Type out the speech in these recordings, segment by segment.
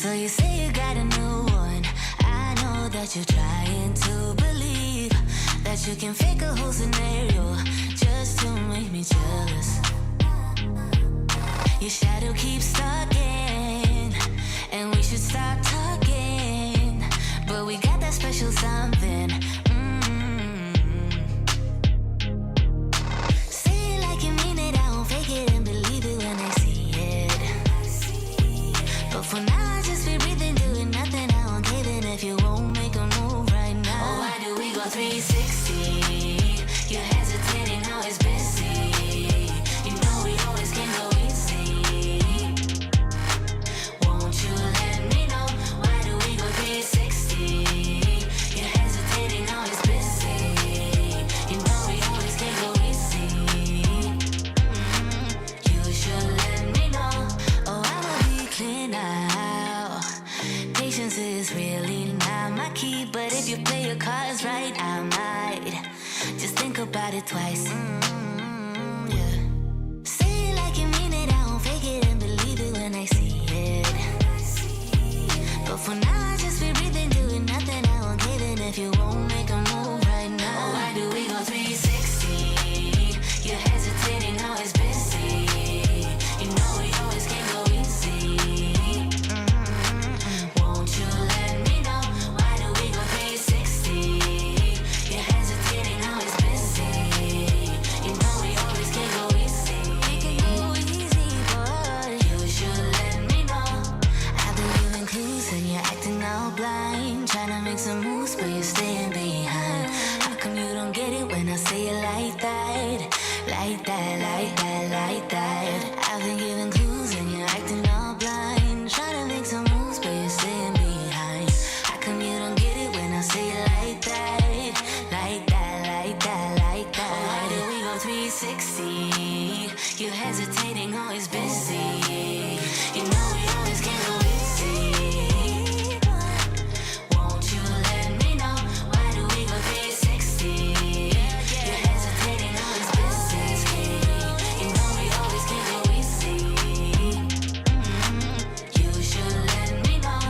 So you say you got a new one. I know that you're trying to believe that you can fake a whole scenario just to make me jealous. Your shadow keeps stalking, and we should stop talking, but we got that special something. Say it like you mean it, I won't fake it and believe it when I see it. But for now I just be breathing, doing nothing, I won't give in if you won't make a move right now. Oh, why do we go 360? You're hesitating, now it's busy. You know we always can go easy. Won't you let me know? Why do we go 360? You're hesitating, now it's busy. You know we always can go easy. You should let me know. Oh, I'ma be clear now. Patience is really not my key, but if you play your cards right, I might just think about it twice. Yeah. Say it like you mean it, I won't fake it and believe it when I see it. But for now I just be breathing, doing nothing, I won't give in if you won't make a move right now. Oh, why do we go 360? You're hesitating, now it's busy. You know we always can go easy. Won't you let me know? Why do we go 360? You're hesitating, now it's busy. You know we always can go easy. We can go easy, boy. You should let me know. I've been giving clues and you're acting all blind, trying to make some moves, but you're staying behind. How come you don't get it when I say it like that? Like that, like that, like that. I've been giving clues and you're acting all blind, trying to make some moves, but you're staying behind. How come you don't get it when I say it like that? Like that, like that, like that. Oh, why do we go 360? You're hesitating, always busy. You know we always can go easy. Won't you let me know? Why do we go 360? You're hesitating, always busy. You know we always can go easy. You should let me know.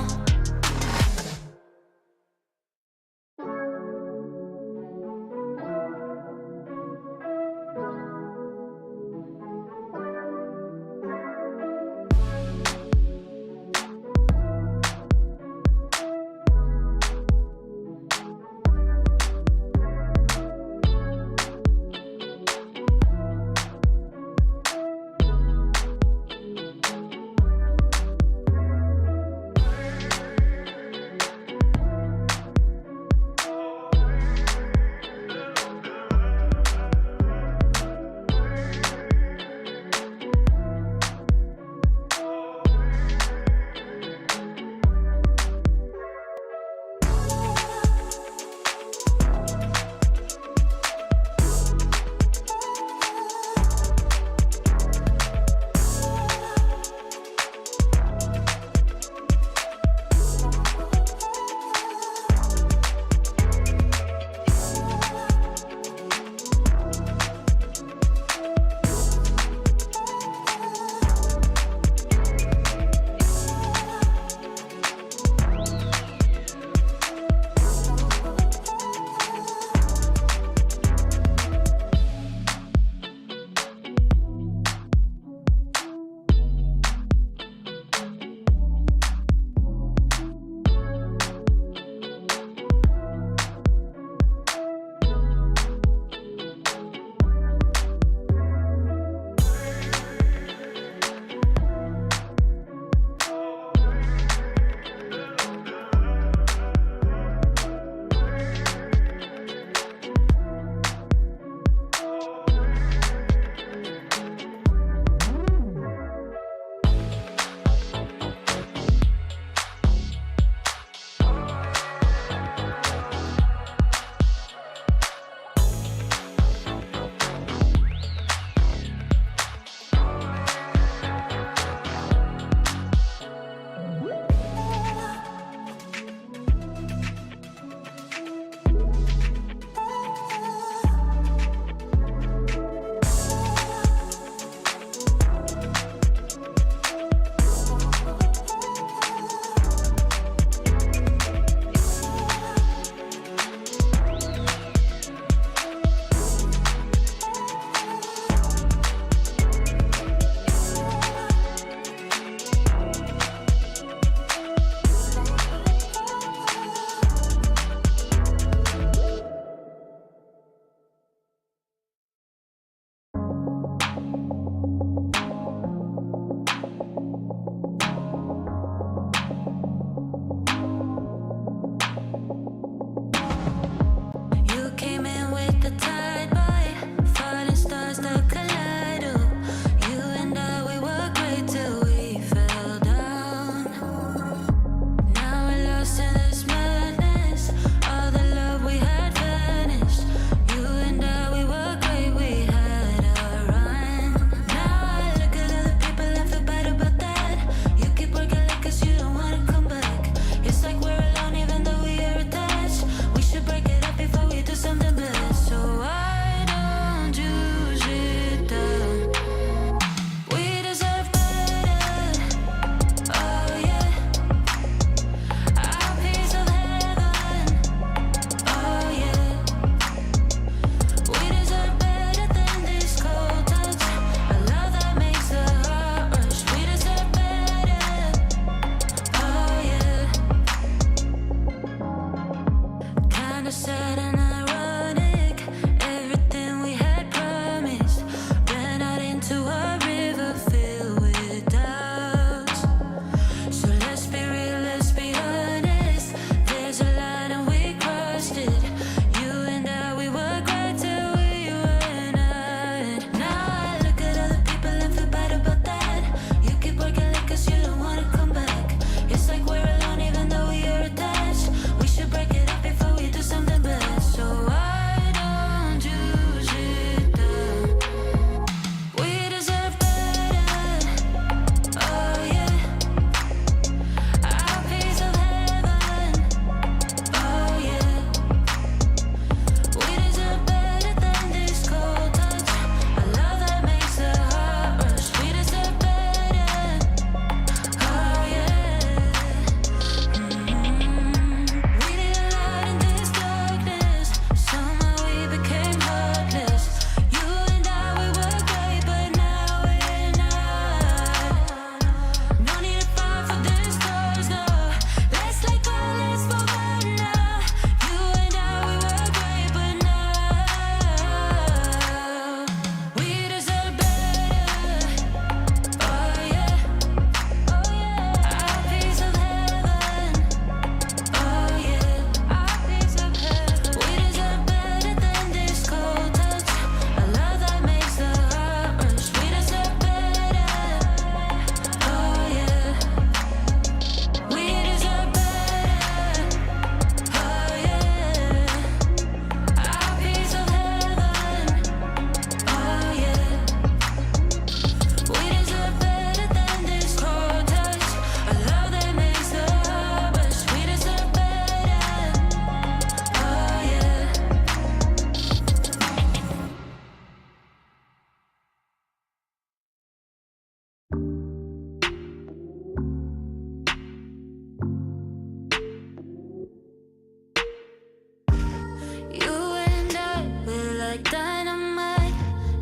like dynamite.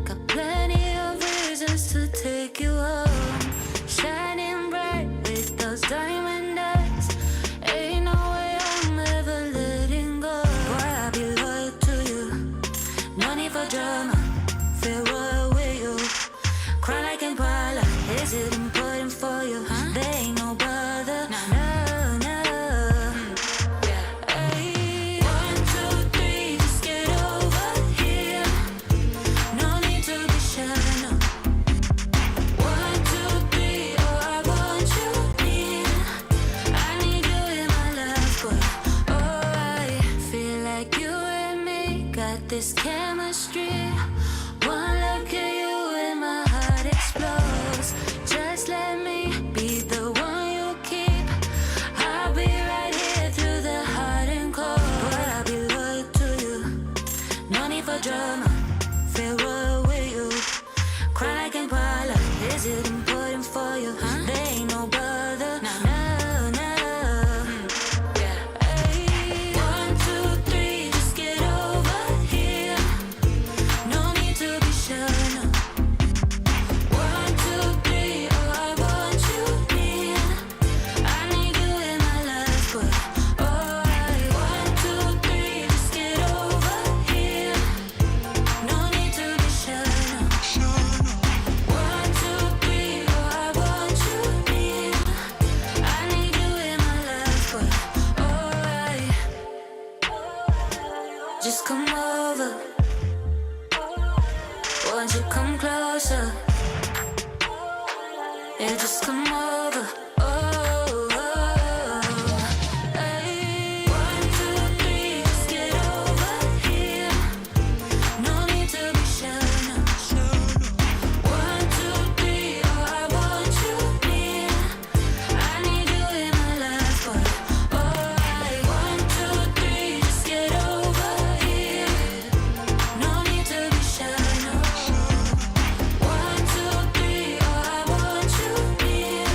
Got plenty of reasons to take you home. Shining bright with those diamond eyes. Ain't no way I'm ever letting go. Boy, I'll be loyal to you. No need for drama. Feel royal with you. Cry like Impala. Is it important for you? There ain't no bother. No, no. Ay, 1, 2, 3, just get over here. No need to be shy, no. 1, 2, 3, oh, I want you near. I need you in my life, boy. Oh, I feel like you and me got this chemistry. One look at you and my heart explodes. Just let me be the one you keep. I'll be right here through the hot and cold. But I'll be loyal to you. No need for drama. Feel royal with you. Cry like Impala. Is it important for you? There ain't no bother. No, no. Ay, 1, 2, 3, just get over here. No need to be shy, no. 1, 2, 3, oh, I want you near. I need you in my life, boy. Oh, 1, 2, 3, just get over here. No need to be shy, no. 1, 2, 3, oh, I want you near. I need you in my life, boy. Oh, just come over. Won't you come closer? Yeah, just come over. Ay, 1, 2, 3, just get over here. No need to be shy, no. 1, 2, 3, oh, I want you near. I need you in my life, boy. Oh, 1, 2, 3, just get over here. No need to be shy, no. 1, 2, 3, oh, I want you near.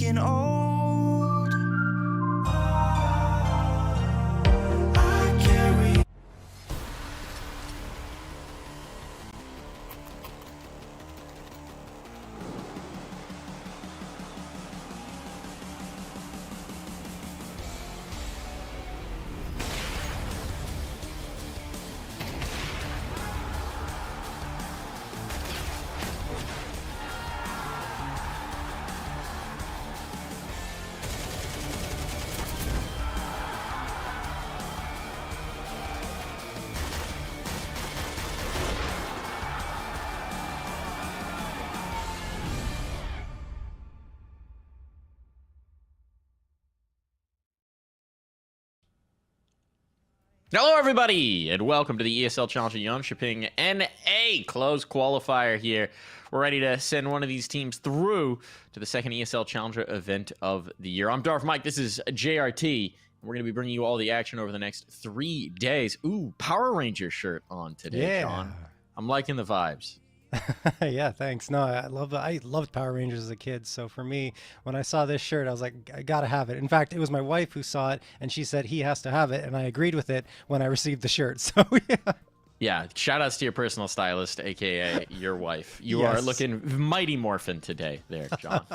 getting old. I carry. Hello, everybody, and welcome to the ESL Challenger Jönköping NA closed qualifier here. We're ready to send one of these teams through to the second ESL Challenger event of the year. I'm Darth Mike. This is JRT. We're going to be bringing you all the action over the next 3 days. Ooh, Power Ranger shirt on today, Sean. I'm liking the vibes. Yeah, thanks. No, I loved Power Rangers as a kid. So for me, when I saw this shirt, I was like, I gotta have it. In fact, it was my wife who saw it, and she said he has to have it, and I agreed with it when I received the shirt. So yeah. Yeah, shout outs to your personal stylist, aka your wife. You are looking mighty morphin today, there, John.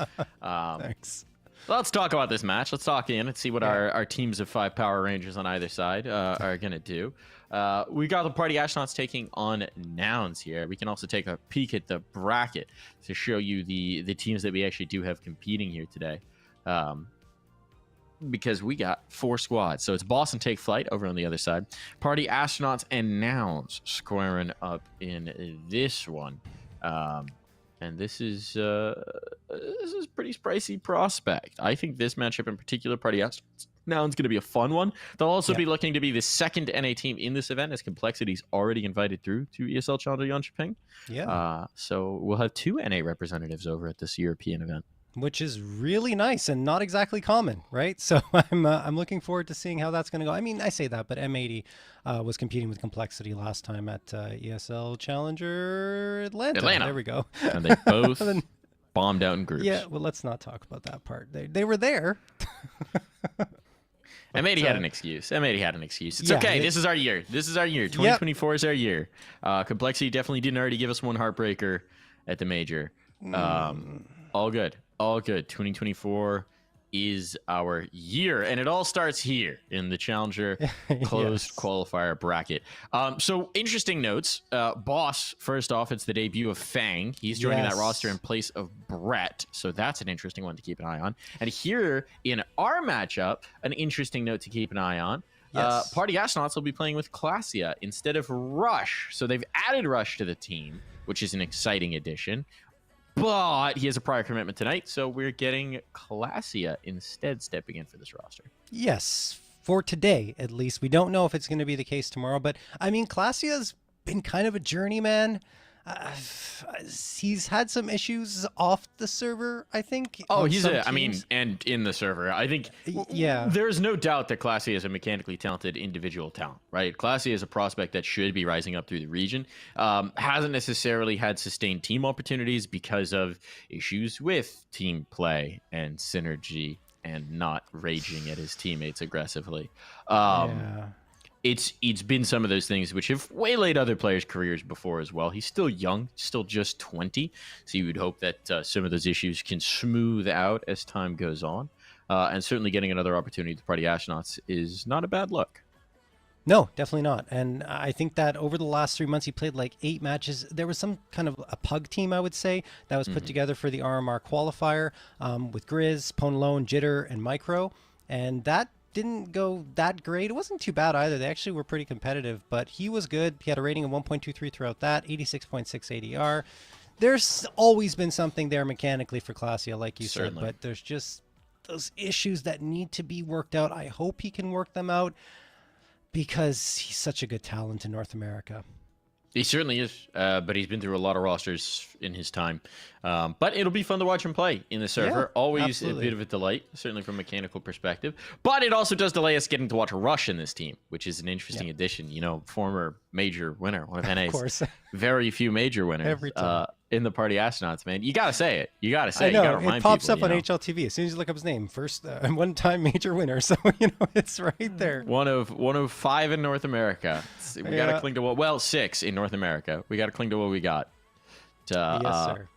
Thanks. Let's talk about this match. Let's talk in and see what our teams of 5 Power Rangers on either side are going to do. We got the Party Astronauts taking on Nouns here. We can also take a peek at the bracket to show you the teams that we actually do have competing here today. Because we got 4 squads. So it's Boss and Take Flight over on the other side. Party Astronauts and Nouns squaring up in this one. And this is pretty spicy prospect. I think this matchup in particular, Party Astronauts Nouns, going to be a fun one. They'll also be looking to be the second NA team in this event, as Complexity's already invited through to ESL Challenger Jönköping. Yeah. So we'll have 2 NA representatives over at this European event, Which is really nice and not exactly common, right? So I'm looking forward to seeing how that's going to go. I mean, I say that, but M80 was competing with Complexity last time at ESL Challenger Atlanta. There we go. And they both bombed out in groups. Yeah, well, let's not talk about that part. They were there. M80 had an excuse. M80 had an excuse. It's okay. This is our year. 2024 is our year. Complexity definitely didn't already give us one heartbreaker at the major. All good. All good. 2024 is our year, and it all starts here in the Challenger closed qualifier bracket. So interesting notes. Boss, first off, it's the debut of Fang. He's joining that roster in place of Brett, so that's an interesting one to keep an eye on. And here in our matchup, an interesting note to keep an eye on. Party Astronauts will be playing with Classia instead of Rush. So they've added Rush to the team, which is an exciting addition. But he has a prior commitment tonight, so we're getting Classia instead stepping in for this roster. Yes, for today, at least. We don't know if it's going to be the case tomorrow, but I mean, Classia's been kind of a journeyman. He's had some issues off the server, I think. Oh, and in the server. I think there's no doubt that Classia is a mechanically talented individual talent, right? Classia is a prospect that should be rising up through the region. Hasn't necessarily had sustained team opportunities because of issues with team play and synergy and not raging at his teammates aggressively. It's been some of those things which have waylaid other players' careers before as well. He's still young, still just 20, so you would hope that some of those issues can smooth out as time goes on. And certainly getting another opportunity to Party Astronauts is not a bad look. No, definitely not. And I think that over the last 3 months, he played like 8 matches. There was some kind of a pug team, I would say, that was put together for the RMR qualifier with Grizz, Ponalone, Jitter, and Micro. And that didn't go that great. It wasn't too bad either. They actually were pretty competitive, but he was good. He had a rating of 1.23 throughout that, 86.6 ADR. There's always been something there mechanically for Classia, like you said, but there's just those issues that need to be worked out. I hope he can work them out because he's such a good talent in North America. He certainly is, but he's been through a lot of rosters in his time. But it'll be fun to watch him play in the server. Yeah, always absolutely. a bit of a delight, certainly from a mechanical perspective. But it also does delay us getting to watch a Rush in this team, which is an interesting addition. You know, former major winner, one of NA's course. very few major winners. Every time. in the Party Astronauts, man. You gotta say it. You gotta say I it. You gotta know remind it pops people, up on you know. HLTV as soon as you look up his name. First one-time major winner, so it's right there. One of 5 in North America. We gotta cling to well 6 in North America. We gotta cling to what we got. Yes, sir.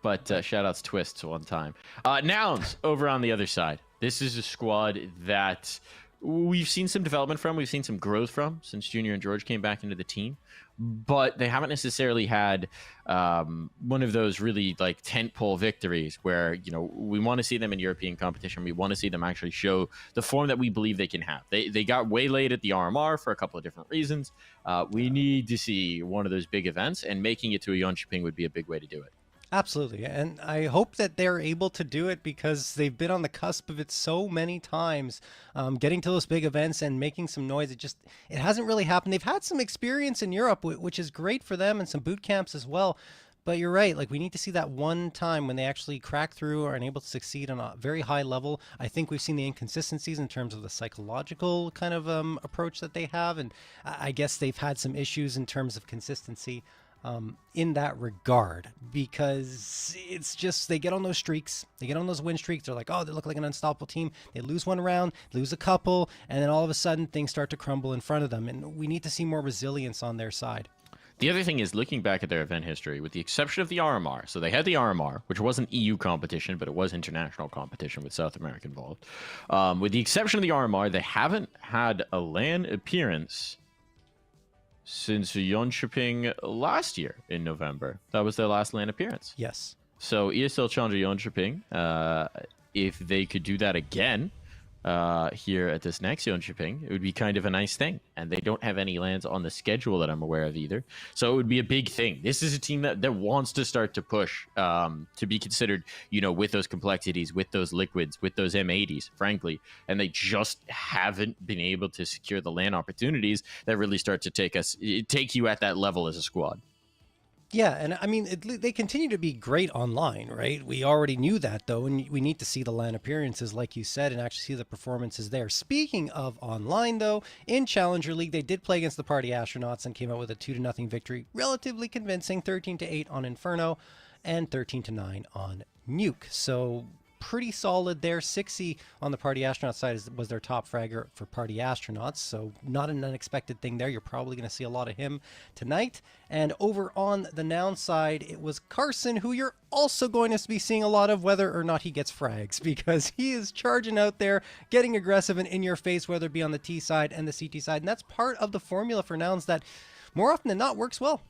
But shout outs Twists one time. Nouns over on the other side. This is a squad that we've seen some development from. We've seen some growth from since Junior and George came back into the team. But they haven't necessarily had one of those really like tentpole victories where, you know, we want to see them in European competition. We want to see them actually show the form that we believe they can have. They got waylaid at the RMR for a couple of different reasons. We need to see one of those big events, and making it to a Jönköping would be a big way to do it. Absolutely. And I hope that they're able to do it because they've been on the cusp of it so many times, getting to those big events and making some noise. It hasn't really happened. They've had some experience in Europe, which is great for them, and some boot camps as well. But you're right. Like, we need to see that one time when they actually crack through or are able to succeed on a very high level. I think we've seen the inconsistencies in terms of the psychological kind of approach that they have. And I guess they've had some issues in terms of consistency in that regard, because it's just they get on those streaks, they get on those win streaks. They're like, oh, they look like an unstoppable team. They lose one round, lose a couple, and then all of a sudden things start to crumble in front of them. And we need to see more resilience on their side. The other thing is looking back at their event history, with the exception of the RMR. So they had the RMR, which wasn't EU competition, but it was international competition with South America involved. With the exception of the RMR, they haven't had a LAN appearance since Jönköping last year in November. That was their last LAN appearance. Yes. So ESL Challenger Jönköping, if they could do that again here at this next Jönköping, it would be kind of a nice thing. And they don't have any LANs on the schedule that I'm aware of either. So it would be a big thing. This is a team that wants to start to push to be considered, you know, with those complexities, with those liquids, with those M80s, frankly. And they just haven't been able to secure the LAN opportunities that really start to take you at that level as a squad. Yeah, and I mean, they continue to be great online, right? We already knew that, though, and we need to see the LAN appearances, like you said, and actually see the performances there. Speaking of online, though, in Challenger League, they did play against the Party Astronauts and came out with a 2-0 victory, relatively convincing, 13-8 on Inferno and 13-9 on Nuke. So pretty solid there. 6e on the Party Astronaut side was their top fragger for Party Astronauts, so not an unexpected thing there. You're probably going to see a lot of him tonight. And over on the Noun side, it was Carson, who you're also going to be seeing a lot of, whether or not he gets frags, because he is charging out there, getting aggressive and in your face, whether it be on the T side and the CT side. And that's part of the formula for Nouns that more often than not works well.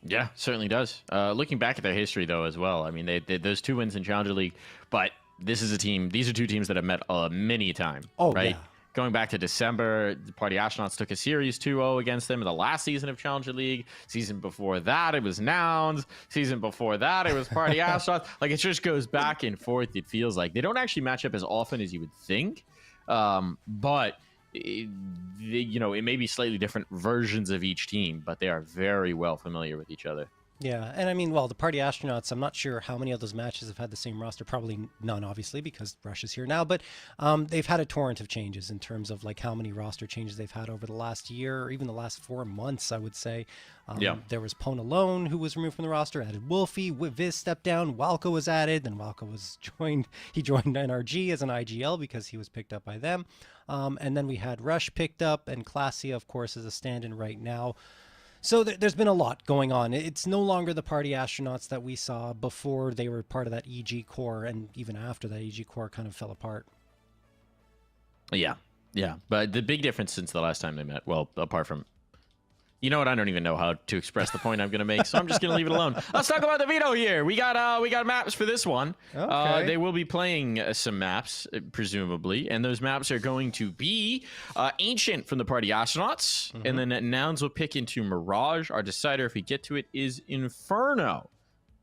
Yeah, certainly does. Looking back at their history, though, as well, I mean, they those 2 wins in Challenger League, but this is a team. These are 2 teams that have met many a time. Oh, right? yeah. Going back to December, the Party Astronauts took a series 2-0 against them in the last season of Challenger League. Season before that, it was Nouns. Season before that, it was Party Astronauts. Like, it just goes back and forth. It feels like they don't actually match up as often as you would think, but. You know, it may be slightly different versions of each team, but they are very well familiar with each other. Yeah, and I mean, well, the Party Astronauts, I'm not sure how many of those matches have had the same roster. Probably none, obviously, because Rush is here now. But they've had a torrent of changes in terms of like how many roster changes they've had over the last year, or even the last 4 months, I would say. Yeah. There was Pone Alone, who was removed from the roster, added Wolfie, Viz stepped down, Walco was added, then Walco was joined. He joined NRG as an IGL because he was picked up by them. And then we had Rush picked up, and Classia, of course, is a stand-in right now. So there's been a lot going on. It's no longer the Party Astronauts that we saw before they were part of that EG core, and even after that EG core kind of fell apart. Yeah, but the big difference since the last time they met, well, apart from, you know what, I don't even know how to express the point I'm going to make, so I'm just going to leave it alone. Let's talk about the veto here. We got maps for this one. Okay. They will be playing some maps, presumably, and those maps are going to be Ancient from the Party Astronauts, and then Nouns will pick into Mirage. Our decider, if we get to it, is Inferno.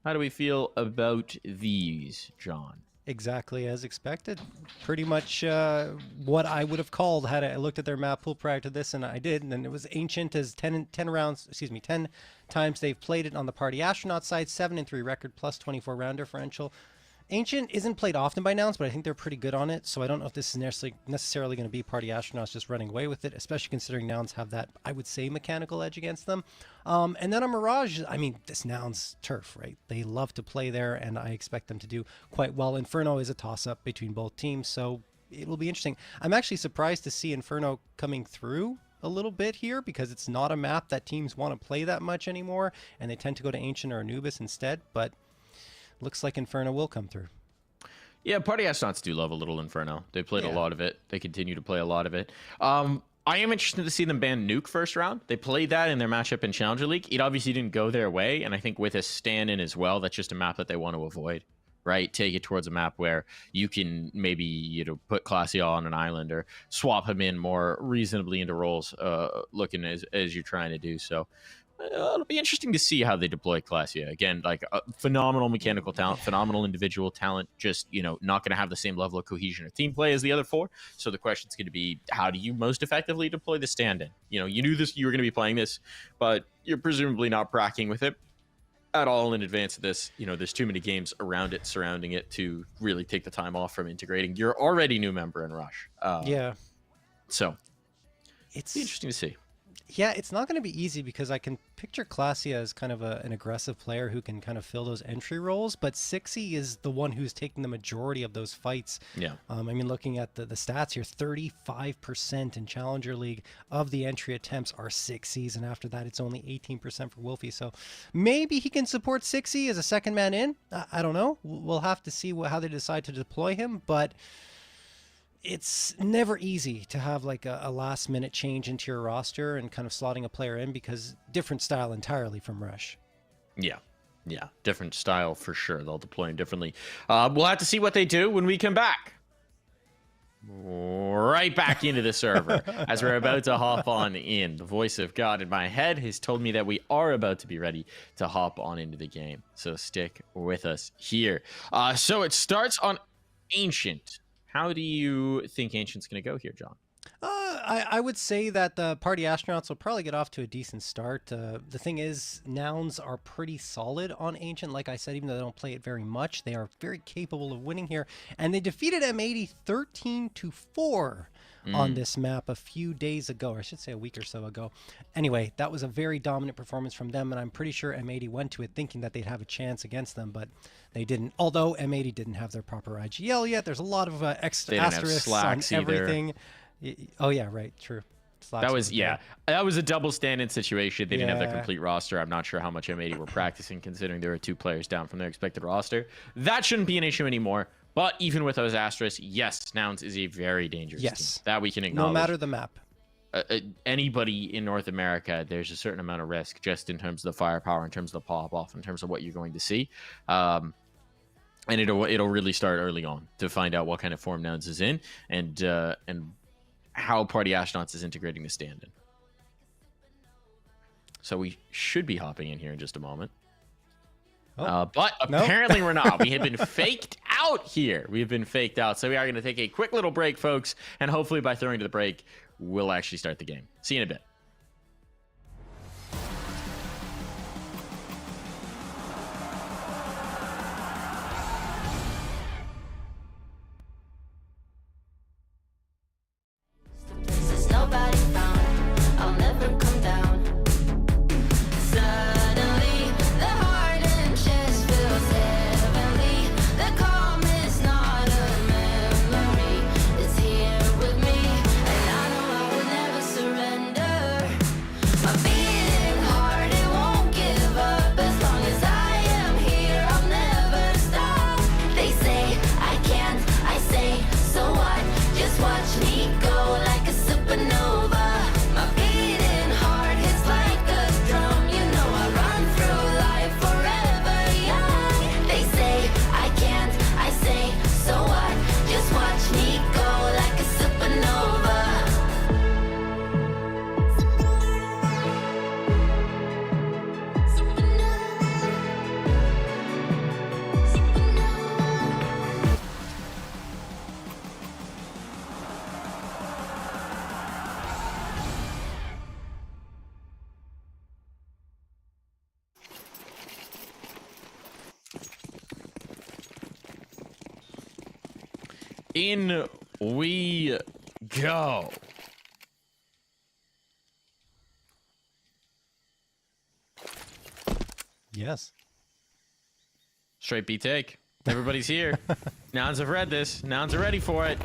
How do we feel about these, John? Exactly as expected. Pretty much what I would have called had I looked at their map pool prior to this, and I did, and it was Ancient as 10 times they've played it on the Party Astronaut side, 7-3 record, plus 24 round differential. Ancient isn't played often by Nouns, but I think they're pretty good on it. So I don't know if this is necessarily going to be Party Astronauts just running away with it, especially considering Nouns have that, I would say, mechanical edge against them. And then on Mirage, I mean, this Nouns turf, right? They love to play there, and I expect them to do quite well. Inferno is a toss-up between both teams, so it will be interesting. I'm actually surprised to see Inferno coming through a little bit here because it's not a map that teams want to play that much anymore, and they tend to go to Ancient or Anubis instead, but looks like Inferno will come through. Yeah, Party Astronauts do love a little Inferno. They played a lot of it. They continue to play a lot of it. I am interested to see them ban Nuke first round. They played that in their matchup in Challenger League. It obviously didn't go their way, and I think with a stand-in as well, that's just a map that they want to avoid, right? Take it towards a map where you can maybe, you know, put Classy on an island or swap him in more reasonably into roles, looking as you're trying to do so. It'll be interesting to see how they deploy Classy. Again, like phenomenal mechanical talent, phenomenal individual talent, just, you know, not going to have the same level of cohesion or team play as the other four. So the question's going to be, how do you most effectively deploy the stand-in? You know, you knew this, you were going to be playing this, but you're presumably not bracking with it at all in advance of this. You know, there's too many games around it, surrounding it, to really take the time off from integrating your already new member in Rush. So it's interesting to see. Yeah, it's not going to be easy because I can picture Classy as kind of an aggressive player who can kind of fill those entry roles, but Sixy is the one who's taking the majority of those fights. Yeah. I mean, looking at the stats here, 35% in Challenger League of the entry attempts are Sixys, and after that, it's only 18% for Wolfie. So maybe he can support Sixy as a second man in. I don't know. We'll have to see how they decide to deploy him, but it's never easy to have like a last minute change into your roster and kind of slotting a player in, because different style entirely from Rush. Yeah, different style for sure. They'll deploy him differently. We'll have to see what they do when we come back. Right back into the server as we're about to hop on in. The voice of God in my head has told me that we are about to be ready to hop on into the game. So stick with us here. So it starts on Ancient. How do you think Ancient's going to go here, John? I would say that the Party Astronauts will probably get off to a decent start. The thing is, Nouns are pretty solid on Ancient. Like I said, even though they don't play it very much, they are very capable of winning here. And they defeated M80 13-4 on this map a few days ago, or I should say a week or so ago. Anyway, that was a very dominant performance from them, and I'm pretty sure M80 went to it thinking that they'd have a chance against them, but they didn't. Although M80 didn't have their proper IGL yet. There's a lot of asterisks on everything. Oh yeah, right, true. That was a double stand-in situation. They didn't have their complete roster. I'm not sure how much M80 were practicing, considering there were 2 players down from their expected roster. That shouldn't be an issue anymore. But even with those asterisks, yes, Nouns is a very dangerous team. That we can acknowledge. No matter the map. Anybody in North America, there's a certain amount of risk just in terms of the firepower, in terms of the pop-off, in terms of what you're going to see. And it'll really start early on to find out what kind of form Nouns is in, and how Party Astronauts is integrating the stand-in. So we should be hopping in here in just a moment. But apparently we're not. We have been faked out here. We've been faked out. So we are going to take a quick little break, folks. And hopefully by throwing to the break, we'll actually start the game. See you in a bit. Places nobody found, I'll never come down. Suddenly, the heart and chest feels heavenly. The calm is not a memory, it's here with me, and I know I will never surrender. In we go. Yes. Straight B take. Everybody's here. Nouns have read this. Nouns are ready for it.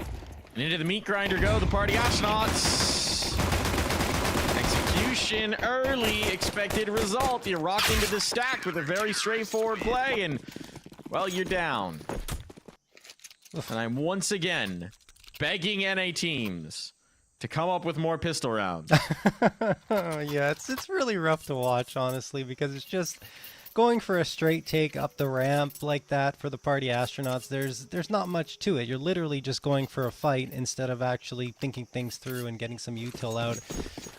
And into the meat grinder go the party astronauts. Execution early. Expected result. You rock into the stack with a very straightforward play. And, well, you're down. And I'm once again begging NA teams to come up with more pistol rounds. Yeah, it's really rough to watch, honestly, because it's just going for a straight take up the ramp like that for the party astronauts. There's not much to it. You're literally just going for a fight instead of actually thinking things through and getting some util out.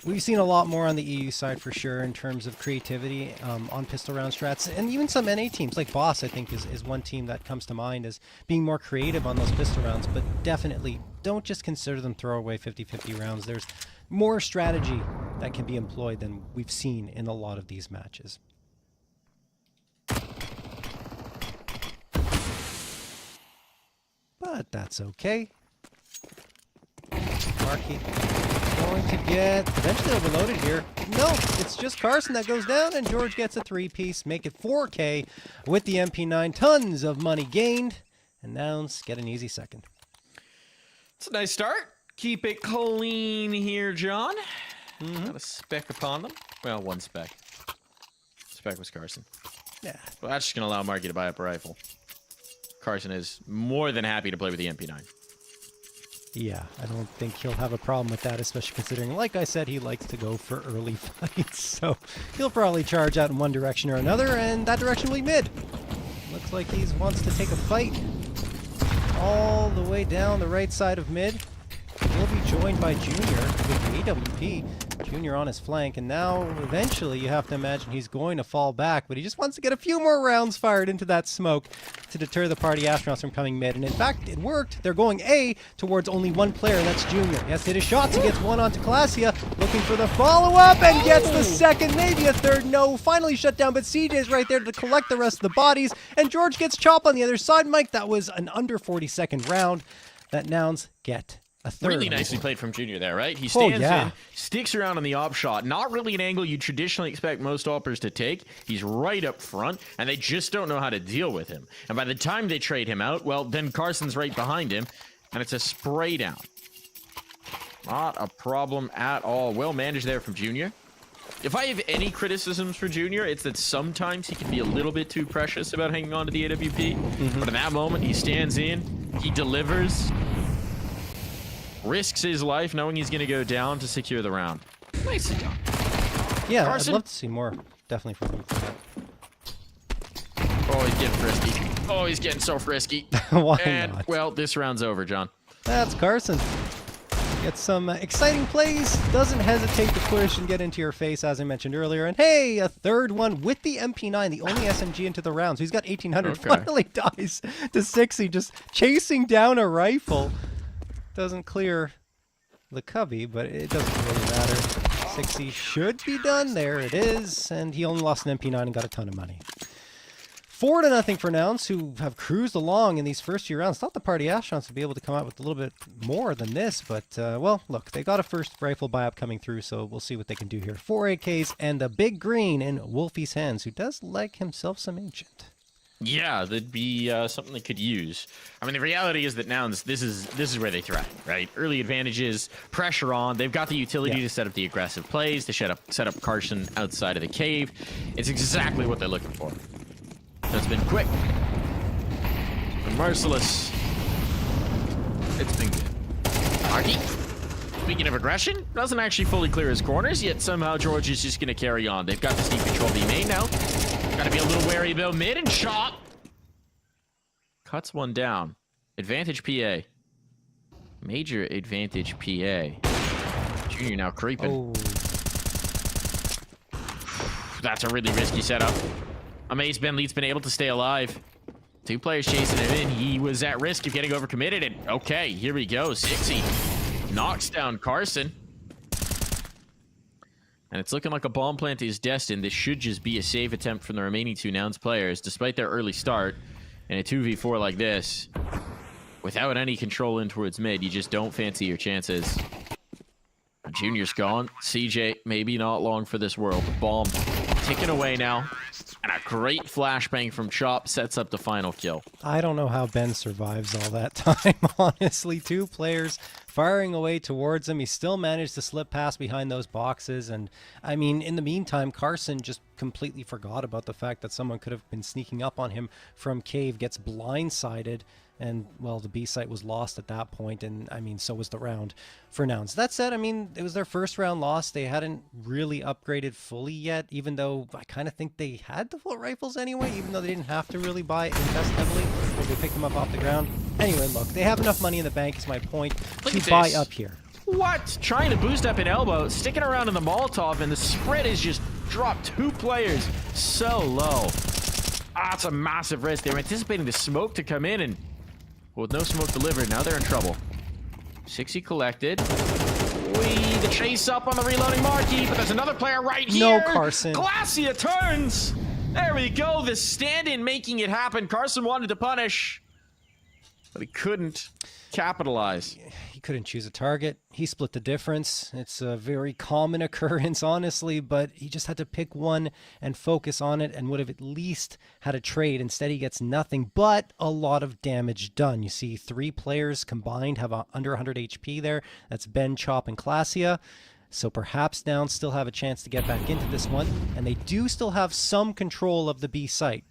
We've seen a lot more on the EU side for sure in terms of creativity on pistol round strats, and even some NA teams like Boss, I think, is one team that comes to mind as being more creative on those pistol rounds, but definitely don't just consider them throwaway 50-50 rounds. There's more strategy that can be employed than we've seen in a lot of these matches. But that's okay. Marky going to get eventually overloaded here. No, it's just Carson that goes down, and George gets a 3-piece. Make it 4K with the MP9. Tons of money gained, and Nouns get an easy second. It's a nice start. Keep it clean here, John. Got a speck upon them. Well, one speck. Speck was Carson. Yeah. Well, that's just going to allow Marky to buy up a rifle. Carson is more than happy to play with the MP9. Yeah, I don't think he'll have a problem with that, especially considering, like I said, he likes to go for early fights. So he'll probably charge out in one direction or another, and that direction will be mid. Looks like he wants to take a fight all the way down the right side of mid. He'll be joined by Junior with the AWP. Junior on his flank, and now eventually you have to imagine he's going to fall back, but he just wants to get a few more rounds fired into that smoke to deter the party astronauts from coming mid. And in fact, it worked. They're going A towards only one player, and that's Junior. Yes, hit his shots. He gets one onto Classia, looking for the follow-up, and gets the second, maybe a third. No, finally shut down, but CJ's right there to collect the rest of the bodies, and George gets chopped on the other side. Mike, that was an under 40-second round that Nouns get. Really nicely played from Junior there, right? He stands in, sticks around on the op shot. Not really an angle you traditionally expect most oppers to take. He's right up front, and they just don't know how to deal with him. And by the time they trade him out, well, then Carson's right behind him, and it's a spray down. Not a problem at all. Well managed there from Junior. If I have any criticisms for Junior, it's that sometimes he can be a little bit too precious about hanging on to the AWP. But in that moment, he stands in, he delivers, risks his life knowing he's going to go down to secure the round. Nicely done. Yeah, Carson? I'd love to see more, definitely, from him. Oh, he's getting frisky. Oh, he's getting so frisky. Why And, not? well, this round's over, John. That's Carson. Gets some exciting plays, doesn't hesitate to push and get into your face, as I mentioned earlier. And hey, a third one with the MP9, the only SMG into the round. So he's got 1800, Okay. finally dies to 60, just chasing down a rifle. Doesn't clear the cubby, but it doesn't really matter. 60 should be done. There it is. And he only lost an MP9 and got a ton of money. 4-0 for Nouns, who have cruised along in these first few rounds. Thought the party astronauts would be able to come out with a little bit more than this, but, well, look, they got a first rifle buy-up coming through, so we'll see what they can do here. 4 AKs and a big green in Wolfie's hands, who does like himself some Ancient. Yeah, that'd be something they could use. I mean, the reality is that Nouns, this is where they thrive, right? Early advantages, pressure on. They've got the utility to set up the aggressive plays, to set up Carson outside of the cave. It's exactly what they're looking for. So it's been quick. It's been merciless. It's been good. Marky, speaking of aggression, doesn't actually fully clear his corners, yet somehow George is just going to carry on. They've got the steep control of the main now. Got to be a little wary about mid and shot. Cuts one down. Advantage PA. Major advantage PA. Junior now creeping. Oh. That's a really risky setup. Amaze Benleet's been able to stay alive. 2 players chasing him in. He was at risk of getting overcommitted. And okay, here we go. 60 knocks down Carson. And it's looking like a bomb plant is destined. This should just be a save attempt from the remaining 2 Nouns players, despite their early start. In a 2v4 like this, without any control in towards mid, you just don't fancy your chances. Junior's gone. CJ, maybe not long for this world. The bomb ticking away now. And a great flashbang from Chop sets up the final kill. I don't know how Ben survives all that time, honestly. 2 players firing away towards him. He still managed to slip past behind those boxes. And, I mean, in the meantime, Carson just completely forgot about the fact that someone could have been sneaking up on him from cave, gets blindsided. And, well, the B site was lost at that point, and, I mean, so was the round for Nouns. That said, I mean, it was their first round loss. They hadn't really upgraded fully yet, even though I kind of think they had the full rifles anyway, even though they didn't have to really invest heavily when they picked them up off the ground. Anyway, look, they have enough money in the bank, is my point, to buy up here. What? Trying to boost up an elbow, sticking around in the Molotov, and the spread is just dropped 2 players so low. Ah, it's a massive risk. They were anticipating the smoke to come in, and with no smoke delivered, now they're in trouble. 60 collected. The chase up on the reloading marquee, but there's another player right here. No, Carson. Glacia turns. There we go. The stand-in making it happen. Carson wanted to punish, but he couldn't capitalize. He couldn't choose a target. He split the difference. It's a very common occurrence, honestly, but he just had to pick one and focus on it and would have at least had a trade. Instead, he gets nothing but a lot of damage done. You see 3 players combined have under 100 HP there. That's Ben, Chop, and Glacia. So perhaps Nouns still have a chance to get back into this one, and they do still have some control of the B site.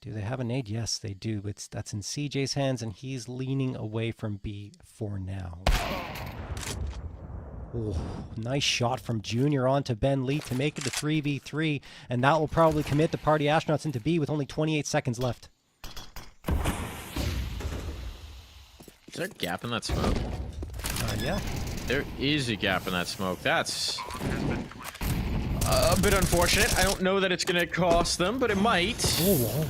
Do they have a nade? Yes, they do. That's in CJ's hands, and he's leaning away from B for now. Oh, nice shot from Junior onto Ben Lee to make it a 3v3, and that will probably commit the Party Astronauts into B with only 28 seconds left. Is there a gap in that smoke? Yeah. There is a gap in that smoke. That's a bit unfortunate. I don't know that it's going to cost them, but it might. Oh,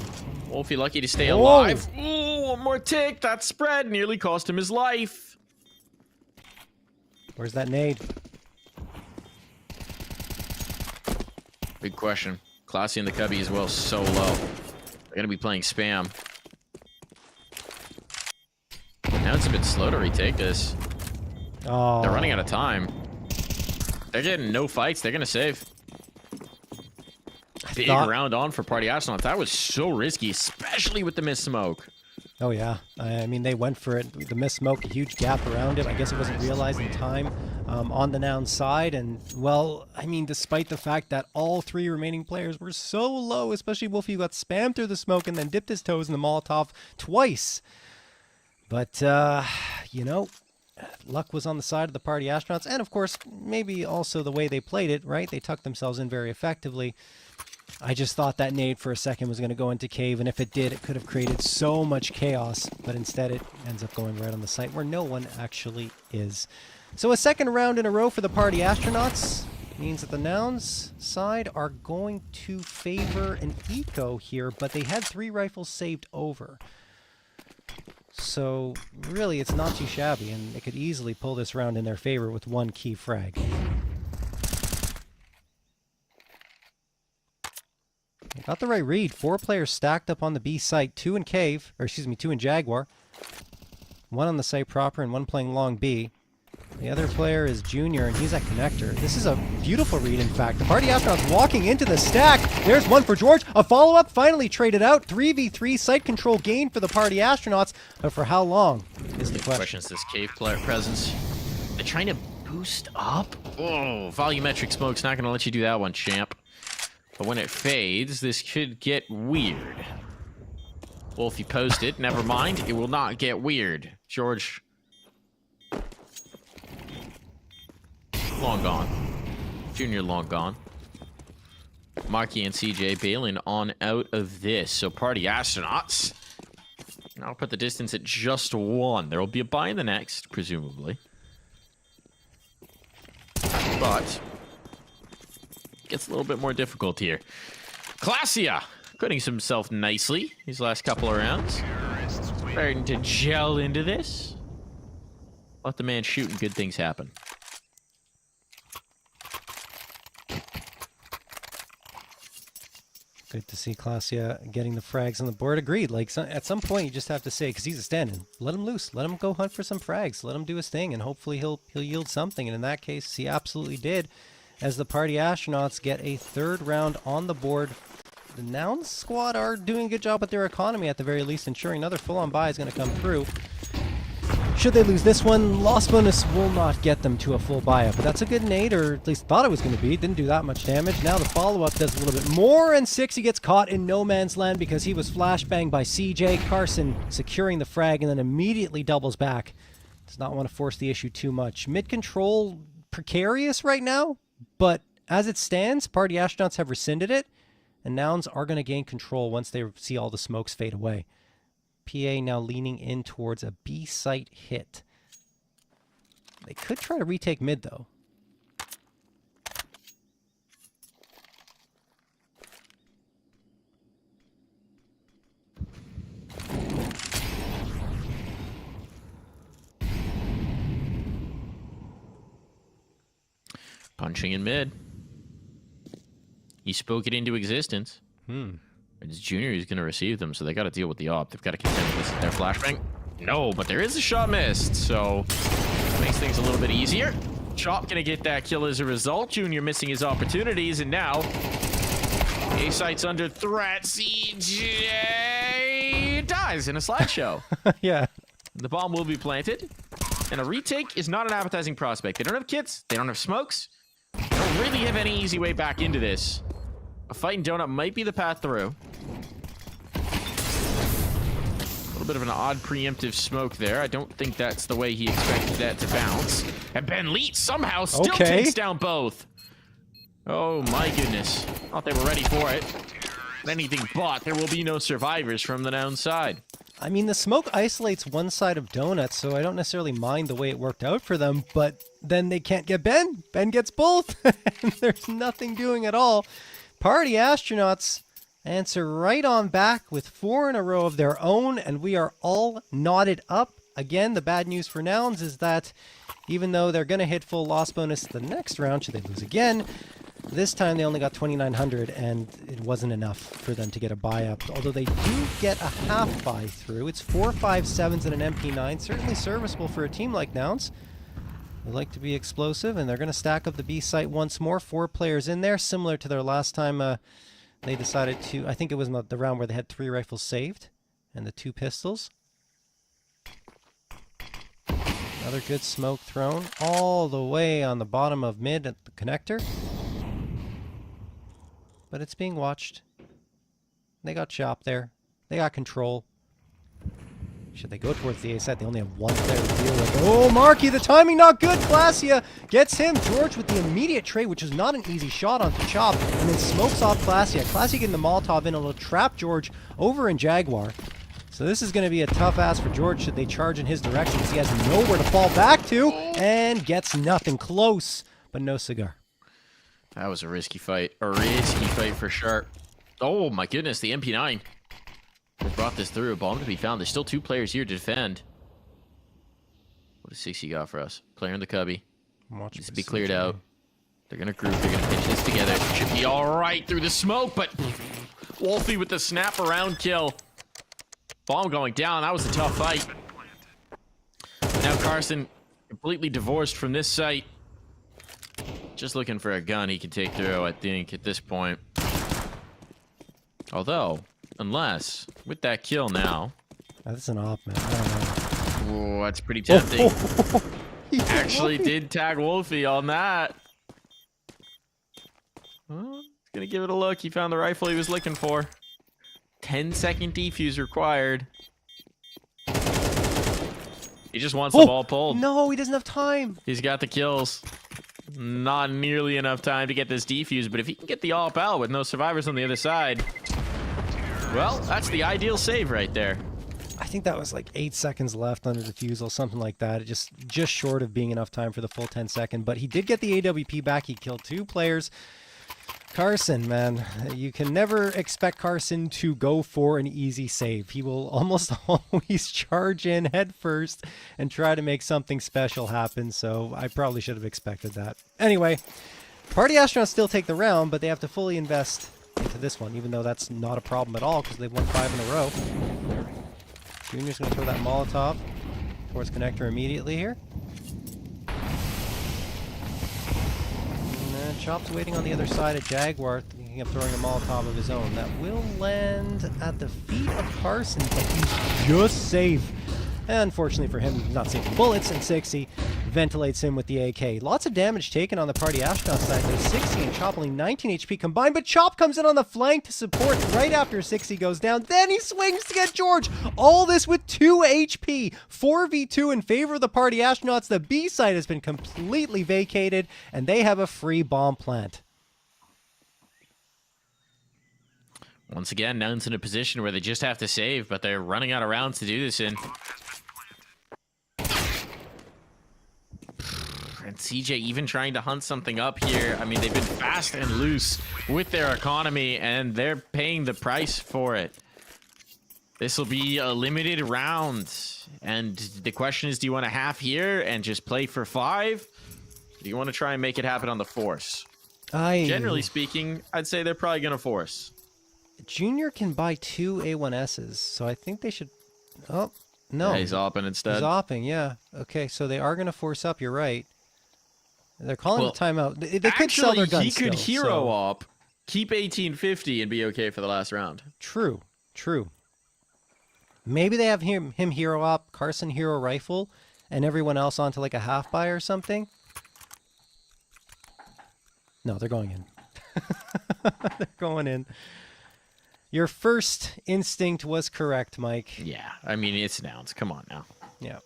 Wolfie lucky to stay alive. Ooh, one more tick. That spread nearly cost him his life. where's that nade? Big question. Classy and the Cubby as well, so low. They're going to be playing spam. Now it's a bit slow to retake this. Oh. They're running out of time. They're getting no fights. They're going to save. Big round on for Party Astronauts. That was so risky, especially with the missed smoke. Oh, yeah. I mean, they went for it. The missed smoke, a huge gap around it. I guess it wasn't realized in time on the Nouns side. And, well, I mean, despite the fact that all 3 remaining players were so low, especially Wolfie, who got spammed through the smoke and then dipped his toes in the Molotov twice. But, you know, luck was on the side of the Party Astronauts. And, of course, maybe also the way they played it, right? They tucked themselves in very effectively. I just thought that nade for a second was going to go into cave, and if it did, it could have created so much chaos, but instead it ends up going right on the site where no one actually is. So a second round in a row for the Party Astronauts means that the Nouns side are going to favor an eco here, but they had 3 rifles saved over. So really it's not too shabby, and they could easily pull this round in their favor with 1 key frag. Got the right read. 4 players stacked up on the B site. 2 in Cave, or excuse me, 2 in Jaguar. 1 on the site proper and 1 playing long B. The other player is Junior, and he's at connector. This is a beautiful read, in fact. The Party Astronauts walking into the stack. There's one for George. A follow-up finally traded out. 3v3 site control gain for the Party Astronauts. But for how long is the question? Is this Cave player presence? They're trying to boost up? Oh, volumetric smoke's not going to let you do that one, champ. But when it fades, this could get weird. Wolfie posted. Never mind. It will not get weird. George. Long gone. Junior long gone. Marky and CJ bailing on out of this. So Party Astronauts. I'll put the distance at just 1. There will be a buy in the next, presumably. But gets a little bit more difficult here. Glacia putting himself nicely these last couple of rounds. Starting to gel into this. Let the man shoot and good things happen. Good to see Klasia getting the frags on the board. Agreed. Like at some point, you just have to say, because he's a stand-in, let him loose. Let him go hunt for some frags. Let him do his thing, and hopefully he'll yield something. And in that case, he absolutely did, as the Party Astronauts get a third round on the board. The Nouns squad are doing a good job with their economy, at the very least, ensuring another full-on buy is going to come through. Should they lose this one, loss bonus will not get them to a full buy-up. But that's a good nade, or at least thought it was going to be. Didn't do that much damage. Now the follow-up does a little bit more, and Sixy gets caught in no man's land because he was flashbanged by CJ. Carson securing the frag and then immediately doubles back. Does not want to force the issue too much. Mid-control precarious right now, but as it stands, Party Astronauts have rescinded it, and Nouns are going to gain control once they see all the smokes fade away. PA now leaning in towards a B site hit. They could try to retake mid, though. Punching in mid. He spoke it into existence. It's Junior who's going to receive them, so they got to deal with the op. They've got to contend with their flashbang. No, but there is a shot missed, so makes things a little bit easier. Chop going to get that kill as a result. Junior missing his opportunities, and now A site's under threat. CJ dies in a slideshow. Yeah. The bomb will be planted, and a retake is not an appetizing prospect. They don't have kits. They don't have smokes. They don't really have any easy way back into this. A fighting donut might be the path through. A little bit of an odd preemptive smoke there. I don't think that's the way he expected that to bounce. And Ben Leet somehow still takes down both. Oh my goodness. Thought they were ready for it. Anything but. There will be no survivors from the Nouns side. I mean, the smoke isolates one side of donuts, so I don't necessarily mind the way it worked out for them, but then they can't get Ben. Ben gets both. And there's nothing doing at all. Party Astronauts answer right on back with 4 in a row of their own, and we are all knotted up. Again, the bad news for Nouns is that even though they're going to hit full loss bonus the next round, should they lose again, this time they only got 2,900, and it wasn't enough for them to get a buy-up. Although they do get a half buy through. It's 4 5-7s and an MP9. Certainly serviceable for a team like Nouns. They like to be explosive, and they're going to stack up the B site once more. 4 players in there, similar to their last time they decided to... I think it was the round where they had 3 rifles saved and the 2 pistols. Another good smoke thrown all the way on the bottom of mid at the connector. But it's being watched. They got Chop there. They got control. Should they go towards the A side? They only have 1 player to deal with. Oh, Marky, the timing not good. Klasia gets him. George with the immediate trade, which is not an easy shot onto Chop, and then smokes off Klasia. Klasia getting the Molotov in. It'll trap George over in Jaguar. So this is going to be a tough ask for George should they charge in his direction, because he has nowhere to fall back to, and gets nothing. Close, but no cigar. That was a risky fight. A risky fight for sure. Oh my goodness, the MP9. They brought this through. A bomb to be found. There's still 2 players here to defend. What does 60 got for us? Player in the cubby. Needs to be cleared out. They're going to group. They're going to pinch this together. Should be all right through the smoke, but Wolfie with the snap around kill. Bomb going down. That was a tough fight. Now Carson completely divorced from this site. Just looking for a gun he can take through, I think, at this point. Although, unless, with that kill now... That's an op, man. I don't know. Oh, that's pretty tempting. He actually did tag Wolfie on that. Well, he's going to give it a look. He found the rifle he was looking for. 10-second defuse required. He just wants the ball pulled. No, he doesn't have time. He's got the kills. Not nearly enough time to get this defuse, but if he can get the AWP out with no survivors on the other side, well, that's the ideal save right there. I think that was like 8 seconds left under defusal, something like that. Just short of being enough time for the full 10-second, but he did get the AWP back. He killed 2 players. Carson, man, you can never expect Carson to go for an easy save. He will almost always charge in head first and try to make something special happen, so I probably should have expected that. Anyway, Party Astronauts still take the round, but they have to fully invest into this one, even though that's not a problem at all because they've won 5 in a row. Junior's going to throw that Molotov towards connector immediately here. And Chop's waiting on the other side of Jaguar, thinking of throwing a Molotov of his own. That will land at the feet of Carson, but he's just safe. And unfortunately for him, not safe from bullets, and 60 ventilates him with the AK. Lots of damage taken on the Party Astronaut side. There's 60 and Chop only 19 HP combined, but Chop comes in on the flank to support right after 60 goes down. Then he swings to get George. All this with 2 HP. 4v2 in favor of the Party Astronauts. The B side has been completely vacated, and they have a free bomb plant. Once again, Nouns in a position where they just have to save, but they're running out of rounds to do this in. And CJ even trying to hunt something up here. I mean, they've been fast and loose with their economy, and they're paying the price for it. This will be a limited round. And the question is, do you want to half here and just play for 5? Do you want to try and make it happen on the force? Generally speaking, I'd say they're probably going to force. Junior can buy 2 A1Ss, so I think they should... Oh, no. Yeah, he's opping instead. He's opping, yeah. Okay, so they are going to force up, you're right. They're calling the timeout. They could sell their guns he could still, hero op, keep 1850, and be okay for the last round. True, true. Maybe they have him hero op, Carson hero rifle, and everyone else onto like a half buy or something. No, they're going in. They're going in. Your first instinct was correct, Mike. Yeah, I mean, it's Nouns. Come on now. Yeah.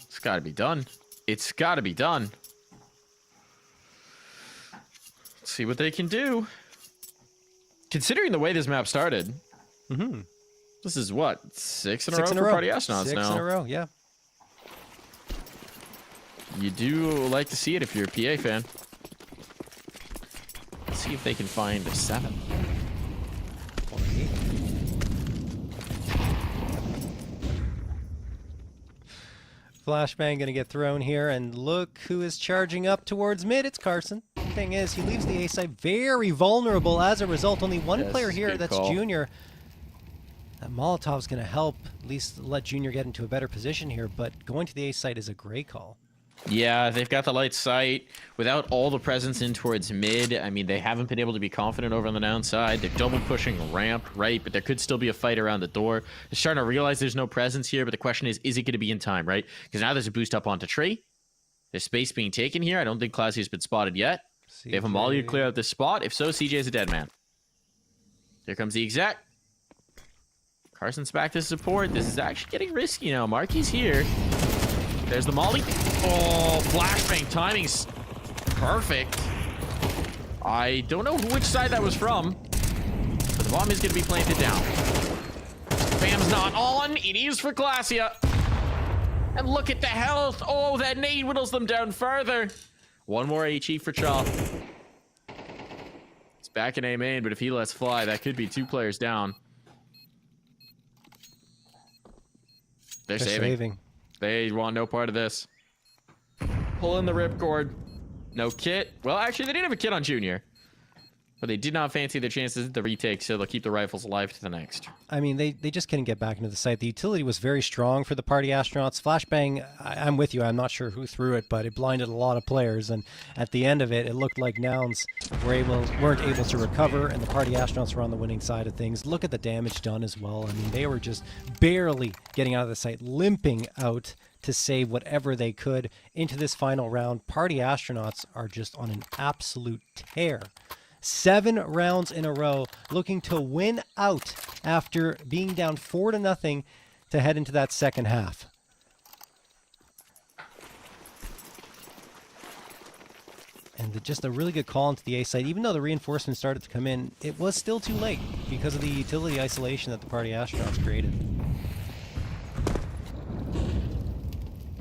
It's got to be done. It's got to be done. Let's see what they can do. Considering the way this map started, this is what, 6 in a row for Party Astronauts now. 6 in a row, yeah. You do like to see it if you're a PA fan. Let's see if they can find a 7. Flashbang going to get thrown here, and look who is charging up towards mid. It's Carson. Thing is, he leaves the A side very vulnerable as a result. Only one player here, that's Junior. That Molotov's going to help at least let Junior get into a better position here, but going to the A site is a great call. Yeah, they've got the light sight without all the presence in towards mid. I mean, they haven't been able to be confident over on the downside. They're double pushing ramp, right? But there could still be a fight around the door. They're starting to realize there's no presence here, but the question is it going to be in time, right? Because now there's a boost up onto Tree. There's space being taken here. I don't think Classy has been spotted yet. They have a molly to clear out this spot. If so, CJ is a dead man. Here comes the exec. Carson's back to support. This is actually getting risky now. Marky's here. There's the molly. Oh, flashbang timing's perfect. I don't know which side that was from, but the bomb is going to be planted down. Bam's not on. It is for Glacia. And look at the health. Oh, that nade whittles them down further. One more HE for Chop. It's back in A main, but if he lets fly, that could be 2 players down. They're saving. They want no part of this. Pulling the ripcord. No kit. Well, actually, they did have a kit on Junior. But they did not fancy their chances at the retake, so they'll keep the rifles alive to the next. I mean, they just couldn't get back into the site. The utility was very strong for the Party Astronauts. Flashbang, I'm with you. I'm not sure who threw it, but it blinded a lot of players. And at the end of it, it looked like Nouns weren't able to recover, and the Party Astronauts were on the winning side of things. Look at the damage done as well. I mean, they were just barely getting out of the site, limping out to save whatever they could into this final round. Party Astronauts are just on an absolute tear. 7 rounds in a row, looking to win out after being down 4-0 to head into that second half. And just a really good call into the A side. Even though the reinforcements started to come in, it was still too late because of the utility isolation that the Party Astronauts created.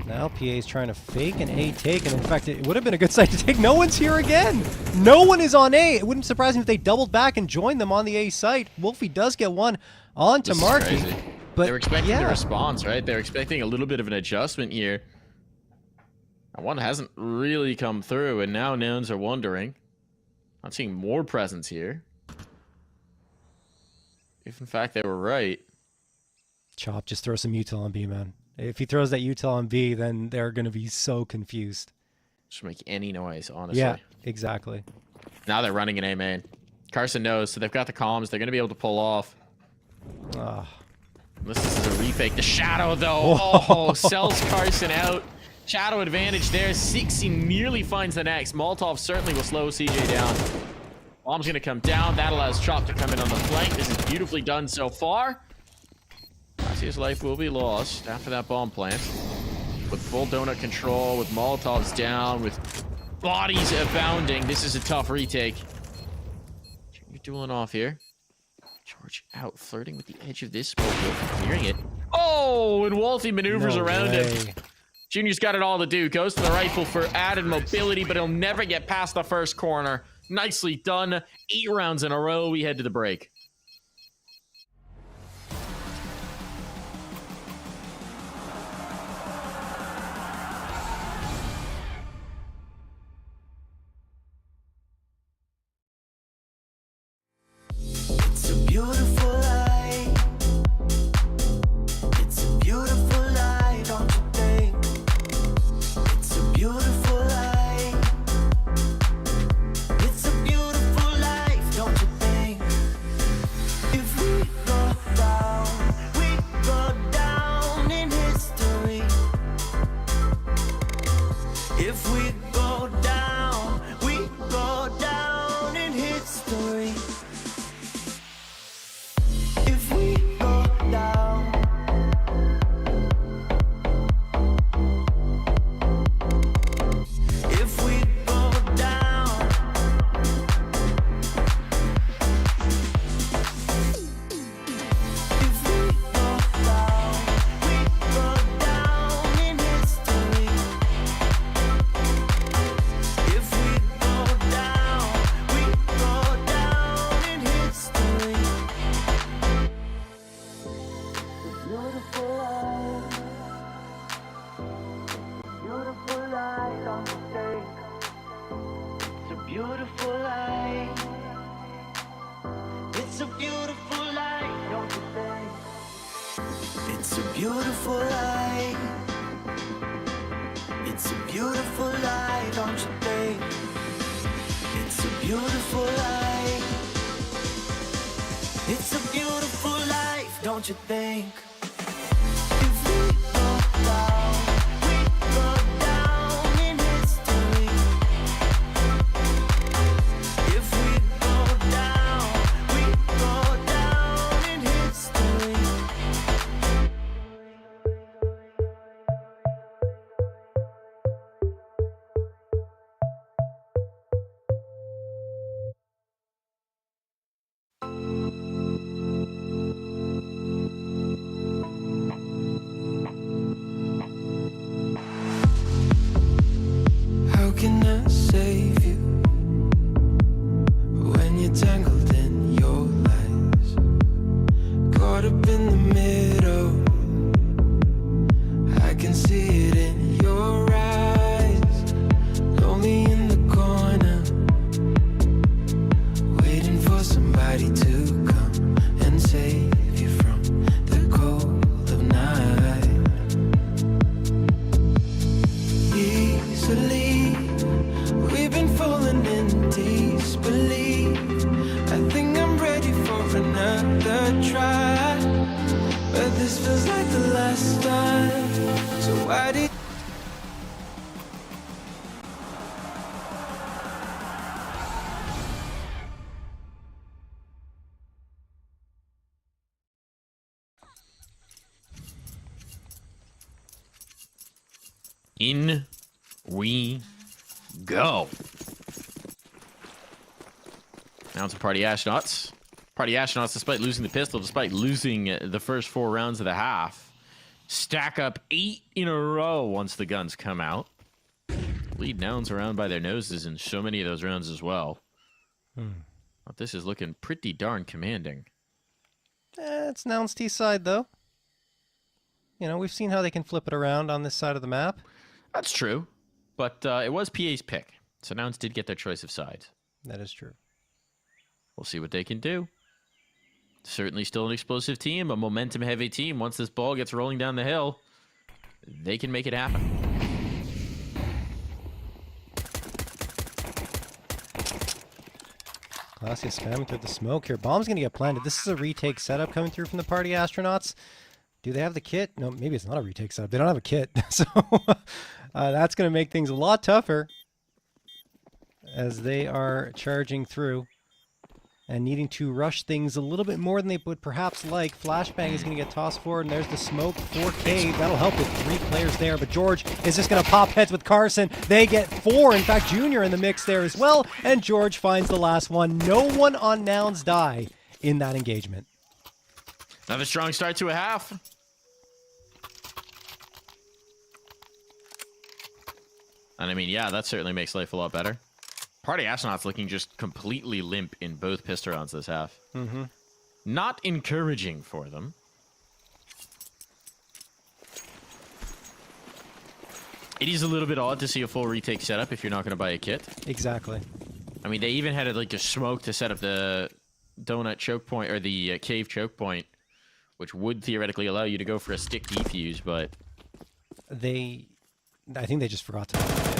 Now PA is trying to fake an A take, and in fact, it would have been a good site to take. No one's here again. No one is on A. It wouldn't surprise me if they doubled back and joined them on the A site. Wolfie does get one on to Marky. But they were expecting the response, right? They were expecting a little bit of an adjustment here. One hasn't really come through, and now Nouns are wondering. Not seeing more presence here. If in fact they were right. Chop, just throw some util on B, man. If he throws that util on B, then they're going to be so confused. Just make any noise, honestly. Yeah, exactly. Now they're running an A main. Carson knows, so they've got the comms. They're going to be able to pull off. Ah. Unless this is a refake. The Shadow, though. Oh, sells Carson out. Shadow advantage there. 60 nearly finds the next. Molotov certainly will slow CJ down. Bomb's going to come down. That allows Chop to come in on the flank. This is beautifully done so far. His life will be lost after that bomb plant. With full donut control, with Molotovs down, with bodies abounding. This is a tough retake. You're dueling off here. George out, flirting with the edge of this smoke, clearing it. Oh, and Wolfie maneuvers around him. Junior's got it all to do. Goes to the rifle for added mobility, but he'll never get past the first corner. Nicely done. 8 rounds in a row. We head to the break. It's a beautiful light. It's a beautiful light, don't you think? It's a beautiful light. It's a beautiful life, don't you think? If we go down in history. If we go down in history. If we go down, if we go down, if we go down in history. If we go down in history. Beautiful light on the stage. It's a beautiful light. It's a beautiful light, don't you think? It's a beautiful light. It's a beautiful light, don't you think? It's a beautiful light. It's a beautiful life, don't you think? If we go down in history. If we go down in history. How can I save you when you're tangled in your lies? Caught up in the middle, I can see it in your eyes. Lonely in the corner, waiting for somebody to come and save you from the cold of night. Easily, we've been falling in disbelief. I think I'm ready for another try, but this feels like the last time. So why did In we go. Now it's a Party Astronauts. Party Astronauts, despite losing the pistol, despite losing the first 4 rounds of the half, stack up 8 in a row once the guns come out. Lead Nouns around by their noses in so many of those rounds as well. But this is looking pretty darn commanding. It's Nouns T side, though. You know, we've seen how they can flip it around on this side of the map. That's true. But it was PA's pick. So Nouns did get their choice of sides. That is true. We'll see what they can do. Certainly still an explosive team, a momentum-heavy team. Once this ball gets rolling down the hill, they can make it happen. Glacius spamming through the smoke here. Bomb's going to get planted. This is a retake setup coming through from the Party Astronauts. Do they have the kit? No, maybe it's not a retake setup. They don't have a kit. So that's going to make things a lot tougher as they are charging through and needing to rush things a little bit more than they would perhaps like. Flashbang is going to get tossed forward, and there's the smoke for Cave. That'll help with 3 players there, but George is just going to pop heads with Carson. They get 4. In fact, Junior in the mix there as well, and George finds the last one. No one on Nouns die in that engagement. Another strong start to a half. And I mean, yeah, that certainly makes life a lot better. Party Astronauts looking just completely limp in both pistol rounds this half. Mm-hmm. Not encouraging for them. It is a little bit odd to see a full retake setup if you're not going to buy a kit. Exactly. I mean, they even had like a smoke to set up the donut choke point, or the cave choke point, which would theoretically allow you to go for a stick defuse, but I think they just forgot to do it.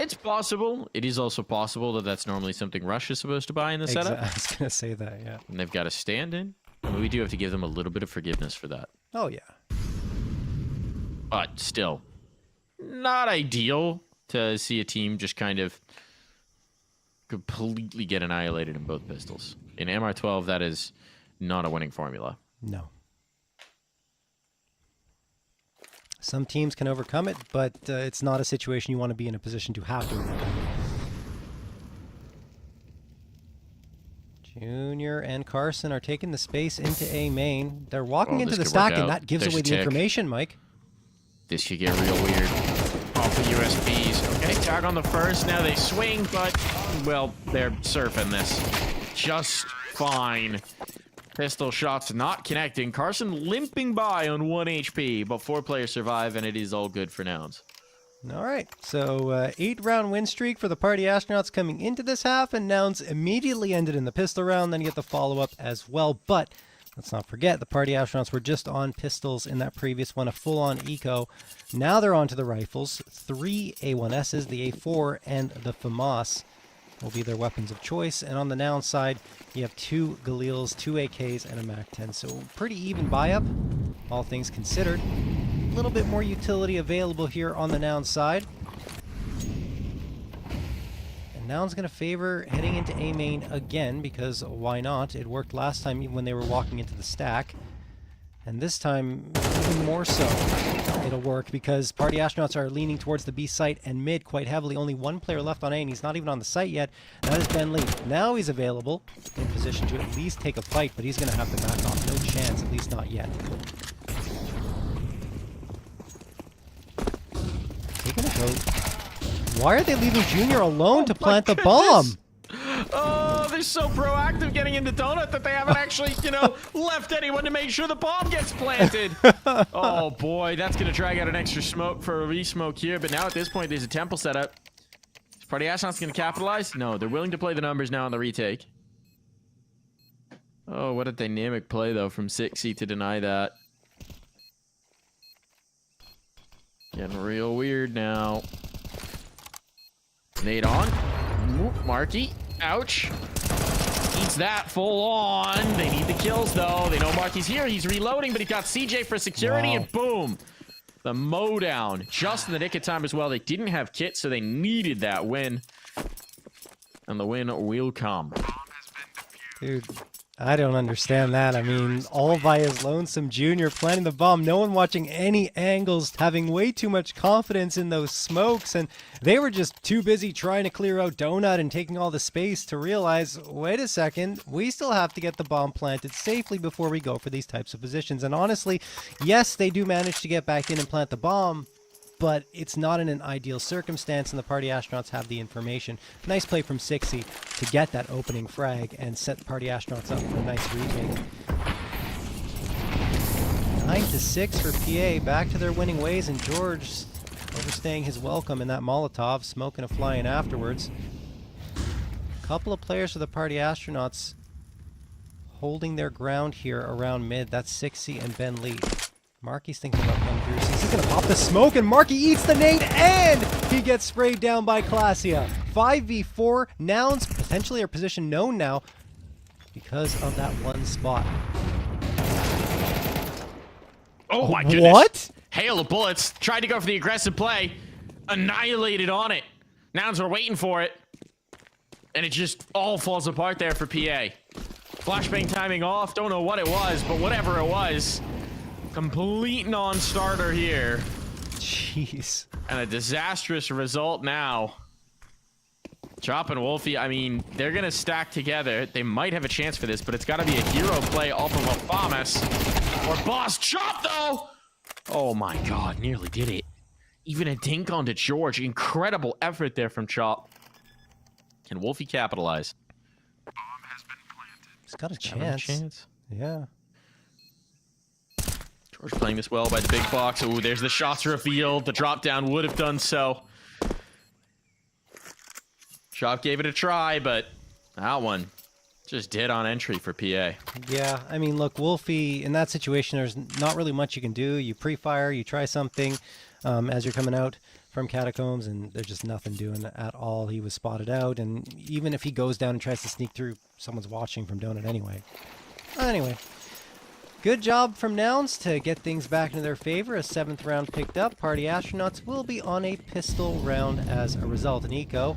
It's possible. It is also possible that that's normally something Rush is supposed to buy in the setup. I was going to say that, yeah. And they've got a stand-in. I mean, we do have to give them a little bit of forgiveness for that. Oh, yeah. But still, not ideal to see a team just kind of completely get annihilated in both pistols. In MR12, that is not a winning formula. No. Some teams can overcome it, but it's not a situation you want to be in a position to have to overcome. Junior and Carson are taking the space into A main. They're walking into the stack, and that gives away the information, Mike. This should get real weird. Off the USBs. Okay, tag on the first. Now they swing, but, well, they're surfing this just fine. Pistol shots not connecting. Carson limping by on 1 HP, but 4 players survive, and it is all good for Nouns. All right, so 8-round win streak for the Party Astronauts coming into this half, and Nouns immediately ended in the pistol round, then you get the follow-up as well. But let's not forget, the Party Astronauts were just on pistols in that previous one, a full-on eco. Now they're on to the rifles. 3 A1Ss, the A4, and the FAMAS will be their weapons of choice. And on the Nouns side, you have 2 Galils, 2 AKs, and a MAC-10. So pretty even buy-up, all things considered. A little bit more utility available here on the Nouns side. And Nouns going to favor heading into A main again, because why not? It worked last time when they were walking into the stack. And this time, even more so, it'll work, because Party Astronauts are leaning towards the B site and mid quite heavily. Only 1 player left on A, and he's not even on the site yet. That is Ben Lee. Now he's available, in position to at least take a fight, but he's going to have to back off. No chance, at least not yet. They're going to go... Why are they leaving Junior alone to plant the bomb? Oh, they're so proactive getting into Donut that they haven't actually, left anyone to make sure the bomb gets planted. Oh, boy, that's going to drag out an extra smoke for a re-smoke here. But now at this point, there's a temple setup. Is Party Astronauts going to capitalize? No, they're willing to play the numbers now on the retake. Oh, what a dynamic play, though, from Sixy to deny that. Getting real weird now. Nade on. Whoop, Marky. Ouch. Eats that full on. They need the kills, though. They know Marky's here. He's reloading, but he's got CJ for security, and boom. The mow down. Just in the nick of time as well. They didn't have kits, so they needed that win. And the win will come. Dude, I don't understand that. I mean, all by his lonesome Junior planting the bomb. No one watching any angles, having way too much confidence in those smokes. And they were just too busy trying to clear out Donut and taking all the space to realize, wait a second, we still have to get the bomb planted safely before we go for these types of positions. And honestly, yes, they do manage to get back in and plant the bomb, but it's not in an ideal circumstance, and the Party Astronauts have the information. Nice play from Sixy to get that opening frag and set the Party Astronauts up for a nice retake. 9-6 for PA, back to their winning ways, and George overstaying his welcome in that Molotov, smoking a fly-in afterwards. A couple of players for the Party Astronauts holding their ground here around mid. That's Sixy and Ben Lee. Marky's thinking about Ben Bruce. He's going to pop the smoke, and Marky eats the nade, and he gets sprayed down by Classia. 5v4. Nouns potentially are position known now because of that one spot. Oh my goodness. What? Hail of bullets. Tried to go for the aggressive play. Annihilated on it. Nouns were waiting for it. And it just all falls apart there for PA. Flashbang timing off. Don't know what it was, but whatever it was. Complete non-starter here. Jeez. And a disastrous result now. Chop and Wolfie, I mean, they're going to stack together. They might have a chance for this, but it's got to be a hero play off of a Famas. Or Boss Chop, though! Oh my god, nearly did it. Even a dink onto George. Incredible effort there from Chop. Can Wolfie capitalize? He's got a chance. Yeah. George playing this well by the big box. Ooh, there's the shots revealed. The drop down would have done so. Chop gave it a try, but that one just dead on entry for PA. Yeah, I mean, look, Wolfie, in that situation, there's not really much you can do. You pre-fire, you try something as you're coming out from Catacombs, and there's just nothing doing at all. He was spotted out, and even if he goes down and tries to sneak through, someone's watching from Donut anyway. Anyway, good job from Nouns to get things back into their favor. A 7th round picked up. Party Astronauts will be on a pistol round as a result. And Eco,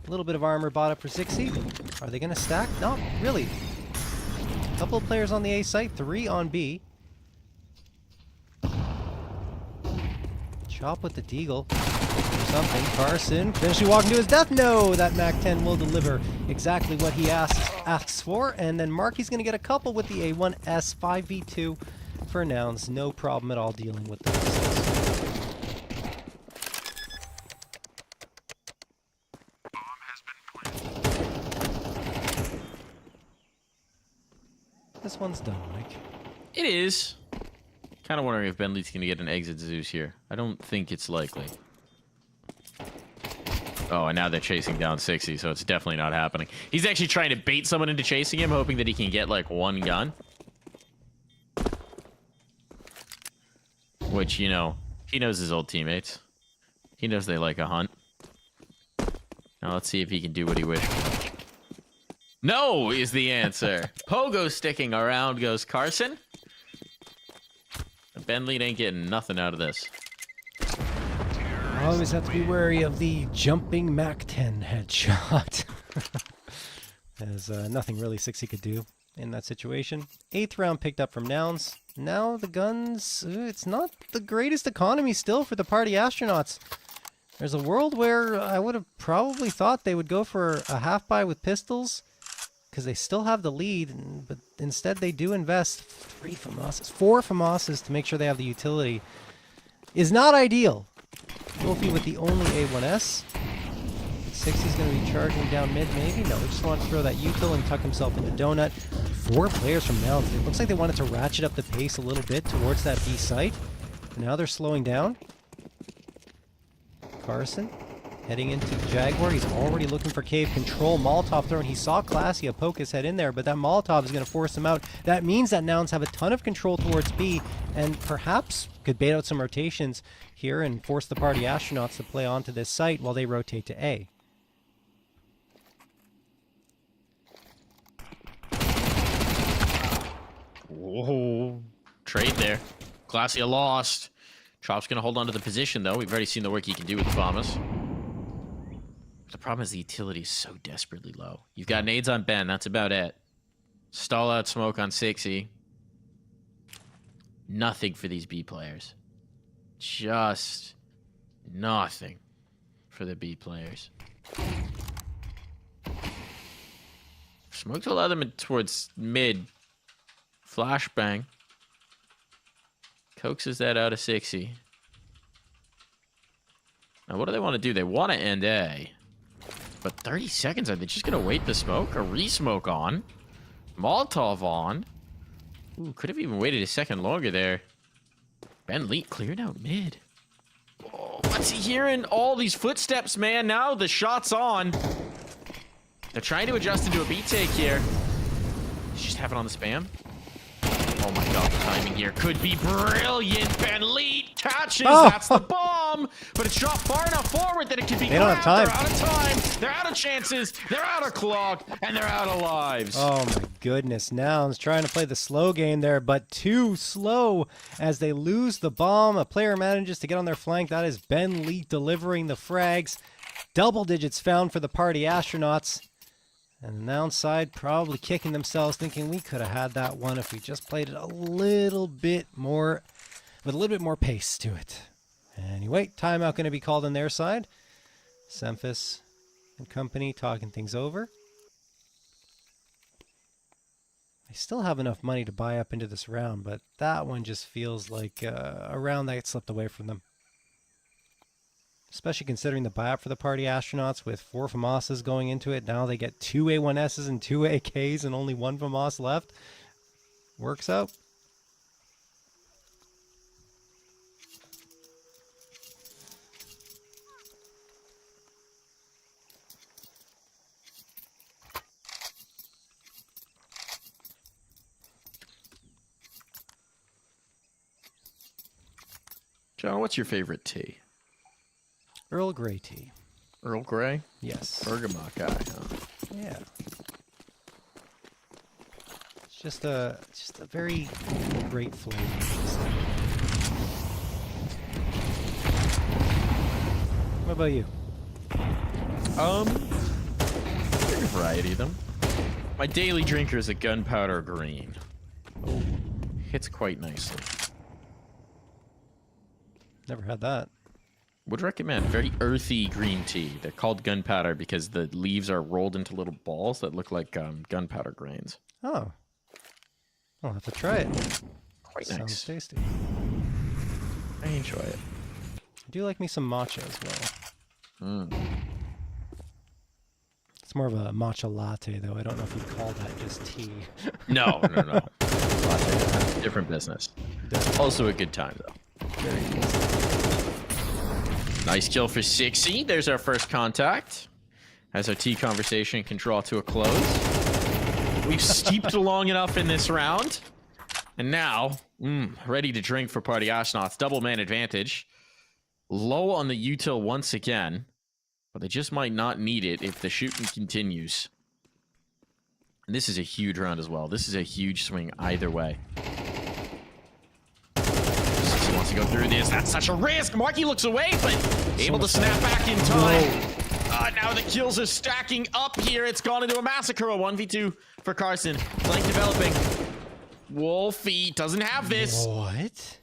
a little bit of armor bought up for 60. Are they going to stack? Not really. A couple of players on the A site, 3 on B. Chop with the Deagle. Or something. Carson finishing walking to his death. No, that MAC-10 will deliver exactly what he asks for. And then Marky's going to get a couple with the A1S 5v2 for Nouns. No problem at all dealing with those. This one's done, Mike. It is. Kind of wondering if Ben Lee's going to get an exit Zeus here. I don't think it's likely. Oh, and now they're chasing down 60, so it's definitely not happening. He's actually trying to bait someone into chasing him, hoping that he can get, like, one gun. Which, you know, he knows his old teammates. He knows they like a hunt. Now let's see if he can do what he wished for. No is the answer. Pogo sticking around goes Carson. Ben Lee ain't getting nothing out of this. Always have to be wary of the jumping MAC-10 headshot. There's nothing really 60 could do in that situation. 8th round picked up from Nouns. Now the guns, it's not the greatest economy still for the Party Astronauts. There's a world where I would have probably thought they would go for a half-buy with pistols, because they still have the lead, but instead they do invest 4 FAMASs to make sure they have the utility. Is not ideal. Wolfie with the only A1S. 60's going to be charging down mid, maybe? No, he just wants to throw that util and tuck himself into Donut. 4 players from Nouns. It looks like they wanted to ratchet up the pace a little bit towards that B site. Now they're slowing down. Carson heading into Jaguar. He's already looking for cave control. Molotov thrown. He saw Classia poke his head in there, but that Molotov is going to force him out. That means that Nouns have a ton of control towards B, and perhaps could bait out some rotations here and force the Party Astronauts to play onto this site while they rotate to A. Whoa. Trade there. Classia lost. Chop's going to hold on to the position, though. We've already seen the work he can do with the Famas. The problem is the utility is so desperately low. You've got nades on Ben. That's about it. Stall out smoke on 60. Nothing for these B players. Just nothing for the B players. Smoke to allow them towards mid. Flashbang. Coaxes that out of 60. Now, what do they want to do? They want to end A. But 30 seconds, are they just going to wait the smoke? A re-smoke on. Molotov on. Ooh, could have even waited a second longer there. Ben Lee cleared out mid. Oh, what's he hearing? All these footsteps, man. Now the shot's on. They're trying to adjust into a B take here. He's just having on the spam. Oh my god, the timing here could be brilliant. Ben Lee catches. Oh. That's the bomb. But it's dropped far enough forward that it could be They don't have grabbed. time. They're out of time. They're out of chances. They're out of clock. And they're out of lives. Oh my goodness. Nouns trying to play the slow game there, but too slow as they lose the bomb. A player manages to get on their flank. That is Ben Lee delivering the frags. Double digits found for the Party Astronauts. And the Nouns side probably kicking themselves, thinking we could have had that one if we just played it a little bit more, with a little bit more pace to it. Anyway, timeout going to be called on their side. Semphis and company talking things over. They still have enough money to buy up into this round, but that one just feels like a round that slipped away from them. Especially considering the buyout for the Party Astronauts with 4 FAMASas going into it. Now they get 2 A1Ss and 2 AKs and only 1 FAMAS left. Works out. John, what's your favorite tea? Earl Grey tea. Earl Grey? Yes. Bergamot guy, huh? Yeah. It's just a very great flavor. What about you? There's a variety of them. My daily drinker is a gunpowder green. Oh, hits quite nicely. Never had that. Would recommend very earthy green tea. They're called gunpowder because the leaves are rolled into little balls that look like gunpowder grains. Oh. I'll have to try it. Quite Sounds nice. tasty. I enjoy it. I do like me some matcha as well. It's more of a matcha latte, though. I don't know if you'd call that just tea. No. Different business. Also a good time, though. Very tasty. Nice kill for 60. There's our first contact. As our tea conversation can draw to a close. We've steeped long enough in this round. And now, ready to drink for Party Astronauts. Double man advantage. Low on the util once again. But they just might not need it if the shooting continues. And this is a huge round as well. This is a huge swing either way. He wants to go through this. That's such a risk. Marky looks away, but able to snap back in time. Now the kills are stacking up here. It's gone into a massacre. A 1v2 for Carson. Flank developing. Wolfie doesn't have this. What?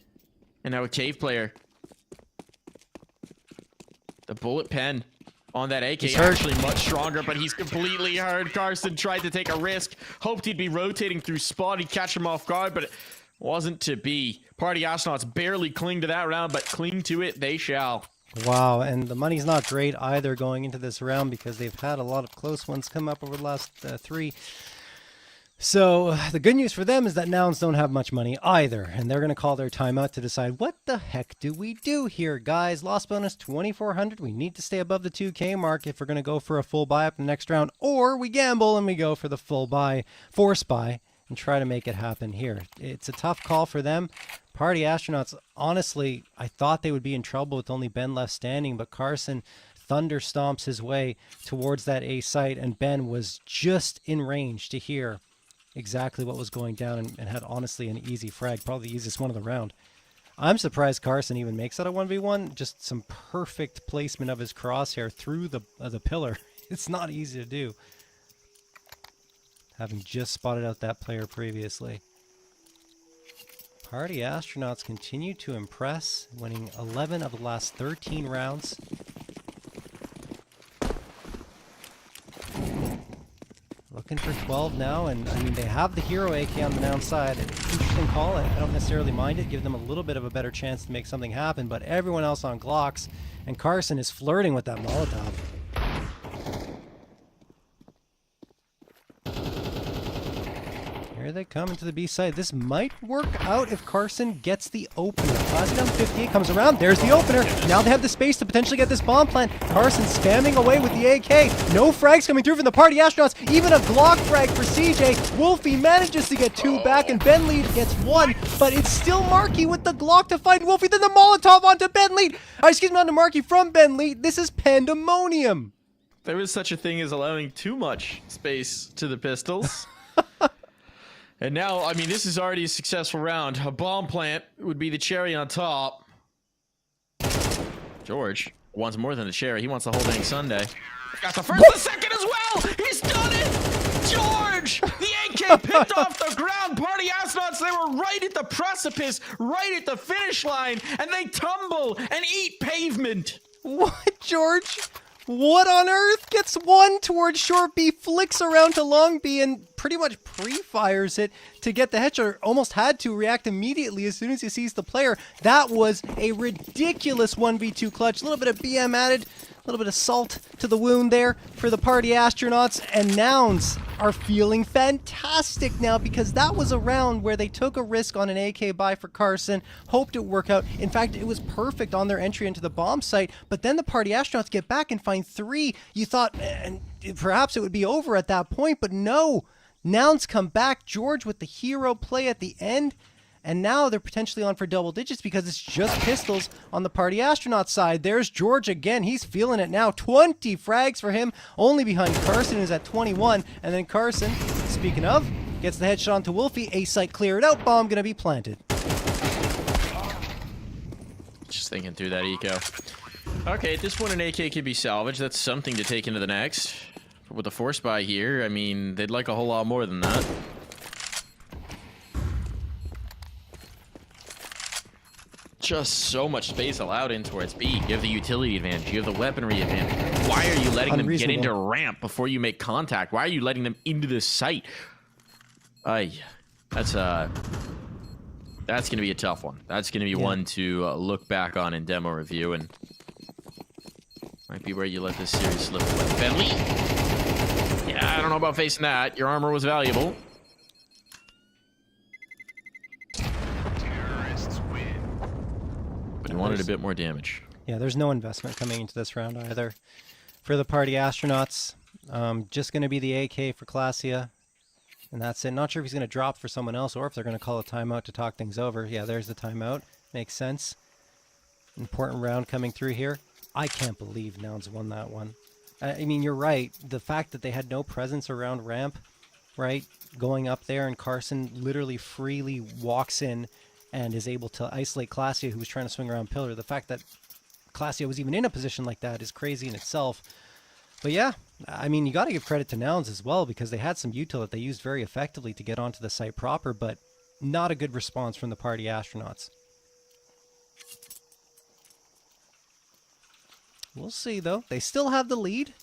And now a cave player. The bullet pen on that AK He's hurt. actually much stronger, but he's completely hurt. Carson tried to take a risk. Hoped he'd be rotating through spot. He'd catch him off guard, but it wasn't to be. Party Astronauts barely cling to that round, but cling to it they shall. Wow, and the money's not great either going into this round because they've had a lot of close ones come up over the last 3. So the good news for them is that Nouns don't have much money either, and they're going to call their timeout to decide what the heck do we do here, guys. Loss bonus 2,400. We need to stay above the 2K mark if we're going to go for a full buy up in the next round, or we gamble and we go for the full buy, force buy, and try to make it happen here. It's a tough call for them. Party Astronauts, honestly, I thought they would be in trouble with only Ben left standing, but Carson thunder stomps his way towards that A site, and Ben was just in range to hear exactly what was going down and had honestly an easy frag, probably the easiest one of the round. I'm surprised Carson even makes that a 1v1. Just some perfect placement of his crosshair through the pillar. It's not easy to do, having just spotted out that player previously. Party Astronauts continue to impress, winning 11 of the last 13 rounds. Looking for 12 now, and I mean, they have the hero AK on the down side. Interesting call. I don't necessarily mind it. Give them a little bit of a better chance to make something happen, but everyone else on Glocks, and Carson is flirting with that Molotov. Here they come into the B side. This might work out if Carson gets the opener. Classic down 58 comes around. There's the opener. Now they have the space to potentially get this bomb plant. Carson spamming away with the AK. No frags coming through from the party astronauts. Even a Glock frag for CJ. Wolfie manages to get 2 back, and Ben Lead gets 1. But it's still Marky with the Glock to fight Wolfie. Then the Molotov onto Ben Lead. Excuse me, onto Marky from Ben Lead. This is pandemonium. There is such a thing as allowing too much space to the pistols. And now, I mean, this is already a successful round. A bomb plant would be the cherry on top. George wants more than the cherry. He wants the whole dang sundae. Got the first and the second as well. He's done it. George, the AK picked off the ground. Party astronauts, they were right at the precipice, right at the finish line, and they tumble and eat pavement. What, George? What on earth? Gets 1 towards short B, flicks around to long B, and pretty much pre-fires it to get the headshot. Almost had to react immediately as soon as he sees the player. That was a ridiculous 1v2 clutch. A little bit of BM added, a little bit of salt to the wound there for the party astronauts, and Nouns are feeling fantastic now because that was a round where they took a risk on an AK buy for Carson, hoped it would work out. In fact, it was perfect on their entry into the bomb site, but then the party astronauts get back and find 3. You thought perhaps it would be over at that point, but no. Nouns come back, George with the hero play at the end, and now they're potentially on for double digits because it's just pistols on the party astronaut side. There's George again. He's feeling it now. 20 frags for him, only behind Carson, who's at 21. And then Carson, speaking of, gets the headshot onto Wolfie. A site cleared out. Bomb going to be planted. Just thinking through that eco. Okay, at this point, an AK can be salvaged. That's something to take into the next. But with the force buy here, I mean, they'd like a whole lot more than that. Just so much space allowed in towards B. You have the utility advantage. You have the weaponry advantage. Why are you letting them get into ramp before you make contact? Why are you letting them into the site? That's going to be a tough one. That's going to be one to look back on in demo review, and might be where you let this series slip away. Bentley? Yeah, I don't know about facing that. Your armor was valuable. But he wanted a bit more damage. Yeah, there's no investment coming into this round either. For the party astronauts, just going to be the AK for Classia. And that's it. Not sure if he's going to drop for someone else or if they're going to call a timeout to talk things over. Yeah, there's the timeout. Makes sense. Important round coming through here. I can't believe Nouns won that one. I mean, you're right. The fact that they had no presence around ramp, right? Going up there and Carson literally freely walks in and is able to isolate Classia, who was trying to swing around pillar. The fact that Classia was even in a position like that is crazy in itself. But yeah, I mean, you got to give credit to Nouns as well because they had some util that they used very effectively to get onto the site proper, but not a good response from the party astronauts. We'll see, though. They still have the lead.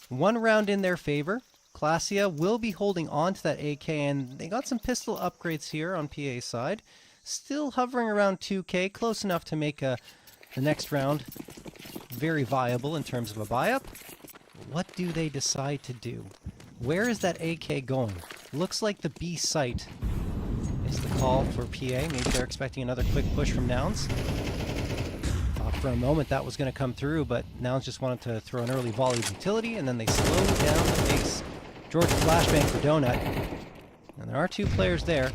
1 round in their favor. Classia will be holding on to that AK, and they got some pistol upgrades here on PA side. Still hovering around 2K, close enough to make the next round very viable in terms of a buy-up. What do they decide to do? Where is that AK going? Looks like the B site is the call for PA. Maybe they're expecting another quick push from Nouns. Thought for a moment that was going to come through, but Nouns just wanted to throw an early volley of utility, and then they slow down the pace. George flashbang for Donut. And there are 2 players there.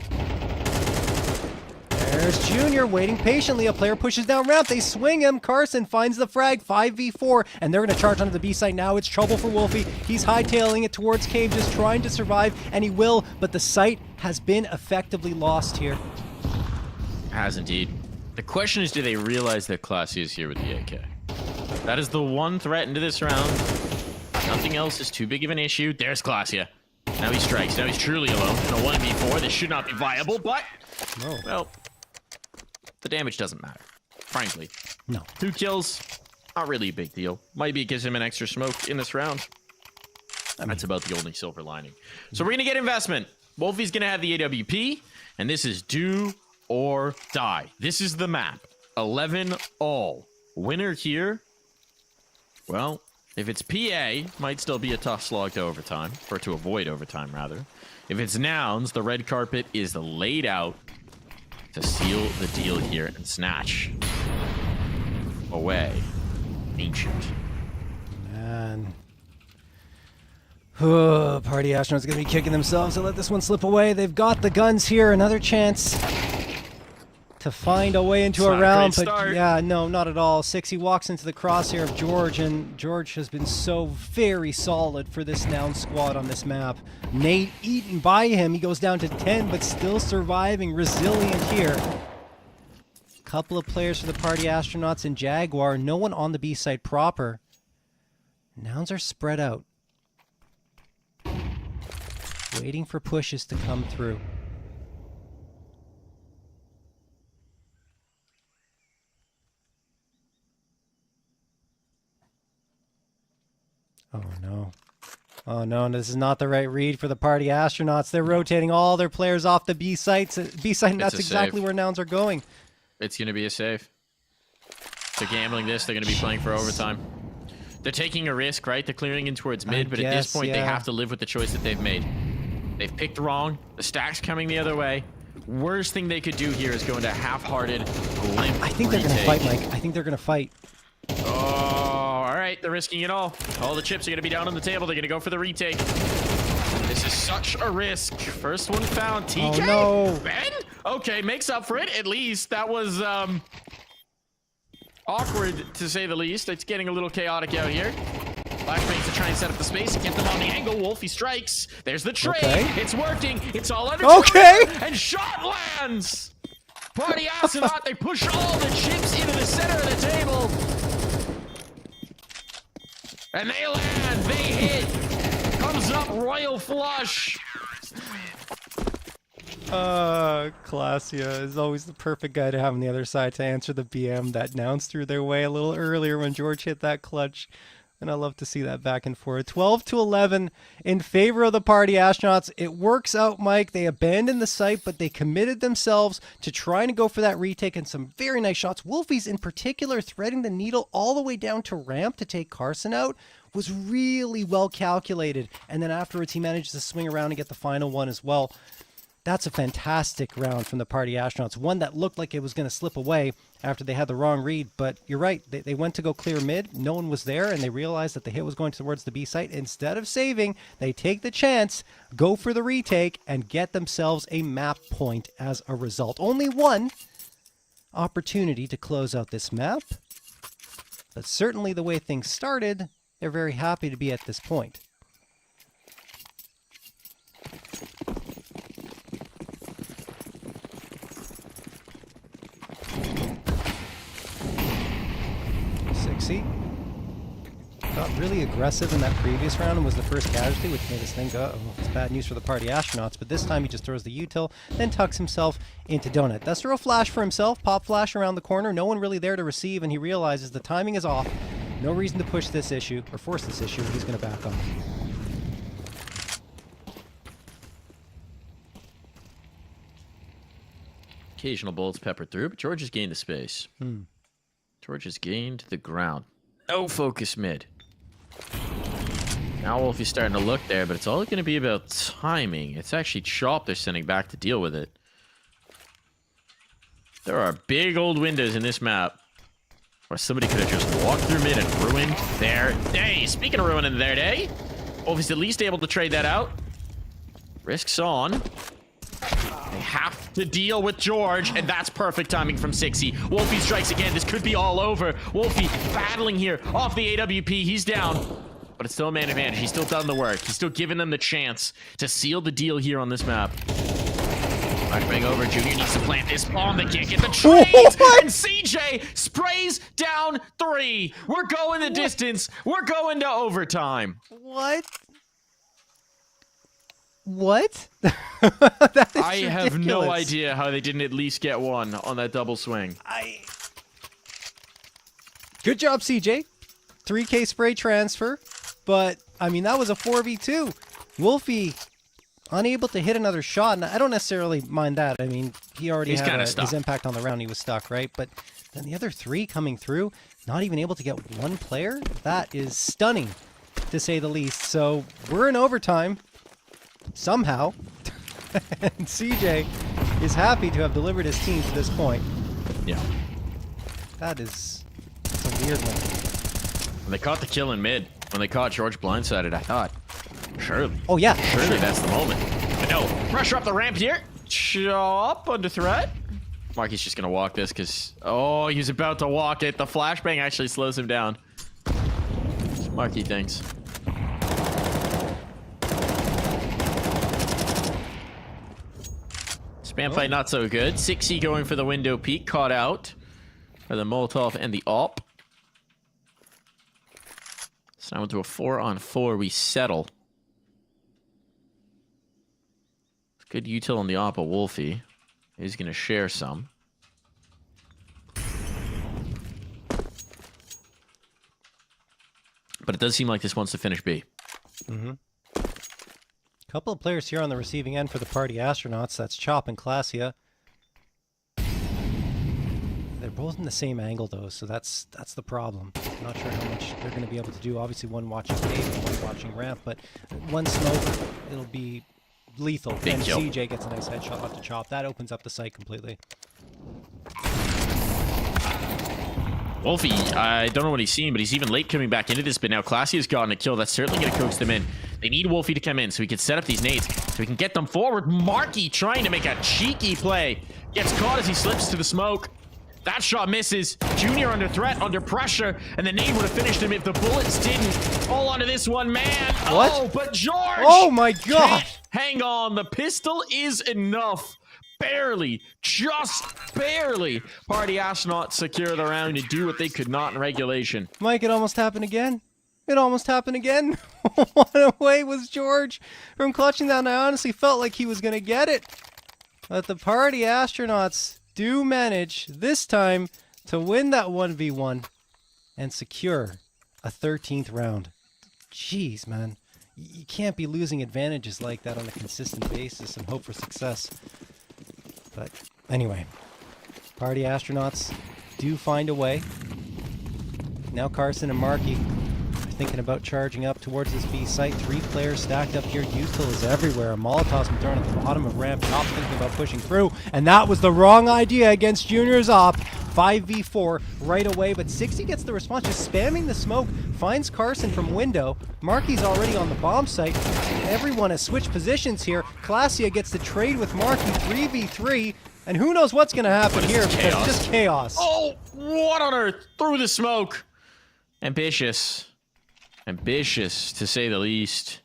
There's Junior waiting patiently. A player pushes down ramp. They swing him. Carson finds the frag. 5v4. And they're going to charge onto the B site now. It's trouble for Wolfie. He's hightailing it towards Cave, just trying to survive. And he will. But the site has been effectively lost here. Has indeed. The question is, do they realize that Classia is here with the AK? That is the one threat into this round. Nothing else is too big of an issue. There's Classia. Now he strikes. Now he's truly alone. In a 1v4, this should not be viable, but... No. Well... the damage doesn't matter, frankly. No. 2 kills, not really a big deal. Maybe it gives him an extra smoke in this round. That's about the only silver lining. So we're going to get investment. Wolfie's going to have the AWP, and this is do or die. This is the map. 11 all. Winner here, well, If it's PA, might still be a tough slog to overtime, or to avoid overtime, rather. If it's Nouns, the red carpet is laid out to seal the deal here and snatch away Ancient. Man. Party Astronauts going to be kicking themselves to let this one slip away. They've got the guns here. Another chance to find a way into a round. But yeah, no, not at all. Sixy walks into the crosshair of George, and George has been so very solid for this Noun squad on this map. Nate eaten by him. He goes down to 10, but still surviving, resilient here. Couple of players for the Party Astronauts and Jaguar. No one on the B site proper. Nouns are spread out, waiting for pushes to come through. Oh no. Oh no, this is not the right read for the Party Astronauts. They're rotating all their players off the B sites. B site, and that's exactly where Nouns are going. It's going to be a save. They're gambling this. They're going to be playing for overtime. They're taking a risk, right? They're clearing in towards mid, but at this point, they have to live with the choice that they've made. They've picked wrong. The stack's coming the other way. Worst thing they could do here is go into half-hearted, limp I think they're going to fight, Mike. I think they're going to fight. Oh, all right. They're risking it all. All the chips are going to be down on the table. They're going to go for the retake. This is such a risk. First one found. TK? Oh, no. Ben? Okay, makes up for it. At least that was awkward, to say the least. It's getting a little chaotic out here. Flashbangs to try and set up the space, get them on the angle. Wolfie strikes. There's the trade. Okay. It's working. It's all under control. And shot lands. Party Astronaut, they push all the chips into the center of the table. And they land. They hit. Comes up royal flush. Classia is always the perfect guy to have on the other side to answer the BM that Nouns threw their way a little earlier when George hit that clutch. And I love to see that back and forth. 12-11 in favor of the Party Astronauts. It works out, Mike. They abandoned the site, but they committed themselves to trying to go for that retake and some very nice shots. Wolfie's in particular threading the needle all the way down to ramp to take Carson out was really well calculated. And then afterwards, he managed to swing around and get the final one as well. That's a fantastic round from the Party Astronauts. One that looked like it was going to slip away after they had the wrong read. But you're right. They went to go clear mid. No one was there, and they realized that the hit was going towards the B site. Instead of saving, they take the chance, go for the retake, and get themselves a map point as a result. Only one opportunity to close out this map. But certainly the way things started, they're very happy to be at this point. Got really aggressive in that previous round and was the first casualty, which made us think, uh-oh, it's bad news for the Party Astronauts. But this time he just throws the util, then tucks himself into Donut. Does throw a flash for himself, pop flash around the corner, no one really there to receive, and he realizes the timing is off. No reason to push this issue, or force this issue, and he's going to back off. Occasional bullets peppered through, but George has gained the space. George has gained the ground. No focus mid. Now Wolfie's starting to look there, but it's all going to be about timing. It's actually Chop they're sending back to deal with it. There are big old windows in this map where somebody could have just walked through mid and ruined their day. Speaking of ruining their day, Wolfie's at least able to trade that out. Risks on. They have to deal with George, and that's perfect timing from Sixy. Wolfie strikes again. This could be all over. Wolfie battling here off the AWP. He's down, but it's still a man advantage. He's still done the work. He's still giving them the chance to seal the deal here on this map. Flashbang over. Junior needs to plant this bomb. They can't get the trade. And CJ sprays down 3. We're going the distance. We're going to overtime. What? I have no idea how they didn't at least get one on that double swing. Good job, CJ. 3K spray transfer. But, I mean, that was a 4v2. Wolfie unable to hit another shot. And I don't necessarily mind that. I mean, he already had his impact on the round. He was stuck, right? But then the other 3 coming through. not even able to get one player? That is stunning, to say the least. So we're in overtime, somehow. And CJ is happy to have delivered his team to this point. Yeah. That's a weird one. When they caught the kill in mid, when they caught George blindsided, I thought, surely. Oh, yeah. Surely that's the moment. But no, pressure up the ramp here. Chop under threat. Marky's just going to walk this because, oh, he's about to walk it. The flashbang actually slows him down. Marky thinks. Spam fight not so good. 6E going for the window peek. Caught out by the Molotov and the AWP. So now into a 4-on-4. We settle. Good util on the AWP of Wolfie. He's going to share some. But it does seem like this wants to finish B. Mm-hmm. Couple of players here on the receiving end for the Party Astronauts. That's Chop and Classia. They're both in the same angle, though, so that's the problem. I'm not sure how much they're going to be able to do. Obviously, one watching cave and one watching ramp, but one smoke, it'll be lethal. Big and kill. CJ gets a nice headshot off the Chop. That opens up the site completely. Wolfie, I don't know what he's seen, but he's even late coming back into this. But now Classy has gotten a kill. That's certainly going to coax them in. They need Wolfie to come in so he can set up these nades, so we can get them forward. Marky trying to make a cheeky play. Gets caught as he slips to the smoke. That shot misses. Junior under threat, under pressure, and the nade would have finished him if the bullets didn't. All onto this one man. What? Oh, but George! Oh my god! Can't hang on. The pistol is enough. Barely, just barely. Party Astronauts secure the round and do what they could not in regulation. Mike, it almost happened again. It almost happened again. What away was George from clutching that, and I honestly felt like he was going to get it. But the Party Astronauts do manage, this time, to win that 1v1 and secure a 13th round. Jeez, man. You can't be losing advantages like that on a consistent basis and hope for success. But anyway, Party Astronauts do find a way. Now Carson and Marky are thinking about charging up towards this B site. 3 players stacked up here. Util is everywhere. A Molotov's been thrown at the bottom of ramp. Chop's thinking about pushing through. And that was the wrong idea against Junior's op. 5v4 right away, but 60 gets the response, just spamming the smoke, finds Carson from window. Marky's already on the bomb site. Everyone has switched positions here. Classia gets to trade with Marky 3v3, and who knows what's going to happen here, because it's just chaos. Oh, what on earth? Through the smoke. Ambitious. Ambitious, to say the least.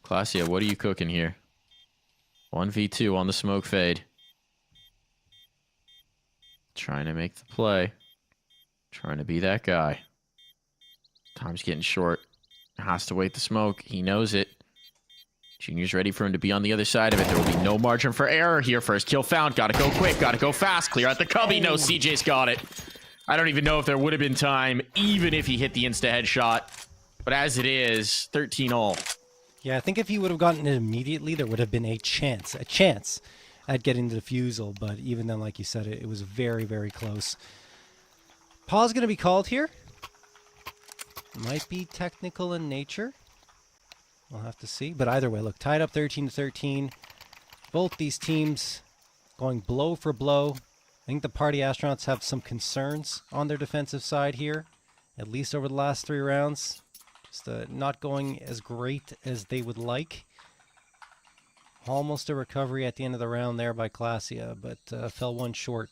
Classia, what are you cooking here? 1v2 on the smoke fade. Trying to make the play. Trying to be that guy. Time's getting short. Has to wait the smoke. He knows it. Junior's ready for him to be on the other side of it. There will be no margin for error here. First kill found. Gotta go quick. Gotta go fast. Clear out the cubby. No, CJ's got it. I don't even know if there would have been time, even if he hit the insta headshot. But as it is, 13-all. Yeah, I think if he would have gotten it immediately, there would have been a chance at getting the defusal, but even then, like you said, it was very, very close. Pause going to be called here. Might be technical in nature. We'll have to see. But either way, look, tied up 13-13. Both these teams going blow for blow. I think the Party Astronauts have some concerns on their defensive side here, at least over the last 3 rounds. Just not going as great as they would like. Almost a recovery at the end of the round there by Classia, but fell one short.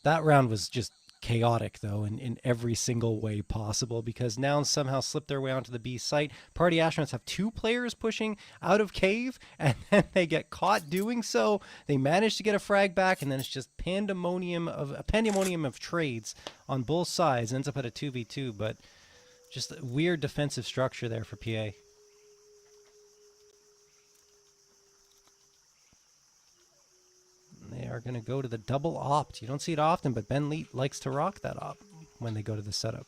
That round was just chaotic, though, in every single way possible, because Nouns somehow slipped their way onto the B site. Party Astronauts have 2 players pushing out of cave, and then they get caught doing so. They manage to get a frag back, and then it's just pandemonium of trades on both sides. Ends up at a 2v2, but just a weird defensive structure there for PA. They are going to go to the double opt. You don't see it often, but Ben Leet likes to rock that opt when they go to the setup.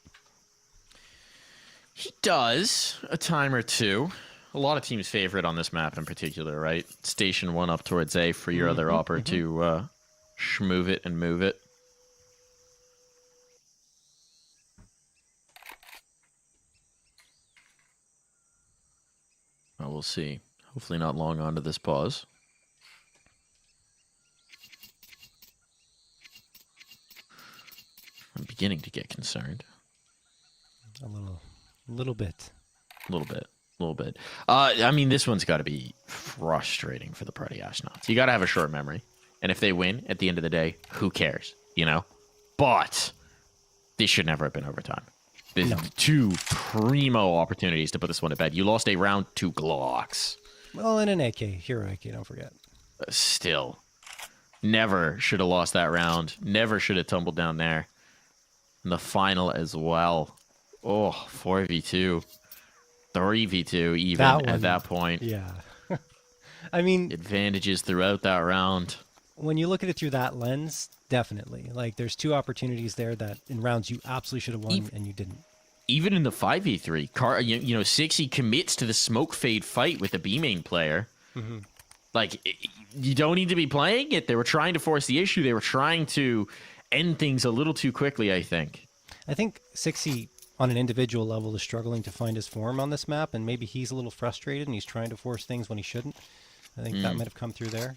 He does a time or two. A lot of teams favor it on this map in particular, right? Station 1 up towards A for your other opper to schmove it and move it. Well, we'll see. Hopefully not long onto this pause. I'm beginning to get concerned. A little bit. A little bit. I mean, this one's got to be frustrating for the Party Astronauts. You got to have a short memory. And if they win, at the end of the day, who cares? You know? But this should never have been overtime. There's two primo opportunities to put this one to bed. You lost a round to Glocks. Well, and an AK. Hero AK, don't forget. Still. Never should have lost that round. Never should have tumbled down there. In the final as well. Oh, 4v2. 3v2 even at that point. Yeah. I mean... Advantages throughout that round. When you look at it through that lens, definitely. Like, there's two opportunities there that in rounds you absolutely should have won, and you didn't. Even in the 5v3, you know, Sixy commits to the smoke fade fight with the B-main player. Mm-hmm. Like, you don't need to be playing it. They were trying to force the issue. They were trying to end things a little too quickly, I think. I think Sixy, on an individual level, is struggling to find his form on this map, and maybe he's a little frustrated, and he's trying to force things when he shouldn't. I think that might have come through there.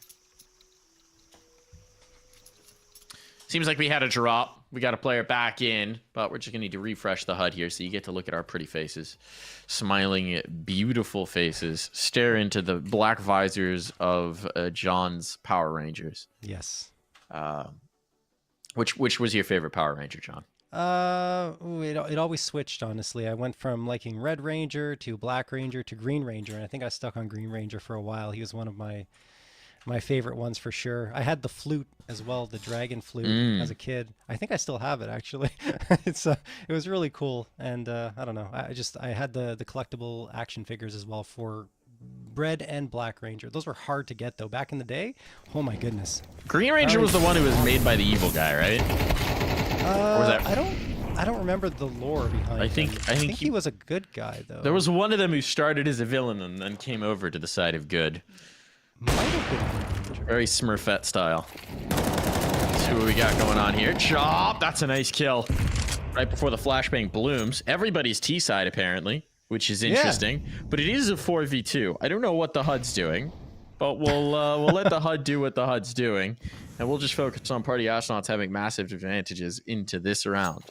Seems like we had a drop. We got a player back in, but we're just going to need to refresh the HUD here so you get to look at our pretty faces. Smiling, beautiful faces. Stare into the black visors of John's Power Rangers. Yes. Which was your favorite Power Ranger, John? It always switched, honestly. I went from liking Red Ranger to Black Ranger to Green Ranger, and I think I stuck on Green Ranger for a while. He was one of my favorite ones for sure. I had the flute as well, the dragon flute as a kid. I think I still have it actually. It was really cool, and I don't know. I had the collectible action figures as well for Red and Black Ranger. Those were hard to get though back in the day. Oh my goodness. Green Ranger was the one who was made by the evil guy, right? Or was that... I don't remember the lore behind I think he was a good guy though. There was one of them who started as a villain and then came over to the side of good. Might have been very Smurfette style. Let's see what we got going on here. Chop! That's a nice kill. Right before the flashbang blooms. Everybody's T-side, apparently, which is interesting. Yeah. But it is a 4v2. I don't know what the HUD's doing, but we'll let the HUD do what the HUD's doing. And we'll just focus on Party Astronauts having massive advantages into this round.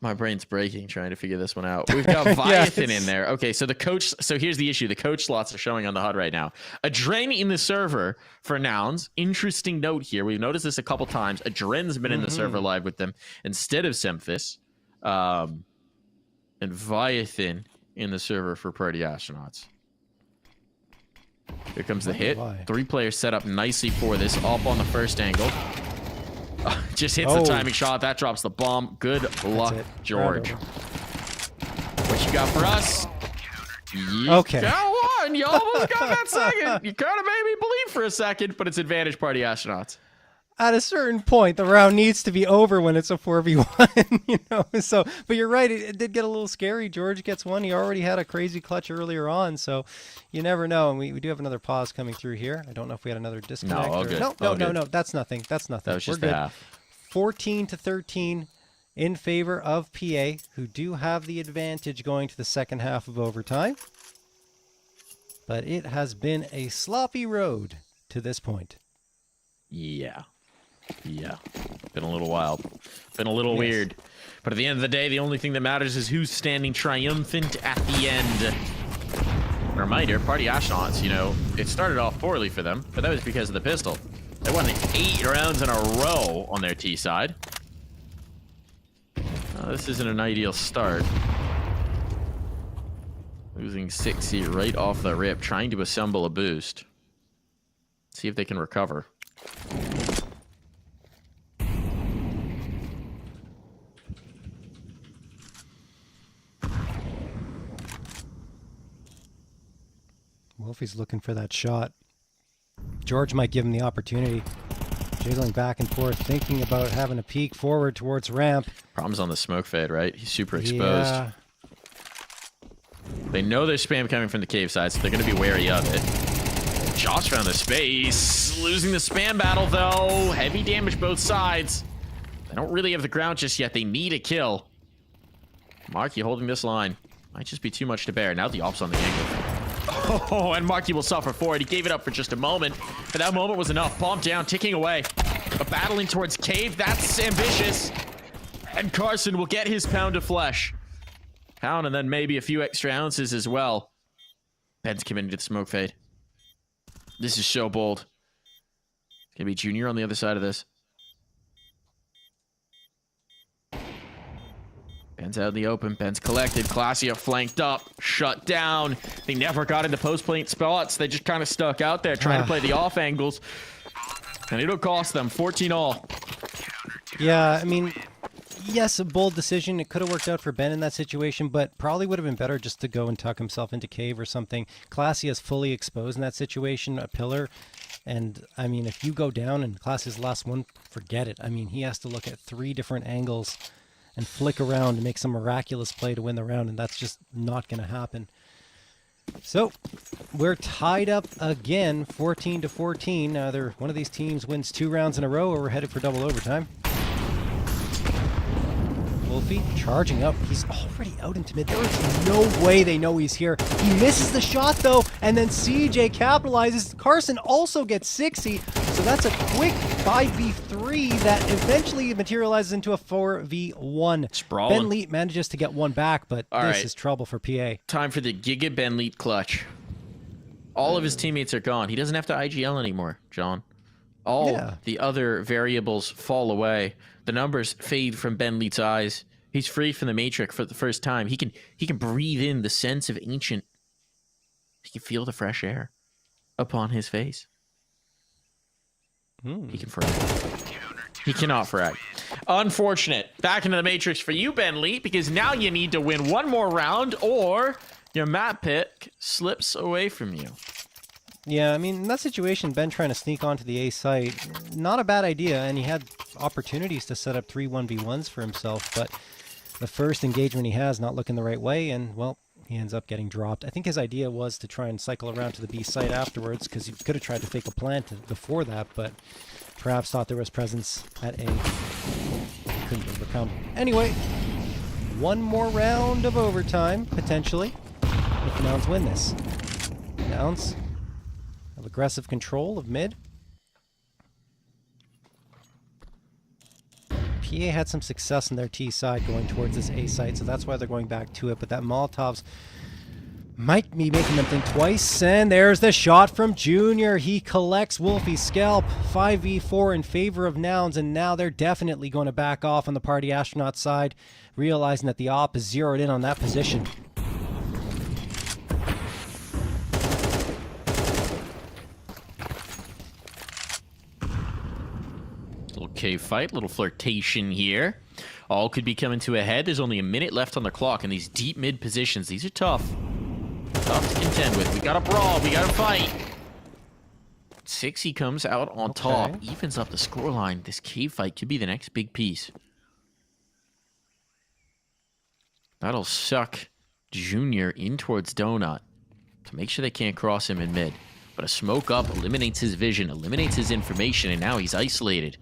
My brain's breaking trying to figure this one out. We've got Viathan in there. Okay, so the coach... So here's the issue. The coach slots are showing on the HUD right now. Adren in the server for Nouns. Interesting note here. We've noticed this a couple times. Adren's been in the server live with them instead of Semphis. And Viathan in the server for Party Astronauts. Here comes the hit. Three players set up nicely for this. Up on the first angle. Just hits the timing shot. That drops the bomb. Good luck, George. What you got for us? Okay. Got one. You almost got that second. You kind of made me believe for a second, but it's advantage Party Astronauts. At a certain point, the round needs to be over when it's a 4v1, you know. So, but you're right. It did get a little scary. George gets one. He already had a crazy clutch earlier on, so you never know. And we do have another pause coming through here. I don't know if we had another disconnect. No, all good. No. That's nothing. That's nothing. That was just the half. 14-13 in favor of PA, who do have the advantage going to the second half of overtime. But it has been a sloppy road to this point. Yeah. Been a little wild. Been a little weird. But at the end of the day, the only thing that matters is who's standing triumphant at the end. Reminder, Party Astronauts, you know, it started off poorly for them, but that was because of the pistol. They won 8 rounds in a row on their T side. This isn't an ideal start. Losing 60 right off the rip, trying to assemble a boost. See if they can recover. Wolfie's looking for that shot. George might give him the opportunity. Jiggling back and forth, thinking about having a peek forward towards ramp. Problem's on the smoke fade, right? He's super exposed. Yeah. They know there's spam coming from the cave side, so they're going to be wary of it. Josh found the space. Losing the spam battle, though. Heavy damage both sides. They don't really have the ground just yet. They need a kill. Marky holding this line. Might just be too much to bear. Now the ops on the angle. Oh, and Marky will suffer for it. He gave it up for just a moment, but that moment was enough. Bomb down, ticking away. But battling towards Cave, that's ambitious. And Carson will get his pound of flesh. Pound and then maybe a few extra ounces as well. Ben's committing to the smoke fade. This is so bold. It's gonna be Junior on the other side of this. Ben's out in the open. Ben's collected. Classy flanked up. Shut down. They never got into post-plate spots. They just kind of stuck out there trying to play the off angles. And it'll cost them 14 all. Yeah, I mean, yes, a bold decision. It could have worked out for Ben in that situation, but probably would have been better just to go and tuck himself into cave or something. Classy is fully exposed in that situation, a pillar. And, I mean, if you go down and Classy is the last one, forget it. I mean, he has to look at 3 different angles and flick around to make some miraculous play to win the round, and that's just not going to happen. So, we're tied up again, 14-14. Either one of these teams wins 2 rounds in a row, or we're headed for double overtime. Wolfie charging up. He's already out into mid. There is no way they know he's here. He misses the shot, though, and then CJ capitalizes. Carson also gets 60, so that's a quick 5v3 that eventually materializes into a 4v1. Sprawling. Ben Leet manages to get one back, but this is trouble for PA. Time for the Giga Ben Leet clutch. All of his teammates are gone. He doesn't have to IGL anymore, John. All the other variables fall away. The numbers fade from Ben Leet's eyes. He's free from the Matrix for the first time. He can breathe in the sense of ancient. He can feel the fresh air upon his face. He can frag. He cannot frag. Unfortunate. Back into the Matrix for you, Ben Leet, because now you need to win one more round or your map pick slips away from you. Yeah, I mean, in that situation, Ben trying to sneak onto the A site, not a bad idea, and he had opportunities to set up 3 1v1s for himself, but the first engagement he has not looking the right way, and, well, he ends up getting dropped. I think his idea was to try and cycle around to the B site afterwards, because he could have tried to fake a plant before that, but perhaps thought there was presence at A. Couldn't overcome. Anyway, one more round of overtime, potentially, if Nouns win this. Nouns have aggressive control of mid. PA had some success on their T side going towards this A site, so that's why they're going back to it. But that Molotovs might be making them think twice. And there's the shot from Junior. He collects Wolfie's scalp. 5v4 in favor of Nouns, and now they're definitely going to back off on the Party Astronaut side, realizing that the op is zeroed in on that position. Little cave fight, little flirtation here. All could be coming to a head. There's only a minute left on the clock in these deep mid positions. These are tough. Tough to contend with. We got a brawl. We got a fight. 60 comes out on top. Evens up the scoreline. This cave fight could be the next big piece. That'll suck Junior in towards Donut to make sure they can't cross him in mid. But a smoke up eliminates his vision, eliminates his information, and now he's isolated.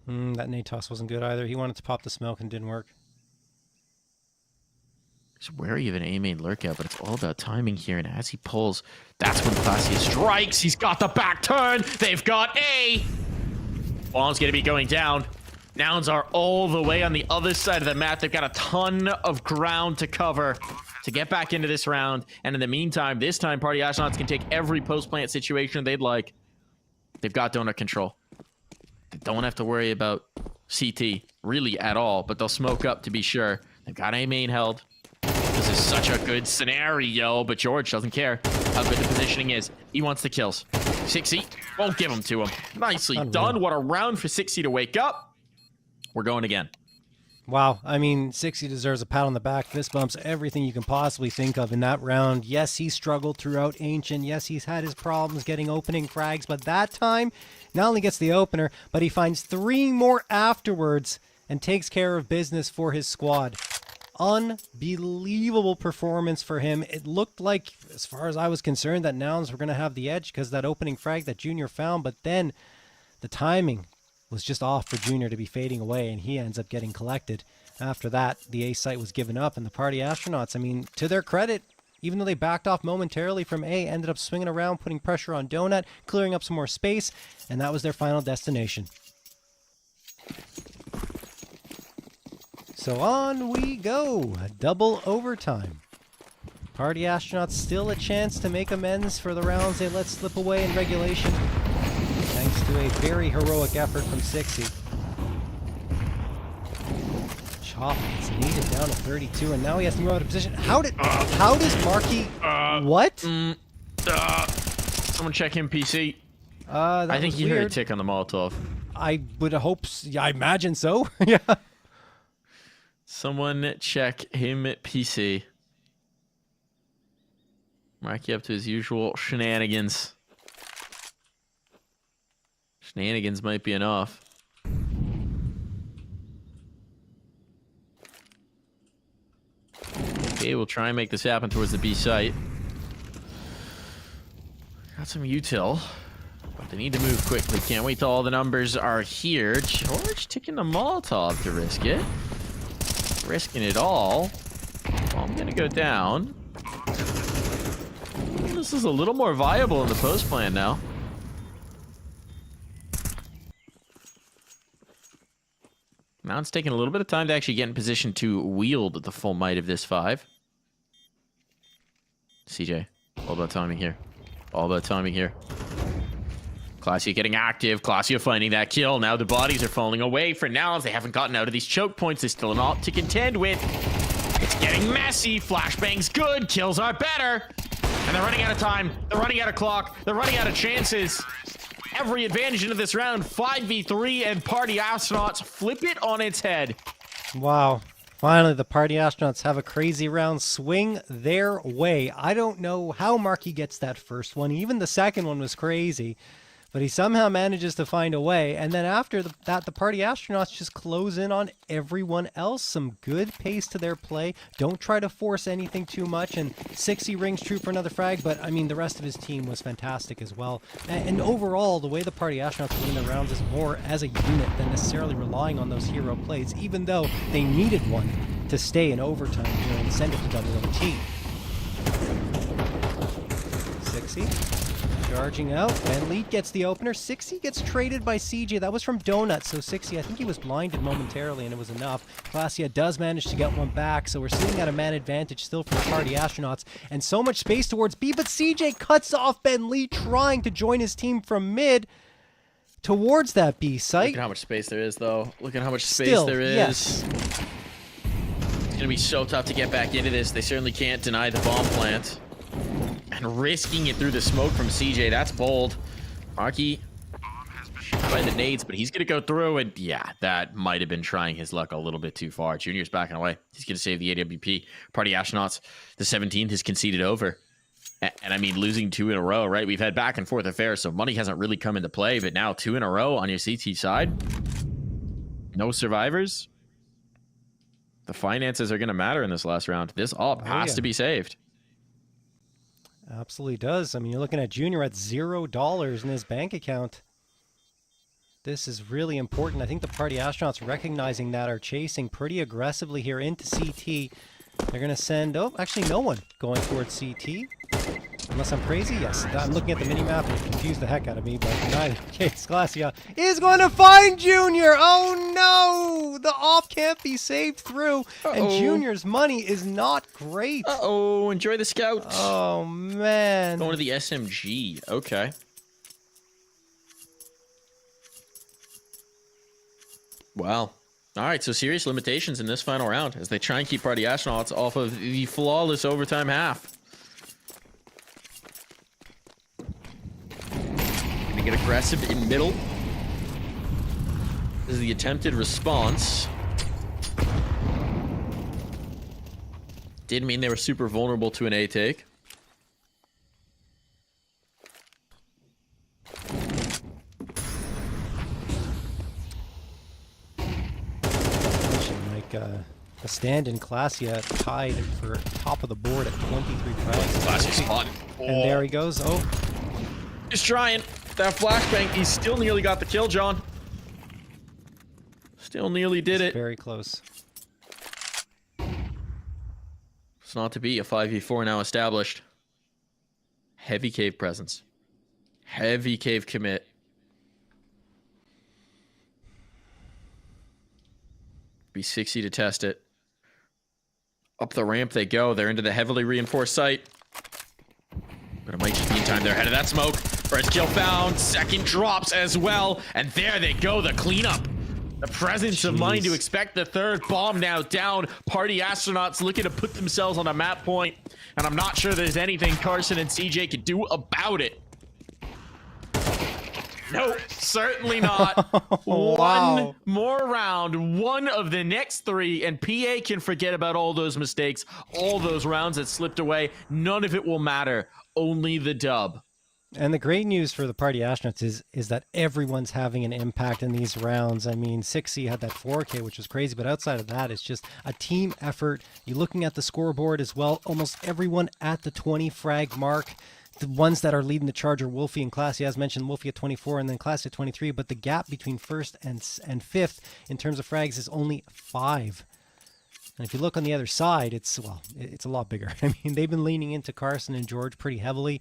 That nade toss wasn't good either. He wanted to pop the smoke and didn't work. He's wary of an A-main lurkout, but it's all about timing here. And as he pulls, that's when Classy strikes. He's got the back turn. They've got A. Bomb's going to be going down. Nouns are all the way on the other side of the map. They've got a ton of ground to cover to get back into this round. And in the meantime, this time, Party Astronauts can take every post-plant situation they'd like. They've got donut control. They don't have to worry about CT really at all, but they'll smoke up to be sure. They've got A main held. This is such a good scenario, but George doesn't care how good the positioning is. He wants the kills. 60 won't give them to him. Nicely done. What a round for 60 to wake up. We're going again. Wow, I mean, 60 deserves a pat on the back. Fist bumps, everything you can possibly think of in that round. Yes, he struggled throughout Ancient. Yes, he's had his problems getting opening frags, but that time, not only gets the opener, but he finds 3 more afterwards and takes care of business for his squad. unbelievable performance for him. It looked like, as far as I was concerned, that Nouns were going to have the edge because that opening frag that Junior found, but then the timing was just off for Junior to be fading away, and he ends up getting collected. After that, the A site was given up, and the Party Astronauts, I mean, to their credit, even though they backed off momentarily from A, ended up swinging around, putting pressure on Donut, clearing up some more space, and that was their final destination. So on we go, a double overtime. Party Astronauts still a chance to make amends for the rounds they let slip away in regulation, thanks to a very heroic effort from Sixy. Chop is needed down to 32, and now he has to move out of position. How does Marky... what? Someone check him, PC. I think he heard a tick on the Molotov. I would hope... I imagine so. Yeah. Someone check him at PC. Marky up to his usual shenanigans. Shenanigans might be enough. Okay, we'll try and make this happen towards the B site. Got some util, but they need to move quickly. Can't wait till all the numbers are here. George taking the Molotov to risk it. Risking it all. Well, I'm gonna go down. This is a little more viable in the post plan now. Now it's taking a little bit of time to actually get in position to wield the full might of this 5. CJ, all about timing here. All about timing here. Clausia getting active. Clausia finding that kill. Now the bodies are falling away for Nouns. They haven't gotten out of these choke points. There's still an alt to contend with. It's getting messy. Flashbang's good. Kills are better. And they're running out of time. They're running out of clock. They're running out of chances. Every advantage into this round. 5v3 and Party Astronauts flip it on its head. Wow. Finally, the Party Astronauts have a crazy round swing their way. I don't know how Marky gets that first one. Even the second one was crazy. But he somehow manages to find a way. And then after that, the Party Astronauts just close in on everyone else. Some good pace to their play. Don't try to force anything too much. And Sixy rings true for another frag. But, I mean, the rest of his team was fantastic as well. And overall, the way the Party Astronauts win the rounds is more as a unit than necessarily relying on those hero plays, even though they needed one to stay in overtime here and send it to double OT. Sixy. Charging out, Ben Lead gets the opener. Sixy gets traded by CJ. That was from Donut, so Sixy, I think he was blinded momentarily and it was enough. Clausia does manage to get one back, so we're sitting at a man advantage still for the Party Astronauts. And so much space towards B, but CJ cuts off Ben Lead trying to join his team from mid towards that B site. Look at how much space there is, though. Look at how much space there is. Yes. It's going to be so tough to get back into this. They certainly can't deny the bomb plant. And risking it through the smoke from CJ, that's bold. Marky by the nades, but he's going to go through, and yeah, that might have been trying his luck a little bit too far. Junior's backing away. He's going to save the AWP. Party Astronauts, the 17th has conceded over. And I mean, losing 2 in a row, right? We've had back and forth affairs, so money hasn't really come into play, but now 2 in a row on your CT side. No survivors. The finances are going to matter in this last round. This op has to be saved. Absolutely does. I mean, you're looking at Junior at $0 in his bank account. This is really important. I think the Party Astronauts, recognizing that, are chasing pretty aggressively here into CT. They're going to send... Oh, actually, no one going towards CT. Unless I'm crazy? Yes. I'm looking at the minimap and it confused the heck out of me, but in either case, Glacia is going to find Junior! Oh no! The off can't be saved through, and Junior's money is not great. Uh-oh, enjoy the scout. Oh, man. Going to the SMG. Okay. Wow. All right, so serious limitations in this final round as they try and keep Party Astronauts off of the flawless overtime half. Gonna get aggressive in middle. This is the attempted response. Did mean they were super vulnerable to an A take. Like stand-in Klasia tied for top of the board at 23 frags. Classic spot. And there he goes. Oh, He's trying. That flashbang, he still nearly got the kill, John. Still nearly did it. very close. It's not to be. A 5v4 now established. Heavy cave presence. Heavy cave commit. Be 60 to test it. Up the ramp they go. They're into the heavily reinforced site. But it might just be in time. They're ahead of that smoke. First kill found. Second drops as well. And there they go. The cleanup. The presence of mind to expect the third bomb now down. Party astronauts looking to put themselves on a map point. And I'm not sure there's anything Carson and CJ could do about it. Nope, certainly not. Wow. One more round, one of the next three, and PA can forget about all those mistakes, all those rounds that slipped away. None of it will matter. Only the dub. And the great news for the Party Astronauts is that everyone's having an impact in these rounds. I mean, 6C had that 4K, which was crazy, but outside of that, it's just a team effort. You're looking at the scoreboard as well. Almost everyone at the 20 frag mark. The ones that are leading the charge are Wolfie and Classy. As mentioned, Wolfie at 24 and then Classy at 23. But the gap between first and fifth in terms of frags is only 5. And if you look on the other side, it's a lot bigger. I mean, they've been leaning into Carson and George pretty heavily.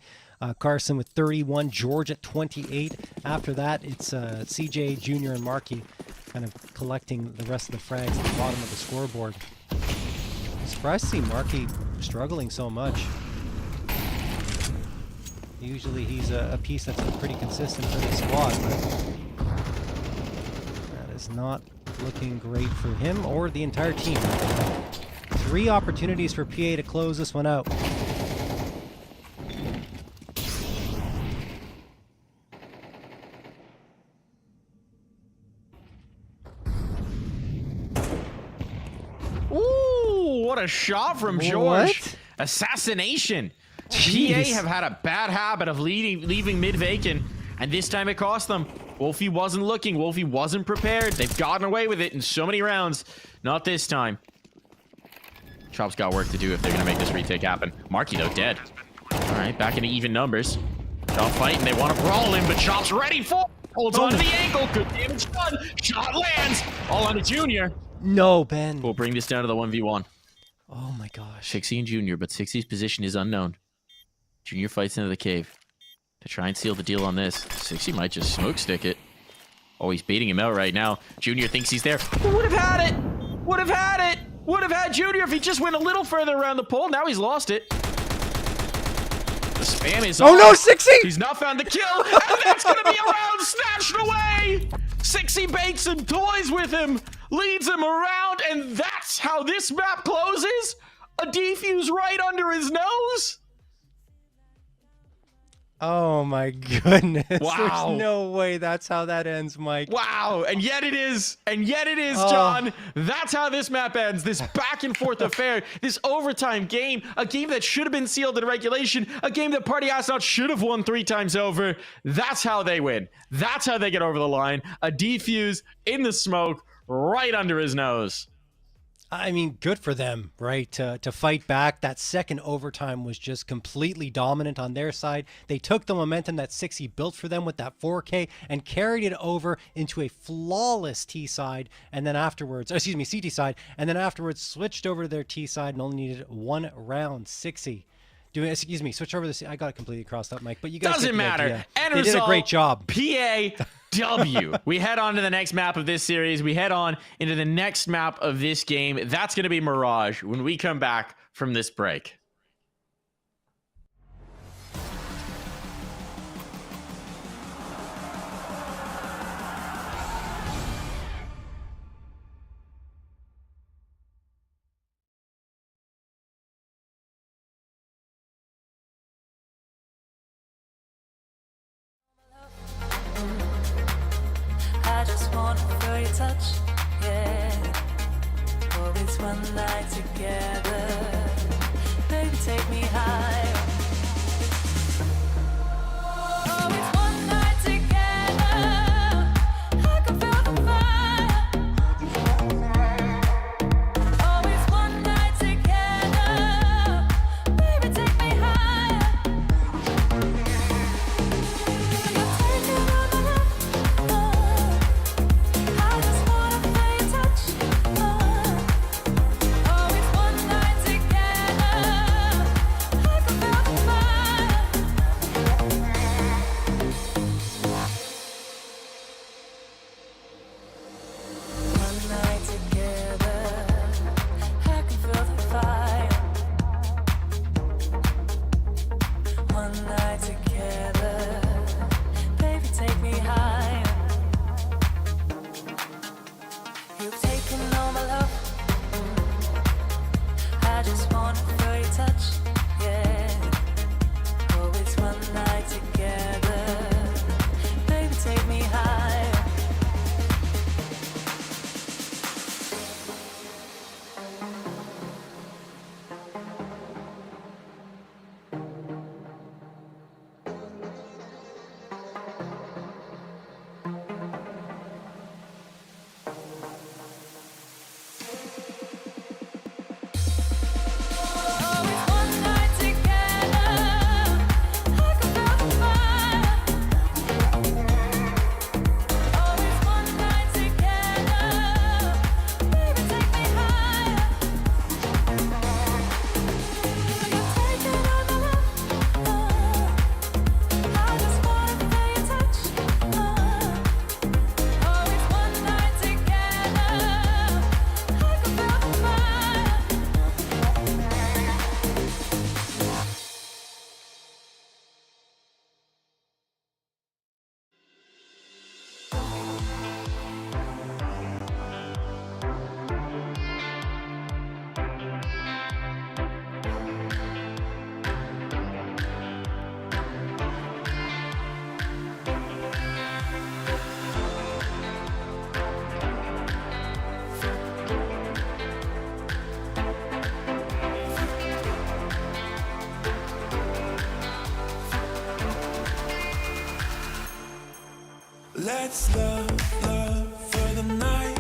Carson with 31, George at 28. After that, it's CJ, Junior, and Marky kind of collecting the rest of the frags at the bottom of the scoreboard. I'm surprised to see Marky struggling so much. Usually he's a piece that's been pretty consistent for the squad, but that is not looking great for him or the entire team. 3 opportunities for PA to close this one out. Ooh, what a shot from George. What? Assassination. Jeez. PA have had a bad habit of leaving mid vacant, and this time it cost them. Wolfie wasn't looking. Wolfie wasn't prepared. They've gotten away with it in so many rounds. Not this time. Chop's got work to do if they're going to make this retake happen. Marky, though, dead. All right, back into even numbers. Chop fighting. They want to brawl him, but Chop's ready for it. Holds onto the ankle. Good damage done. Shot lands. All on a Junior. No, Ben. We'll bring this down to the 1v1. Oh my gosh. 6C and Junior, but 6C's position is unknown. Junior fights into the cave to try and seal the deal on this. 6C might just smoke stick it. Oh, he's beating him out right now. Junior thinks he's there. Would have had it. Would have had it. Would have had Junior if he just went a little further around the pole. Now he's lost it. The spam is Oh on. no, 6C! He's not found the kill, and that's going to be a round snatched away. 6C baits and toys with him, leads him around, and that's how this map closes. A defuse right under his nose. Oh my goodness. Wow. There's no way that's how that ends, Mike. Wow, and yet it is, John. That's how this map ends. This back and forth affair, this overtime game, a game that should have been sealed in regulation, a game that Party Astronauts should have won 3 times over. That's how they win. That's how they get over the line. A defuse in the smoke right under his nose. I mean, good for them, right? To fight back. That second overtime was just completely dominant on their side. They took the momentum that 6E built for them with that 4K and carried it over into a flawless T side. And then afterwards, CT side. And then afterwards switched over to their T side and only needed 1 round. 6E. Switch over the. I got it completely crossed up, Mike. But you guys doesn't matter. End They did a great job. PAW. We head on to the next map of this series. We head on into the next map of this game. That's going to be Mirage when we come back from this break. I just wanna feel your touch, yeah. Always one night together. Baby, take me higher. Always one night together. I can feel the fire. Always one Let's love for the night.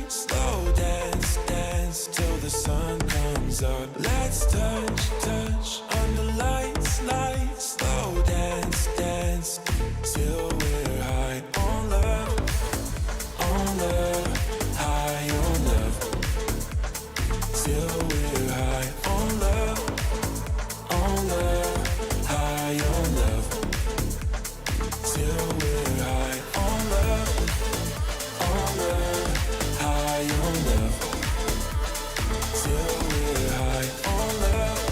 Slow dance, dance till the sun comes up. Let's touch under lights. Slow dance, dance till we're high on love, high on love. Till we're high on love, high on love. Till we're high on love, high on love. Till we're high on love,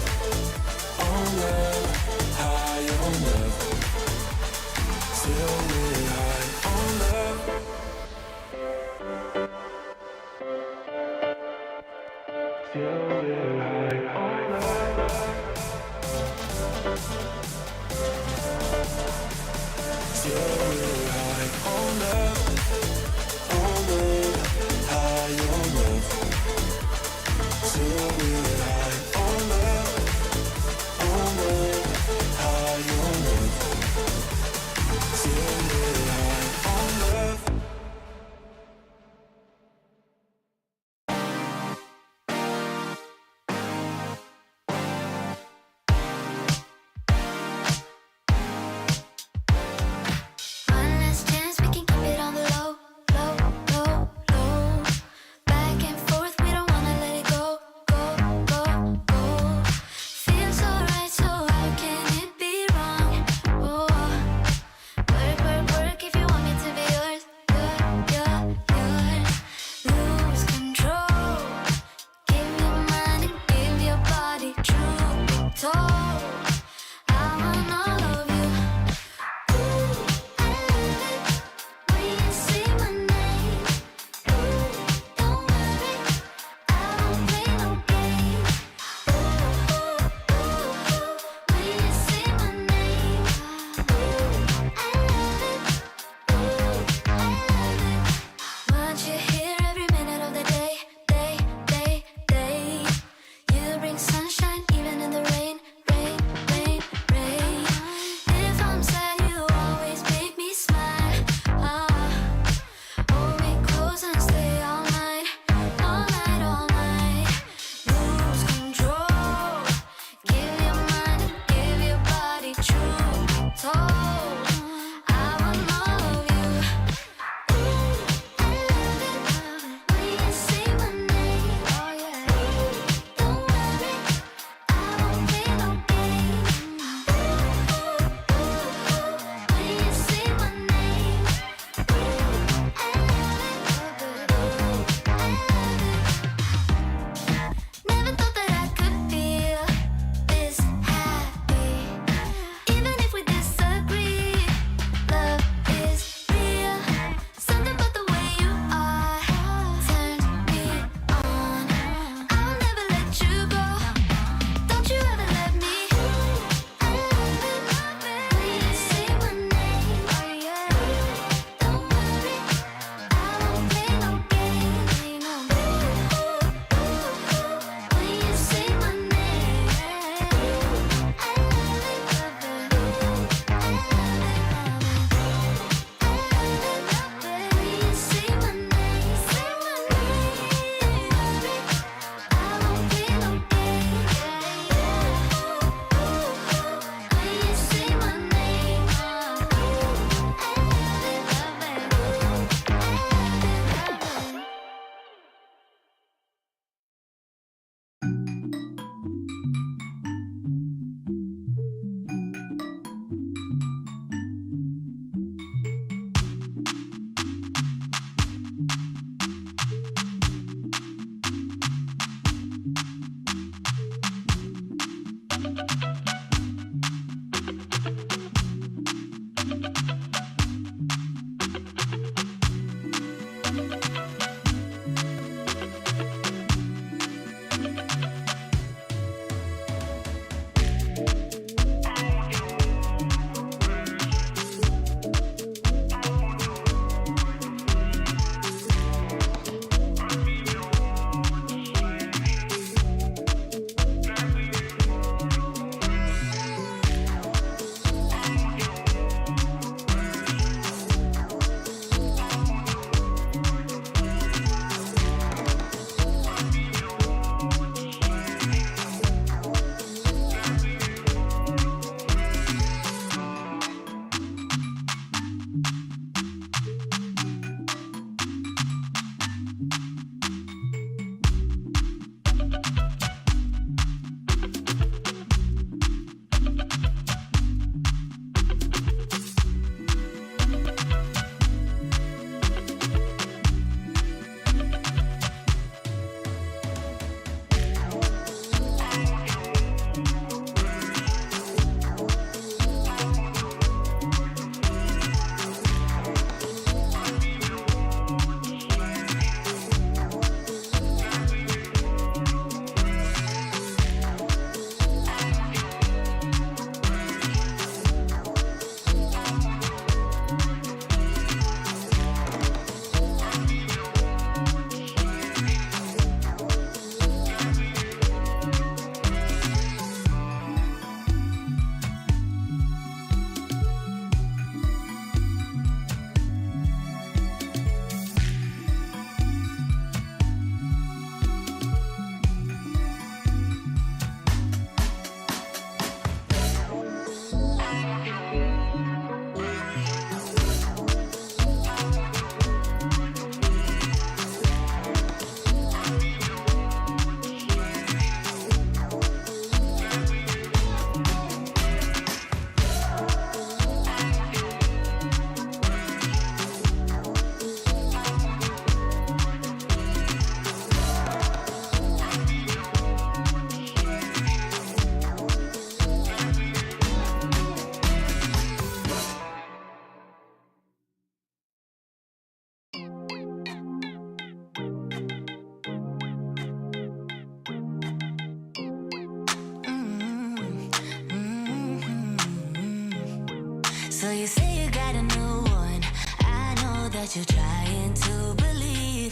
So you say you got a new one. I know that you're trying to believe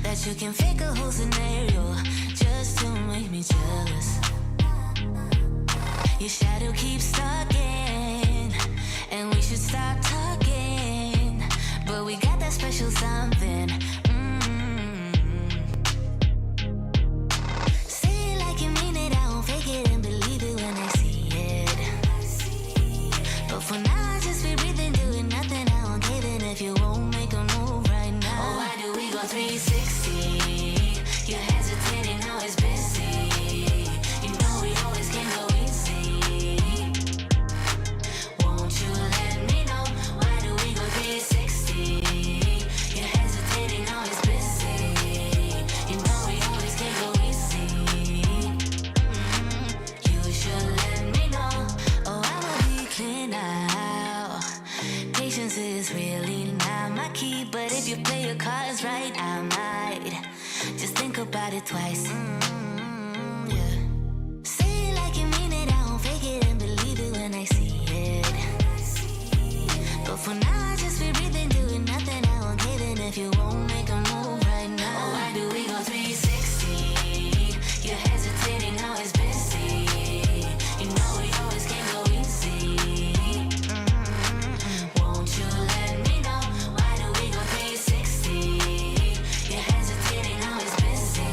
that you can fake a whole scenario just to make me jealous. Your shadow keeps stalking, and we should stop talking. But we got that special something. Say it like you mean it, I won't fake it and believe it when I see it. But for now, I just be breathing, doing nothing. I won't give in if you won't make a move right now. Oh, why do we go 360? You're hesitating, now it's busy. You know we always can go easy. Won't you let me know? Why do we go 360? You're hesitating, now it's busy. You know we always can go easy. You should let me know. Oh, I'ma be clear now. Patience is really not my key, but if you play your cards right, I might just think about it twice. Yeah. Say it like you mean it, I won't fake it and believe it when I see it. But for now, I just be breathing, doing nothing. I won't give in if you won't make a move right now. Oh, why do we go 360? You're hesitating, now it's busy. You know we always can go easy. Won't you let me know? Why do we go 360? You're hesitating, now it's busy.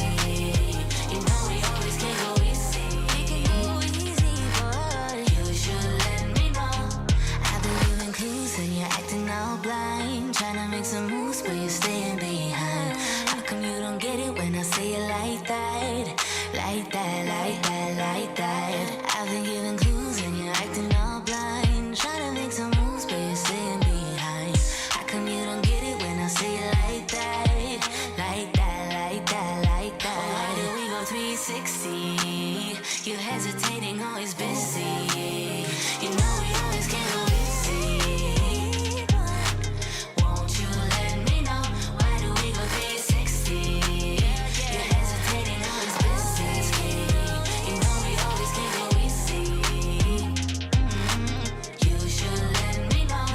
You know we always can go easy. We can go easy, but you should let me know. I've been giving clues and you're acting all blind, trying to make some moves, but you're staying behind. How come you don't get it when I say it like that? Like that, like that, like that. I've been giving clues and you're acting all blind, trying to make some moves, but you're staying behind. How come you don't get it when I say it like that? Like that, like that, like that. Oh, why do we go 360? You're hesitating, always busy. You know we always can go easy. Won't you let me know? Why do we go 360? You're hesitating, always busy. You know we always can go easy. You should let me know.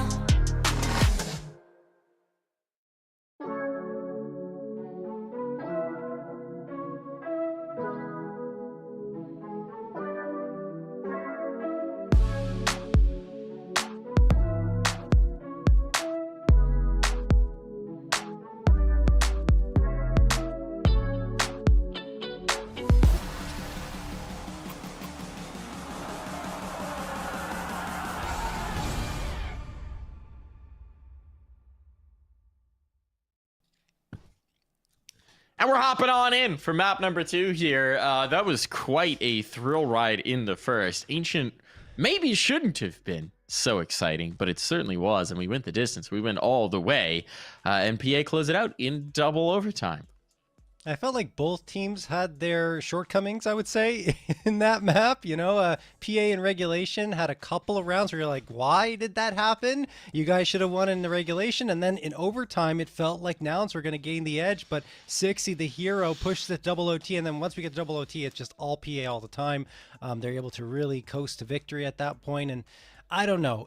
And we're hopping on in for map number 2 here. That was quite a thrill ride in the first. Ancient maybe shouldn't have been so exciting, but it certainly was. And we went the distance. We went all the way. And PA closed it out in double overtime. I felt like both teams had their shortcomings, I would say, in that map. You know, PA in regulation had a couple of rounds where you're like, why did that happen? You guys should have won in the regulation. And then in overtime, it felt like Nouns were going to gain the edge. But Sixy, the hero, pushed the double OT. And then once we get double OT, it's just all PA all the time. They're able to really coast to victory at that point. And I don't know.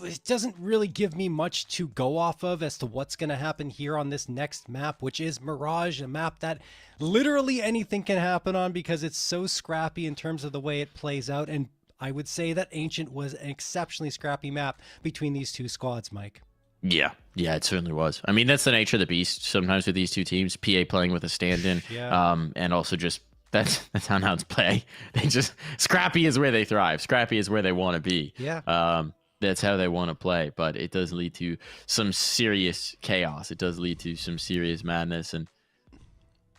It doesn't really give me much to go off of as to what's going to happen here on this next map, which is Mirage, a map that literally anything can happen on because it's so scrappy in terms of the way it plays out. And I would say that Ancient was an exceptionally scrappy map between these two squads, Mike. Yeah, it certainly was. I mean, that's the nature of the beast sometimes with these two teams. PA playing with a stand-in, and also just that's how Nouns play. They just scrappy is where they thrive. Scrappy is where they want to be. Yeah. That's how they want to play. But it does lead to some serious chaos. It does lead to some serious madness. And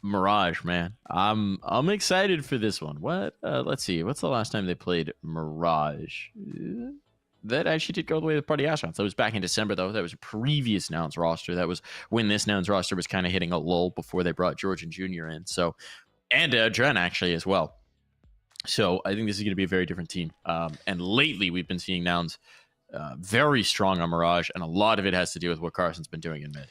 Mirage, man, I'm excited for this one. What? Let's see. What's the last time they played Mirage? That actually did go the way of the Party Astronauts. That was back in December, though. That was a previous Nouns roster. That was when this Nouns roster was kind of hitting a lull before they brought George and Junior in. So. And Dren, actually, as well. So I think this is going to be a very different team. And lately, we've been seeing Nouns very strong on Mirage, and a lot of it has to do with what Carson's been doing in mid.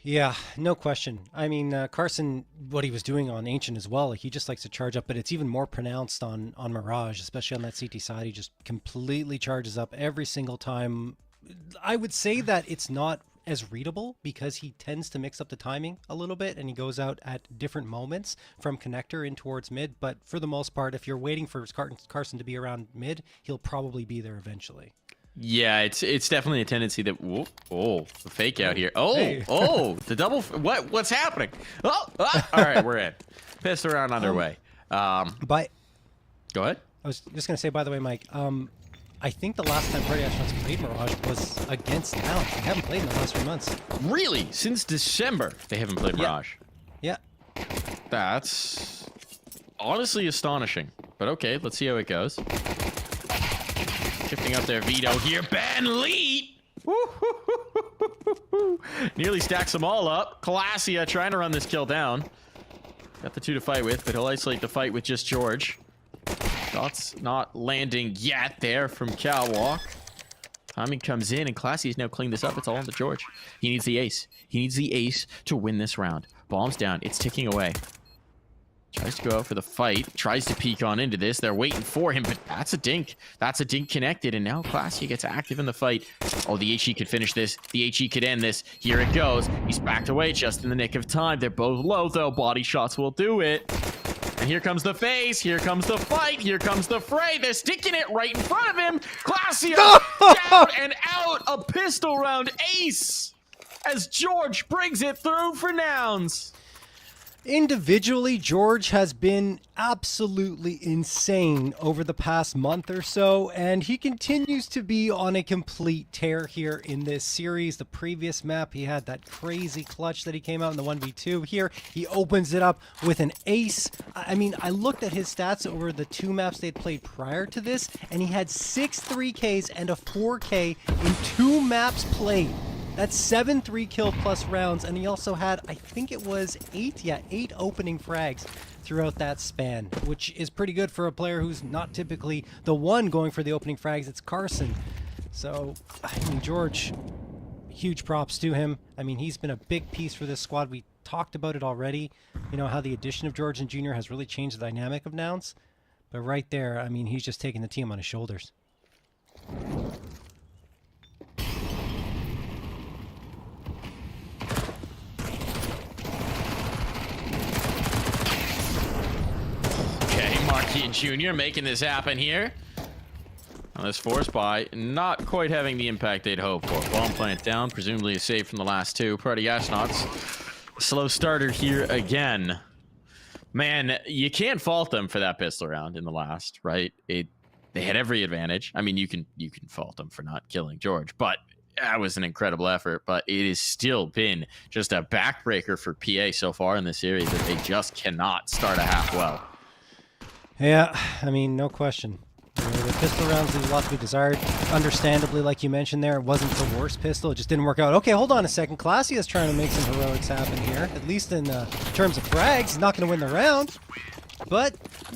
Yeah, no question. I mean, Carson, what he was doing on Ancient as well, like he just likes to charge up, but it's even more pronounced on Mirage, especially on that CT side. He just completely charges up every single time. I would say that it's not as readable because he tends to mix up the timing a little bit and he goes out at different moments from connector in towards mid. But for the most part, if you're waiting for Carson to be around mid, he'll probably be there eventually. Yeah, it's definitely a tendency that the fake out here. Oh, Hey. The double. What's happening? Oh, all right, we're in. Pistol round underway. But Go ahead. I was just gonna say, by the way, Mike, I think the last time Party Astronauts played Mirage was against Nouns. They haven't played in the last 3 months. Really? Since December, they haven't played Mirage. Yeah. That's honestly astonishing. But okay, let's see how it goes. Shifting up their veto here. Ben Lee! Nearly stacks them all up. Classia trying to run this kill down. Got the 2 to fight with, but he'll isolate the fight with just George. Shots not landing yet there from Catwalk. Timing comes in, and Classy's now cleaned this up. It's all on to George. He needs the ace. He needs the ace to win this round. Bombs down. It's ticking away. Tries to go out for the fight. Tries to peek on into this. They're waiting for him, but that's a dink. That's a dink connected, and now Classy gets active in the fight. Oh, the HE could finish this. The HE could end this. Here it goes. He's backed away just in the nick of time. They're both low, though. Body shots will do it. And here comes the face. Here comes the fight. Here comes the fray. They're sticking it right in front of him. Classy down and out. A pistol round ace as George brings it through for Nouns. Individually, George has been absolutely insane over the past month or so, and he continues to be on a complete tear here in this series. The previous map, he had that crazy clutch that he came out in the 1v2. Here, he opens it up with an ace. I mean, I looked at his stats over the 2 maps they'd played prior to this, and he had 6 3Ks and a 4K in 2 maps played. That's 7 3-kill plus rounds, and he also had, I think it was 8 opening frags throughout that span, which is pretty good for a player who's not typically the one going for the opening frags. It's Carson. So, I mean, George, huge props to him. I mean, he's been a big piece for this squad. We talked about it already, you know, how the addition of George and Junior has really changed the dynamic of Nouns. But right there, I mean, he's just taking the team on his shoulders. Marquis Jr. making this happen here. Now this force buy not quite having the impact they'd hoped for. Bomb plant down, presumably a save from the last 2. Party Astronauts, slow starter here again. Man, you can't fault them for that pistol round in the last, right? They had every advantage. I mean, you can fault them for not killing George, but that was an incredible effort. But it has still been just a backbreaker for PA so far in the series that they just cannot start a half well. Yeah, I mean, no question. The pistol rounds leave a lot to be desired. Understandably, like you mentioned there, it wasn't the worst pistol. It just didn't work out. Okay, hold on a second. Classia's trying to make some heroics happen here. At least in terms of frags. He's not going to win the round. But,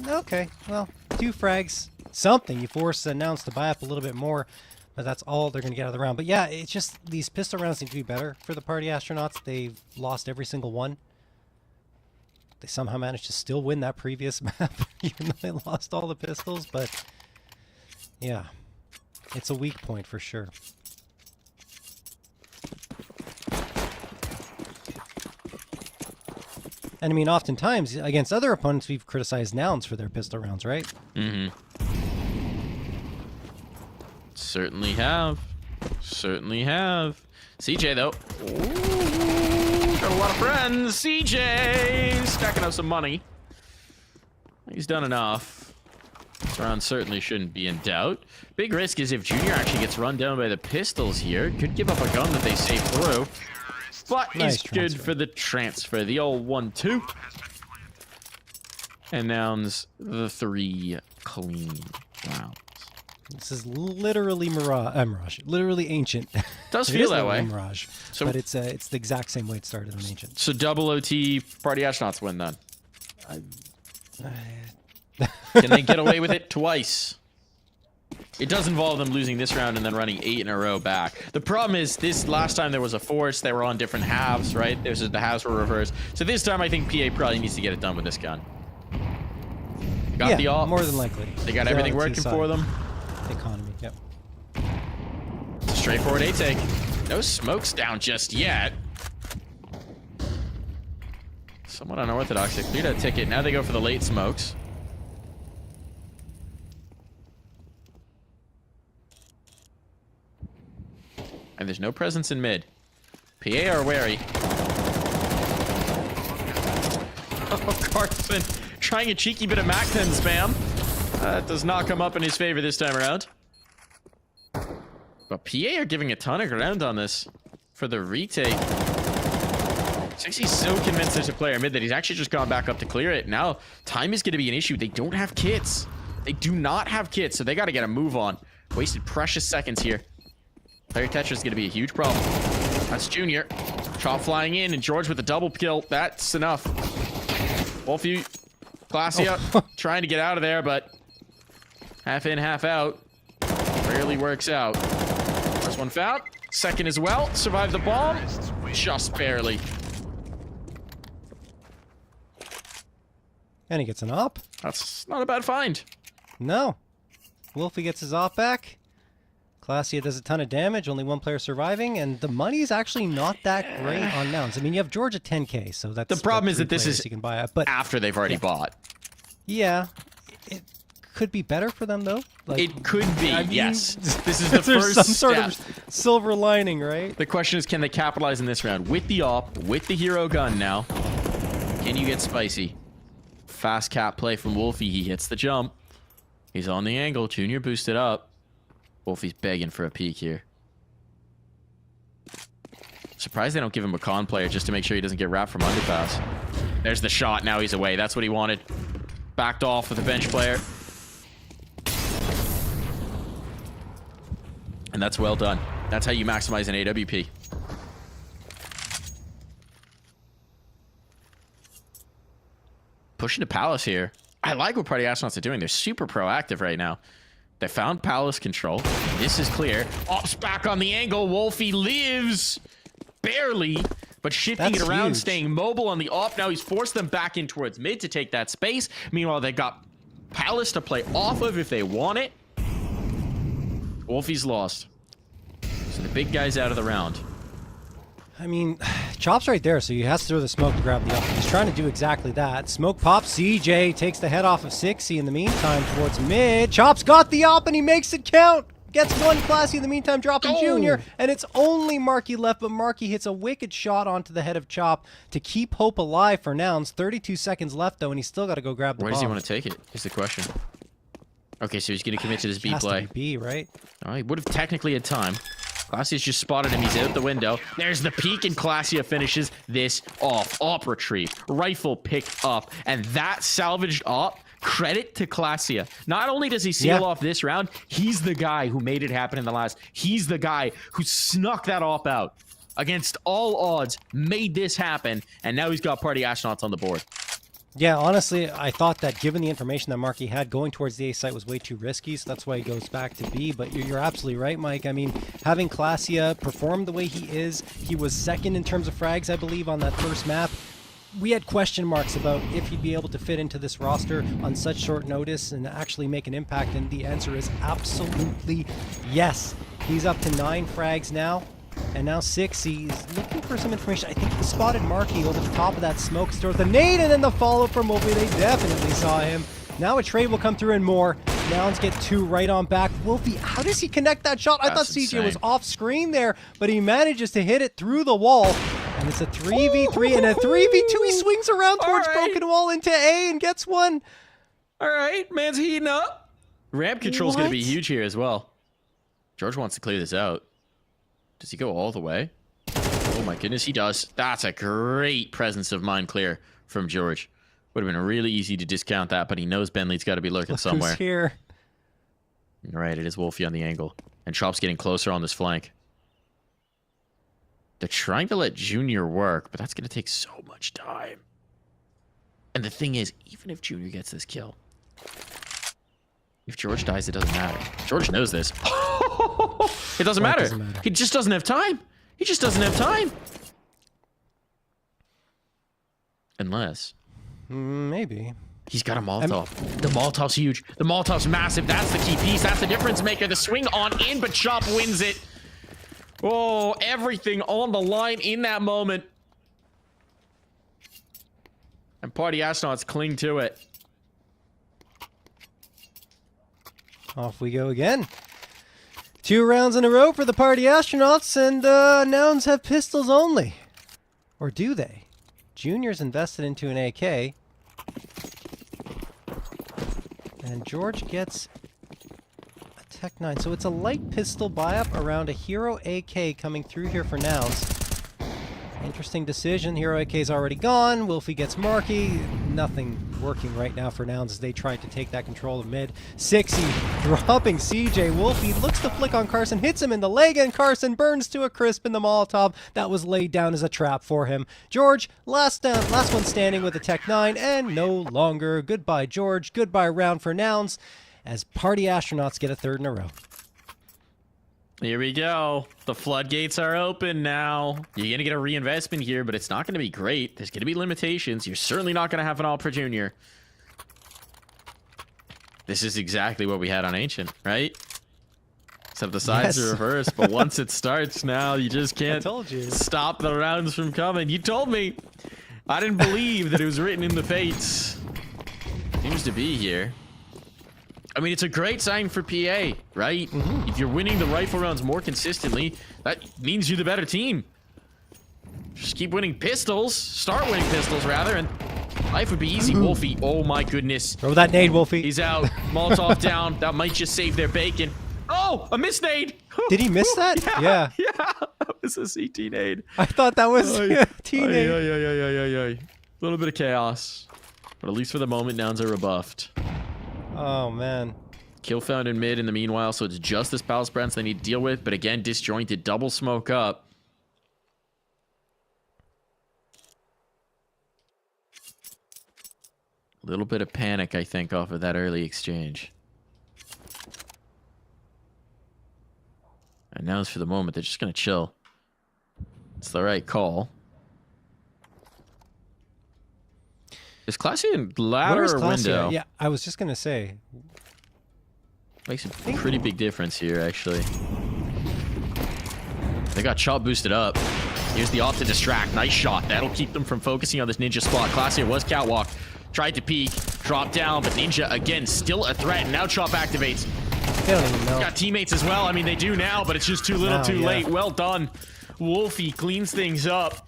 okay, well, 2 frags. Something. You force Nouns to buy up a little bit more. But that's all they're going to get out of the round. But yeah, it's just these pistol rounds need to be better for the Party Astronauts. They've lost every single one. They somehow managed to still win that previous map, even though they lost all the pistols. But yeah, it's a weak point for sure. And I mean, oftentimes against other opponents, we've criticized Nouns for their pistol rounds, right? Mm-hmm. Certainly have. Certainly have. CJ, though. Ooh, got a lot of friends. CJ stacking up some money. He's done enough. This round certainly shouldn't be in doubt. Big risk is if Junior actually gets run down by the pistols here. Could give up a gun that they save through. But Nice it's good transfer. for the transfer. The old 1-2. And Nouns the 3 clean rounds. This is literally Mirage, literally Ancient. Does It feel is that literally way. Mirage, So- but it's the exact same way it started on Ancient. So double OT Party Astronauts win then. Can they get away with it twice? It does involve them losing this round and then running 8 in a row back. The problem is this last time there was a force. They were on different halves, right? The halves were reversed. So this time I think PA probably needs to get it done with this gun. Got the op. More than likely. They got everything working for them. Economy, yep. It's a straightforward A take. No smokes down just yet. Somewhat unorthodox. They cleared that ticket. Now they go for the late smokes. And there's no presence in mid. PA are wary. Oh, Carson trying a cheeky bit of MAC-10 spam. That does not come up in his favor this time around. But PA are giving a ton of ground on this for the retake. He's so convinced there's a player mid that he's actually just gone back up to clear it. Now, time is going to be an issue. They don't have kits. They do not have kits, so they got to get a move on. Wasted precious seconds here. Player Tetra is going to be a huge problem. That's Junior. Chop flying in, and George with a double kill. That's enough. Wolfie, Glacia, trying to get out of there, but half in, half out. Rarely works out. First one fouled. Second as well. Survived the bomb. Just barely. And he gets an op. That's not a bad find. No. Wolfie gets his op back. Glacia does a ton of damage, only one player surviving, and the money is actually not that great on Nouns. I mean, you have George at 10k, so that's the problem is that this is you can buy it, but after they've already bought. Yeah, it could be better for them though. Like, it could be, I mean, yes. This is the there's first some step. sort of silver lining, right? The question is, can they capitalize in this round with the op, with the hero gun now? Can you get spicy? Fast cap play from Wolfie. He hits the jump. He's on the angle. Junior boosted up. Wolfie's begging for a peek here. Surprised they don't give him a con player just to make sure he doesn't get wrapped from underpass. There's the shot. Now he's away. That's what he wanted. Backed off with a bench player. And that's well done. That's how you maximize an AWP. Pushing to Palace here. I like what Party Astronauts are doing. They're super proactive right now. They found Palace control. This is clear. Ops back on the angle. Wolfie lives. Barely. But shifting That's it around, huge. staying mobile on the op. Now he's forced them back in towards mid to take that space. Meanwhile, they got Palace to play off of if they want it. Wolfie's lost. So the big guy's out of the round. I mean, Chop's right there, so he has to throw the smoke to grab the op. He's trying to do exactly that. Smoke pops. CJ takes the head off of Sixy in the meantime towards mid. Chop's got the op, and he makes it count. Gets one Classy in the meantime, dropping Junior, and it's only Marky left, but Marky hits a wicked shot onto the head of Chop to keep hope alive for Nouns. 32 seconds left, though, and he's still got to go grab the Where bomb. does he want to take it, is the question. Okay, so he's going to commit to this B Has to play. be B, right? Oh, he would have technically had time. Glacia's just spotted him. He's out the window. There's the peek, and Glacia finishes this off. Op retrieve. Rifle picked up. And that salvaged op, credit to Glacia. Not only does he seal off this round, he's the guy who made it happen in the last. He's the guy who snuck that op out. Against all odds, made this happen. And now he's got Party Astronauts on the board. Yeah, honestly, I thought that given the information that Marky had, going towards the A site was way too risky, so that's why he goes back to B. But you're absolutely right, Mike. I mean, having Glacia perform the way he is, he was second in terms of frags, I believe, on that first map. We had question marks about if he'd be able to fit into this roster on such short notice and actually make an impact, and the answer is absolutely yes. He's up to 9 frags now. And now Sixy is looking for some information. I think he spotted Marky over the top of that smoke store. The nade and then the follow from Wolfie. They definitely saw him. Now a trade will come through and more. Nouns get 2 right on back. Wolfie, how does he connect that shot? I thought CJ was off screen there, but he manages to hit it through the wall. And it's a 3v3 and a 3v2. He swings around towards Broken Wall into A and gets one. All right, man's heating up. Ramp control's going to be huge here as well. George wants to clear this out. Does he go all the way? Oh my goodness, he does. That's a great presence of mind clear from George. Would have been really easy to discount that, but he knows Bentley's got to be lurking somewhere. Who's here? Right, it is Wolfie on the angle. And Chop's getting closer on this flank. They're trying to let Junior work, but that's going to take so much time. And the thing is, even if Junior gets this kill, If George dies, it doesn't matter. George knows this. It doesn't matter. He just doesn't have time. He just doesn't have time. Unless. Maybe. He's got a Molotov. The Molotov's huge. The Molotov's massive. That's the key piece. That's the difference maker. The swing on in, but Chop wins it. Oh, everything on the line in that moment. And Party Astronauts cling to it. Off we go again. 2 rounds in a row for the Party Astronauts, and Nouns have pistols only. Or do they? Junior's invested into an AK. And George gets a Tech 9. So it's a light pistol buy-up around a Hero AK coming through here for Nouns. Interesting decision. Hero AK's already gone. Wolfie gets Marky. Nothing working right now for Nouns as they try to take that control of mid. 60 dropping CJ. Wolfie looks to flick on Carson, hits him in the leg, and Carson burns to a crisp in the Molotov. That was laid down as a trap for him. George, last one standing with a Tech 9, and no longer. Goodbye, George. Goodbye round for Nouns as Party Astronauts get a 3rd in a row. Here we go. The floodgates are open now. You're going to get a reinvestment here, but it's not going to be great. There's going to be limitations. You're certainly not going to have an all per junior. This is exactly what we had on Ancient, right? Except the sides are reversed, but once it starts now, you just can't stop the rounds from coming. You told me. I didn't believe that it was written in the fates. Seems to be here. I mean, it's a great sign for PA, right? If you're winning the rifle rounds more consistently, that means you're the better team. Just keep winning pistols. Start winning pistols, rather, and life would be easy. Wolfie, oh my goodness. Throw that nade, Wolfie. He's out. Molotov down. That might just save their bacon. Oh, a miss nade. Did he miss that? Yeah. Yeah, that was a CT nade. I thought that was a T nade. A little bit of chaos. But at least for the moment, Nouns are rebuffed. Oh, man. Kill found in mid in the meanwhile, so it's just this Palace Brents they need to deal with. But again, disjointed, double smoke up. A little bit of panic, I think, off of that early exchange. And now, for the moment, they're just going to chill. It's the right call. Is Classy in ladder or window? Yeah, I was just going to say. Makes a pretty big difference here, actually. They got Chop boosted up. Here's the off to distract. Nice shot. That'll keep them from focusing on this Ninja spot. Classy was catwalk. Tried to peek. Dropped down, but Ninja, again, still a threat. And now Chop activates. They don't even know. Got teammates as well. I mean, they do now, but it's just too little, too late. Well done. Wolfie cleans things up.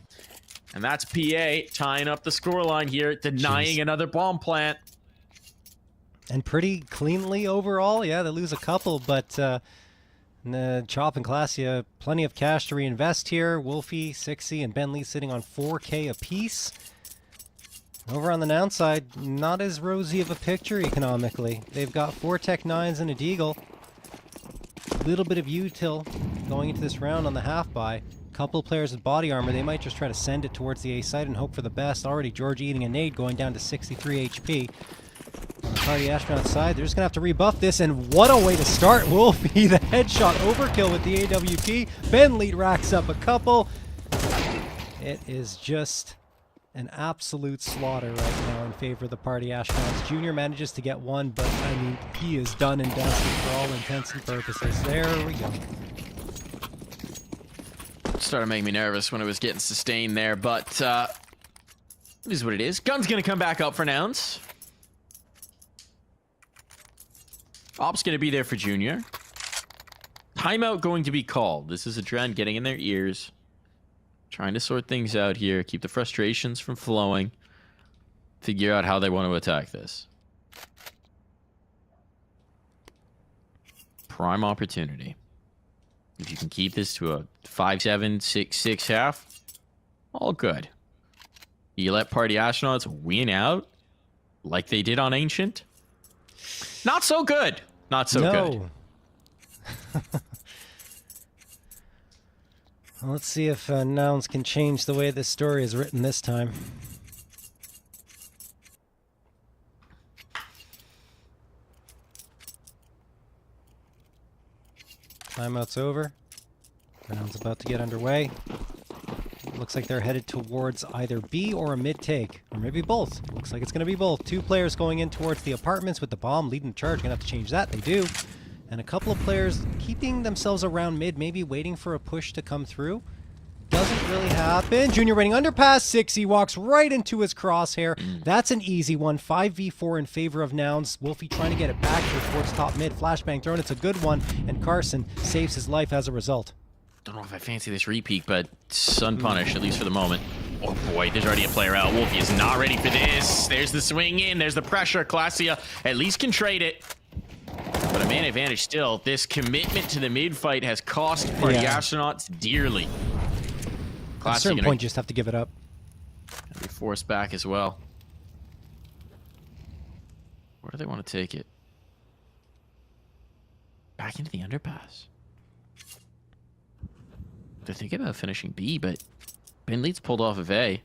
And that's PA tying up the scoreline here, denying another bomb plant. And pretty cleanly overall. Yeah, they lose a couple, but Chop and Classia, plenty of cash to reinvest here. Wolfie, 60, and Ben Lee sitting on 4K apiece. Over on the Nouns side, not as rosy of a picture economically. They've got 4 Tech 9s and a Deagle. Little bit of util going into this round on the half buy. Couple of players with body armor. They might just try to send it towards the A site and hope for the best. Already George eating a nade, going down to 63 HP. On the Party Astronaut side, they're just going to have to rebuff this, and what a way to start. Wolfie, the headshot overkill with the AWP. Ben Lead racks up a couple. It is just an absolute slaughter right now in favor of the Party Astronauts. Junior manages to get one, but I mean, he is done and dusted for all intents and purposes. There we go. Started making me nervous when it was getting sustained there, but it is what it is. Gun's gonna come back up for Nouns. Op's gonna be there for Junior. Timeout going to be called. This is Adren getting in their ears. Trying to sort things out here. Keep the frustrations from flowing. Figure out how they want to attack this. Prime opportunity. If you can keep this to a 5-7, 6-6 half, all good. You let Party Astronauts win out like they did on Ancient? Not so good. Not so good. Well, let's see if Nouns can change the way this story is written this time. Timeout's over. Round's about to get underway. Looks like they're headed towards either B or a mid-take, or maybe both. Looks like it's going to be both. 2 players going in towards the apartments with the bomb, leading the charge. Going to have to change that. They do. And a couple of players keeping themselves around mid, maybe waiting for a push to come through. Doesn't really happen. Junior waiting underpass. 6. Walks right into his crosshair. That's an easy one. 5v4 in favor of Nouns. Wolfie trying to get it back here towards top mid. Flashbang thrown. It's a good one. And Carson saves his life as a result. Don't know if I fancy this repeat, but sun punish, at least for the moment. Oh boy, there's already a player out. Wolfie is not ready for this. There's the swing in. There's the pressure. Clasia at least can trade it. But a man advantage still. This commitment to the mid fight has cost for the Astronauts dearly. At a certain point, you just have to give it up. Be forced back as well. Where do they want to take it? Back into the underpass. They're thinking about finishing B, but Ben Leeds pulled off of A.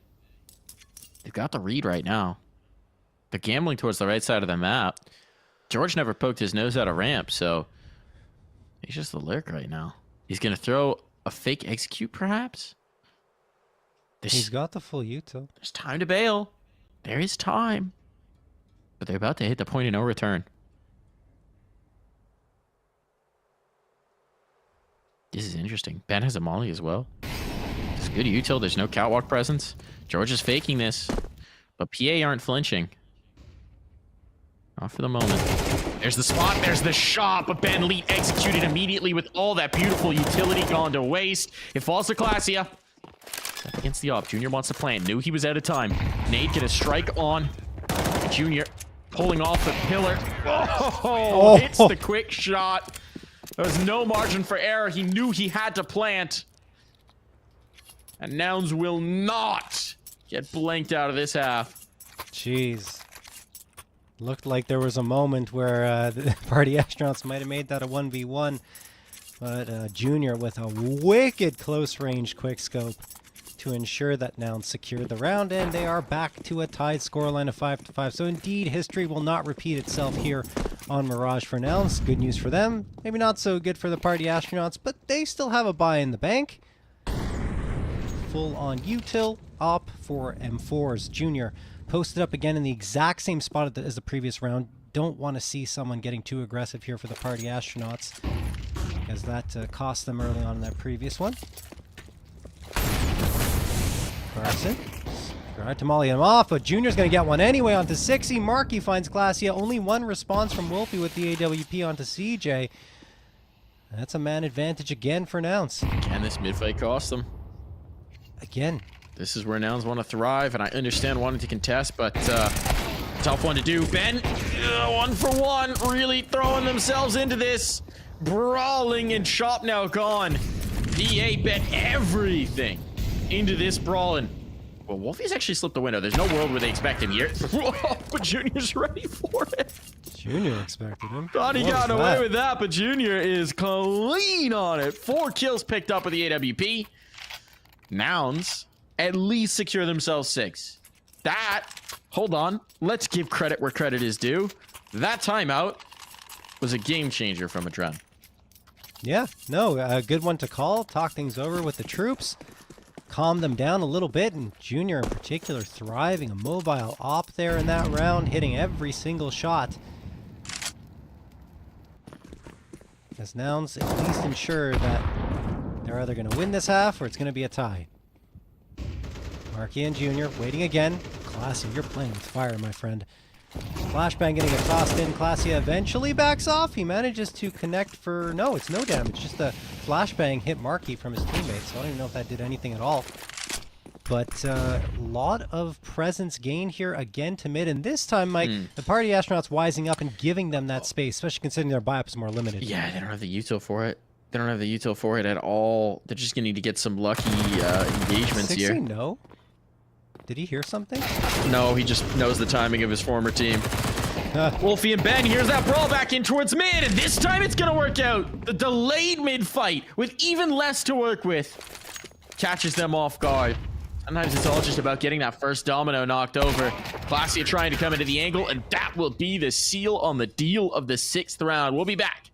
They've got the read right now. They're gambling towards the right side of the map. George never poked his nose out of ramp, so he's just the lurk right now. He's going to throw a fake execute, perhaps? He's got the full util. There's time to bail. There is time. But they're about to hit the point of no return. This is interesting. Ben has a molly as well. It's good util. There's no catwalk presence. George is faking this. But PA aren't flinching. Not for the moment. There's the spot. There's the shot. But Ben Leet executed immediately with all that beautiful utility gone to waste. It falls to Clasia. Up against the op. Junior wants to plan. Knew he was out of time. Nate get a strike on. Junior pulling off the pillar. Oh, hits the quick shot. There was no margin for error. He knew he had to plant. And Nouns will not get blanked out of this half. Jeez. Looked like there was a moment where the Party Astronauts might have made that a 1v1. But Junior with a wicked close range quickscope to ensure that Nouns secured the round, and they are back to a tied scoreline of 5-5. So indeed, history will not repeat itself here on Mirage for Nouns. Good news for them. Maybe not so good for the Party Astronauts, but they still have a buy in the bank. Full on util, op for M4s. Junior posted up again in the exact same spot as the previous round. Don't want to see someone getting too aggressive here for the Party Astronauts, because that cost them early on in that previous one. Carson. Tried to molly him off, but Junior's going to get one anyway onto 60. Markey finds Glacia. Only one response from Wolfie with the AWP onto CJ. That's a man advantage again for Nouns. Can this mid-fight cost them? Again. This is where Nouns want to thrive, and I understand wanting to contest, but tough one to do. Ben, 1 for 1, really throwing themselves into this. Brawling and Shop now gone. DA bet everything into this brawling. Well, Wolfie's actually slipped the window. There's no world where they expect him here. But Junior's ready for it. Junior expected him. Thought he got away with that, but Junior is clean on it. 4 kills picked up with the AWP. Nouns at least secure themselves 6. That, hold on, let's give credit where credit is due. That timeout was a game changer from a Adren. Yeah, no, a good one to call. Talk things over with the troops. Calm them down a little bit, and Junior in particular thriving. A mobile op there in that round, hitting every single shot. As Nouns at least ensure that they're either going to win this half or it's going to be a tie. Markey and Junior waiting again. Classy, you're playing with fire, my friend. Flashbang getting it tossed in. Classy eventually backs off. He manages to connect for... No, it's no damage. Just a flashbang hit Markey from his teammates. So I don't even know if that did anything at all. But a lot of presence gained here again to mid. And this time, Mike, the Party Astronauts wising up and giving them that space, especially considering their buy-up is more limited. Yeah, they don't have the util for it. They don't have the util for it at all. They're just going to need to get some lucky engagements 60, here. No? Did he hear something? No, he just knows the timing of his former team. Wolfie and Ben, here's that brawl back in towards mid, and this time it's gonna work out. The delayed mid-fight, with even less to work with, catches them off guard. Sometimes it's all just about getting that first domino knocked over. Glacia trying to come into the angle, and that will be the seal on the deal of the 6th round. We'll be back.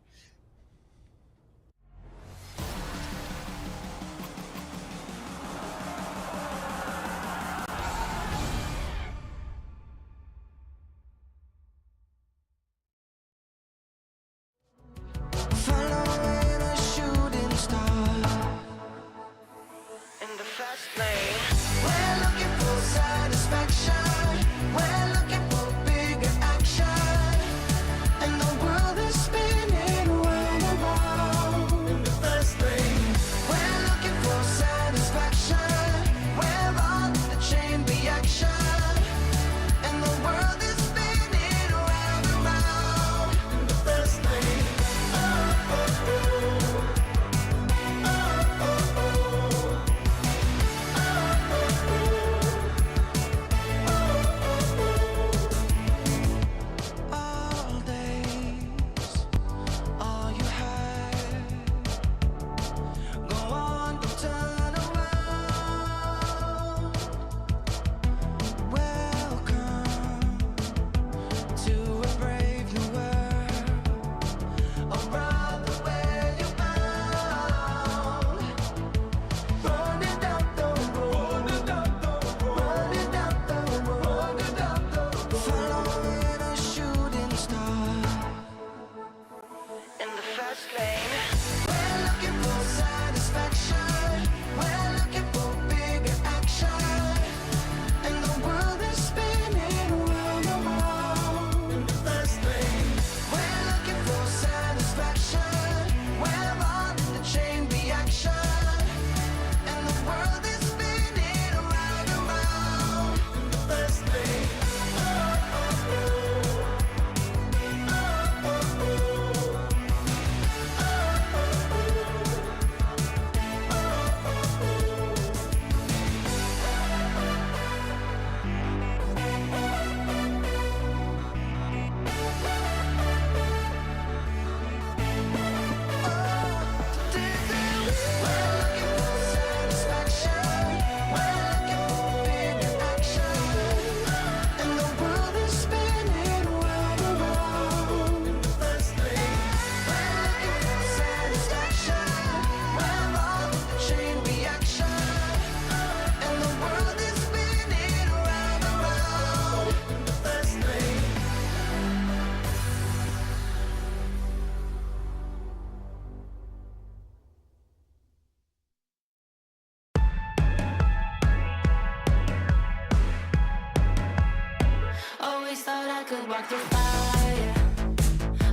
could walk through fire,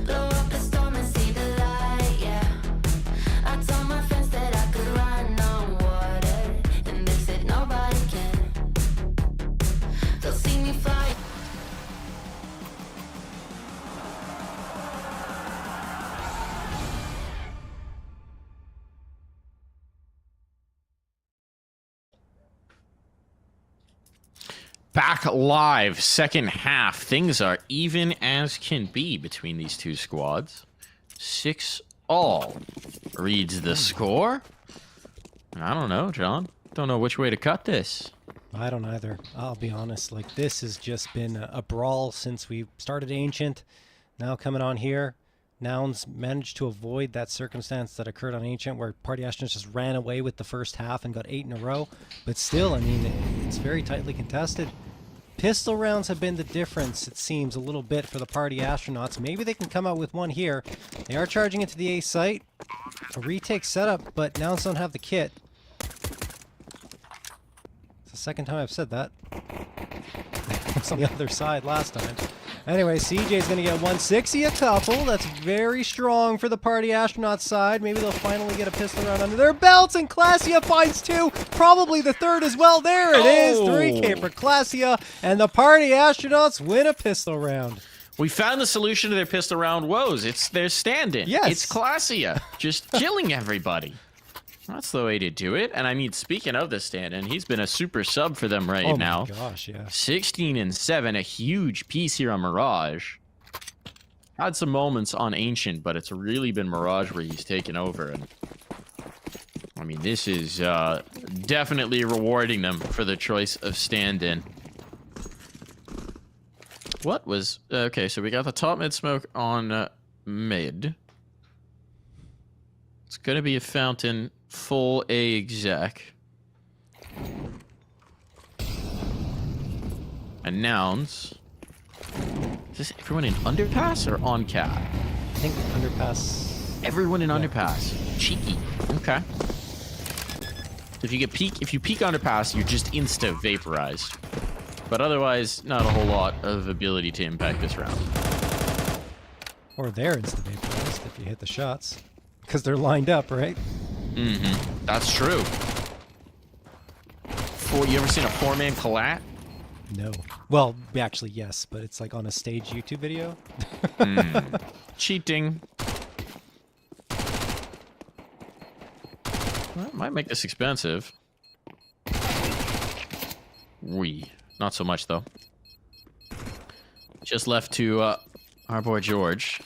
blow up a storm and see the light, yeah. I told my friends that I could run on water, and they said nobody can. They'll see me fly. Back live, second half. Things are even as can be between these two squads. 6-all reads the score. I don't know, John. Don't know which way to cut this. I don't either. I'll be honest. Like, this has just been a brawl since we started Ancient. Now coming on here, Nouns managed to avoid that circumstance that occurred on Ancient where Party Astronauts just ran away with the first half and got 8 in a row. But still, I mean, it's very tightly contested. Pistol rounds have been the difference, it seems, a little bit for the Party Astronauts. Maybe they can come out with one here. They are charging into the A site. A retake setup, but Nouns don't have the kit. It's the second time I've said that. It was on the other side last time. Anyway, CJ's going to get 160 a couple. That's very strong for the Party Astronauts side. Maybe they'll finally get a pistol round under their belts, and Classia finds 2. Probably the third as well. There it is. 3K for Classia, and the Party Astronauts win a pistol round. We found the solution to their pistol round woes. It's their stand-in. Yes. It's Classia. Just killing everybody. That's the way to do it. And I mean, speaking of the stand-in, he's been a super sub for them right now. Oh my gosh, yeah. 16 and 7, a huge piece here on Mirage. Had some moments on Ancient, but it's really been Mirage where he's taken over. And I mean, this is definitely rewarding them for the choice of stand-in. What was... Okay, so we got the top mid smoke on mid. It's going to be a fountain... full A exec. And Nouns. Is this everyone in underpass or on cap? I think underpass. Everyone in underpass. Cheeky. Okay. If you peek underpass, you're just insta vaporized. But otherwise, not a whole lot of ability to impact this round. Or they're insta vaporized if you hit the shots. Because they're lined up, right? Mm-hmm. That's true. You ever seen a 4-man collat? No. Well, actually, yes, but it's like on a stage YouTube video. Cheating. Well, might make this expensive. Not so much, though. Just left to our boy George.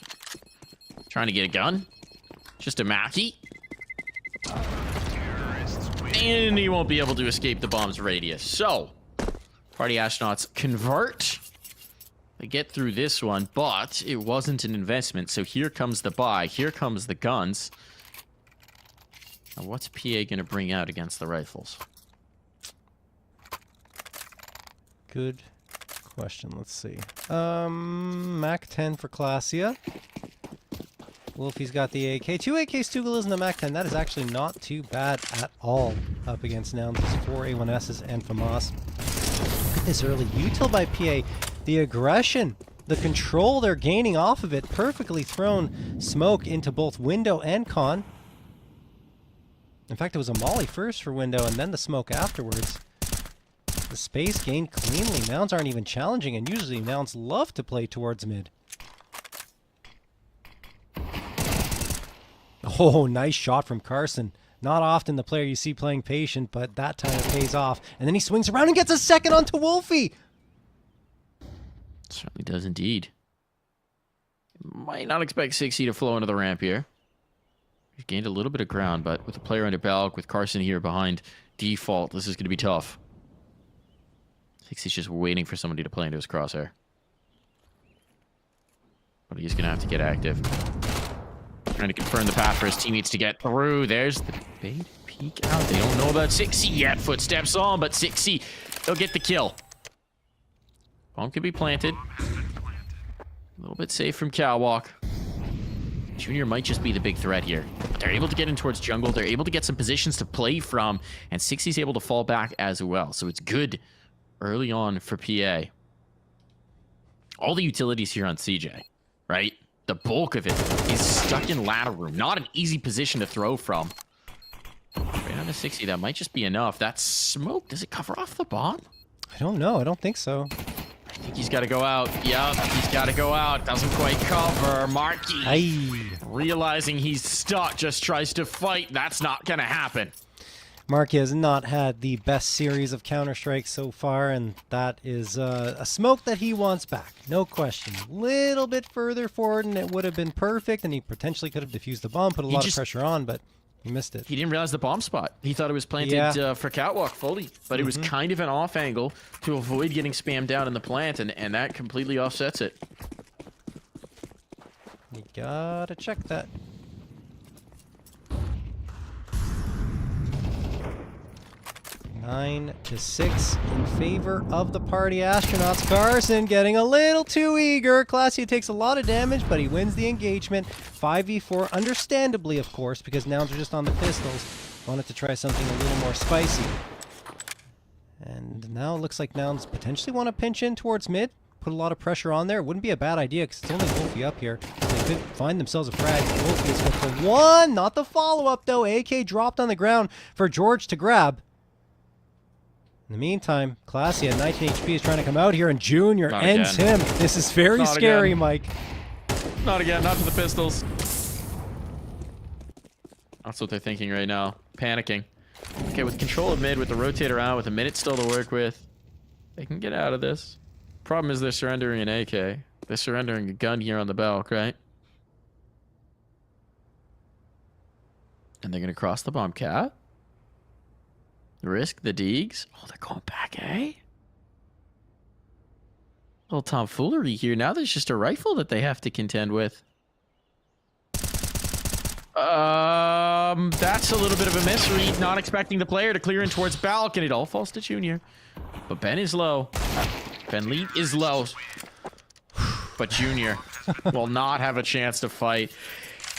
Trying to get a gun. Just a Mackie. And he won't be able to escape the bomb's radius. So, Party Astronauts convert. They get through this one, but it wasn't an investment. So here comes the buy. Here comes the guns. Now, what's PA going to bring out against the rifles? Good question. Let's see. Mac 10 for Classia. Wolfie's got the AK. 2 AKs, 2 Gorillas, and the Mac 10. That is actually not too bad at all up against Nouns. 4 A1Ss and FAMAS. Look at this early util by PA. The aggression, the control they're gaining off of it. Perfectly thrown smoke into both window and con. In fact, it was a molly first for window and then the smoke afterwards. The space gained cleanly. Nouns aren't even challenging, and usually Nouns love to play towards mid. Oh, nice shot from Carson. Not often the player you see playing patient, but that time it pays off. And then he swings around and gets a second onto Wolfie. Certainly does indeed. Might not expect 60 to flow into the ramp here. He's gained a little bit of ground, but with the player under Balk, with Carson here behind default, this is going to be tough. 60's just waiting for somebody to play into his crosshair. But he's going to have to get active. Trying to confirm the path for his teammates to get through. There's the bait peek out. They don't know about 60 yet. Footsteps on, but 60, they'll get the kill. Bomb could be planted. A little bit safe from Catwalk. Junior might just be the big threat here. But they're able to get in towards jungle. They're able to get some positions to play from. And 60's able to fall back as well. So it's good early on for PA. all the utilities here on CJ, right? The bulk of it is stuck in ladder room. Not an easy position to throw from. Right on to 60, that might just be enough. That smoke, does it cover off the bomb? I don't know. I don't think so. I think he's got to go out. Yep, he's got to go out. Doesn't quite cover. Marky, Aye. realizing he's stuck, just tries to fight. That's not going to happen. Marky has not had the best series of Counter-Strike so far, and that is a smoke that he wants back. No question. A little bit further forward, and it would have been perfect, and he potentially could have defused the bomb, put a lot of pressure on, but he missed it. He didn't realize the bomb spot. He thought it was planted for catwalk fully, but it was kind of an off angle to avoid getting spammed down in the plant, and that completely offsets it. You gotta check that. 9-6 in favor of the Party Astronauts. Carson getting a little too eager. Classy takes a lot of damage, but he wins the engagement. 5v4, understandably, of course, because Nouns are just on the pistols. Wanted to try something a little more spicy. And now it looks like Nouns potentially want to pinch in towards mid. Put a lot of pressure on there. It wouldn't be a bad idea because it's only Wolfie up here. They could find themselves a frag. Wolfie is good for one. Not the follow-up, though. AK dropped on the ground for George to grab. In the meantime, Classy at 19 HP is trying to come out here, and Junior ends him. This is very scary, Mike. Not again, not to the pistols. That's what they're thinking right now. Panicking. Okay, with control of mid, with the rotate around, with a minute still to work with, they can get out of this. Problem is they're surrendering an AK. They're surrendering a gun here on the Belk, right? And they're going to cross the bomb cat. Risk the Deegs. Oh, they're going back, eh? Little tomfoolery here. Now there's just a rifle that they have to contend with. That's a little bit of a misread. Not expecting the player to clear in towards Balk, and it all falls to Junior. But Ben is low. Ben Leet is low. But Junior will not have a chance to fight.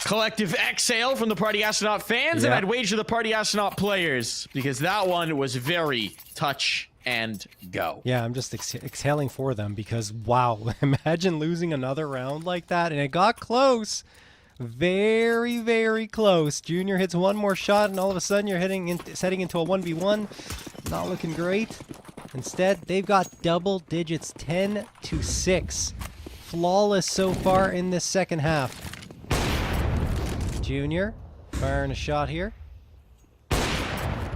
Collective exhale from the Party Astronaut fans, and I'd wager the Party Astronaut players, because that one was very touch and go. Yeah, I'm just exhaling for them because, wow, imagine losing another round like that, and it got close. Very, very close. Junior hits one more shot, and all of a sudden you're setting into a 1v1. Not looking great. Instead, they've got double digits, 10-6. Flawless so far in this second half. Junior firing a shot here.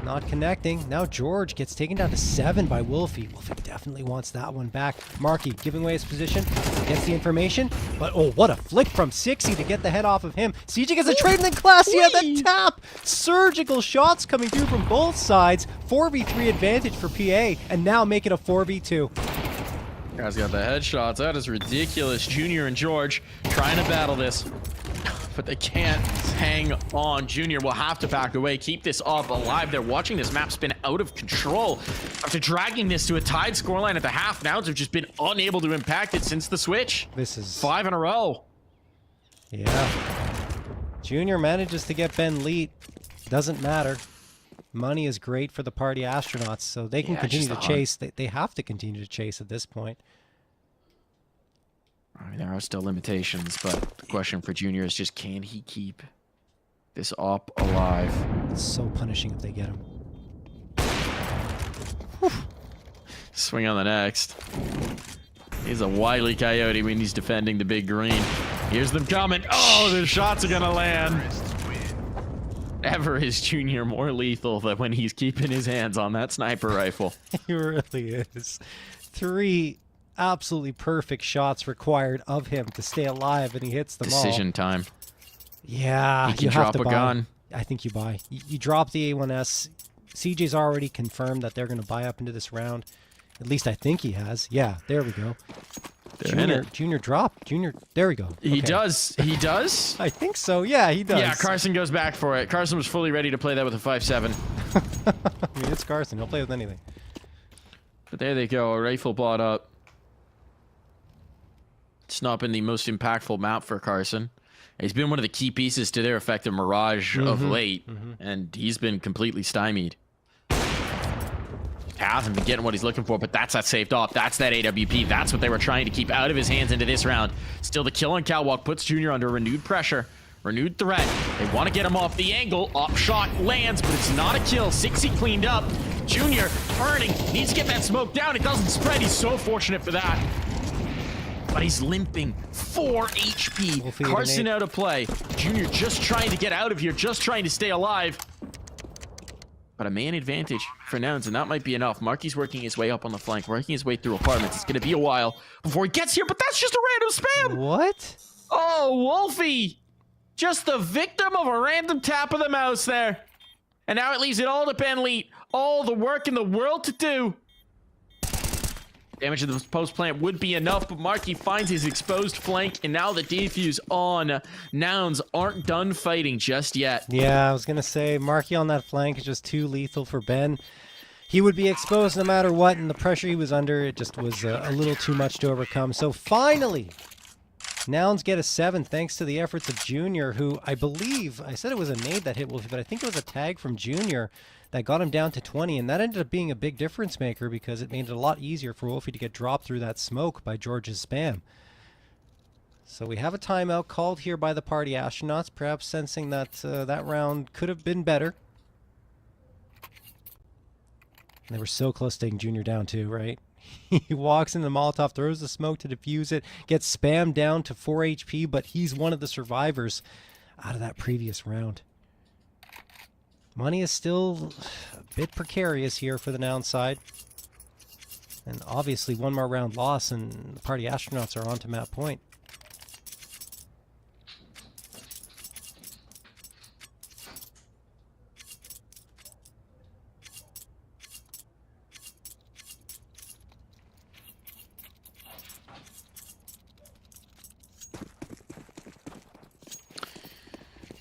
Not connecting. Now George gets taken down to 7 by Wolfie. Wolfie definitely wants that one back. Marky giving away his position. Gets the information. But oh, what a flick from 60 to get the head off of him. CJ gets a trade and then Classy at the tap. Surgical shots coming through from both sides. 4v3 advantage for PA. And now make it a 4v2. Guys got the headshots. That is ridiculous. Junior and George trying to battle this. But they can't hang on. Junior will have to back away, keep this up alive. They're watching this map spin out of control. After dragging this to a tied scoreline at the half, Nouns have just been unable to impact it since the switch. This is 5 in a row. Yeah. Junior manages to get Ben Leet. Doesn't matter. Money is great for the Party Astronauts, so they can continue to chase. They have to continue to chase at this point. I mean, there are still limitations, but the question for Junior is just, can he keep this op alive? It's so punishing if they get him. Whew. Swing on the next. He's a wily coyote when he's defending the big green. Here's them coming. Oh, the shots are gonna land. Never is Junior more lethal than when he's keeping his hands on that sniper rifle. He really is. 3 absolutely perfect shots required of him to stay alive, and he hits them all. Decision time. Yeah, he can drop a gun. I think you buy. You drop the A1S. CJ's already confirmed that they're going to buy up into this round. At least I think he has. Yeah, there we go. Junior drop. Junior, there we go. He does. He does? I think so. Yeah, he does. Yeah, Carson goes back for it. Carson was fully ready to play that with a 5.7. I mean, it's Carson. He'll play with anything. But there they go. A rifle bought up. It's not been the most impactful map for Carson. He's been one of the key pieces to their effective Mirage of late, and he's been completely stymied. hasn't been getting what he's looking for, but that's that saved off. That's that AWP. That's what they were trying to keep out of his hands into this round. Still the kill on Catwalk puts Junior under renewed pressure, renewed threat. They want to get him off the angle. Op shot lands, but it's not a kill. 60 cleaned up. Junior burning, needs to get that smoke down. It doesn't spread. He's so fortunate for that. But he's limping. 4 HP. Carson out of play. Junior just trying to get out of here, just trying to stay alive. But a man advantage for Nouns, and that might be enough. Marky's working his way up on the flank, working his way through apartments. It's going to be a while before he gets here, but that's just a random spam. What? Oh, Wolfie. Just the victim of a random tap of the mouse there. And now it leaves it all to Benleet. All the work in the world to do. Damage to the post plant would be enough, but Marky finds his exposed flank, and now the defuse on. Nouns aren't done fighting just yet. Yeah, I was going to say, Marky on that flank is just too lethal for Ben. He would be exposed no matter what, and the pressure he was under, it just was a little too much to overcome. So finally, Nouns get a 7 thanks to the efforts of Junior, who I believe, I said it was a nade that hit Wolfie, but I think it was a tag from Junior that got him down to 20, and that ended up being a big difference maker because it made it a lot easier for Wolfie to get dropped through that smoke by George's spam. So we have a timeout called here by the party astronauts, perhaps sensing that that round could have been better. And they were so close to taking Junior down too, right? He walks in the Molotov, throws the smoke to defuse it, gets spammed down to 4 HP, but he's one of the survivors out of that previous round. Money is still a bit precarious here for the Nouns side. And obviously one more round loss and the party astronauts are on to map point.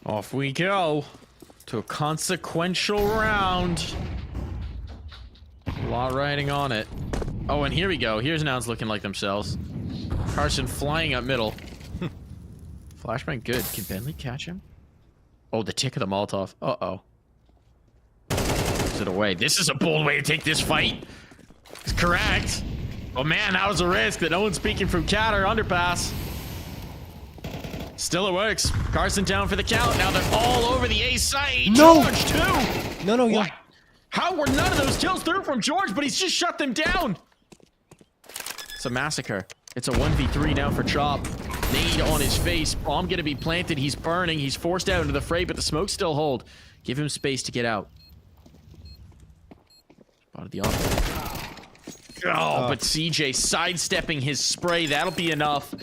Off we go to a consequential round. A lot riding on it. Oh, and here we go. Here's Nouns looking like themselves. Carson flying up middle. Flashbang good. Can Bentley catch him? Oh, the tick of the Molotov. Uh-oh. Gives it away. This is a bold way to take this fight. It's correct. Oh man, that was a risk that no one's speaking from cat or underpass. Still it works. Carson down for the count. Now they're all over the A site. No! George, too! No, What? How were none of those kills through from George, but he's just shut them down? It's a massacre. It's a 1v3 now for Chop. Nade on his face. Bomb gonna be planted. He's burning. He's forced out into the fray, but the smoke still hold. Give him space to get out. Spotted the off. Oh, but CJ sidestepping his spray. That'll be enough.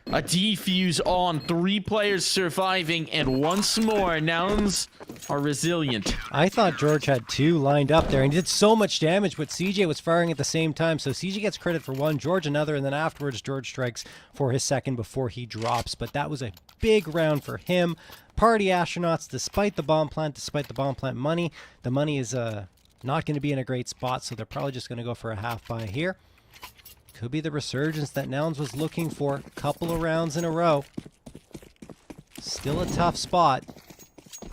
A defuse on, 3 players surviving, and once more, Nouns are resilient. I thought George had 2 lined up there and he did so much damage, but CJ was firing at the same time. So CJ gets credit for 1, George another, and then afterwards George strikes for his 2nd before he drops. But that was a big round for him. Party astronauts, despite the bomb plant money, the money is not going to be in a great spot, so they're probably just going to go for a half buy here. Could be the resurgence that Nouns was looking for. A couple of rounds in a row. Still a tough spot.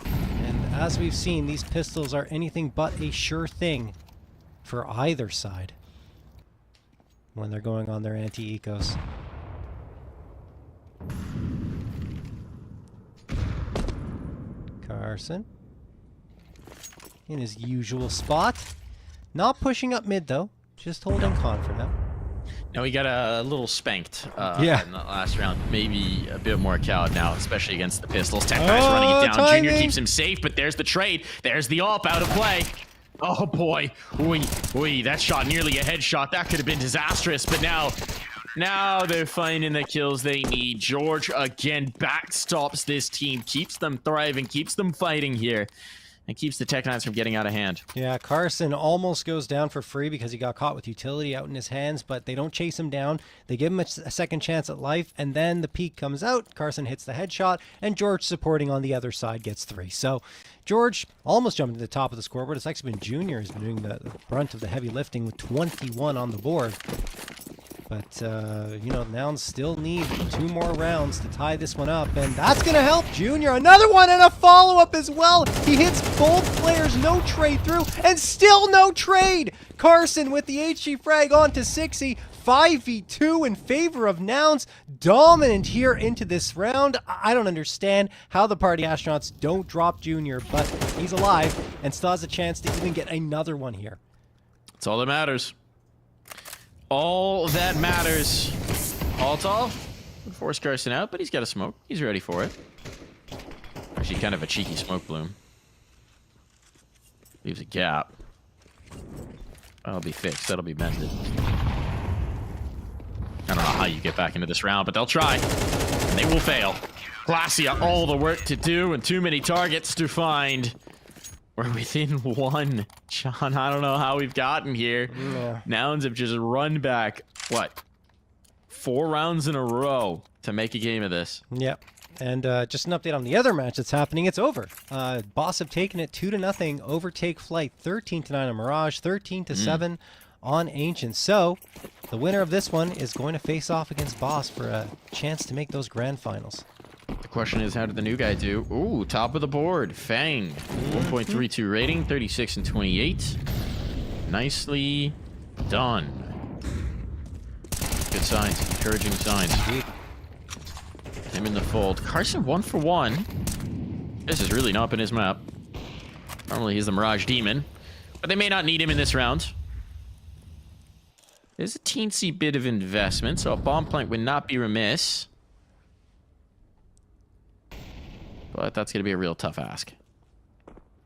And as we've seen, these pistols are anything but a sure thing for either side when they're going on their anti-ecos. Carson in his usual spot. Not pushing up mid though. Just holding con for now. Now we got a little spanked in the last round. Maybe a bit more cowed now, especially against the pistols. 10 guys running it down. Timing. Junior keeps him safe, but there's the trade. There's the op out of play. Oh boy. Ooh, that shot nearly a headshot. That could have been disastrous, but now they're finding the kills they need. George again backstops this team, keeps them thriving, keeps them fighting here, and keeps the Tech9s from getting out of hand. Yeah, Carson almost goes down for free because he got caught with utility out in his hands, but they don't chase him down. They give him a second chance at life, and then the peak comes out. Carson hits the headshot, and George supporting on the other side gets 3. So George almost jumped to the top of the scoreboard. It's actually been Junior who's been doing the brunt of the heavy lifting with 21 on the board. But, you know, Nouns still need 2 more rounds to tie this one up, and that's going to help Junior. Another one and a follow-up as well. He hits both players, no trade through, and still no trade. Carson with the HG frag on to 6E. 5v2 in favor of Nouns. Dominant here into this round. I don't understand how the Party Astronauts don't drop Junior, but he's alive and still has a chance to even get another one here. That's all that matters. All that matters. All tall. Force Carson out, but he's got a smoke. He's ready for it. Actually, kind of a cheeky smoke bloom. Leaves a gap. That'll be fixed. That'll be mended. I don't know how you get back into this round, but they'll try. And they will fail. Glacia, all the work to do and too many targets to find. We're within 1. Sean, I don't know how we've gotten here. Yeah. Nouns have just run back, what, 4 rounds in a row to make a game of this. Yep. And just an update on the other match that's happening. It's over. Boss have taken it 2-0. Overtake Flight 13-9 on Mirage, 13-7 on Ancient. So the winner of this one is going to face off against Boss for a chance to make those grand finals. The question is, how did the new guy do? Ooh, top of the board. Fang. 1.32 rating, 36 and 28. Nicely done. Good signs. Encouraging signs. Sweet. Him in the fold. Carson 1 for 1. This has really not been his map. Normally he's the Mirage Demon. But they may not need him in this round. There's a teensy bit of investment, so a bomb plant would not be remiss. But that's going to be a real tough ask.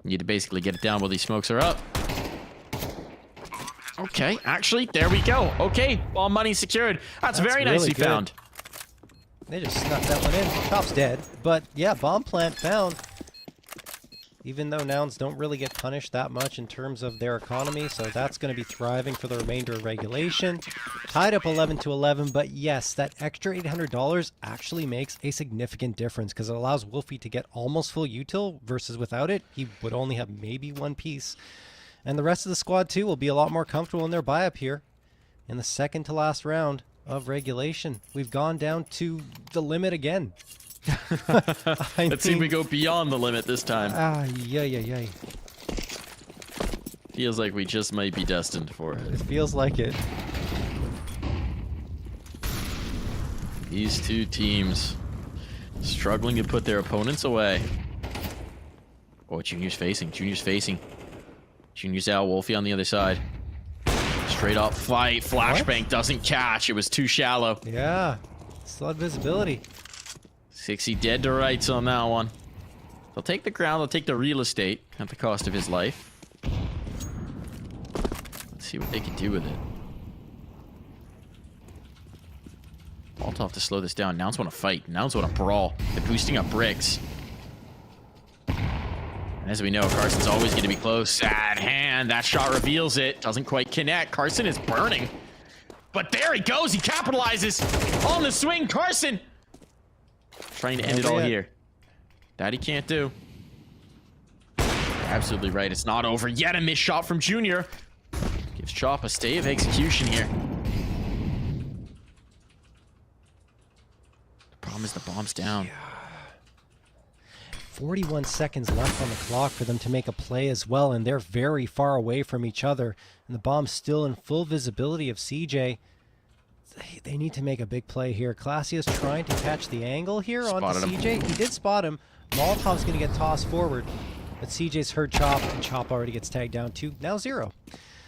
You need to basically get it down while these smokes are up. Okay, actually, there we go. Okay, bomb money secured. That's very really nicely good. found. They just snuck that one in. Top's dead. But yeah, bomb plant found. Even though Nouns don't really get punished that much in terms of their economy, so that's going to be thriving for the remainder of regulation. Tied up 11-11, but yes, that extra $800 actually makes a significant difference because it allows Wolfie to get almost full util versus without it, he would only have maybe 1 piece. And the rest of the squad too will be a lot more comfortable in their buy-up here in the second to last round of regulation. We've gone down to the limit again. Let's see if we go beyond the limit this time. Yay. Feels like we just might be destined for it. It feels like it. These two teams struggling to put their opponents away. Oh, Junior's facing. Junior's out. Wolfie on the other side. Straight up fight. Flashbang doesn't catch. It was too shallow. Yeah. Still had visibility. 6E dead to rights on that one. They'll take the ground. They'll take the real estate at the cost of his life. Let's see what they can do with it. Molotov to slow this down. Nouns want to fight. Nouns want to brawl. They're boosting up bricks. And as we know, Carson's always going to be close. Sad hand. That shot reveals it. Doesn't quite connect. Carson is burning. But there he goes. He capitalizes on the swing. Carson trying to end it all here. That he can't do. Absolutely right. It's not over. Yet a missed shot from Junior. Gives Chop a stay of execution here. The problem is the bomb's down. 41 seconds left on the clock for them to make a play as well, and they're very far away from each other. And the bomb's still in full visibility of CJ. They need to make a big play here. Glacia's trying to catch the angle here onto CJ. He did spot him. Molotov's going to get tossed forward. But CJ's heard Chop, and Chop already gets tagged down to now 0.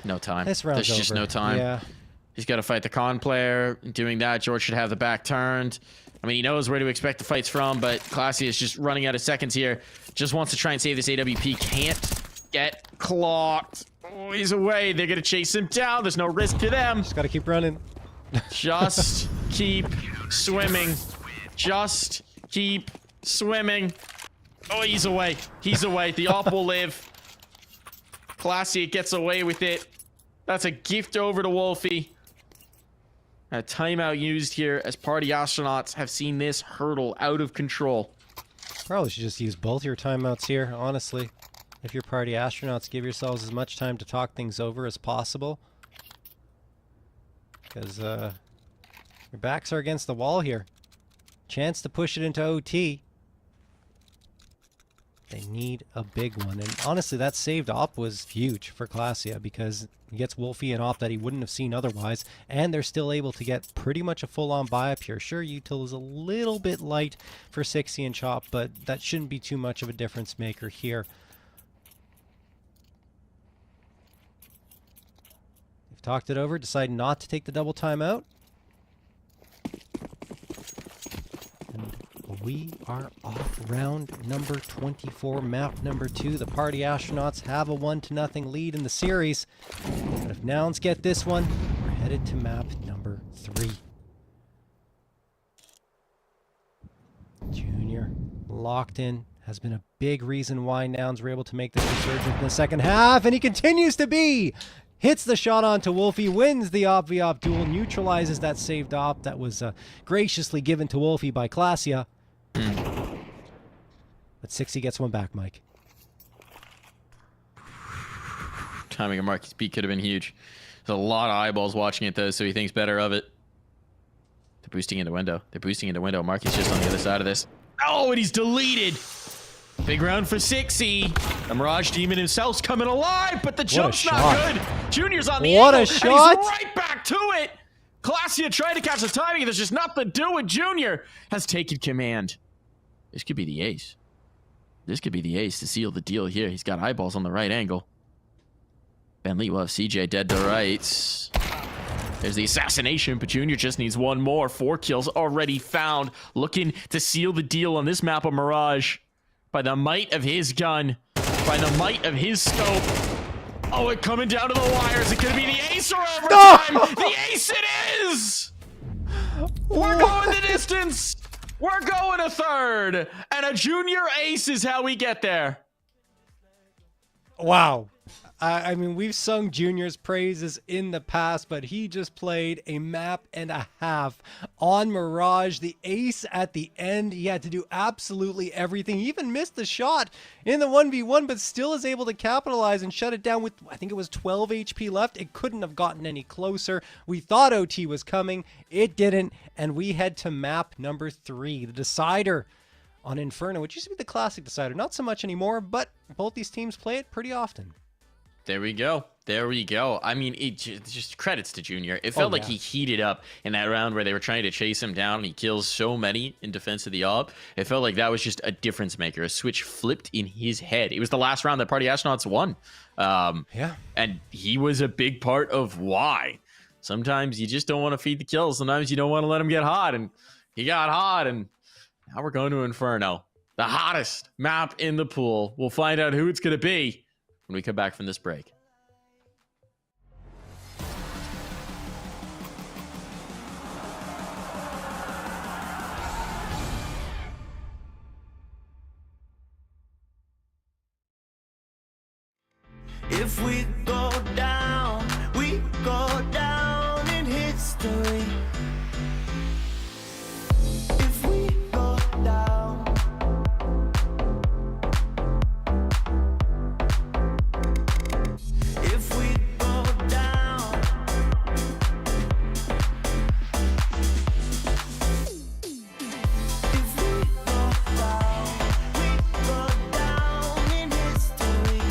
No time. This round's There's just over. no time. Yeah. He's got to fight the con player. Doing that, George should have the back turned. I mean, he knows where to expect the fights from, but Glacia is just running out of seconds here. Just wants to try and save this AWP. Can't get clocked. Oh, he's away. They're going to chase him down. There's no risk to them. Just got to keep running. Just keep swimming. Just keep swimming. Oh, he's away. He's away. The op will live. Glacia gets away with it. That's a gift over to Wolfie. A timeout used here as Party Astronauts have seen this hurdle out of control. Probably should just use both your timeouts here, honestly. If you're Party Astronauts, give yourselves as much time to talk things over as possible. Because Your backs are against the wall here. Chance to push it into OT. They need a big one. And honestly, that saved op was huge for Klasia because he gets Wolfie an op that he wouldn't have seen otherwise. And they're still able to get pretty much a full-on buy-up here. Sure, Util is a little bit light for 60 and Chop, but that shouldn't be too much of a difference maker here. They've talked it over, decided not to take the double timeout. We are off round number 24, map number 2. The Party Astronauts have a 1-0 lead in the series. But if Nouns get this one, we're headed to map number 3. Junior locked in. Has been a big reason why Nouns were able to make this resurgence in the second half, and he continues to be! Hits the shot onto Wolfie, wins the op-v-op duel, neutralizes that saved op that was graciously given to Wolfie by Klasia. But 60 gets one back, Mike. Timing of Marky's beat could have been huge. There's a lot of eyeballs watching it, though, so he thinks better of it. They're boosting into window. They're boosting into window. Marky's just on the other side of this. Oh, and he's deleted! Big round for 60. The Mirage Demon himself's coming alive, but the jump's not good. Junior's on the What angle, a shot! And he's right back to it! Klasia tried to catch the timing, there's just nothing to do, and Junior has taken command. This could be the ace. This could be the ace to seal the deal here. He's got eyeballs on the right angle. Bentley will have CJ dead to rights. There's the assassination, but Junior just needs one more. 4 kills already found. Looking to seal the deal on this map of Mirage. By the might of his gun. By the might of his scope. Oh, it coming down to the wire. Is it going to be the ace or overtime? No! The ace it is! We're going the distance! We're going a third! And a Junior ace is how we get there. Wow. I mean, we've sung Junior's praises in the past, but he just played a map and a half on Mirage. The ace at the end, he had to do absolutely everything. He even missed the shot in the 1v1, but still is able to capitalize and shut it down with, I think it was 12 HP left. It couldn't have gotten any closer. We thought OT was coming. It didn't, and we head to map number 3, the decider on Inferno, which used to be the classic decider. Not so much anymore, but both these teams play it pretty often. There we go. There we go. I mean, it just credits to Junior. It felt like he heated up in that round where they were trying to chase him down and he kills so many in defense of the op. It felt like that was just a difference maker. A switch flipped in his head. It was the last round that Party Astronauts won. And he was a big part of why. Sometimes you just don't want to feed the kills. Sometimes you don't want to let him get hot. And he got hot. And now we're going to Inferno. The hottest map in the pool. We'll find out who it's going to be when we come back from this break. If we go down in history. If we go down. If we go down. If we go down in history.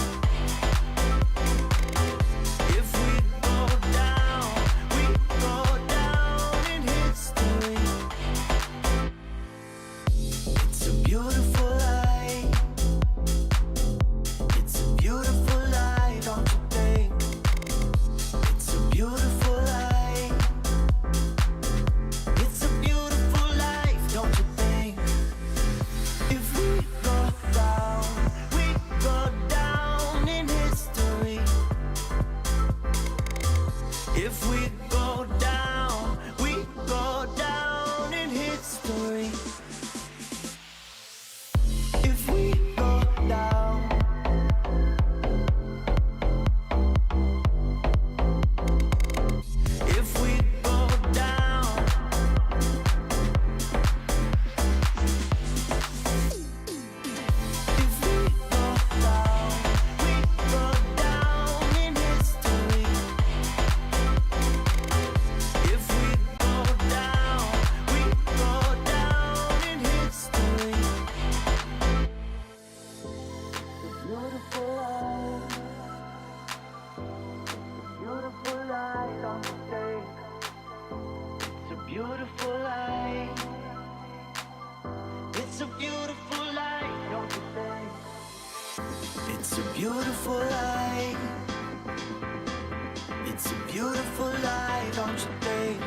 beautiful life. Beautiful life on the stage. It's a beautiful life. It's a beautiful life, don't you think? It's a beautiful life. It's a beautiful life, don't you think?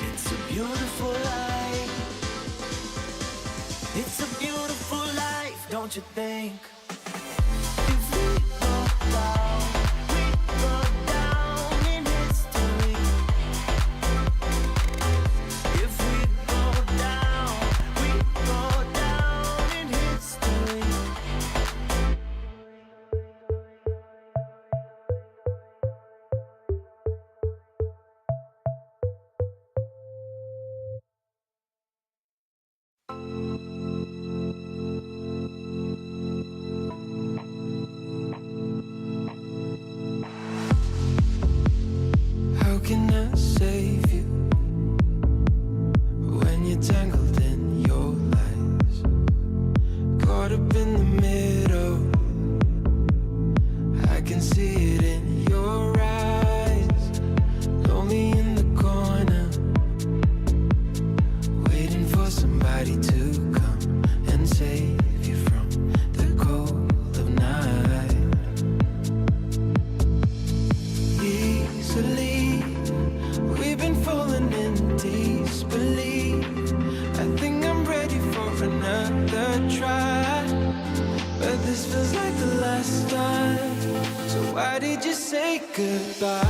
It's a beautiful life. It's a beautiful life, don't you think? If we go down in history. If we go down in history. How can I save you when you're tangled in your lies? Caught up in the middle, I can see it in your eyes. Lonely in the corner, waiting for somebody to come and save you from the cold of night. Easily, we've been falling in disbelief. I think I'm ready for another try, but this feels like the last time. So why did you say goodbye?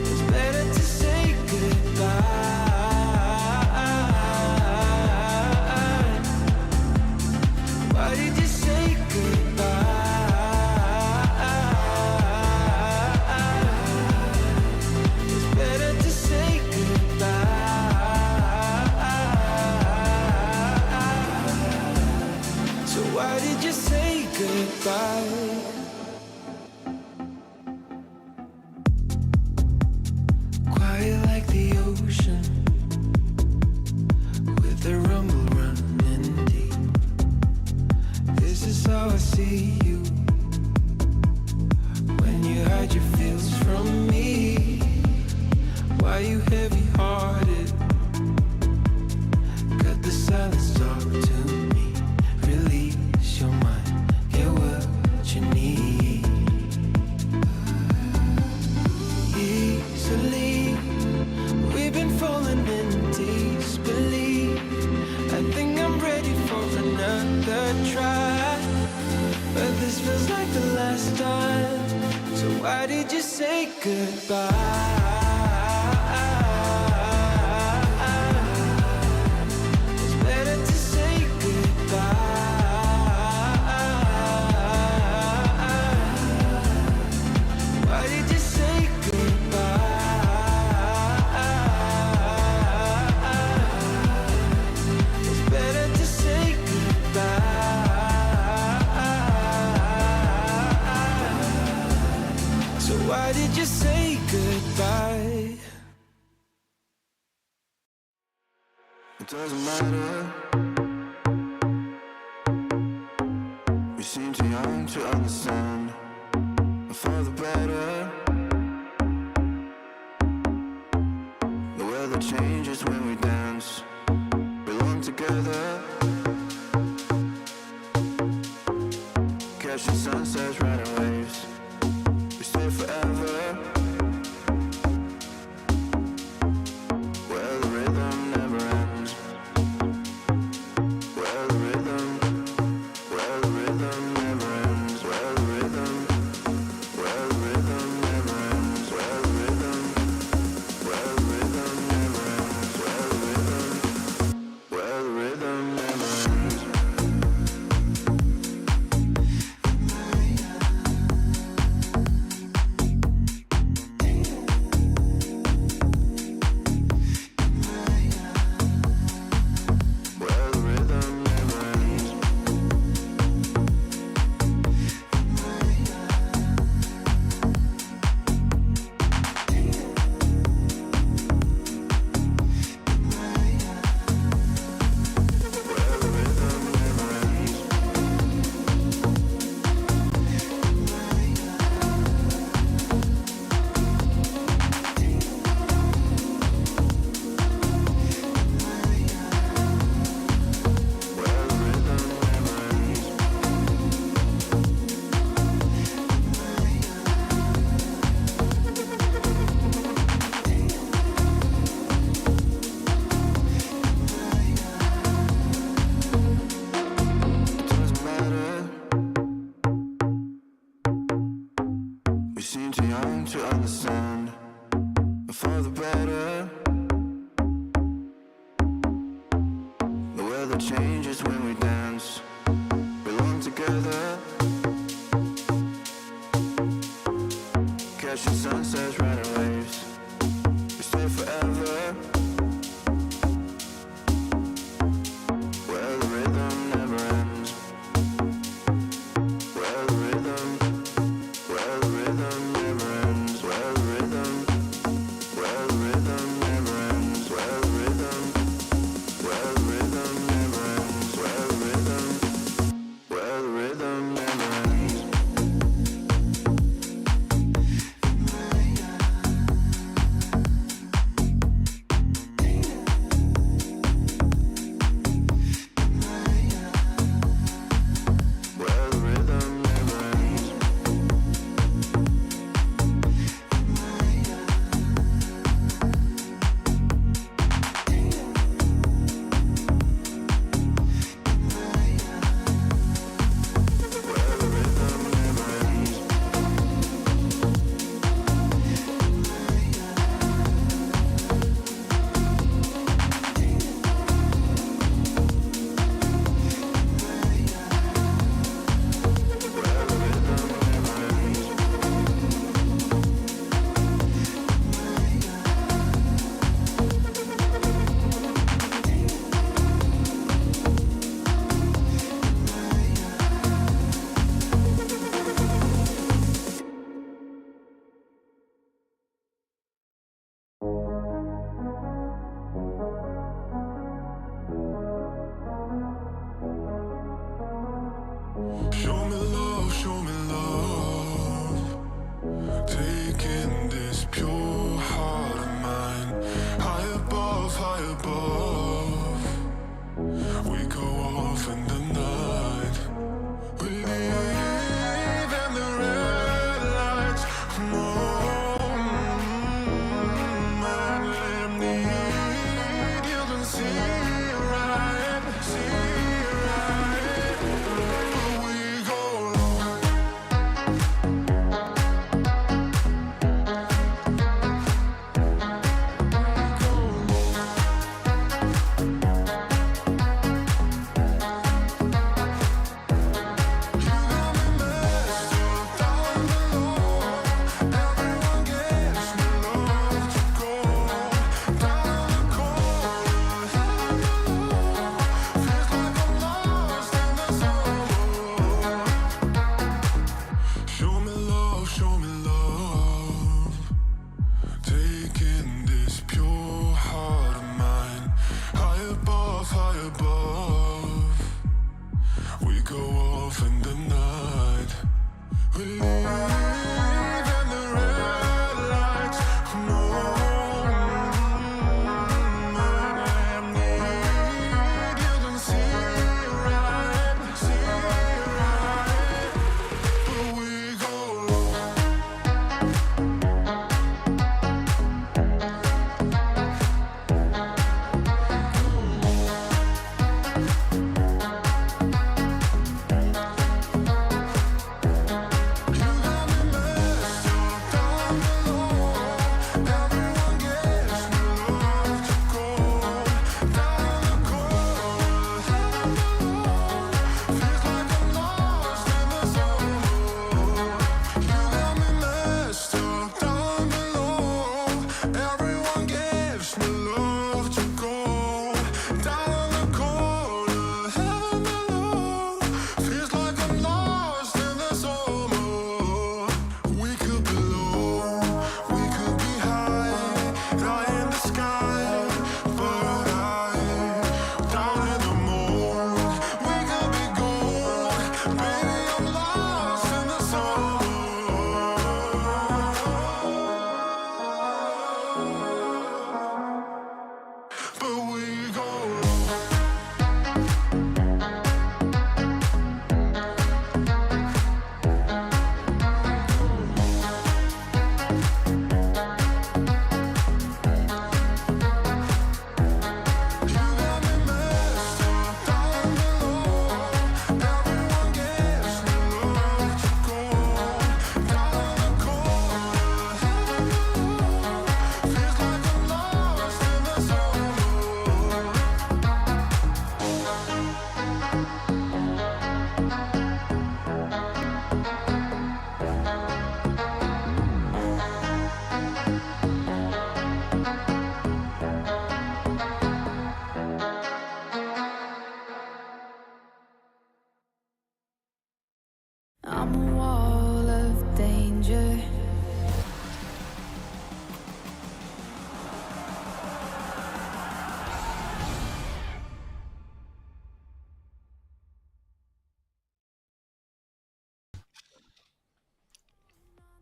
It's better to say goodbye. Why did you say goodbye? It's better to say goodbye. So why did you say goodbye? Quiet like the ocean, with the rumble running deep. This is how I see you, when you hide your feels from me. Why you heavy-hearted? Cut the silence, talk to me. Release your mind, get what you need. Easily, we've been falling in disbelief. I think I'm ready for another try, but this feels like the last time. So why did you say goodbye? It's better to say goodbye. Why did you say goodbye? It's better to say goodbye. So why did you say goodbye? It doesn't matter. We seem too young to understand. For the better. The weather changes when we dance. Belong together. Catch the sunsets, riding waves. We stay forever. Where the rhythm never ends. Where the rhythm never ends. Where the rhythm never ends. Where the rhythm never ends. Where the rhythm never ends. world changes when we dance. Belong together. Catching sunsets, riding waves. We stay forever. Where the rhythm never ends. Where the rhythm never ends. Where the rhythm never ends. Where the rhythm never ends. Where the rhythm never ends. Where the rhythm never ends. Where the rhythm never ends. Where the rhythm never ends. Show me love, show me love. Taking this pure heart of mine. High above, high above. We go off in the night. We leave in the red lights. Man, let me need you can see right, we go long.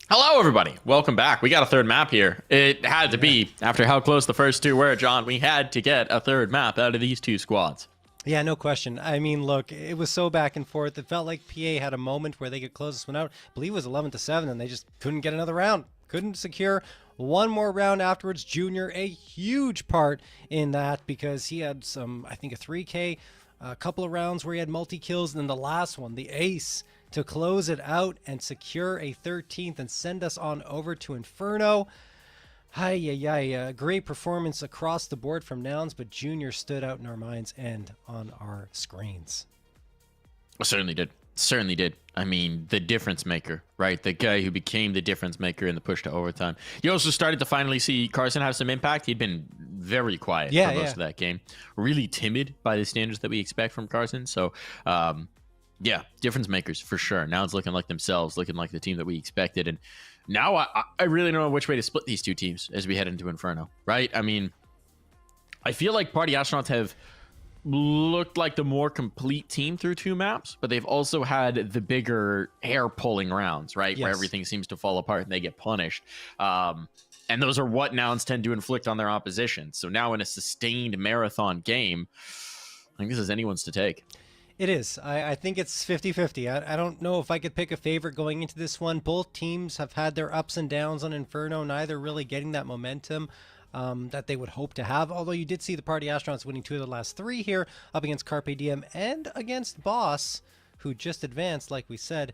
Hello, everybody. Welcome back. We got a third map here. It had to be, after how close the first two were, John, we had to get a third map out of these two squads. Yeah, no question. I mean, look, it was so back and forth. It felt like PA had a moment where they could close this one out. I believe it was 11-7, and they just couldn't get another round. Couldn't secure one more round afterwards. Junior, a huge part in that because he had some, I think, a 3K, a couple of rounds where he had multi-kills, and then the last one, the ace, to close it out and secure a 13th and send us on over to Inferno. Great performance across the board from Nouns, but Junior stood out in our minds and on our screens. Certainly did. Certainly did. I mean, the difference maker, right? The guy who became the difference maker in the push to overtime. You also started to finally see Carson have some impact. He'd been very quiet for most of that game. Really timid by the standards that we expect from Carson. So, yeah, difference makers for sure. Now it's looking like themselves, looking like the team that we expected. And now I really don't know which way to split these two teams as we head into Inferno, right? I mean, I feel like Party Astronauts have looked like the more complete team through two maps, but they've also had the bigger hair-pulling rounds, right? Yes. Where everything seems to fall apart and they get punished. And those are what Nouns tend to inflict on their opposition. So now in a sustained marathon game, I think this is anyone's to take. It is. I think it's 50-50. I don't know if I could pick a favorite going into this one. Both teams have had their ups and downs on Inferno, neither really getting that momentum that they would hope to have. Although you did see the Party Astronauts winning 2 of the last 3 here, up against Carpe Diem and against Boss, who just advanced, like we said,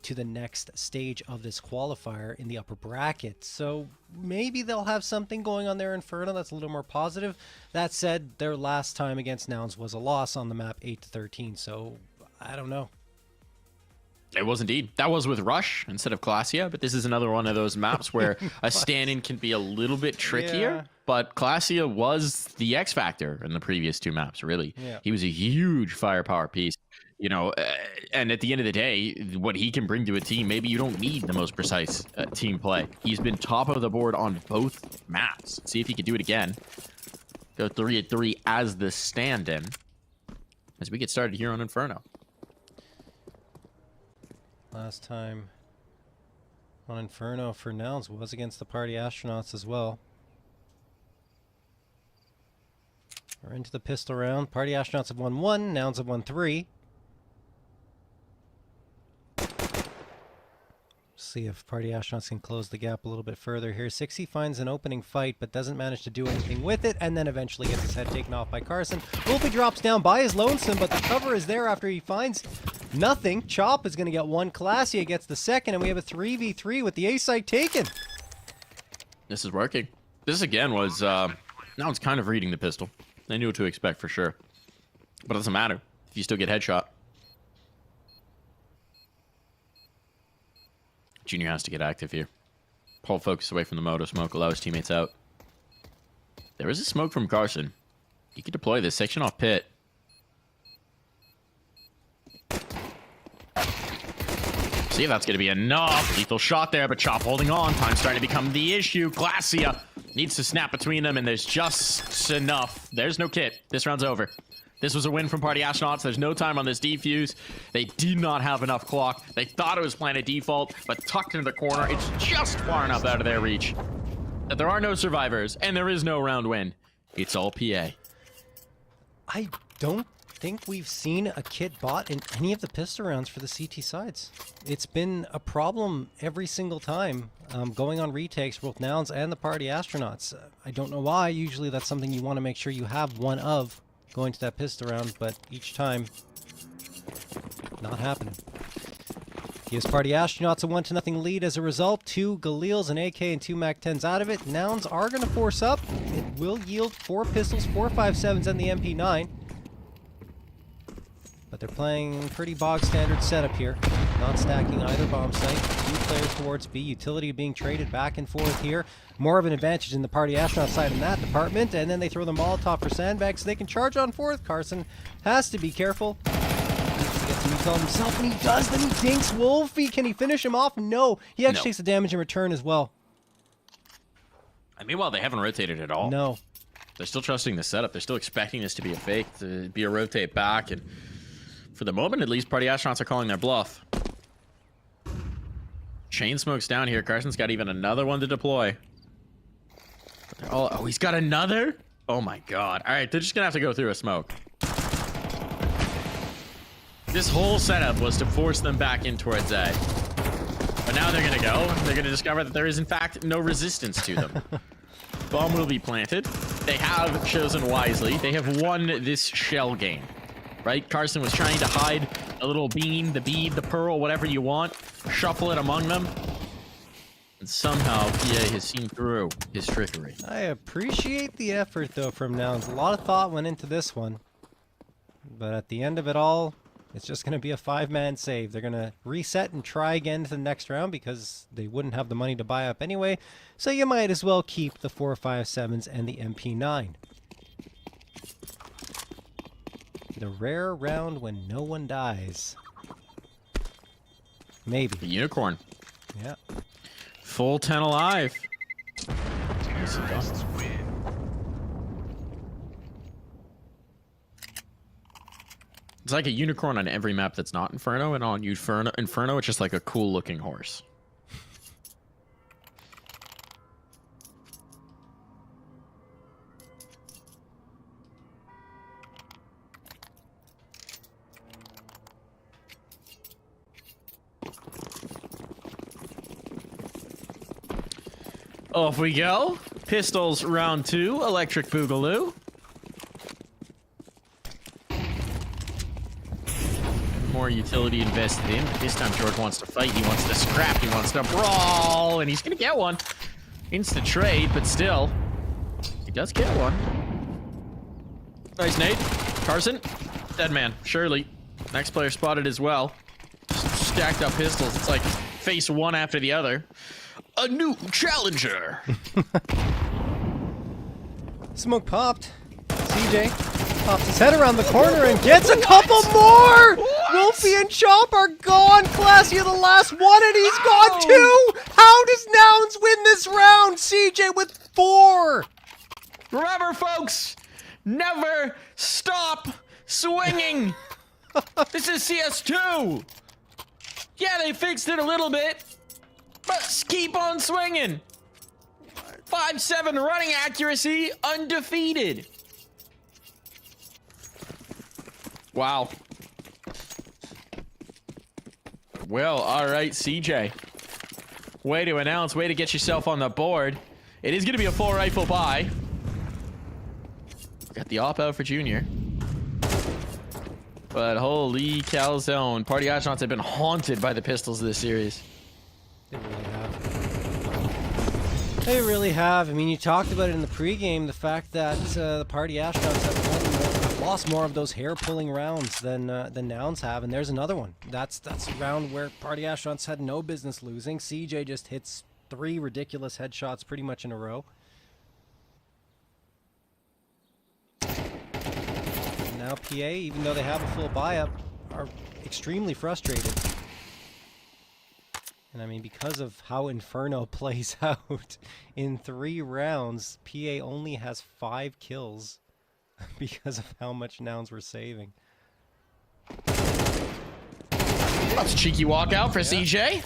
to the next stage of this qualifier in the upper bracket. So maybe they'll have something going on there in Inferno that's a little more positive. That said, their last time against Nouns was a loss on the map 8-13. So I don't know. It was indeed. That was with Rush instead of Classia, but this is another one of those maps where a stand-in can be a little bit trickier. Yeah. But Classia was the X factor in the previous 2 maps, really. Yeah. He was a huge firepower piece. You know, and at the end of the day, what he can bring to a team, maybe you don't need the most precise team play. He's been top of the board on both maps. See if he can do it again. Go 3-3 as the stand-in as we get started here on Inferno. Last time on Inferno for Nouns was against the Party Astronauts as well. We're into the pistol round. Party Astronauts have won 1, Nouns have won 3. See if Party Astronauts can close the gap a little bit further here. 60 finds an opening fight, but doesn't manage to do anything with it, and then eventually gets his head taken off by Carson. Wolfie drops down by his lonesome, but the cover is there after he finds nothing. Chop is going to get 1. Classia gets the second, and we have a 3v3 with the A site taken. This is working. This again was, now it's kind of reading the pistol. They knew what to expect for sure. But it doesn't matter if you still get headshot. Junior has to get active here. Pull focus away from the moto smoke, allow his teammates out. There is a smoke from Carson. You can deploy this section off pit. See if that's going to be enough. Lethal shot there, but Chop holding on. Time's starting to become the issue. Classia needs to snap between them, and there's just enough. There's no kit. This round's over. This was a win from Party Astronauts. There's no time on this defuse. They did not have enough clock. They thought it was planet default, but tucked into the corner. It's just far enough out of their reach that there are no survivors, and there is no round win. It's all PA. I don't think we've seen a kit bot in any of the pistol rounds for the CT sides. It's been a problem every single time going on retakes for both Nouns and the Party Astronauts. I don't know why. Usually that's something you want to make sure you have one of going to that pistol round, but each time, not happening. Gives Party Astronauts a 1-0 lead as a result. 2 Galils, an AK, and 2 MAC-10s out of it. Nouns are going to force up. It will yield 4 pistols, 4 5.7s, and the MP9. But they're playing pretty bog standard setup here. Not stacking either bomb site. 2 players towards B. Utility being traded back and forth here. More of an advantage in the Party Astronaut side in that department. And then they throw the Molotov for sandbags so they can charge on 4th. Carson has to be careful. He needs to get some util himself, and he does. Then he dinks Wolfie. Can he finish him off? No. He actually takes the damage in return as well. And meanwhile, they haven't rotated at all. No. They're still trusting the setup. They're still expecting this to be a fake, to be a rotate back. And for the moment, at least, Party Astronauts are calling their bluff. Chain smoke's down here. Carson's got even another one to deploy. Oh, he's got another? Oh my god. All right, they're just gonna have to go through a smoke. This whole setup was to force them back in towards A. But now they're gonna go. They're gonna discover that there is in fact no resistance to them. Bomb will be planted. They have chosen wisely. They have won this shell game. Right? Carson was trying to hide a little bean, the bead, the pearl, whatever you want. Shuffle it among them. And somehow PA has seen through his trickery. I appreciate the effort, though, from Nouns. A lot of thought went into this one. But at the end of it all, it's just going to be a 5-man save. They're going to reset and try again to the next round because they wouldn't have the money to buy up anyway. So you might as well keep the 4.57s and the MP9. The rare round when no one dies. Maybe. The unicorn. Yeah. Full 10 alive. It's like a unicorn on every map that's not Inferno, and on Inferno, it's just like a cool looking horse. Off we go. Pistols round 2, electric boogaloo. More utility invested in, but this time George wants to fight, he wants to scrap, he wants to brawl, and he's gonna get one. Instant trade, but still, he does get one. Nice nade. Carson, dead man, Shirley. Next player spotted as well. Stacked up pistols, it's like face one after the other. A new challenger. Smoke popped. CJ pops his head around the corner and gets a couple more! Wolfie and Chomp are gone. Classy the last one, and he's gone too! How does Nouns win this round? CJ with 4! Remember, folks, never stop swinging. This is CS2. Yeah, they fixed it a little bit, but keep on swinging. 5-7 running accuracy, undefeated. Wow. Well, all right, CJ. Way to announce, way to get yourself on the board. It is going to be a full rifle buy. Got the op out for Junior. But holy calzone, Party Astronauts have been haunted by the pistols of this series. They really have. They really have. I mean, you talked about it in the pregame, the fact that the Party Astronauts have lost more of those hair-pulling rounds than Nouns have, and there's another one. That's a round where Party Astronauts had no business losing. CJ just hits 3 ridiculous headshots pretty much in a row. Now PA, even though they have a full buy-up, are extremely frustrated. And I mean, because of how Inferno plays out, in 3 rounds, PA only has 5 kills because of how much Nouns were saving. That's a cheeky walkout for CJ.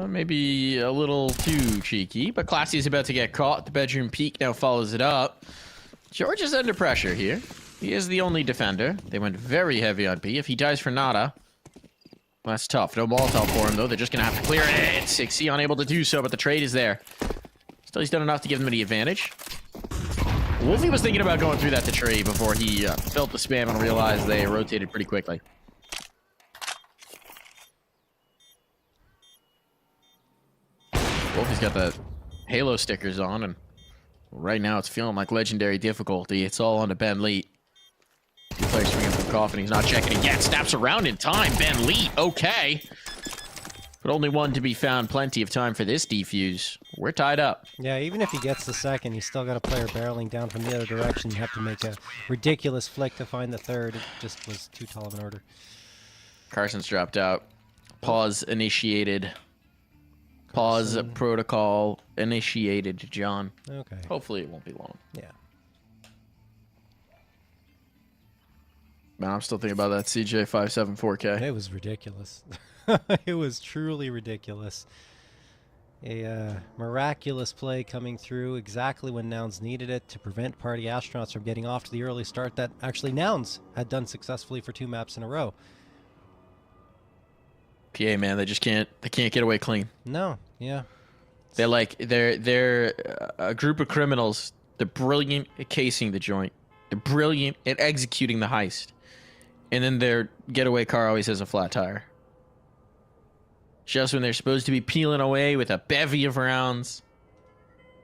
Maybe a little too cheeky, but Classy is about to get caught. The bedroom peek now follows it up. George is under pressure here. He is the only defender. They went very heavy on B. If he dies for nada, well, that's tough. No Molotov for him, though. They're just going to have to clear it. 6C unable to do so, but the trade is there. Still, he's done enough to give them the advantage. Wolfie was thinking about going through that to trade before he felt the spam and realized they rotated pretty quickly. Wolfie's got the Halo stickers on, and right now it's feeling like legendary difficulty. It's all on to Ben Leet. 2 players swinging from Coffin. He's not checking it yet. Snaps around in time. Ben Leet, okay. But only one to be found. Plenty of time for this defuse. We're tied up. Yeah, even if he gets the second, he's still got a player barreling down from the other direction. You have to make a ridiculous flick to find the third. It just was too tall of an order. Carson's dropped out. Pause initiated. Pause protocol initiated, John. Okay. Hopefully it won't be long. Yeah. Man, I'm still thinking about that CJ 574K. It was ridiculous. It was truly ridiculous. A miraculous play coming through exactly when Nouns needed it to prevent Party Astronauts from getting off to the early start that actually Nouns had done successfully for 2 maps in a row. PA, man, they can't get away clean. No, yeah. They're a group of criminals. They're brilliant at casing the joint. They're brilliant at executing the heist. And then their getaway car always has a flat tire. Just when they're supposed to be peeling away with a bevy of rounds.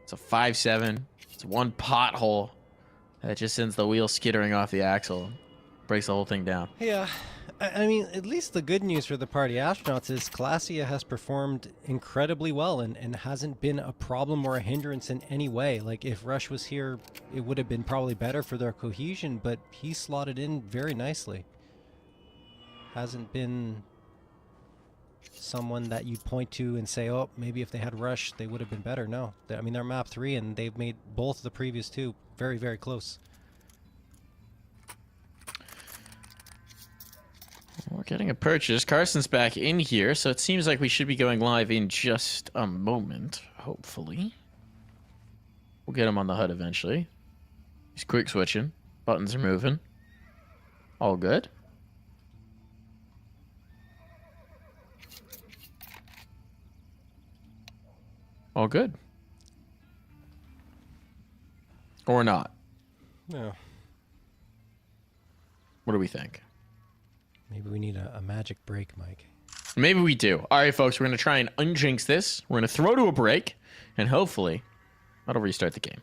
It's a 5.7. It's one pothole that just sends the wheel skittering off the axle. Breaks the whole thing down. Yeah. I mean, at least the good news for the Party Astronauts is Classia has performed incredibly well and hasn't been a problem or a hindrance in any way. Like, if Rush was here, it would have been probably better for their cohesion, but he slotted in very nicely. Hasn't been someone that you'd point to and say, oh, maybe if they had Rush, they would have been better. No. I mean, they're map 3, and they've made both the previous 2 very, very close. We're getting a purchase. Carson's back in here, so it seems like we should be going live in just a moment, hopefully. We'll get him on the HUD eventually. He's quick switching. Buttons are moving. All good. All good. Or not. No. What do we think? Maybe we need a magic break, Mike. Maybe we do. All right, folks, we're going to try and unjinx this. We're going to throw to a break, and hopefully that'll restart the game.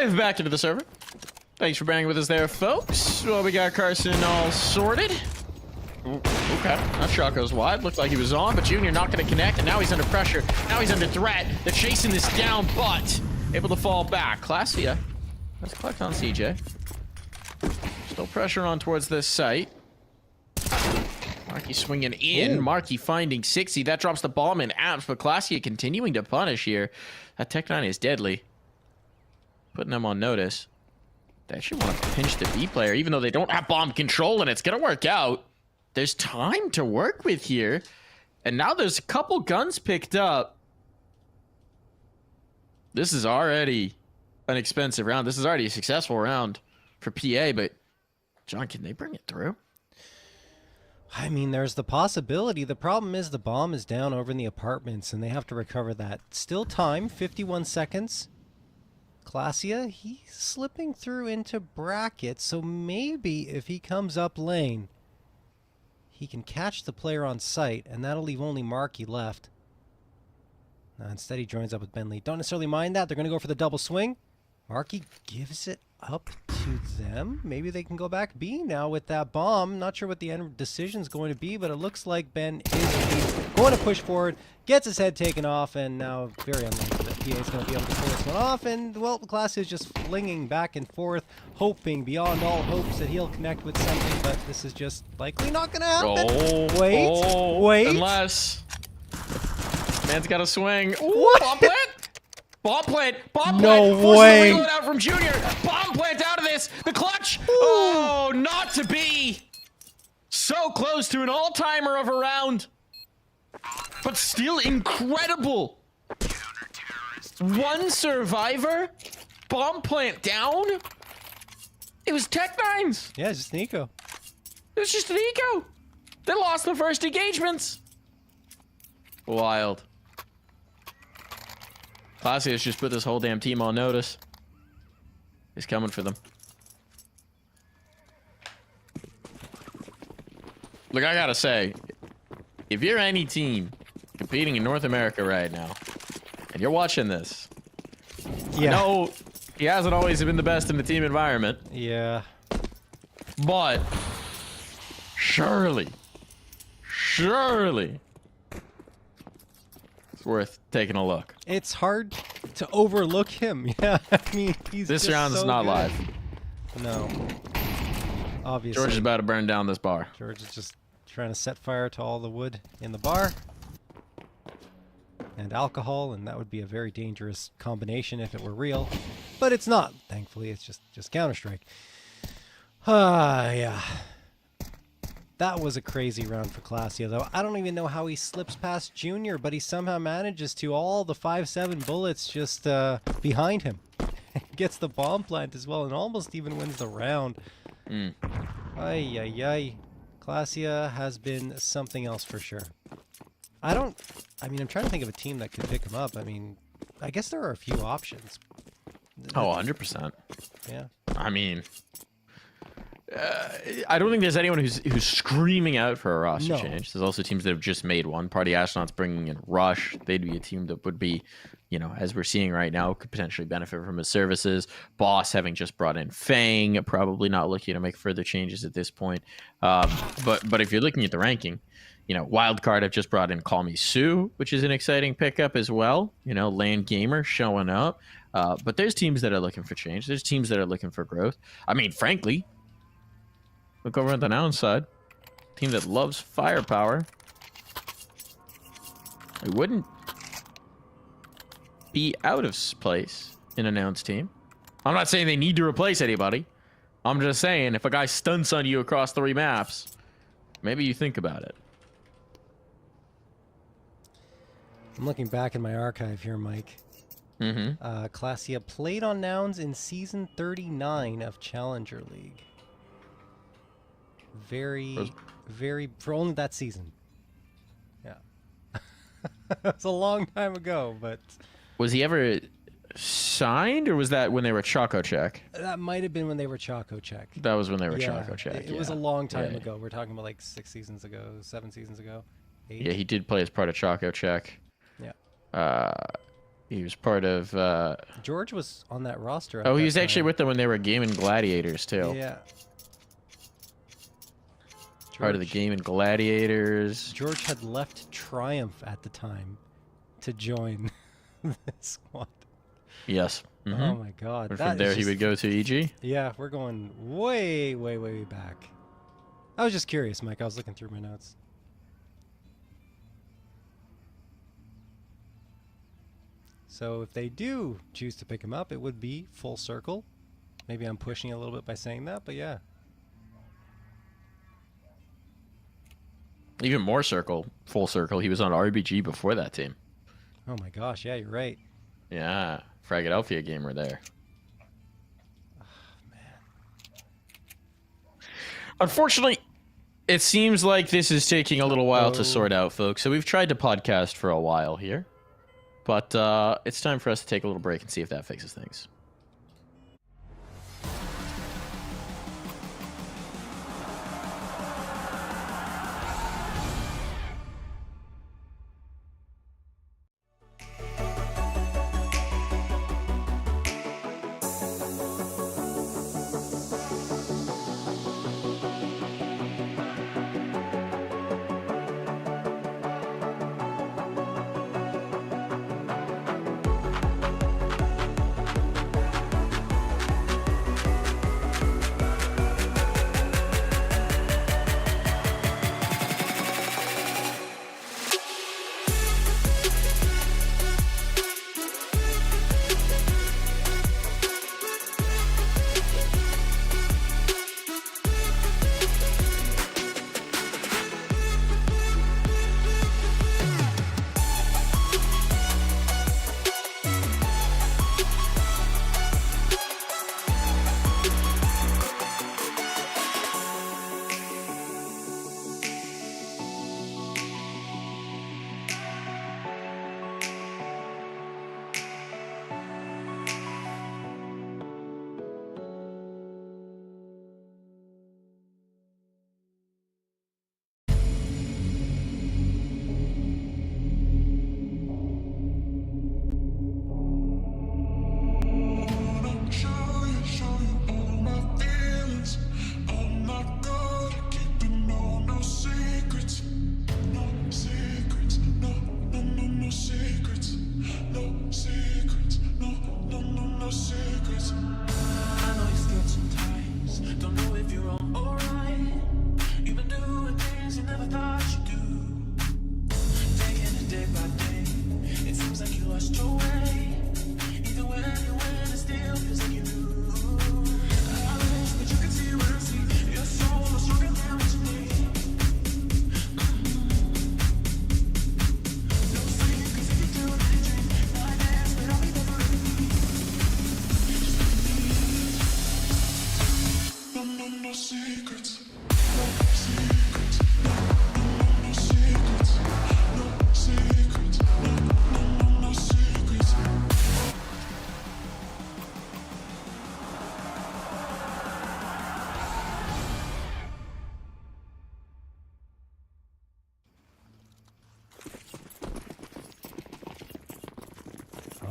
live back into the server. Thanks for bearing with us there, folks. Well, we got Carson all sorted. Ooh, okay, that shot goes wide. Looked like he was on, but Junior not going to connect, and now he's under pressure. Now he's under threat. They're chasing this down, but able to fall back. Clasia. Let's collect on CJ. Still pressure on towards this site. Marky swinging in. Ooh. Marky finding 60. That drops the bomb in apps, but Clasia continuing to punish here. That Tech-9 is deadly. Putting them on notice. They actually want to pinch the B player, even though they don't have bomb control, and it's going to work out. There's time to work with here. And now there's a couple guns picked up. This is already an expensive round. This is already a successful round for PA, but John, can they bring it through? I mean, there's the possibility. The problem is the bomb is down over in the apartments, and they have to recover that. Still time, 51 seconds. Clasia, he's slipping through into brackets, so maybe if he comes up lane, he can catch the player on site, and that'll leave only Marky left. Instead, he joins up with Bentley. Don't necessarily mind that. They're going to go for the double swing. Marky gives it up to them. Maybe they can go back B now with that bomb. Not sure what the end decision's going to be, but it looks like Ben is going to push forward, gets his head taken off, and now very unlikely that PA is going to be able to pull this one off. And, well, the class is just flinging back and forth, hoping beyond all hopes that he'll connect with something, but this is just likely not going to happen. Oh, wait. Unless... Man's got a swing. Ooh, what? Bomb plant! Bomb plant! Bomb plant! No Forces way! the reload out from Junior! Bomb plant out of this! The clutch! Ooh. Oh, not to be! So close to an all-timer of a round. But still incredible! One survivor? Bomb plant down? It was Tech-9's! Yeah, it's just an eco. It was just an eco! They lost the first engagements! Wild. Clasia has just put this whole damn team on notice. He's coming for them. Look, I gotta say, if you're any team competing in North America right now, and you're watching this, yeah. I know he hasn't always been the best in the team environment. Yeah. But surely, it's worth taking a look. It's hard to overlook him. Yeah, I mean, he's this just round is so not good. live. No. Obviously. George is about to burn down this bar. George is just trying to set fire to all the wood in the bar. And alcohol, and that would be a very dangerous combination if it were real. But it's not, thankfully. It's just Counter-Strike. Yeah. That was a crazy round for Clasia, though. I don't even know how he slips past Junior, but he somehow manages to. All the 5-7 bullets just behind him. Gets the bomb plant as well, and almost even wins the round. Ay. Clasia has been something else for sure. I mean, I'm trying to think of a team that could pick him up. I mean, I guess there are a few options. Oh, 100%. Yeah. I mean... I don't think there's anyone who's screaming out for a roster change. There's also teams that have just made one. Party Astronauts bringing in Rush. They'd be a team that would be, you know, as we're seeing right now, could potentially benefit from his services. Boss having just brought in Fang, probably not looking to make further changes at this point. But if you're looking at the ranking, you know, Wildcard have just brought in Call Me Sue, which is an exciting pickup as well. You know, Land Gamer showing up. But there's teams that are looking for change. There's teams that are looking for growth. I mean, frankly, look over at the Nouns side. Team that loves firepower. It wouldn't be out of place in a Nouns team. I'm not saying they need to replace anybody. I'm just saying if a guy stunts on you across 3 maps, maybe you think about it. I'm looking back in my archive here, Mike. Clasia played on Nouns in Season 39 of Challenger League. Very, for only that season. Yeah. It's a long time ago, but... Was he ever signed, or was that when they were Choco Check? That might have been when they were Choco Check. That was when they were Choco Check, It was a long time ago. We're talking about like 6 seasons ago, 7 seasons ago, 8. Yeah, he did play as part of Choco Check. Yeah. He was part of. George was on that roster. At Oh, he that was actually time. with them when they were Game and Gladiators too. Yeah. Part of the Game and Gladiators. George had left Triumph at the time to join this squad. Yes. Oh my God. And that from there, is he just- would go to EG. Yeah, we're going way, way, way back. I was just curious, Mike. I was looking through my notes. So if they do choose to pick him up, it would be full circle. Maybe I'm pushing a little bit by saying that, but yeah. Even more full circle. He was on RBG before that team. Oh my gosh, yeah, you're right. Yeah, Philadelphia gamer there. Unfortunately, it seems like this is taking a little while to sort out, folks. So we've tried to podcast for a while here. But it's time for us to take a little break and see if that fixes things.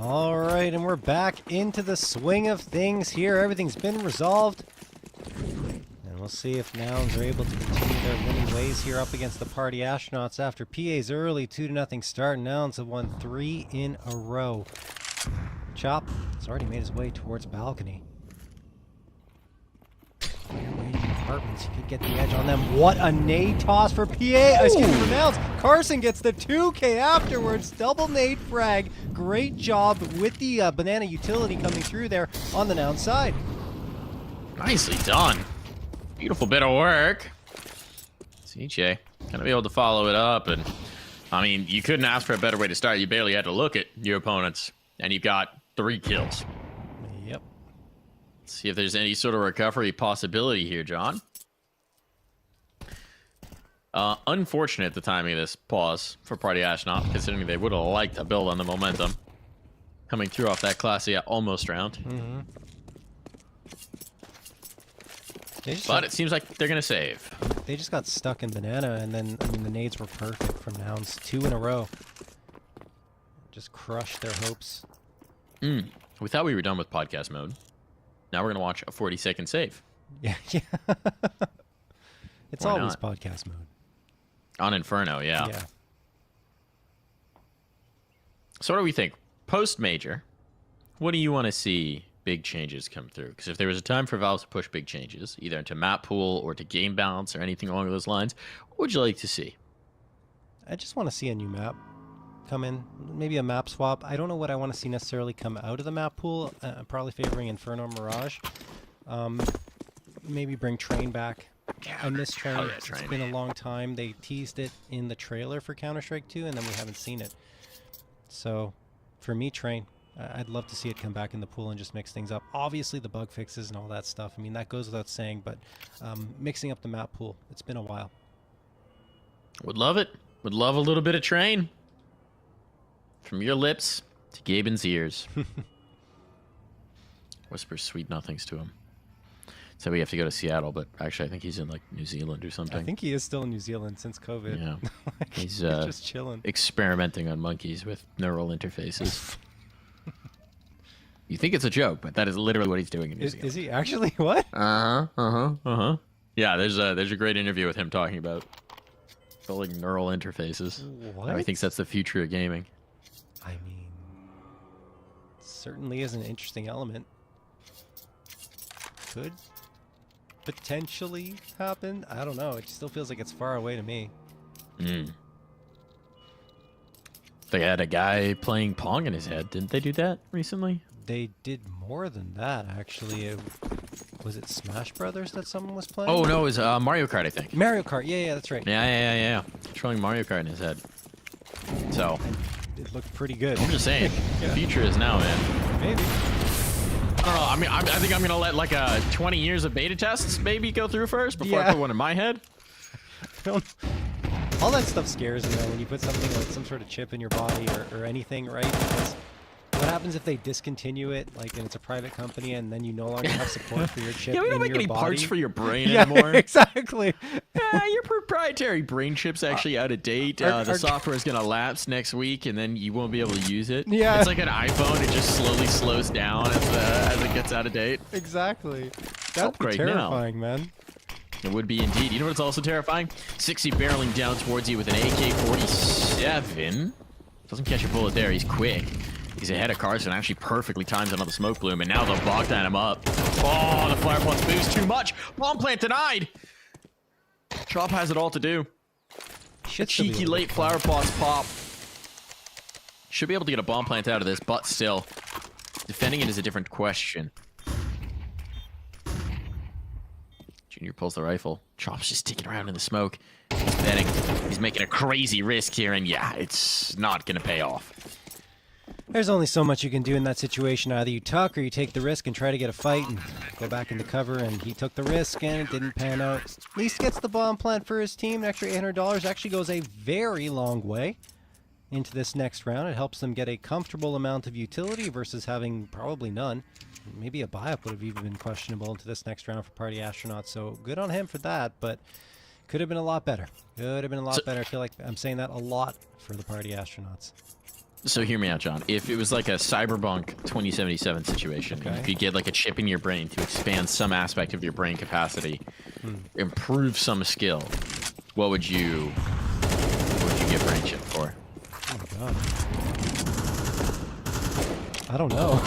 All right, and we're back into the swing of things here. Everything's been resolved. And we'll see if Nouns are able to continue their winning ways here up against the Party Astronauts after PA's early 2-0 start. Nouns have won 3 in a row. Chop has already made his way towards balcony. Apartments, he could get the edge on them. What a nade toss for PA. Excuse me, for Nouns. Carson gets the 2K afterwards. Double nade frag. Great job with the banana utility coming through there on the Nouns side. Nicely done. Beautiful bit of work. CJ gonna be able to follow it up, and I mean, you couldn't ask for a better way to start. You barely had to look at your opponents, and you've got 3 kills. Yep. Let's see if there's any sort of recovery possibility here, John. Unfortunate the timing of this pause for Party Astronaut, considering they would have liked to build on the momentum coming through off that classy almost round. Mm-hmm. But it seems like they're going to save. They just got stuck in banana, and then, I mean, the nades were perfect from Nouns. 2 in a row. Just crushed their hopes. We thought we were done with podcast mode. Now we're going to watch a 40-second save. Yeah. It's Why always not? podcast mode. On Inferno, yeah. Yeah. So what do we think? Post-major, what do you want to see big changes come through? Because if there was a time for Valve to push big changes, either into map pool or to game balance or anything along those lines, what would you like to see? I just want to see a new map come in. Maybe a map swap. I don't know what I want to see necessarily come out of the map pool. I'm probably favoring Inferno Mirage. Maybe bring Train back. I miss Train. Hell yeah, It's Train. been a long time. They teased it in the trailer for Counter-Strike 2, and then we haven't seen it. So, for me, Train. I'd love to see it come back in the pool and just mix things up. Obviously, the bug fixes and all that stuff. I mean, that goes without saying, but mixing up the map pool, it's been a while. Would love it. Would love a little bit of Train. From your lips to Gaben's ears. Whisper sweet nothings to him. So we have to go to Seattle, but actually I think he's in like New Zealand or something. I think he is still in New Zealand since COVID. Yeah. He's just chilling. experimenting on monkeys with neural interfaces. You think it's a joke, but that is literally what he's doing in New Zealand. Is he actually? What? Yeah, there's a great interview with him talking about building neural interfaces. What? How he thinks that's the future of gaming. I mean, certainly is an interesting element. Could potentially happen. I don't know. It still feels like it's far away to me. They had a guy playing Pong in his head. Didn't they do that recently? They did more than that, actually. Was it Smash Brothers that someone was playing? Oh, no, it was Mario Kart, I think. Mario Kart. Yeah, that's right. Yeah. Controlling Mario Kart in his head. So, It looked pretty good. I'm just saying, the future is now, man. Maybe. I don't know. I mean, I think I'm going to let like 20 years of beta tests maybe go through first before I Yeah. put one in my head. All that stuff scares me, though, when you put something like some sort of chip in your body or anything, right? Because what happens if they discontinue it, like, and it's a private company, and then you no longer have support for your chip Yeah, we don't in make your any body? parts for your brain Yeah, anymore. exactly. Yeah, your proprietary brain chip's actually out of date. The our- software is going to lapse next week, and then you won't be able to use it. Yeah. It's like an iPhone. It just slowly slows down as it gets out of date. Exactly. That'd be Upgrade now. terrifying, man. It would be indeed. You know what's also terrifying? 60 barreling down towards you with an AK-47. Doesn't catch a bullet there. He's quick. He's ahead of Carson. Actually perfectly times another smoke bloom, and now they'll Bogdan him up. Oh, the fire plots boost too much. Bomb plant denied. Chop has it all to do. Should still be Cheeky able to late flower pots pop. Should be able to get a bomb plant out of this, but still, defending it is a different question. Junior pulls the rifle. Chop's just sticking around in the smoke. He's betting. He's making a crazy risk here, and yeah, it's not going to pay off. There's only so much you can do in that situation. Either you tuck or you take the risk and try to get a fight and go back into cover, and he took the risk and it didn't pan out. At least gets the bomb plant for his team. An extra $800 actually goes a very long way into this next round. It helps them get a comfortable amount of utility versus having probably none. Maybe a buy-up would have even been questionable into this next round for Party Astronauts, so good on him for that, but could have been a lot better. Could have been a lot better. I feel like I'm saying that a lot for the Party Astronauts. So hear me out, John. If it was like a Cyberpunk 2077 situation, and you could get like a chip in your brain to expand some aspect of your brain capacity, improve some skill, what would you get brain chip for? Oh my god. I don't know.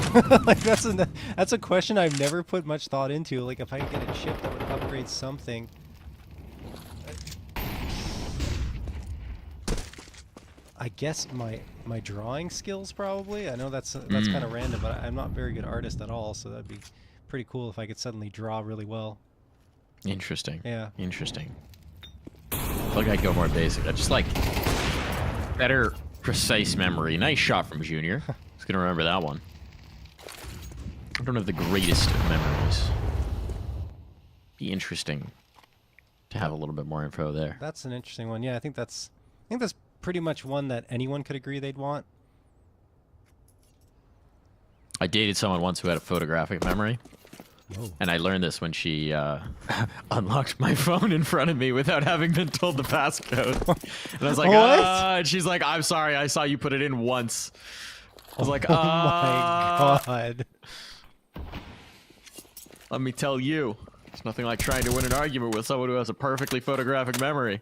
Like that's a question I've never put much thought into. Like if I could get a chip that would upgrade something. I guess my drawing skills probably. I know that's kind of random, but I'm not a very good artist at all, so that'd be pretty cool if I could suddenly draw really well. Interesting. Yeah. Interesting. I feel like I'd go more basic. I just like better precise memory. Nice shot from Junior. Just gonna remember that one. I don't have the greatest of memories. Be interesting to have a little bit more info there. That's an interesting one. Yeah, I think that's pretty much one that anyone could agree they'd want. I dated someone once who had a photographic memory. Whoa. And I learned this when she unlocked my phone in front of me without having been told the passcode. And I was like, What? and she's like, I'm sorry, I saw you put it in once. I was like, Oh my god. Let me tell you, it's nothing like trying to win an argument with someone who has a perfectly photographic memory.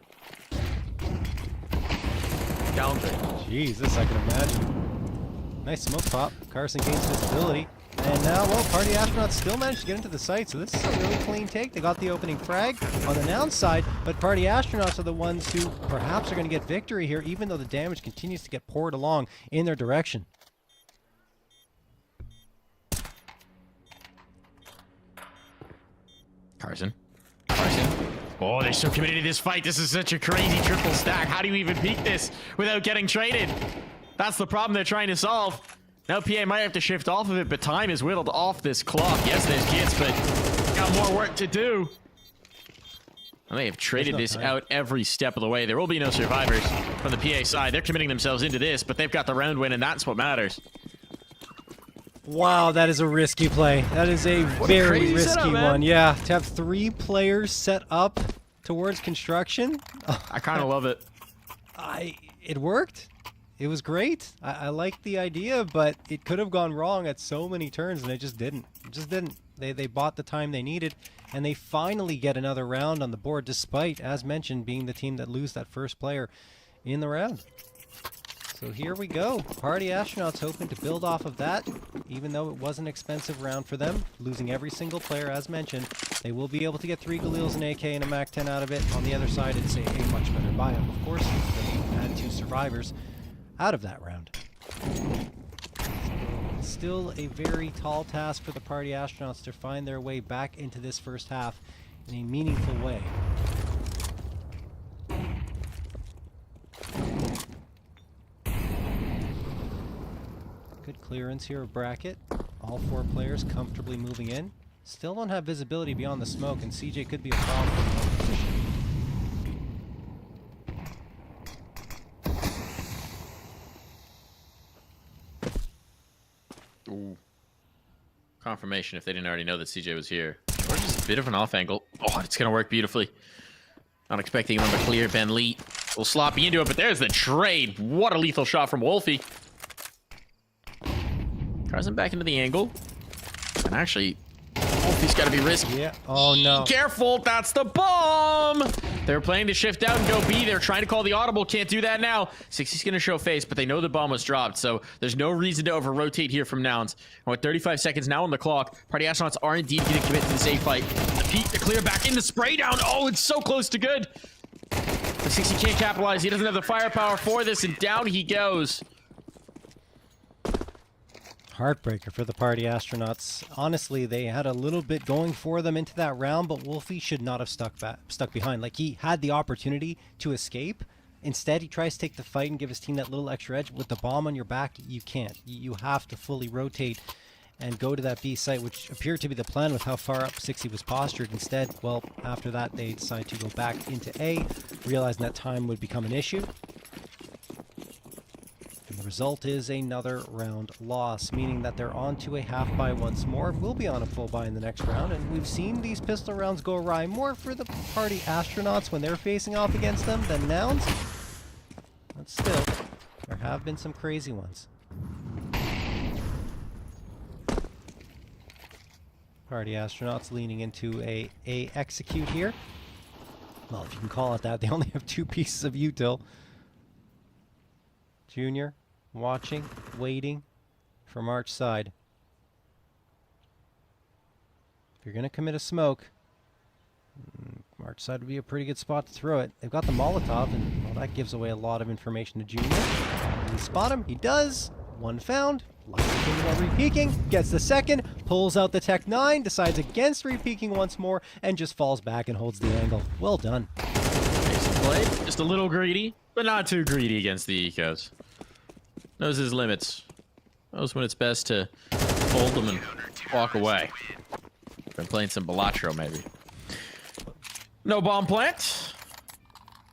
Counter. Jesus, I can imagine. Nice smoke pop. Carson gains visibility. And now, well, Party Astronauts still managed to get into the site, so this is a really clean take. They got the opening frag on the Nouns side, but Party Astronauts are the ones who perhaps are going to get victory here, even though the damage continues to get poured along in their direction. Carson. Oh, they're so committed to this fight. This is such a crazy triple stack. How do you even peek this without getting traded? That's the problem they're trying to solve. Now PA might have to shift off of it, but time is whittled off this clock. Yes, there's kits, but got more work to do. And they have traded this out every step of the way. There will be no survivors from the PA side. They're committing themselves into this, but they've got the round win, and that's what matters. Wow, that is a risky play. That is a very risky one. Yeah, to have 3 players set up towards construction. I kind of love it. It worked. It was great. I liked the idea, but it could have gone wrong at so many turns, and it just didn't. It just didn't. They bought the time they needed, and they finally get another round on the board, despite, as mentioned, being the team that lose that first player in the round. So here we go. Party Astronauts hoping to build off of that, even though it was an expensive round for them, losing every single player, as mentioned. They will be able to get 3 Galils, an AK, and a MAC-10 out of it. On the other side, it's a much better buyout, of course. They had 2 survivors out of that round. Still a very tall task for the Party Astronauts to find their way back into this first half in a meaningful way. Good clearance here of bracket. All 4 players comfortably moving in. Still don't have visibility beyond the smoke, and CJ could be a problem in that position. Ooh. Confirmation if they didn't already know that CJ was here. Or just a bit of an off angle. Oh, it's going to work beautifully. Not expecting him to clear. Ben Lee will sloppy into it, but there's the trade. What a lethal shot from Wolfie. Carson back into the angle. And actually, Wolfie's got to be risky. Yeah. Oh, no. Careful. That's the bomb. They're planning to shift out and go B. They're trying to call the audible. Can't do that now. 60's going to show face, but they know the bomb was dropped, so there's no reason to over-rotate here from Nouns. And with 35 seconds now on the clock, Party Astronauts are indeed going to commit to the safe fight. The peek, the clear back in the spray down. Oh, it's so close to good. But 60 can't capitalize. He doesn't have the firepower for this, and down he goes. Heartbreaker for the Party Astronauts. Honestly, they had a little bit going for them into that round, but Wolfie should not have stuck behind. Like, he had the opportunity to escape. Instead, he tries to take the fight and give his team that little extra edge. With the bomb on your back, you can't. You have to fully rotate and go to that B site, which appeared to be the plan with how far up 60 was postured. Instead, well, after that, they decided to go back into A, realizing that time would become an issue. The result is another round loss, meaning that they're on to a half buy once more. We'll be on a full buy in the next round, and we've seen these pistol rounds go awry more for the Party Astronauts when they're facing off against them than Nouns. But still, there have been some crazy ones. Party Astronauts leaning into a execute here. Well, if you can call it that, they only have 2 pieces of util. Junior watching, waiting for March's side. If you're going to commit a smoke, March's side would be a pretty good spot to throw it. They've got the Molotov, and well, that gives away a lot of information to Junior. Can he spot him? He does. 1 found. Likes the king while repeaking. Gets the second. Pulls out the Tech 9. Decides against repeaking once more, and just falls back and holds the angle. Well done. Nice play. Just a little greedy, but not too greedy against the ecos. Knows his limits. Knows when it's best to hold them and walk away. Been playing some Balatro, maybe. No bomb plant.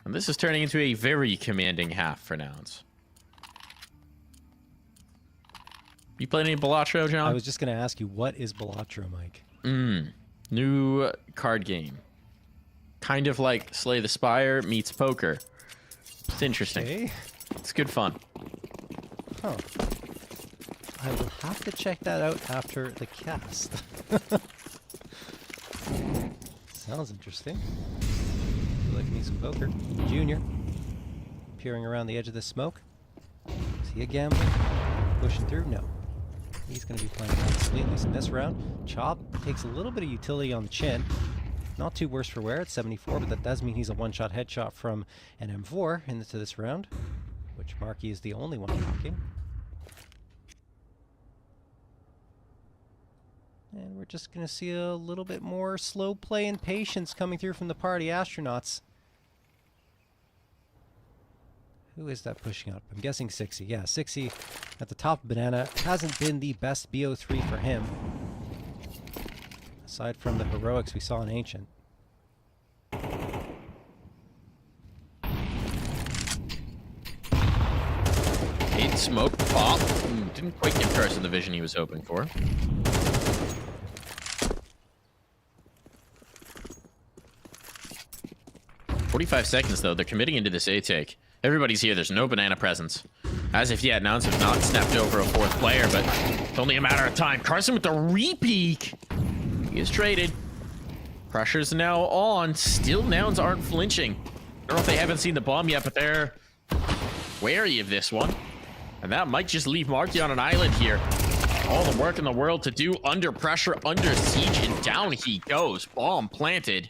And this is turning into a very commanding half for Nouns. You played any Balatro, John? I was just going to ask you, what is Balatro, Mike? New card game. Kind of like Slay the Spire meets poker. It's interesting. Okay. It's good fun. Huh. I will have to check that out after the cast. Sounds interesting. Feel like me some poker. Junior peering around the edge of the smoke. Is he a gambler? Pushing through? No. He's going to be playing honestly, at least in this round. Chop takes a little bit of utility on the chin. Not too worse for wear at 74, but that does mean he's a one-shot headshot from an M4 into this round, which Marky is the only one rocking. And we're just going to see a little bit more slow play and patience coming through from the party astronauts. Who is that pushing up? I'm guessing Sixy. Yeah, Sixy at the top of Banana hasn't been the best BO3 for him. Aside from the heroics we saw in Ancient. Eight smoke pop. Didn't quite give Carson the vision he was hoping for. "45 seconds, though. They're committing into this A take. Everybody's here. There's no Banana presence. As if yet, Nouns have not snapped over a fourth player, but it's only a matter of time. Carson with the re-peek. He is traded. Pressure's now on. Still, Nouns aren't flinching. I don't know if they haven't seen the bomb yet, but they're wary of this one. And that might just leave Marky on an island here. All the work in the world to do under pressure, under siege, and down he goes. Bomb planted.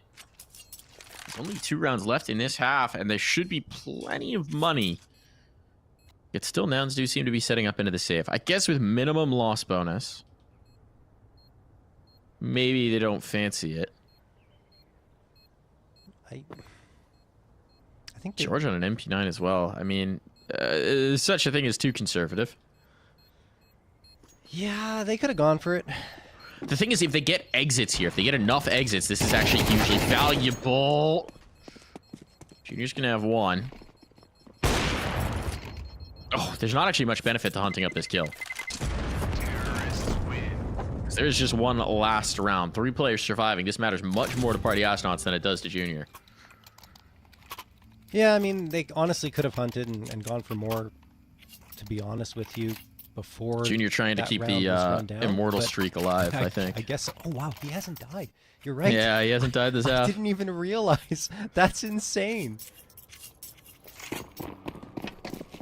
There's only 2 rounds left in this half, and there should be plenty of money. Yet still, Nouns do seem to be setting up into the safe. I guess with minimum loss bonus. Maybe they don't fancy it. I think George on an MP9 as well. I mean, such a thing as too conservative. Yeah, they could have gone for it. The thing is, if they get exits here, if they get enough exits, this is actually hugely valuable. Junior's gonna have 1. Oh, there's not actually much benefit to hunting up this kill. There's just one last round. 3 players surviving. This matters much more to Party Astronauts than it does to Junior. Yeah, I mean, they honestly could have hunted and gone for more, to be honest with you, before Junior trying to keep the immortal streak alive, I think. I guess. Oh, wow, he hasn't died. You're right. Yeah, he hasn't died this half. I didn't even realize. That's insane.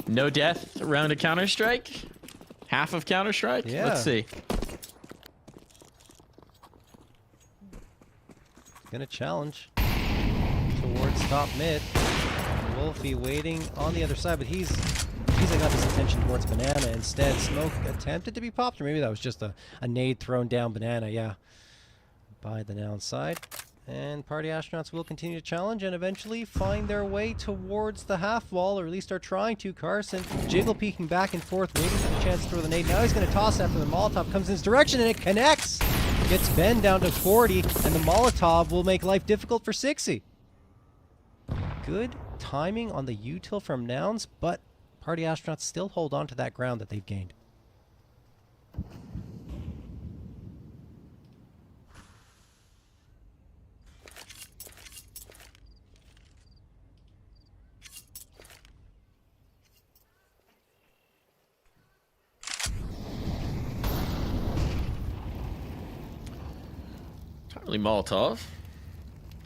No death around a Counter-Strike? Half of Counter-Strike? Yeah. Let's see. Gonna challenge towards top mid. Wolfie waiting on the other side, but he's got his attention towards Banana instead. Smoke attempted to be popped, or maybe that was just a nade thrown down Banana, yeah. By the Nouns side. And Party Astronauts will continue to challenge and eventually find their way towards the half wall, or at least are trying to. Carson jiggle peeking back and forth, waiting for the chance to throw the nade. Now he's going to toss after the Molotov comes in his direction, and it connects! Gets Ben down to 40, and the Molotov will make life difficult for Sixy. Good timing on the util from Nouns, but Party Astronauts still hold on to that ground that they've gained. Timely Molotov.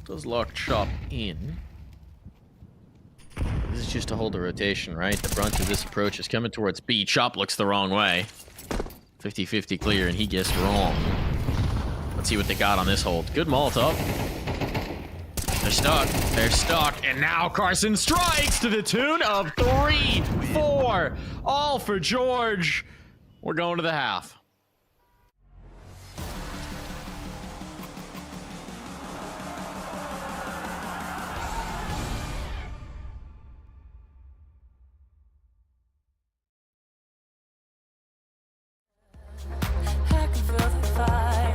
Does lock Chop in. This is just to hold the rotation, right? The brunt of this approach is coming towards B. Chop looks the wrong way. 50-50 clear, and he gets wrong. Let's see what they got on this hold. Good Molotov. They're stuck. They're stuck. And now Carson strikes to the tune of 3, 4. All for George. We're going to the half. I can feel the fire.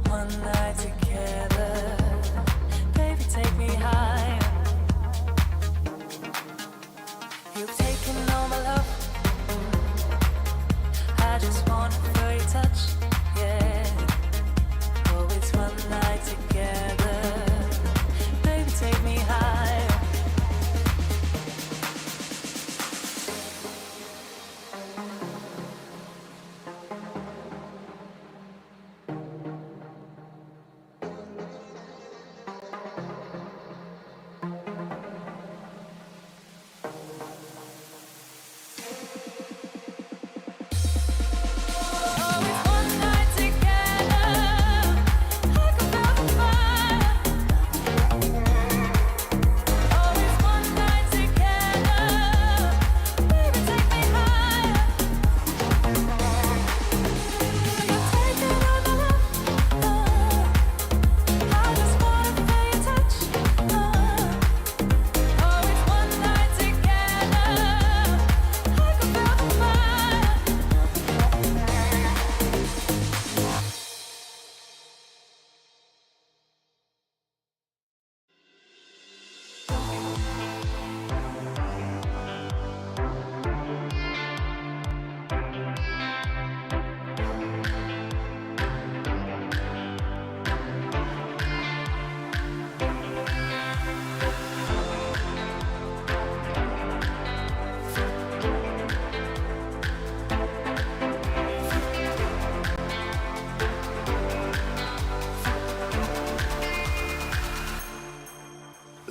One night together, baby, take me higher. You've taken all my love,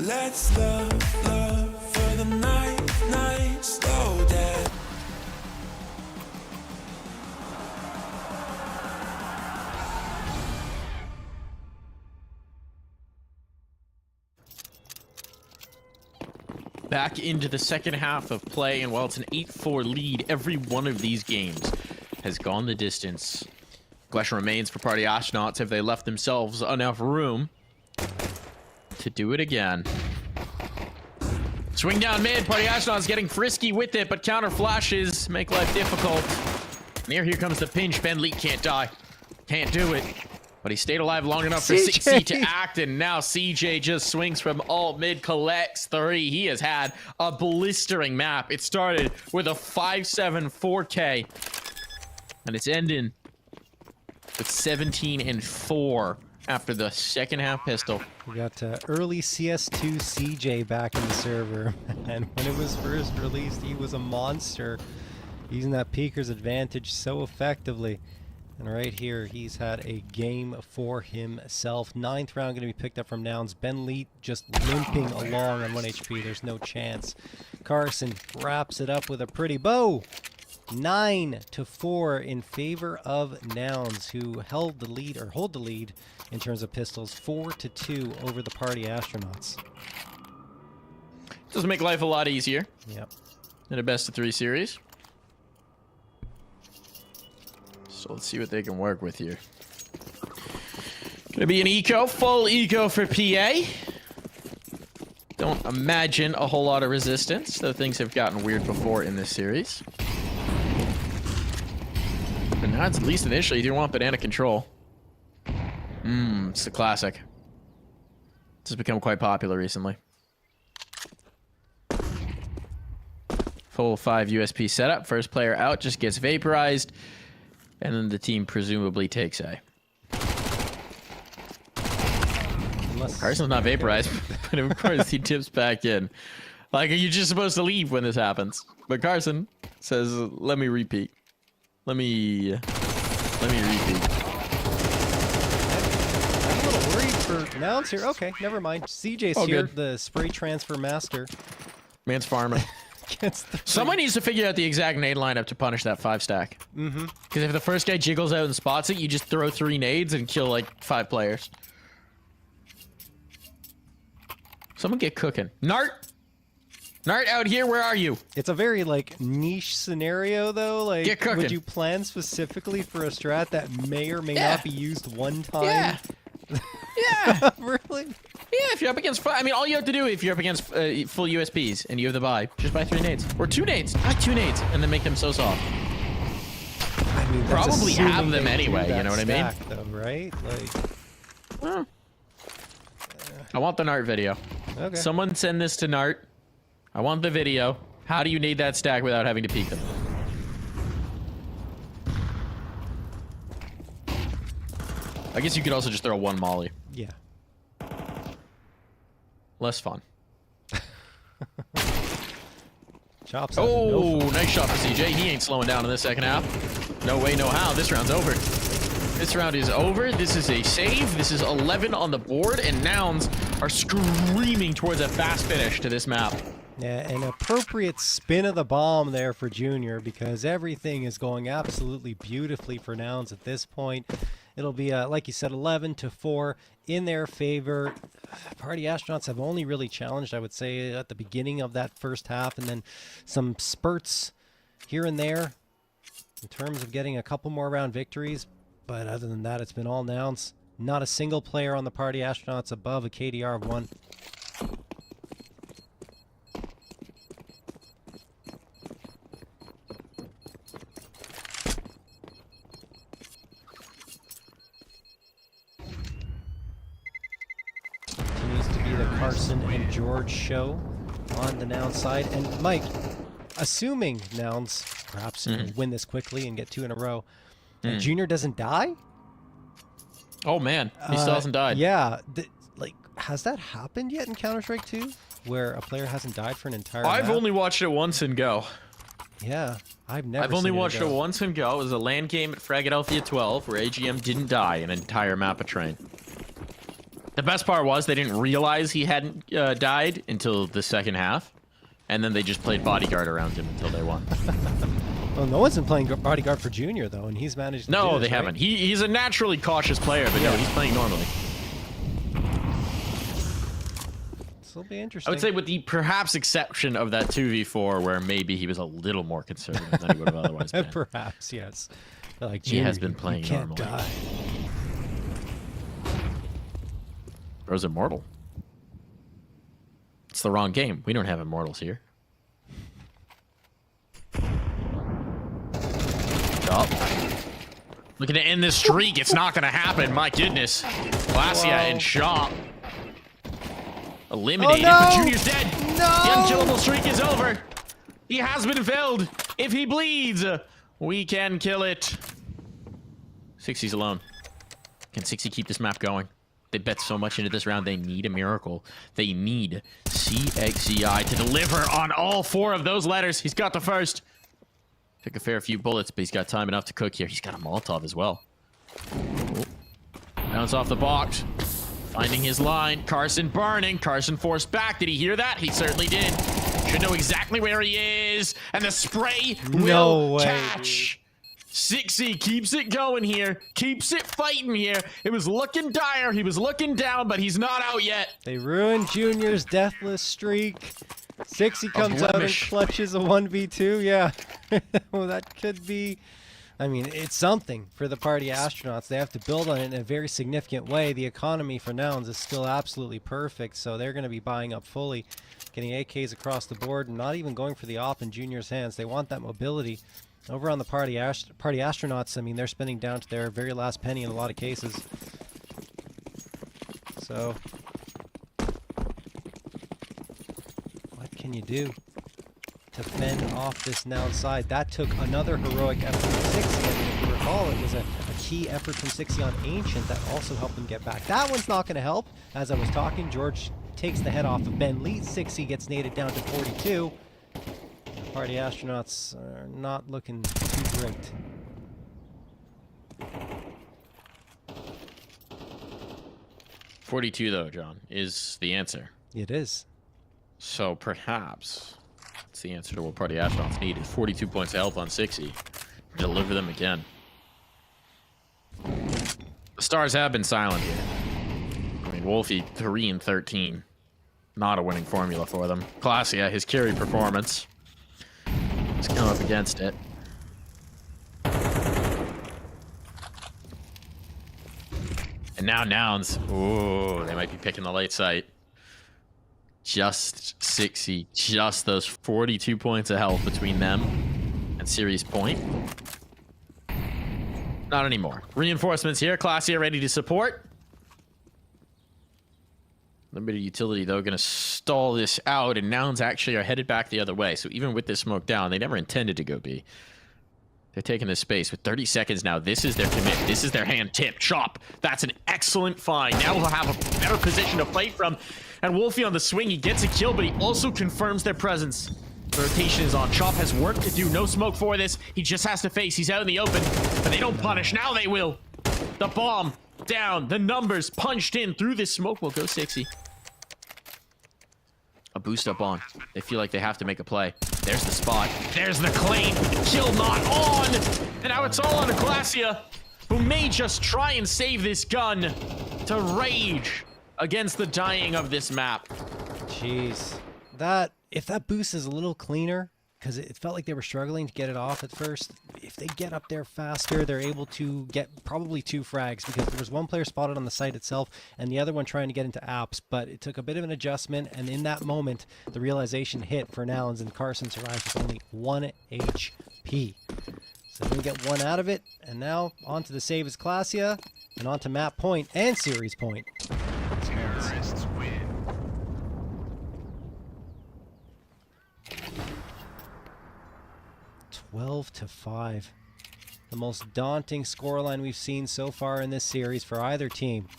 Let's love, love for the night, night, slow down. Back into the second half of play, and while it's an 8-4 lead, every one of these games has gone the distance. Question remains for Party Astronauts. Have they left themselves enough room to do it again? Swing down mid. Party Astronauts getting frisky with it, but counter flashes make life difficult. Here comes the pinch. Ben Lee can't die. Can't do it. But he stayed alive long enough for CJ to act, and now CJ just swings from alt mid, collects 3. He has had a blistering map. It started with a 5-7 4K, and it's ending with 17-4 after the second half pistol. We got early CS2 CJ back in the server, and when it was first released, he was a monster, using that peeker's advantage so effectively. And right here, he's had a game for himself. 9th round going to be picked up from Nouns. Ben Leet just limping along on 1 HP. There's no chance. Carson wraps it up with a pretty bow. 9-4 in favor of Nouns, who held the lead, or hold the lead in terms of pistols. 4-2 over the Party Astronauts. Doesn't make life a lot easier. Yep. In a best-of-3 series. So let's see what they can work with here. Gonna be an eco, full eco for PA. Don't imagine a whole lot of resistance, though things have gotten weird before in this series. But now it's at least initially, you do want banana control. It's the classic. This has become quite popular recently. Full 5 USP setup. First player out just gets vaporized. And then the team presumably takes A. Carson's not vaporized, but of course he tips back in. Like, are you just supposed to leave when this happens? But Carson says, let me repeat. Let me repeat. I'm a little worried for Nouns here. Okay, never mind. CJ's here, good. the spray transfer master. Man's farming. Someone needs to figure out the exact nade lineup to punish that 5-stack. Because if the first guy jiggles out and spots it, you just throw 3 nades and kill like 5 players. Someone get cooking. Nart out here, where are you? It's a very like niche scenario though. Like, get cooking. would you plan specifically for a strat that may or may not be used one time? Yeah. Yeah. Really? Yeah, if you're up against... I mean, all you have to do if you're up against full USPs and you have the buy, just buy 3 nades. Or 2 nades. Buy 2 nades and then make them so soft. I mean, probably have them anyway, you know what I mean? Though, right? Like... Well, I want the Nart video. Okay. Someone send this to Nart. I want the video. How do you need that stack without having to peek them? I guess you could also just throw 1 molly. Yeah. Less fun. Chops. Oh, nice shot for CJ. He ain't slowing down in the second half. No way, no how. This round's over. This round is over. This is a save. This is 11 on the board, and Nouns are screaming towards a fast finish to this map. Yeah, an appropriate spin of the bomb there for Junior, because everything is going absolutely beautifully for Nouns at this point. It'll be, like you said, 11-4 in their favor. Party Astronauts have only really challenged, I would say, at the beginning of that first half, and then some spurts here and there in terms of getting a couple more round victories. But other than that, it's been all Nouns. Not a single player on the Party Astronauts above a KDR of 1. Carson and George show on the Nouns side. And Mike, assuming Nouns perhaps win this quickly and get 2 in a row, Junior doesn't die? Oh man, he still hasn't died. Yeah, like, has that happened yet in Counter-Strike 2, where a player hasn't died for an entire I've map? only watched it once and go. Yeah, I've only watched it once and go. It was a LAN game at Philadelphia 12 where AGM didn't die an entire map of train. The best part was they didn't realize he hadn't died until the second half. And then they just played bodyguard around him until they won. Well, no one's been playing bodyguard for Junior, though, and he's managed to do No, this, they right? haven't. He's a naturally cautious player, but no, he's playing normally. This will be interesting. I would say with the perhaps exception of that 2v4 where maybe he was a little more conservative than he would have otherwise been. Perhaps, yes. Like, He Junior, has been playing you can't normally. die. Bro's immortal. It's the wrong game. We don't have immortals here. Oh. Looking to end this streak. It's not going to happen. My goodness. Glacia and Shop. Eliminated, Oh, no! but Junior's dead. No! The unkillable streak is over. He has been felled. If he bleeds, we can kill it. 60's alone. Can 60 keep this map going? They bet so much into this round. They need a miracle. They need CXCI to deliver on all 4 of those letters. He's got the first. Took a fair few bullets, but he's got time enough to cook here. He's got a Molotov as well. Oh. Bounce off the box. Finding his line. Carson burning. Carson forced back. Did he hear that? He certainly did. Should know exactly where he is. And the spray will catch. 60 keeps it going here. Keeps it fighting here. It was looking dire. He was looking down, but he's not out yet. They ruined Junior's deathless streak. 60 comes out and blemish. clutches a 1v2. Yeah. Well, that could be... I mean, it's something for the party astronauts. They have to build on it in a very significant way. The economy for Nouns is still absolutely perfect, so they're going to be buying up fully, getting AKs across the board, and not even going for the op in Junior's hands. They want that mobility. Over on the party astronauts, I mean, they're spending down to their very last penny in a lot of cases. So, what can you do to fend off this Noun side? That took another heroic effort from 60. I mean, if you recall, it was a key effort from 60 on Ancient that also helped them get back. That one's not going to help. As I was talking, George takes the head off of Ben Lee. 60 gets naded down to 42. Party astronauts are not looking too great. .42 though, John, is the answer. It is. So perhaps it's the answer to what party astronauts need is 42 points of health on 60. Deliver them again. The stars have been silent here. I mean, Wolfie 3 and 13. Not a winning formula for them. Glacia, his carry performance. He's come up against it. And now Nouns. Ooh, they might be picking the late site. Just 60. Just those 42 points of health between them and series point. Not anymore. Reinforcements here. Glacia ready to support. Limited utility, though, going to stall this out, and Nouns actually are headed back the other way. So even with this smoke down, they never intended to go B. They're taking this space with 30 seconds now. This is their commit. This is their hand tip. Chop. That's an excellent find. Now we'll have a better position to fight from. And Wolfie on the swing. He gets a kill, but he also confirms their presence. The rotation is on. Chop has work to do. No smoke for this. He just has to face. He's out in the open, but they don't punish. Now they will. The bomb down. The numbers punched in through this smoke. Will go 60. A boost up on. They feel like they have to make a play. There's the spot. There's the claim. Kill not on. And now it's all on to Glacia, who may just try and save this gun to rage against the dying of this map. Jeez. If that boost is a little cleaner, because it felt like they were struggling to get it off at first. If they get up there faster, they're able to get probably 2 frags, because there was one player spotted on the site itself and the other one trying to get into apps, but it took a bit of an adjustment, and in that moment, the realization hit for Nouns, and Carson survived with only 1 HP. So they get 1 out of it, and now onto the save is Glacia, and onto map point and series point. Terrorists win. 12-5. The most daunting scoreline we've seen so far in this series for either team.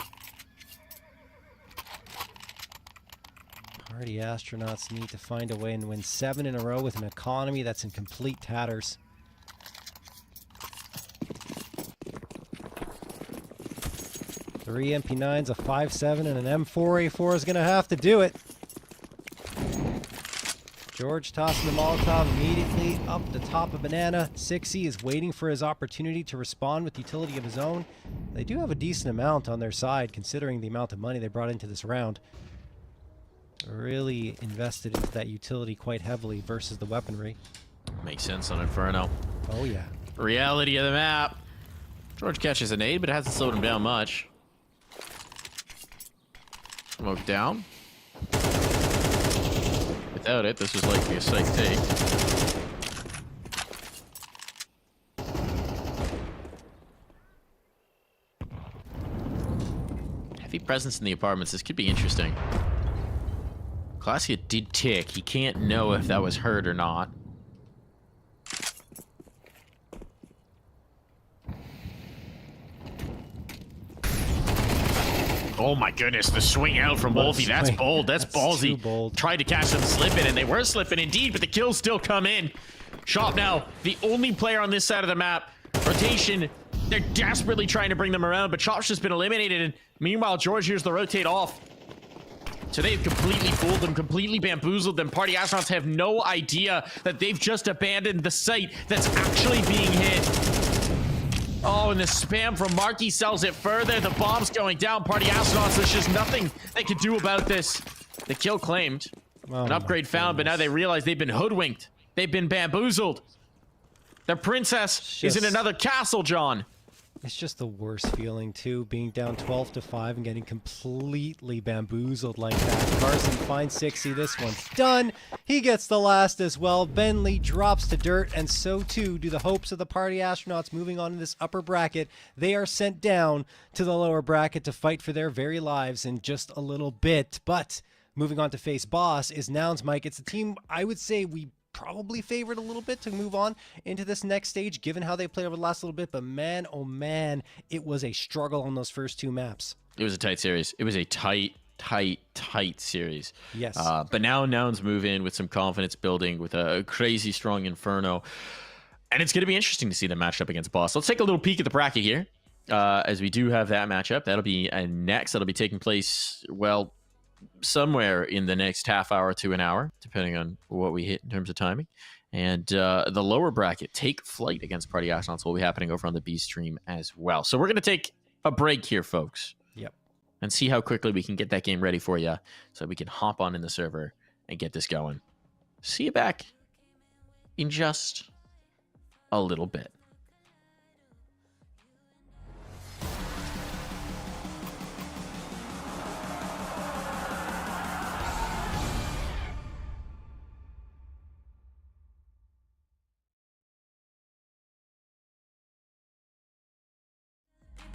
Party astronauts need to find a way and win 7 in a row with an economy that's in complete tatters. The 3 MP9s, a 5.7, and an M4A4 is going to have to do it. George tossing the Molotov immediately up the top of Banana. Sixy is waiting for his opportunity to respond with utility of his own. They do have a decent amount on their side, considering the amount of money they brought into this round. Really invested into that utility quite heavily versus the weaponry. Makes sense on Inferno. Oh, yeah. Reality of the map. George catches an aid, but it hasn't slowed him down much. Smoke down. Without it, this was likely a safe take. Heavy presence in the apartments. This could be interesting. Glacia did tick. He can't know if that was hurt or not. Oh my goodness, the swing out from Wolfie. That's bold. That's ballsy. Too bold. Tried to catch them slipping, and they were slipping indeed, but the kills still come in. Shop now, the only player on this side of the map. Rotation, they're desperately trying to bring them around, but Chop's just been eliminated, and meanwhile, George here's the rotate off. So they've completely fooled them, completely bamboozled them. Party Astronauts have no idea that they've just abandoned the site that's actually being hit. Oh, and the spam from Marky sells it further. The bomb's going down. Party Astronauts, there's just nothing they can do about this. The kill claimed. Oh, An upgrade found, but now they realize they've been hoodwinked. They've been bamboozled. Their princess is in another castle, John. It's just the worst feeling, too, being down 12-5 and getting completely bamboozled like that. Carson finds Sixy. This one's done. He gets the last as well. Bentley drops to dirt, and so, too, do the hopes of the Party Astronauts moving on to this upper bracket. They are sent down to the lower bracket to fight for their very lives in just a little bit. But moving on to face Boss is Nouns, Mike. It's a team I would say we probably favored a little bit to move on into this next stage, given how they played over the last little bit. But man, oh man, it was a struggle on those first two maps. It was a tight series. It was a tight series. Yes. But now Nouns move in with some confidence building with a crazy strong Inferno. And it's going to be interesting to see them matched up against Boss. Let's take a little peek at the bracket here, as we do have that matchup. That'll be next. That'll be taking place, well, somewhere in the next half hour to an hour, depending on what we hit in terms of timing. And the lower bracket, Take Flight against Party Astronauts, will be happening over on the B stream as well. So we're going to take a break here, folks. Yep. And see how quickly we can get that game ready for you so we can hop on in the server and get this going. See you back in just a little bit.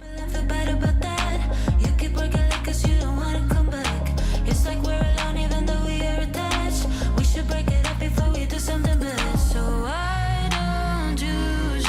People feel bad about that. You keep working like 'cause you don't wanna come back. It's like we're alone even though we are attached. We should break it up before we do something bad. So why don't you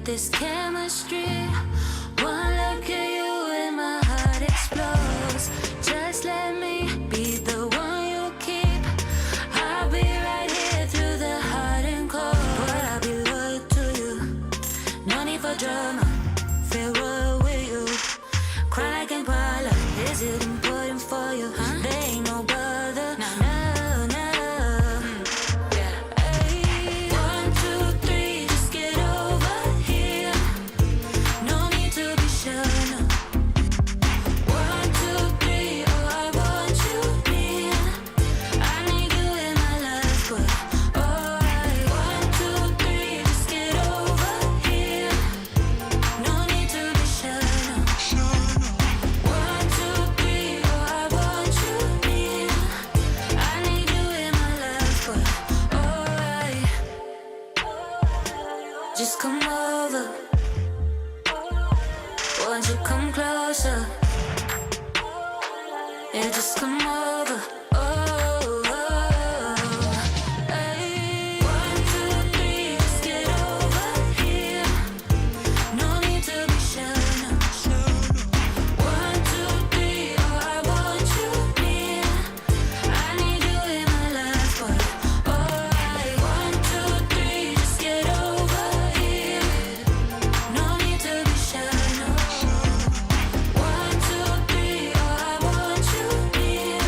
this chemistry. One look at you and my heart explodes. Just let me be the one you keep. I'll be right here through the hot and cold. But I'll be loyal to you. No need for drama. Feel royal with you. Cry like Impala. Is it important for you? There ain't no bother. No, no. Ay, 1, 2, 3, just get over here. No need to be sure, no. 1, 2, 3, oh, I want you near. I need you in my life, but alright. 1, 2, 3, just get over here. No need to be sure, no. 1, 2, 3, oh, I want you near. I need you in my life, but alright. Just come over. Won't you come closer? Yeah, just come over. Ay. 1, 2, 3, just get over here. No need to be sure, no. 1, 2, 3, oh, I want you near. I need you in my life, but alright. 1, 2, 3, just get over here. No need to be sure, no. 1, 2, 3, oh, I want you near.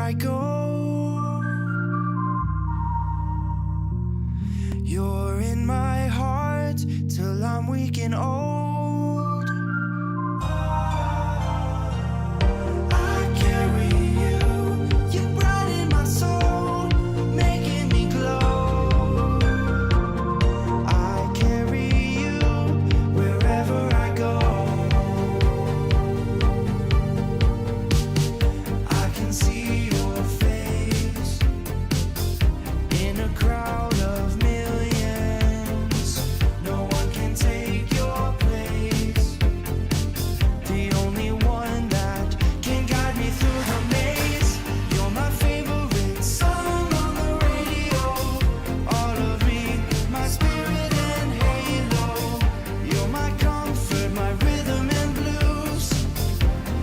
I go, you're in my heart till I'm weak and old. I carry you, you brighten my soul, making me glow. I carry you wherever I go. I can see your face in a crowd of millions. No one can take your place. The only one that can guide me through the maze. You're my favorite song on the radio. All of me, my spirit and halo. You're my comfort, my rhythm and blues.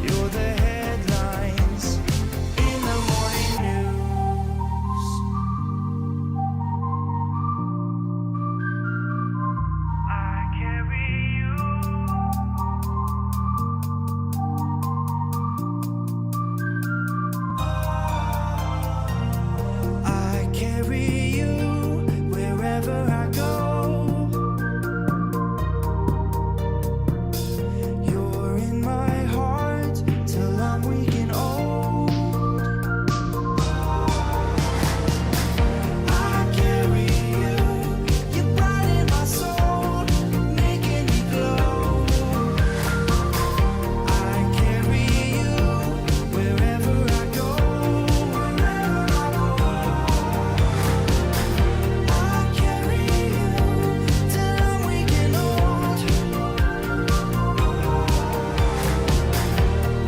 You're the headlines in the morning news. I carry you. I carry you wherever I go. You're in my heart till I'm weak and old. I carry you, you brighten my soul, making me glow. I carry you wherever I go. I carry you till I'm weak and old.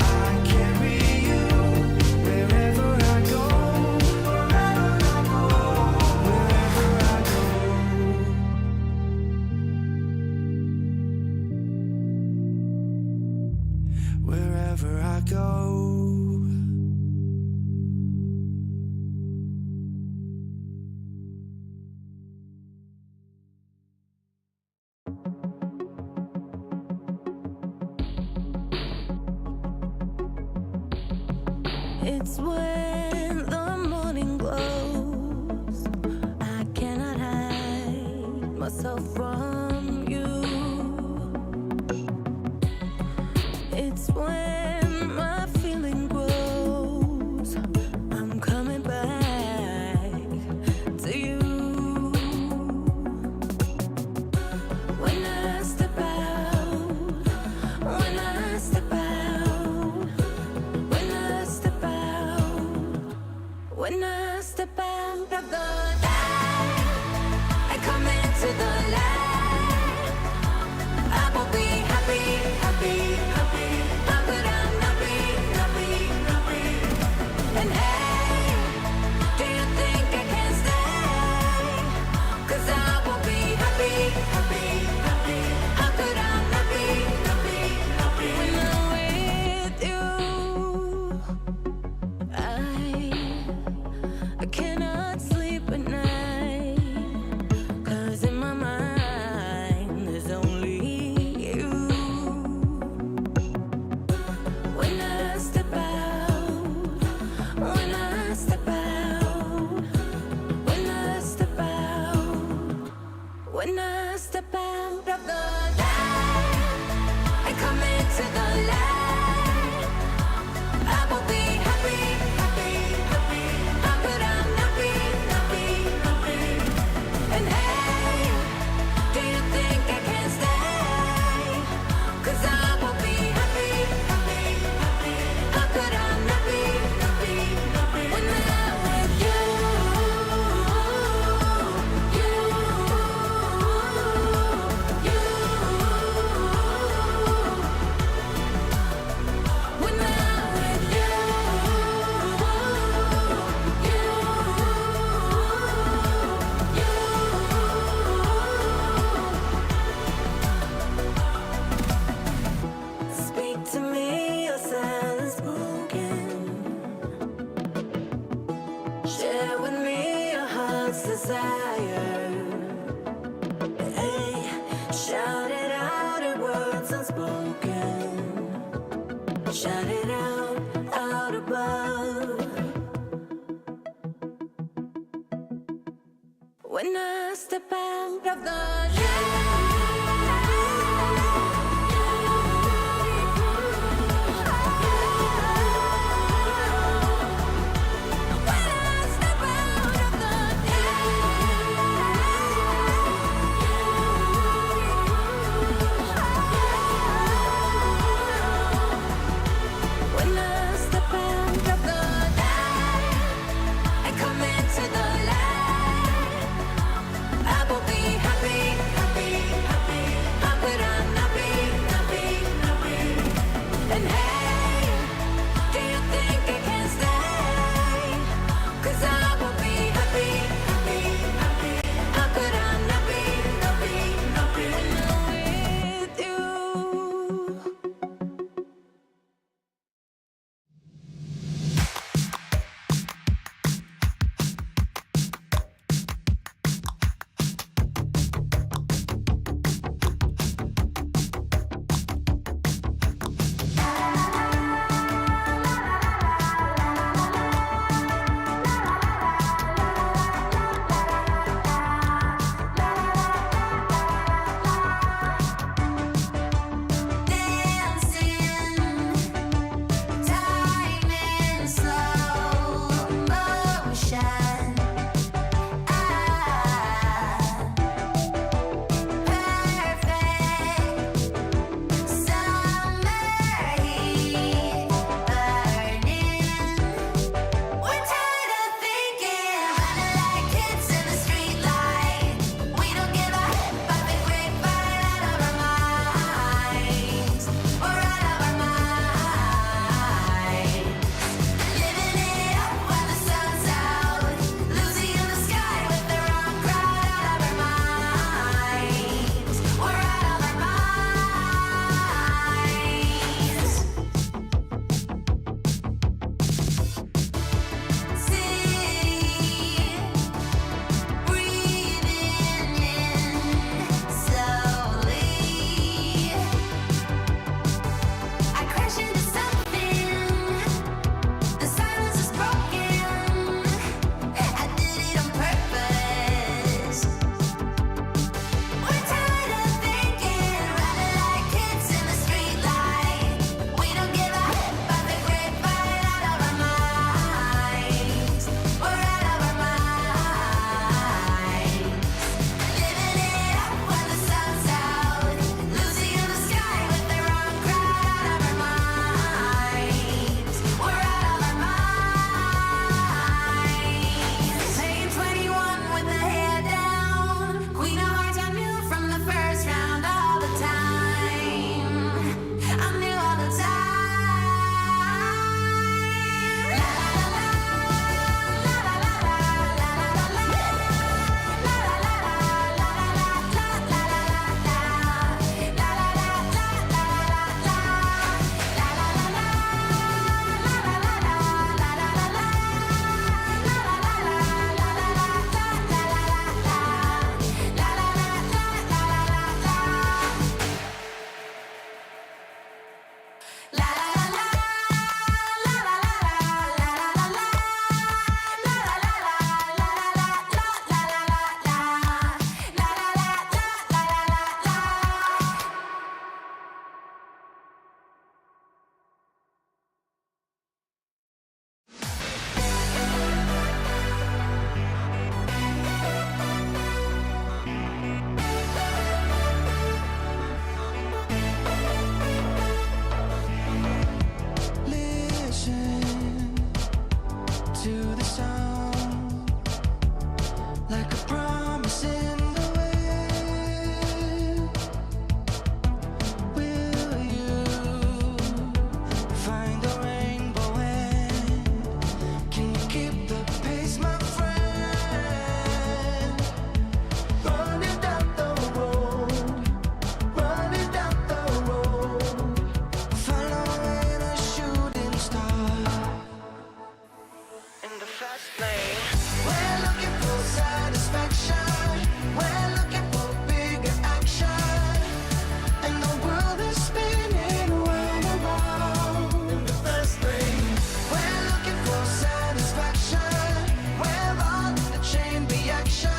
I carry you wherever I go. Wherever I go. It's when the morning glows. I cannot hide myself from you. It's when my feeling grows. I'm coming back to you. When I step out, when I step out, when I step out, when I step out of the light and come into the light, I will be happy, happy, happy. How could I not be, not be, not be? And hey, do you think I can stay? 'Cause I will be happy, happy, happy. How could I not be, not be, not be? When I'm with you, I cannot sleep at night. 'Cause in my mind there's only you. When I step out, when I step out, when I step out, when I step out of the light and come into the light, I will be happy, happy, happy. How could I not be, not be, not be? And hey, do you think I can stay? 'Cause I will be happy, happy, happy. How could I not be, not be, not be? When I'm with you, you, you. When I'm with you, speak to me, your silence broken. Share with me your heart's desire. Hey, shout it out in words unspoken. Shout it out above. When I step out of the We're all in the chain reaction.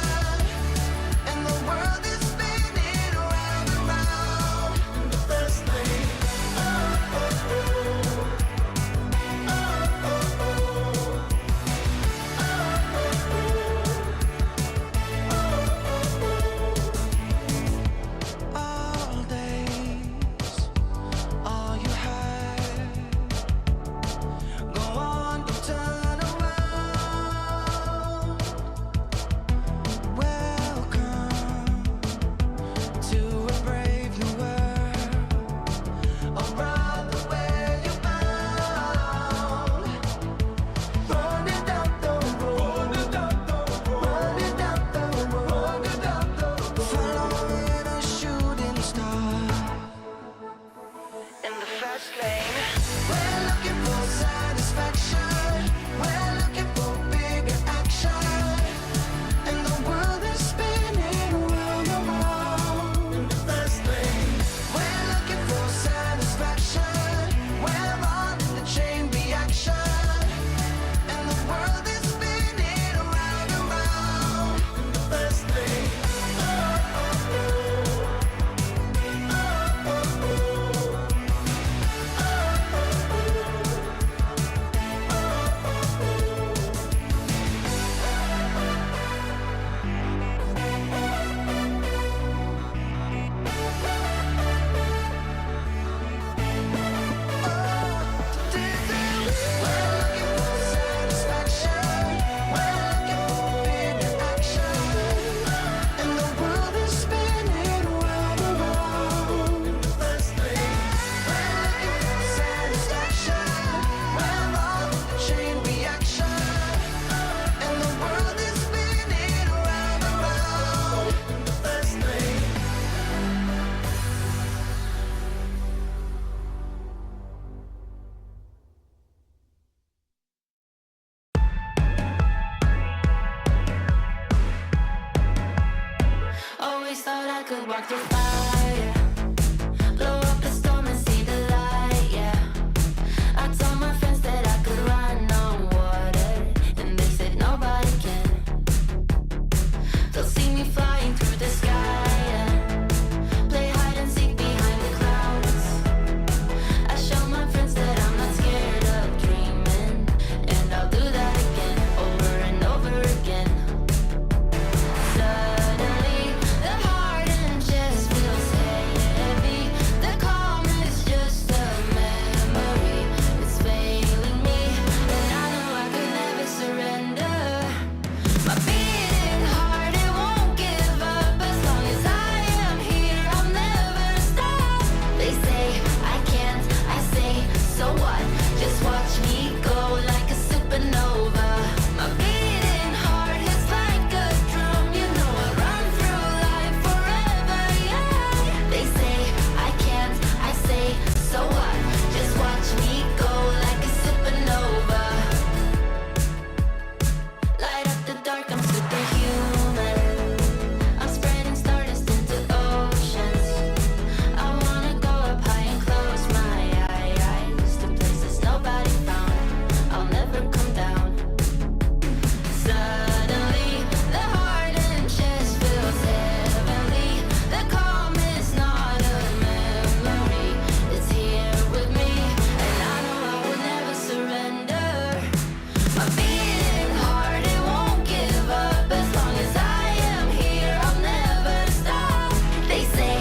spark the fire. Blow up the storm and see the light, yeah. I told my friends that I could run on water, and they said nobody can. They'll see me flying through the sky, yeah. Play hide and seek behind the clouds. I show my friends that I'm not scared of dreaming, and I'll do that again, over and over again. Suddenly, the heart and chest feels heavy. The calm is just a memory. It's failing me, and I know I could never surrender. My beating heart, it won't give up. As long as I am here, I'll never stop. They say I can't, I say, so what? Just watch me go like a supernova. My beating heart hits like a drum. You know I run through life forever, yeah. They say I can't, I say, so what? Just watch me go like a supernova. Light up the dark, I'm superhuman. I'm spreading stardust into oceans. I wanna go up high and close my eyes to places nobody found. I'll never come down. Suddenly, the heart and chest feels heavenly. The calm is not a memory. It's here with me, and I know I will never surrender. My beating heart, it won't give up. As long as I am here, I'll never stop. They say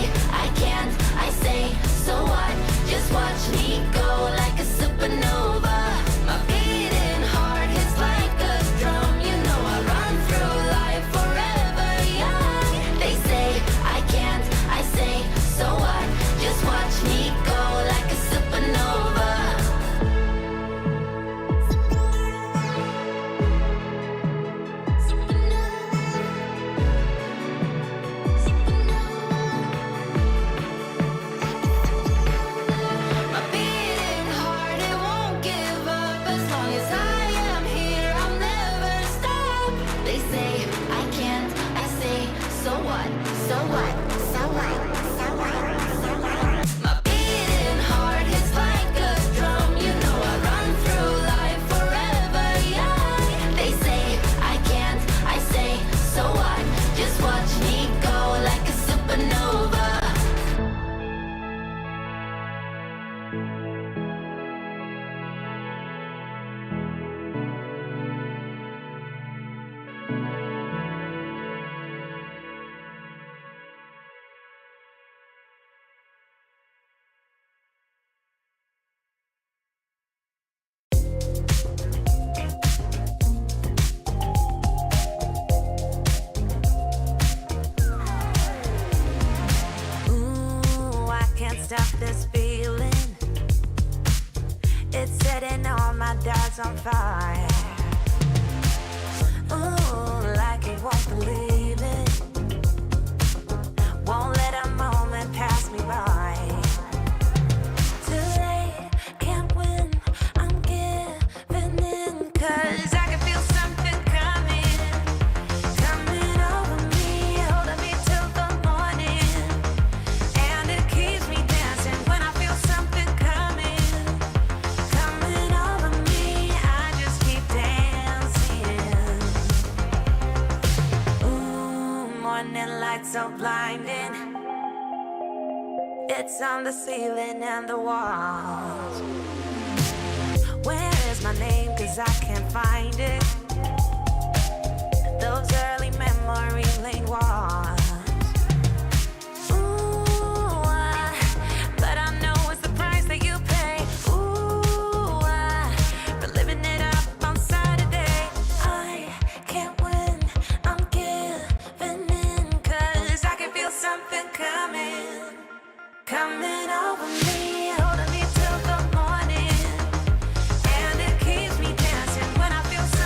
I can't, I say, so what? Just watch me go like a supernova. My beating heart hits like a drum. You know I run through life forever young. They say I can't, I say, so what? Just watch me go like a supernova. My beating heart, it won't give up. As long as I am here, I'll never stop. They say I can't, I say, so what? So what? So what? So what? So what? My beating heart hits like a drum. You know I run through life forever young. They say I can't, I say, so what? Just watch me go like a supernova. Ooh, I can't stop this feeling. It's setting all my doubts on fire. Ooh, like you won't believe it. Won't let a moment pass me by. Too late, can't win, I'm giving in. 'Cause I can feel something coming, coming over me, holding me till the morning. And it keeps me dancing when I feel something coming, coming over me. I just keep dancing. Ooh, morning light so blinding. It's on the ceiling and the walls. Where is my name? 'Cause I can't find it. Those early memory lane walls. Ooh, but I know it's the price that you pay. Ooh, for living it up on Saturday. I can't win, I'm giving in. 'Cause I can feel something coming, coming over me, holding me till the morning. And it keeps me dancing when I feel something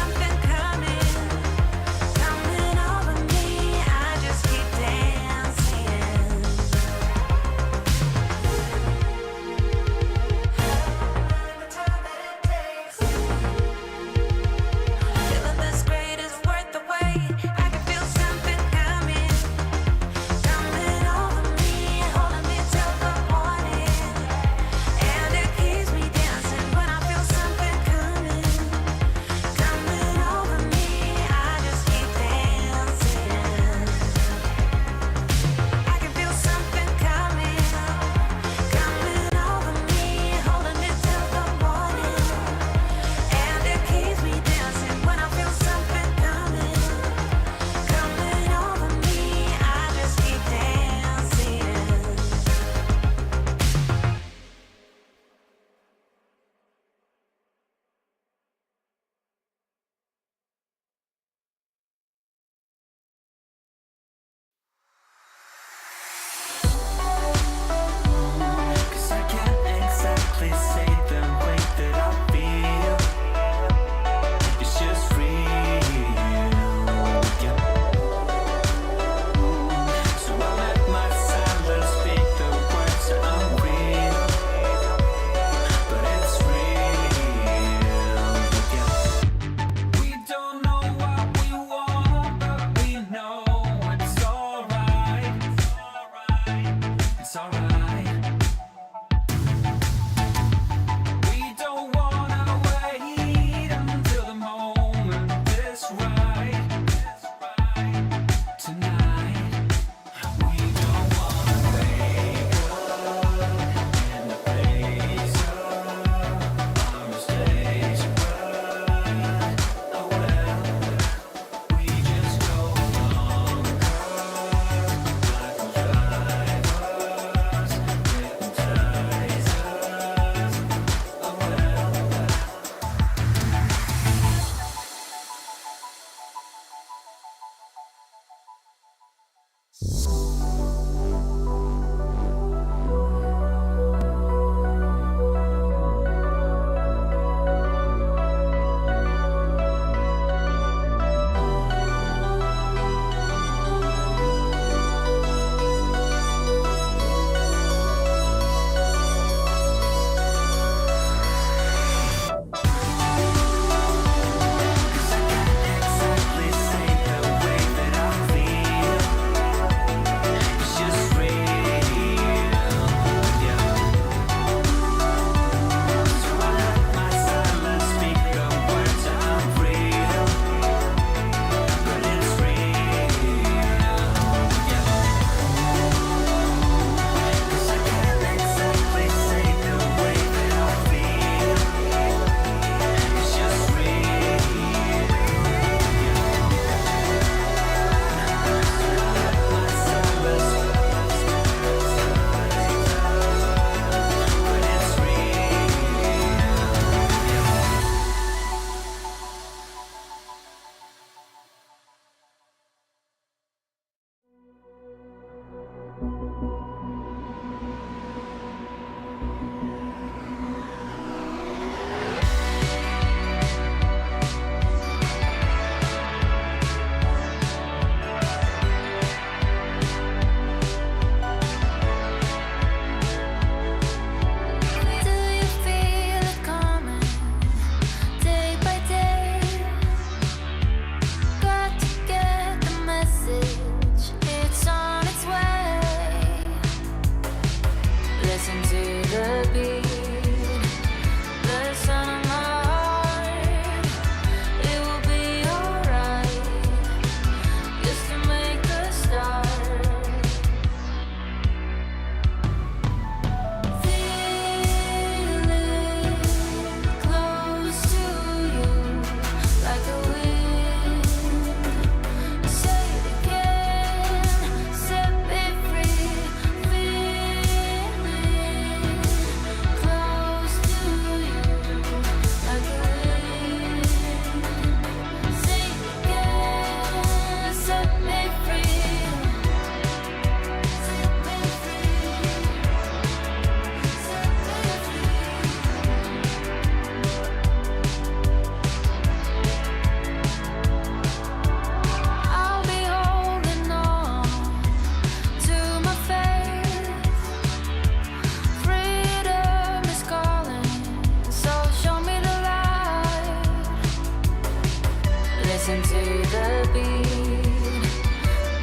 listen to the beat,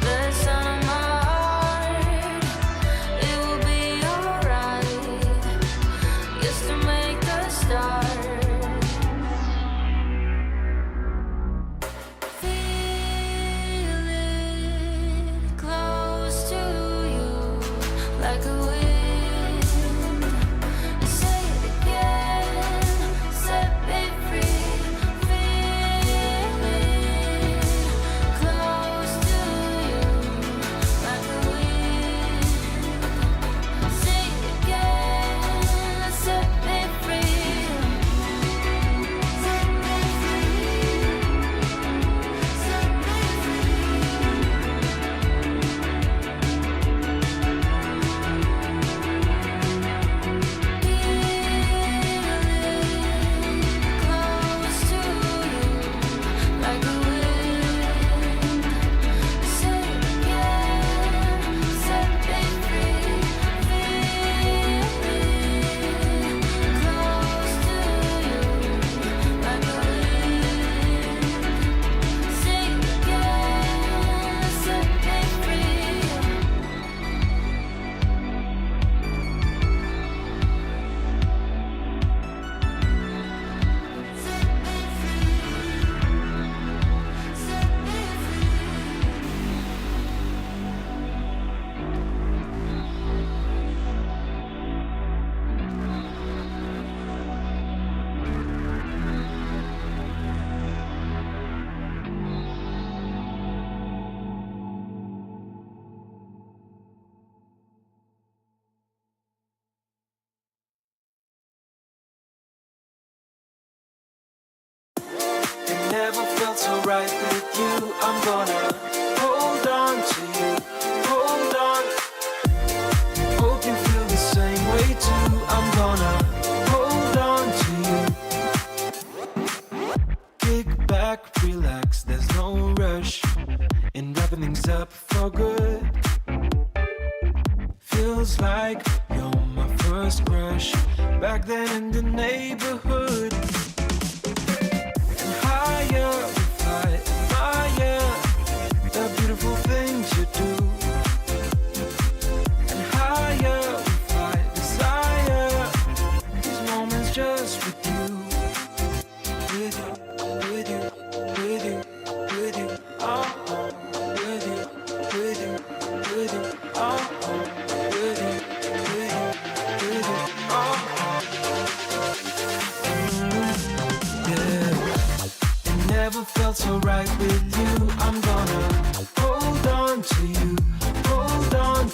the sound of my heart. It will be alright, just to make a start. Feel it close to you, like a wind. Say it again, set me free. Feel it close to you, like a wind. Say it again, set me free. Set me free. Set me close to you, like a wind. Say it again, set me free. Feel it close to you, like a wind. Say it again, set me free. It never felt so right with you. I'm gonna hold on to you, hold on. Hope you feel the same way too. I'm gonna hold on to you. Kick back, relax, there's no rush in wrapping things up for good. Feels like you're my first crush back then in the neighborhood. Higher we fly, higher, the beautiful things you do. And higher we fly, desire, these moments just with you. With you, with you, with you, with you, oh, with you, with you, with you, oh, with you, with you, with you, oh. Yeah. Never felt so right with you. I'm gonna hold on to you, hold on.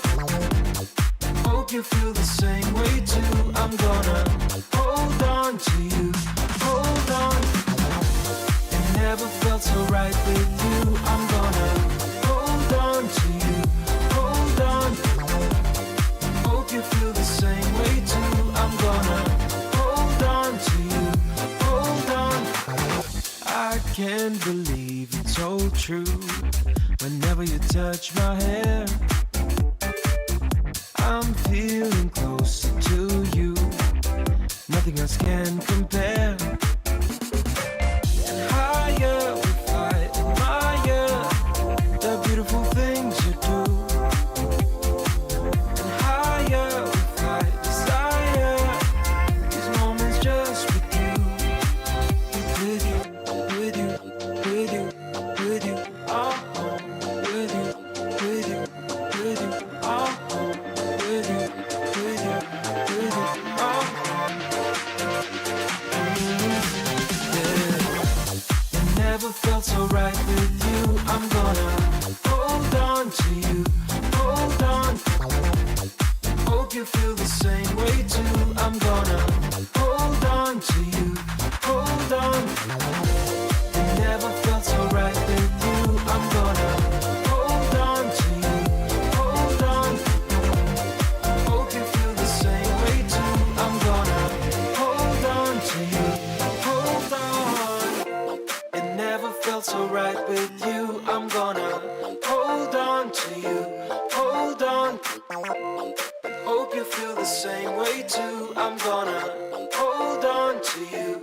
Hope you feel the same way too. I'm gonna hold on to you, hold on. It never felt so right with you. I'm gonna hold on to you, hold on. Hope you feel the same way too. I'm gonna hold on to you, hold on. I can't believe it's so true. Whenever you touch my hair, I'm feeling closer to you. Nothing else can compare. And higher we fly, admire the beautiful things you do. And higher we fly, desire these moments just with you. With you, with you, with you, with you, oh, with you, with you, with you, oh, with you, with you, with you, oh. Yeah. It never felt so right with you. I'm gonna hold on to you, hold on. Hope you feel the same way too. I'm gonna hold on to you, hold on. It never felt so right with you. I'm gonna hold on to you, hold on. Hope you feel the same way too. I'm gonna hold on to you, hold on. It never felt so right with you. I'm gonna hold on to you, hold on. Hope you feel the same way too. I'm gonna hold on to you.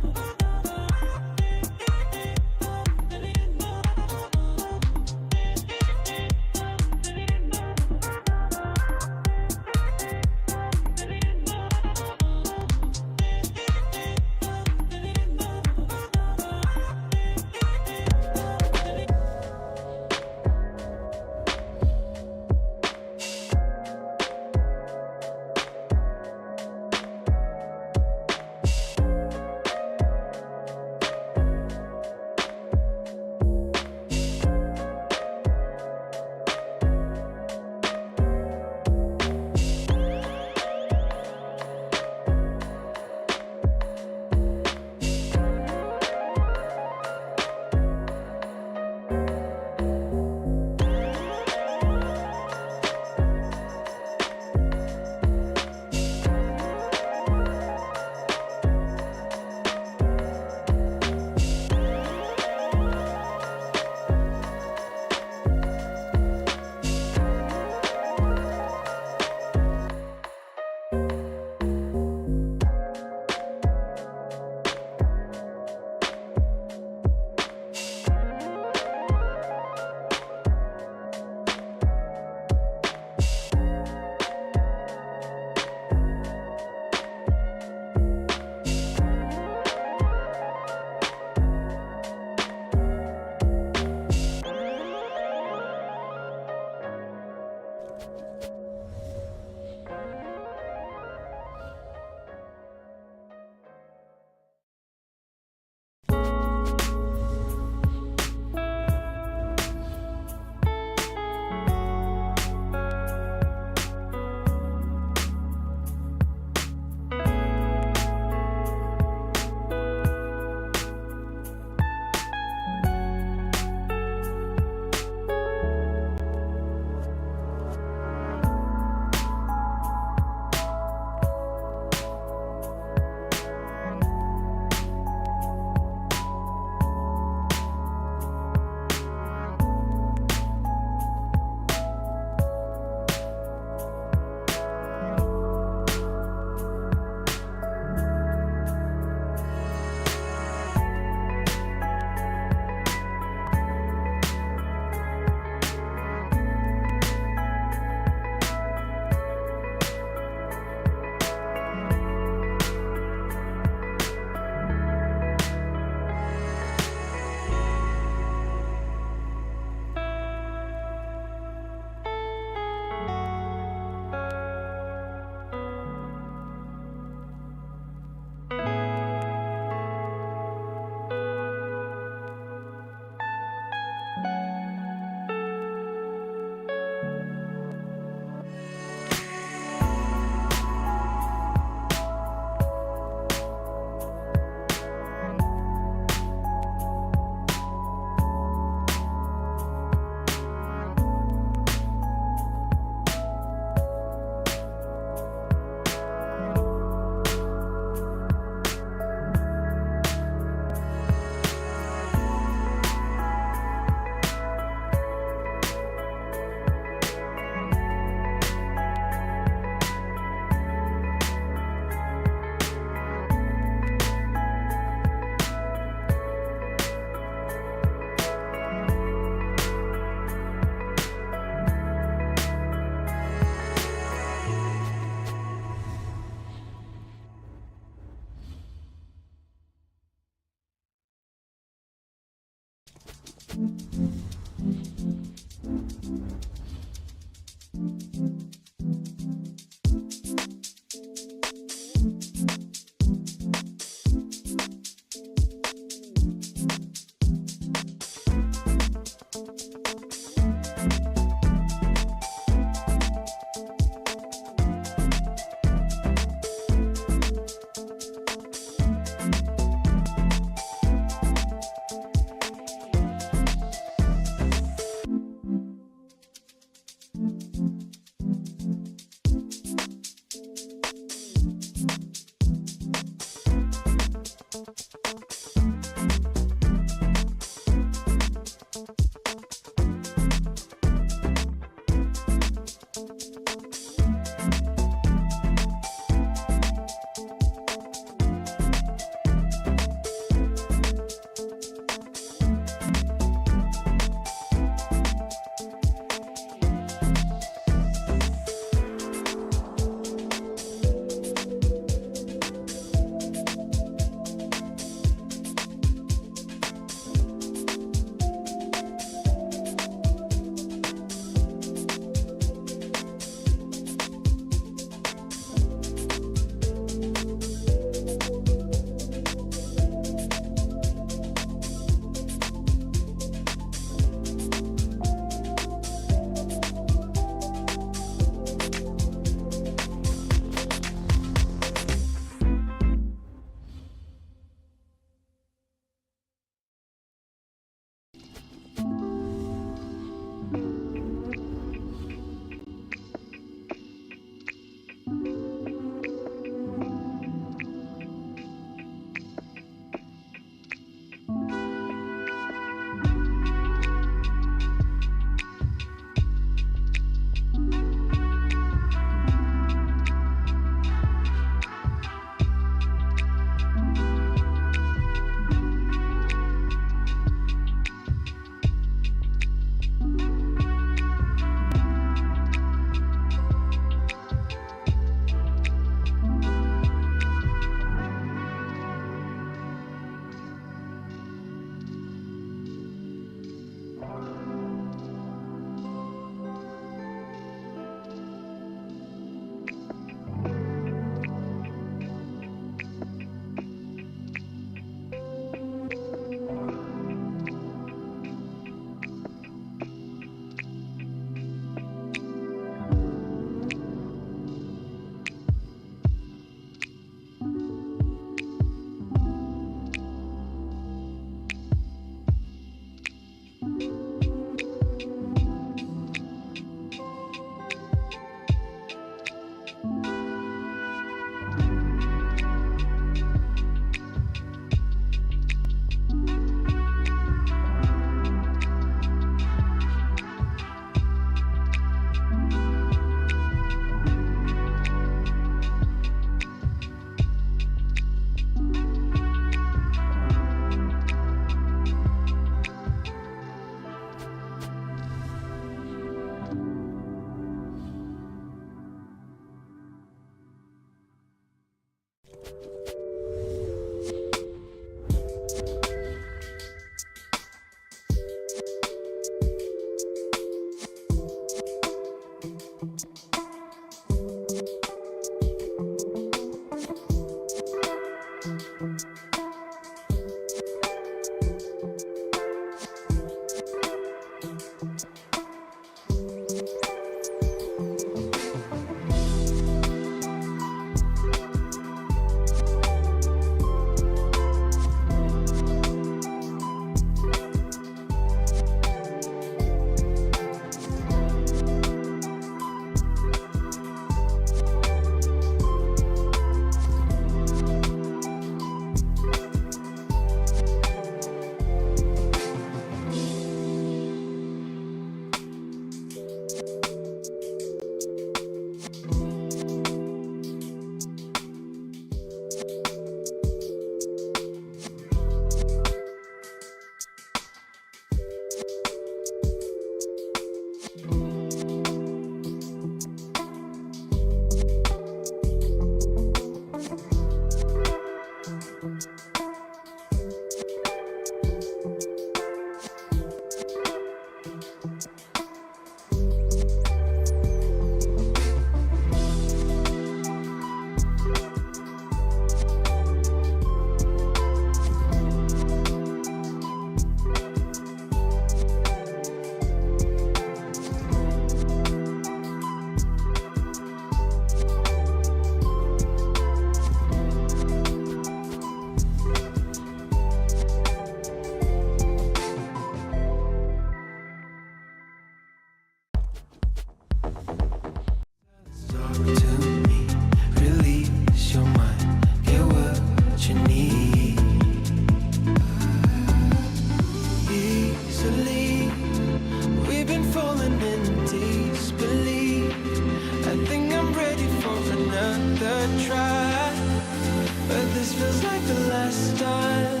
the last time.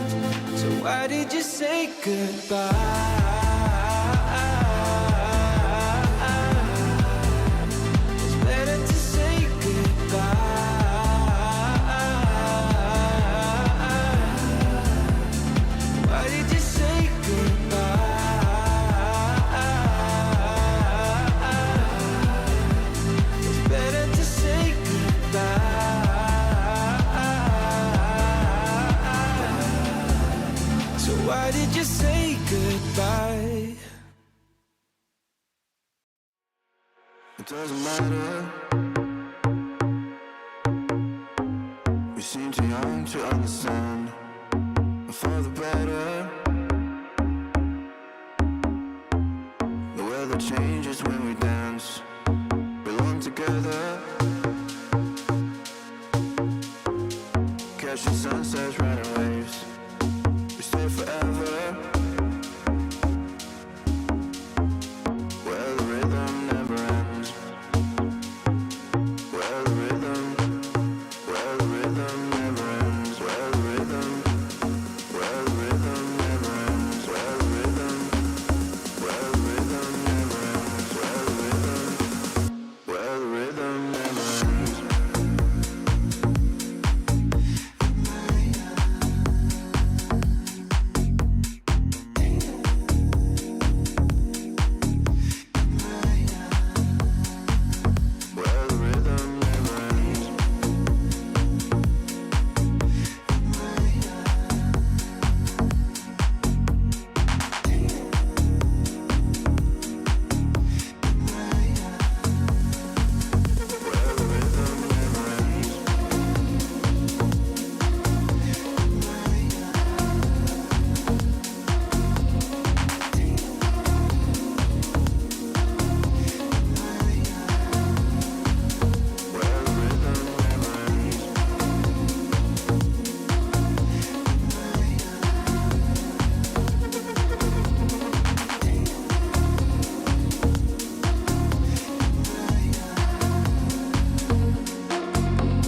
So why did you say goodbye? It's better to say goodbye. Why did you say goodbye? It's better to say goodbye. So why did you say goodbye? It doesn't matter. We seem too young to understand. For the better. The weather changes when we dance. Belong together. Catching sunsets, riding waves. We stay forever. Where the rhythm never ends. Where the rhythm never ends. Where the rhythm never ends. Where the rhythm never ends. Where the rhythm never ends. Where the rhythm never ends. Where the rhythm never ends. Where the rhythm never ends.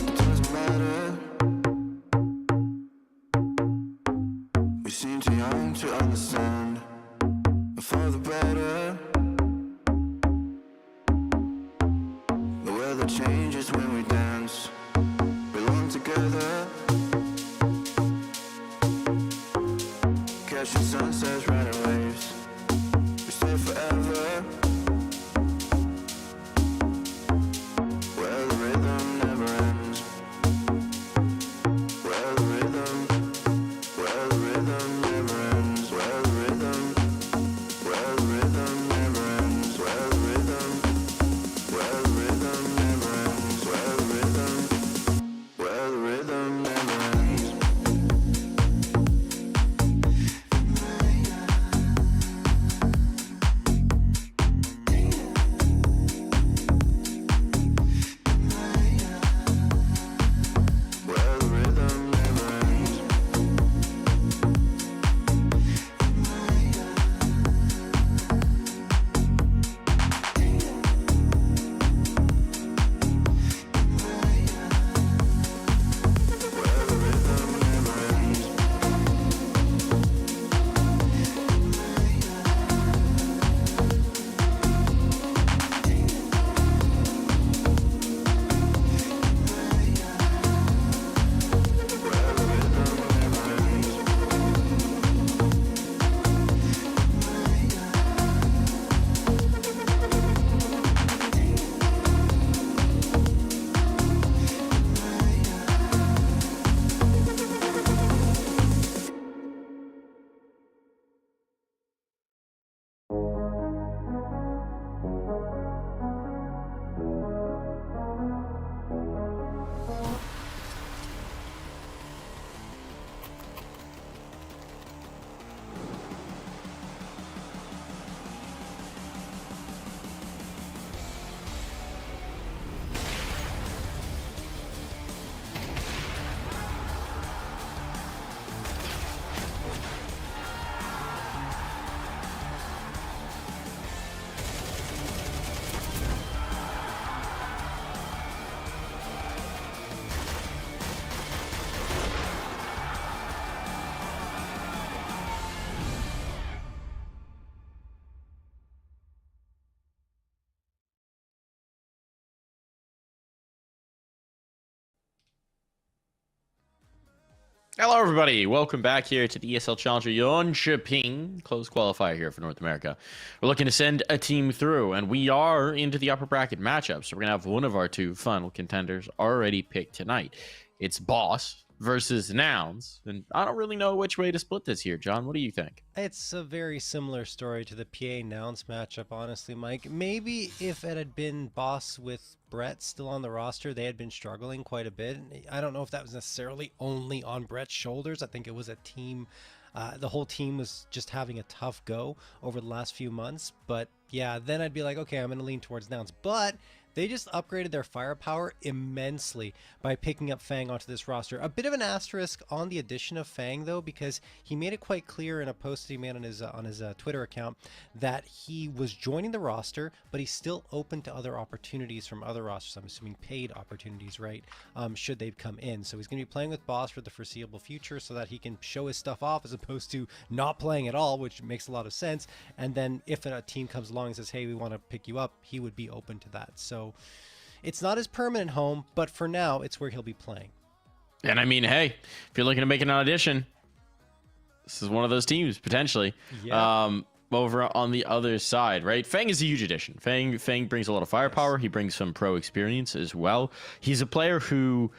It doesn't matter. We seem too young to understand. For the better. The weather changes when we dance. Belong together. Catching sunsets, riding waves. We stay forever. Where the rhythm never ends. Where the rhythm never ends. Where the rhythm never ends. Where the rhythm never ends. Where the rhythm never ends. Hello, everybody. Welcome back here to the ESL Challenger Jönköping close qualifier here for North America. We're looking to send a team through, and we are into the upper bracket matchup. So we're going to have one of our two final contenders already picked tonight. It's Boss versus Nouns, and I don't really know which way to split this here. John, what do you think? It's a very similar story to the PA Nouns matchup, honestly, Mike. Maybe if it had been Boss with Brett still on the roster, they had been struggling quite a bit. I don't know if that was necessarily only on Brett's shoulders. I think it was a team. The whole team was just having a tough go over the last few months. But yeah, then I'd be like, okay, I'm going to lean towards Nouns. But they just upgraded their firepower immensely by picking up Fang onto this roster. A bit of an asterisk on the addition of Fang, though, because he made it quite clear in a post that he made on his Twitter account that he was joining the roster, but he's still open to other opportunities from other rosters. I'm assuming paid opportunities, right? Should they come in. So he's going to be playing with Boss for the foreseeable future so that he can show his stuff off as opposed to not playing at all, which makes a lot of sense. And then if a team comes along and says, hey, we want to pick you up, he would be open to that. So it's not his permanent home, but for now, it's where he'll be playing. And I mean, hey, if you're looking to make an audition, this is one of those teams, potentially. Yeah. Over on the other side, right? Fang is a huge addition. Fang brings a lot of firepower. He brings some pro experience as well. He's a player who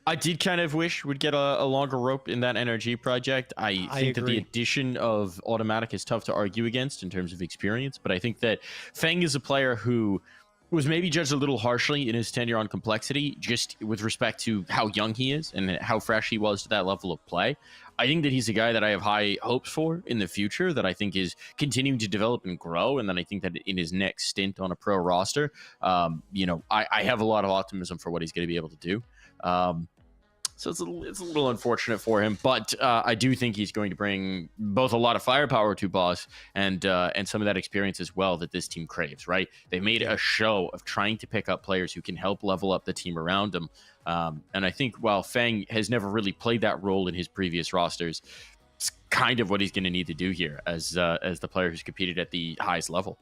I did kind of wish would get a longer rope in that NRG project. I think that the addition of Automatic is tough to argue against in terms of experience, but I think that Fang is a player who was maybe judged a little harshly in his tenure on Complexity, just with respect to how young he is and how fresh he was to that level of play. I think that he's a guy that I have high hopes for in the future, that I think is continuing to develop and grow. And then I think that in his next stint on a pro roster, I have a lot of optimism for what he's going to be able to do. So it's a little unfortunate for him, but I do think he's going to bring both a lot of firepower to Boss and some of that experience as well that this team craves, right? They made a show of trying to pick up players who can help level up the team around them. And I think while Fang has never really played that role in his previous rosters, it's kind of what he's going to need to do here as the player who's competed at the highest level.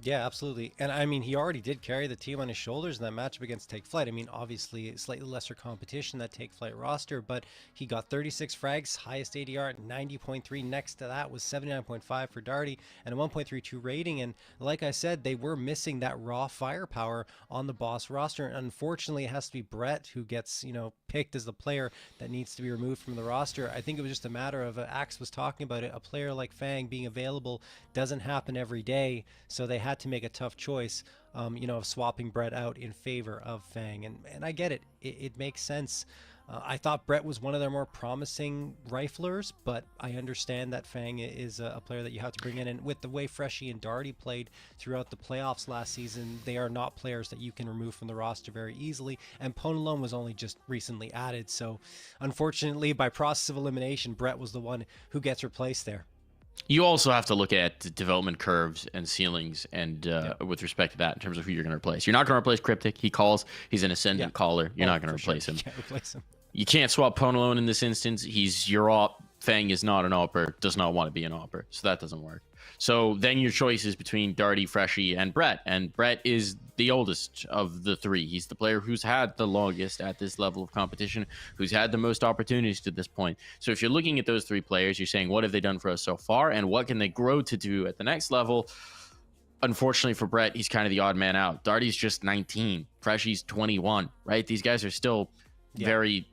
Yeah, absolutely. And I mean, he already did carry the team on his shoulders in that matchup against Take Flight. I mean, obviously, slightly lesser competition, that Take Flight roster, but he got 36 frags, highest ADR at 90.3. Next to that was 79.5 for Darty and a 1.32 rating. And like I said, they were missing that raw firepower on the Boss roster. And unfortunately, it has to be Brett who gets, picked as the player that needs to be removed from the roster. I think it was just a matter of, Axe was talking about it, a player like Fang being available doesn't happen every day. So they had to make a tough choice, of swapping Brett out in favor of Fang. And I get it. It makes sense. I thought Brett was one of their more promising riflers, but I understand that Fang is a player that you have to bring in. And with the way Freshie and Darty played throughout the playoffs last season, they are not players that you can remove from the roster very easily. And Ponalone was only just recently added. So unfortunately, by process of elimination, Brett was the one who gets replaced there. You also have to look at development curves and ceilings and with respect to that in terms of who you're going to replace. You're not going to replace Cryptic. He calls. He's an ascendant caller. You're not going to replace him. You can't replace him. You can't swap Ponalone in this instance. He's your op. Fang is not an opper, does not want to be an opper. So that doesn't work. So then your choice is between Darty, Freshie, and Brett. And Brett is the oldest of the three. He's the player who's had the longest at this level of competition, who's had the most opportunities to this point. So if you're looking at those three players, you're saying, what have they done for us so far? And what can they grow to do at the next level? Unfortunately for Brett, he's kind of the odd man out. Darty's just 19. Freshie's 21, right? These guys are still very...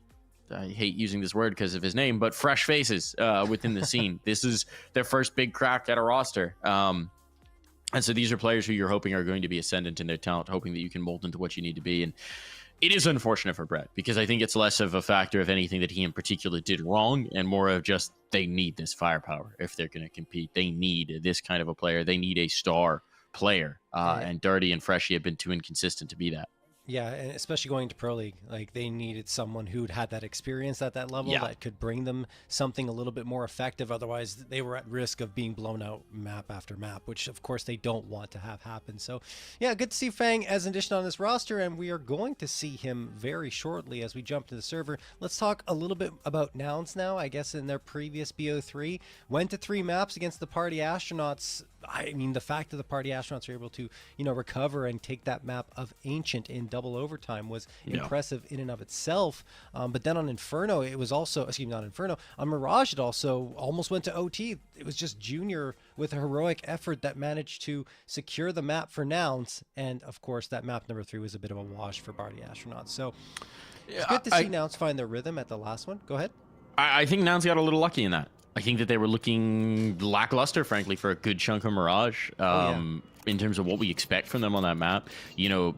I hate using this word because of his name, but fresh faces within the scene. This is their first big crack at a roster. And so these are players who you're hoping are going to be ascendant in their talent, hoping that you can mold into what you need to be. And it is unfortunate for Brett because I think it's less of a factor of anything that he in particular did wrong and more of just they need this firepower if they're going to compete. They need this kind of a player. They need a star player. And Darty and Freshie have been too inconsistent to be that. Yeah, and especially going to Pro League, like they needed someone who'd had that experience at that level that could bring them something a little bit more effective. Otherwise, they were at risk of being blown out map after map, which of course they don't want to have happen. So yeah, good to see Fang as an addition on this roster, and we are going to see him very shortly as we jump to the server. Let's talk a little bit about Nouns now. I guess in their previous BO3, went to 3 maps against the Party Astronauts. I mean, the fact that the Party Astronauts were able to, recover and take that map of Ancient in double overtime was impressive in and of itself. But then on Inferno, it was also, excuse me, not Inferno, on Mirage, it also almost went to OT. It was just Junior with a heroic effort that managed to secure the map for Nouns. And of course, that map number 3 was a bit of a wash for Party Astronauts. So it's good to see Nouns find their rhythm at the last one. Go ahead. I think Nouns got a little lucky in that. I think that they were looking lackluster, frankly, for a good chunk of Mirage in terms of what we expect from them on that map.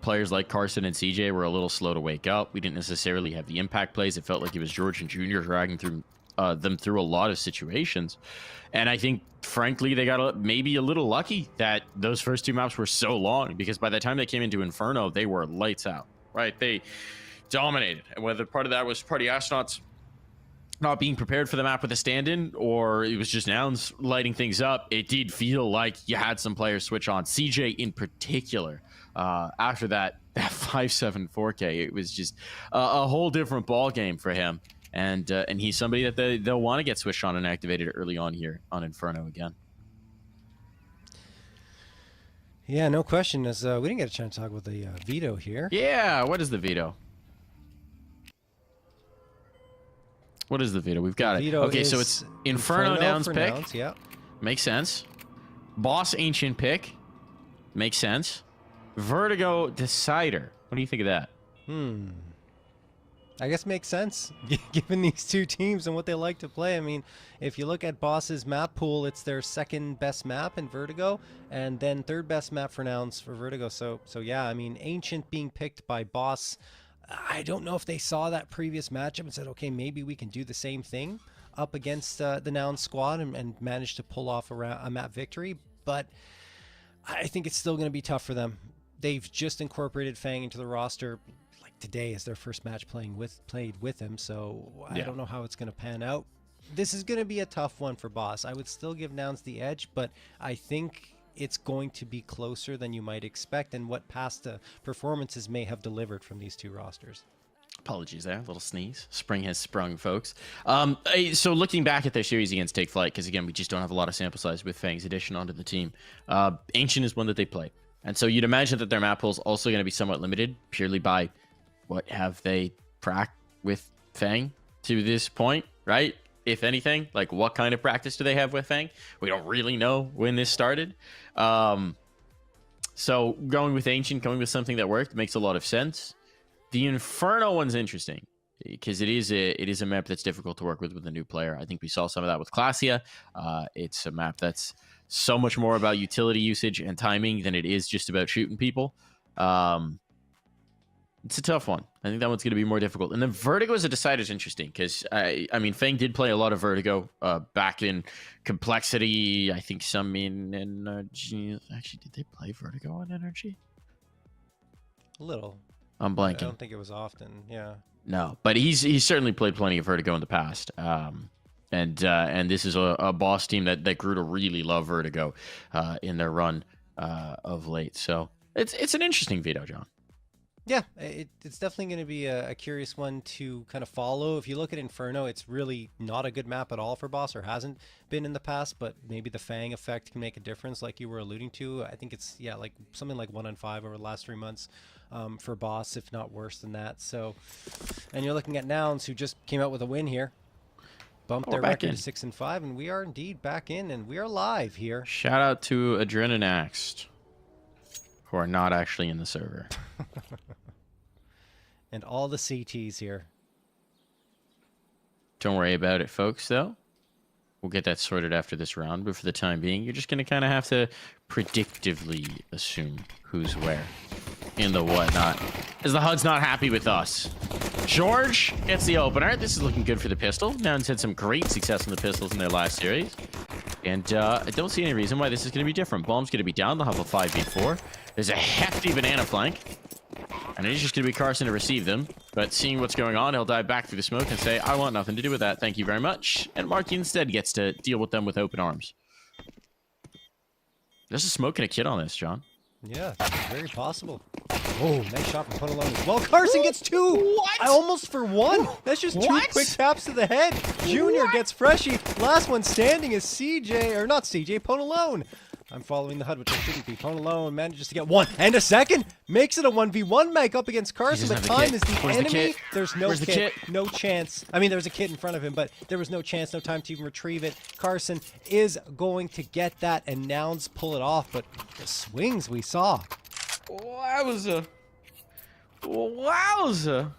Players like Carson and CJ were a little slow to wake up. We didn't necessarily have the impact plays. It felt like it was George and Junior dragging them through a lot of situations. And I think, frankly, they got maybe a little lucky that those first 2 maps were so long, because by the time they came into Inferno, they were lights out, right? They dominated. And whether part of that was Party Astronauts not being prepared for the map with a stand-in, or it was just Nouns lighting things up, it did feel like you had some players switch on. CJ in particular, after that 5-7 4K, it was just a whole different ball game for him. And he's somebody that they'll want to get switched on and activated early on here on Inferno again. Yeah, no question. As we didn't get a chance to talk about the veto here. Yeah, what is the veto? What is the veto? We've got it. Okay, so it's Inferno Nouns pick. Nouns, yeah. Makes sense. Boss Ancient pick. Makes sense. Vertigo Decider. What do you think of that? I guess makes sense, given these 2 teams and what they like to play. I mean, if you look at Boss's map pool, it's their 2nd best map in Vertigo, and then 3rd best map for Nouns for Vertigo. So yeah, I mean, Ancient being picked by Boss, I don't know if they saw that previous matchup and said, okay, maybe we can do the same thing up against the Nouns squad and manage to pull off a map victory. But I think it's still going to be tough for them. They've just incorporated Fang into the roster. Like today is their first match played with him. So I don't know how it's going to pan out. This is going to be a tough one for Boss. I would still give Nouns the edge, but I think it's going to be closer than you might expect and what past performances may have delivered from these 2 rosters. Apologies there, a little sneeze. Spring has sprung, folks. So looking back at their series against Take Flight, because again, we just don't have a lot of sample size with Fang's addition onto the team. Ancient is one that they played. And so you'd imagine that their map pool is also going to be somewhat limited purely by what have they pracked with Fang to this point, right? If anything, like what kind of practice do they have with Fang? We don't really know when this started. So going with Ancient, going with something that worked makes a lot of sense. The Inferno one's interesting because it is a map that's difficult to work with a new player. I think we saw some of that with Classia. It's a map that's so much more about utility usage and timing than it is just about shooting people. It's a tough one. I think that one's going to be more difficult. And then Vertigo as a Decider is interesting because, I mean, Fang did play a lot of Vertigo back in Complexity. I think some in Energy. Actually, did they play Vertigo on Energy? A little. I'm blanking. I don't think it was often, yeah. No, but he's certainly played plenty of Vertigo in the past. And this is a boss team that grew to really love Vertigo in their run of late. So it's an interesting veto, John. Yeah, it's definitely going to be a curious one to kind of follow. If you look at Inferno, it's really not a good map at all for Boss, or hasn't been in the past, but maybe the Fang effect can make a difference like you were alluding to. I think it's, like something like 1-5 over the last 3 months for Boss, if not worse than that. So, and you're looking at Nouns, who just came out with a win here. Bumped their record to 6-5, and we are indeed back in, and we are live here. Shout out to Adrenanext, who are not actually in the server. And all the CTs here. Don't worry about it, folks, though. We'll get that sorted after this round, but for the time being, you're just going to kind of have to predictively assume who's where in the whatnot, as the HUD's not happy with us. George gets the opener. This is looking good for the pistol. Nouns had some great success on the pistols in their last series. And I don't see any reason why this is going to be different. Bomb's going to be down. They'll have a 5v4. There's a hefty banana flank. And it is just going to be Carson to receive them. But seeing what's going on, he'll dive back through the smoke and say, I want nothing to do with that. Thank you very much. And Marky instead gets to deal with them with open arms. There's a smoke and a kid on this, John. Yeah, very possible. Oh, nice shot from Punalone as well. Carson gets 2. What? Almost for 1. That's just 2 quick taps to the head. Junior gets Freshie. Last one standing is CJ, or not CJ, Punalone. I'm following the HUD, which I shouldn't be. Pwn alone manages to get 1 and a second. Makes it a 1v1 Meg up against Carson, but doesn't have time the is kit. the Where's the enemy. kit? There's no Where's the kit, kit? no chance. I mean, there was a kit in front of him, but there was no chance, no time to even retrieve it. Carson is going to get that, and Nouns pull it off, but the swings we saw. Wowza. Wowza.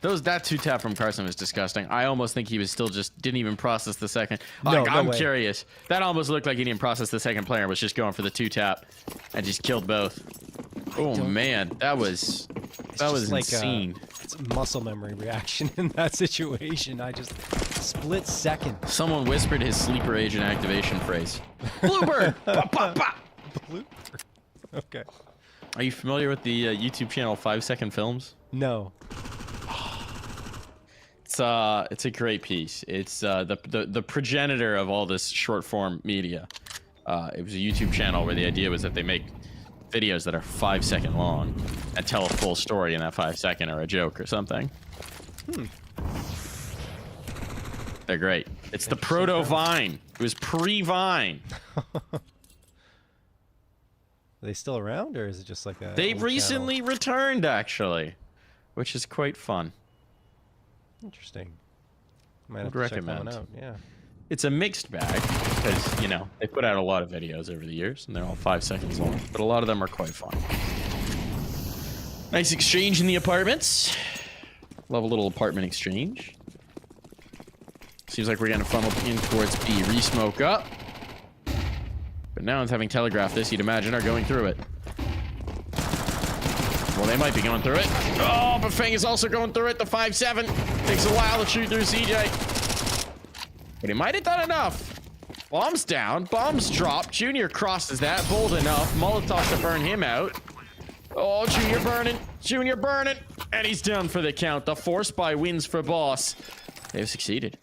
That 2-tap from Carson was disgusting. I almost think he was still just didn't even process the second. Like, No I'm way. curious. That almost looked like he didn't process the second player, was just going for the 2-tap and just killed both. Oh man, that was like insane. It's muscle memory reaction in that situation. I just split second. Someone whispered his sleeper agent activation phrase. Blooper! Pop, pop, pop! Blooper. Okay. Are you familiar with the YouTube channel 5-Second Films? No. It's a great piece. It's the progenitor of all this short form media. It was a YouTube channel where the idea was that they make videos that are 5 second long and tell a full story in that 5 second, or a joke or something. They're great. It's the proto Vine. It was pre-Vine. Are they still around, or is it just like a? They've old recently returned, actually, which is quite fun. channel? Interesting. Might Would have to check that recommend. one out. Yeah. It's a mixed bag because, you know, they put out a lot of videos over the years and they're all 5 seconds long, but a lot of them are quite fun. Nice exchange in the apartments. Love a little apartment exchange. Seems like we're getting funneled in towards B. Re-smoke up. But now, having telegraphed this, you'd imagine are going through it. Well, they might be going through it. Oh, but Fang is also going through it. The 5-7. Takes a while to shoot through CJ. But he might have done enough. Bomb's down. Bomb's dropped. Junior crosses that. Bold enough. Molotov to burn him out. Oh, Junior burning. Junior burning. And he's done for the count. The force by wins for Boss. They've succeeded.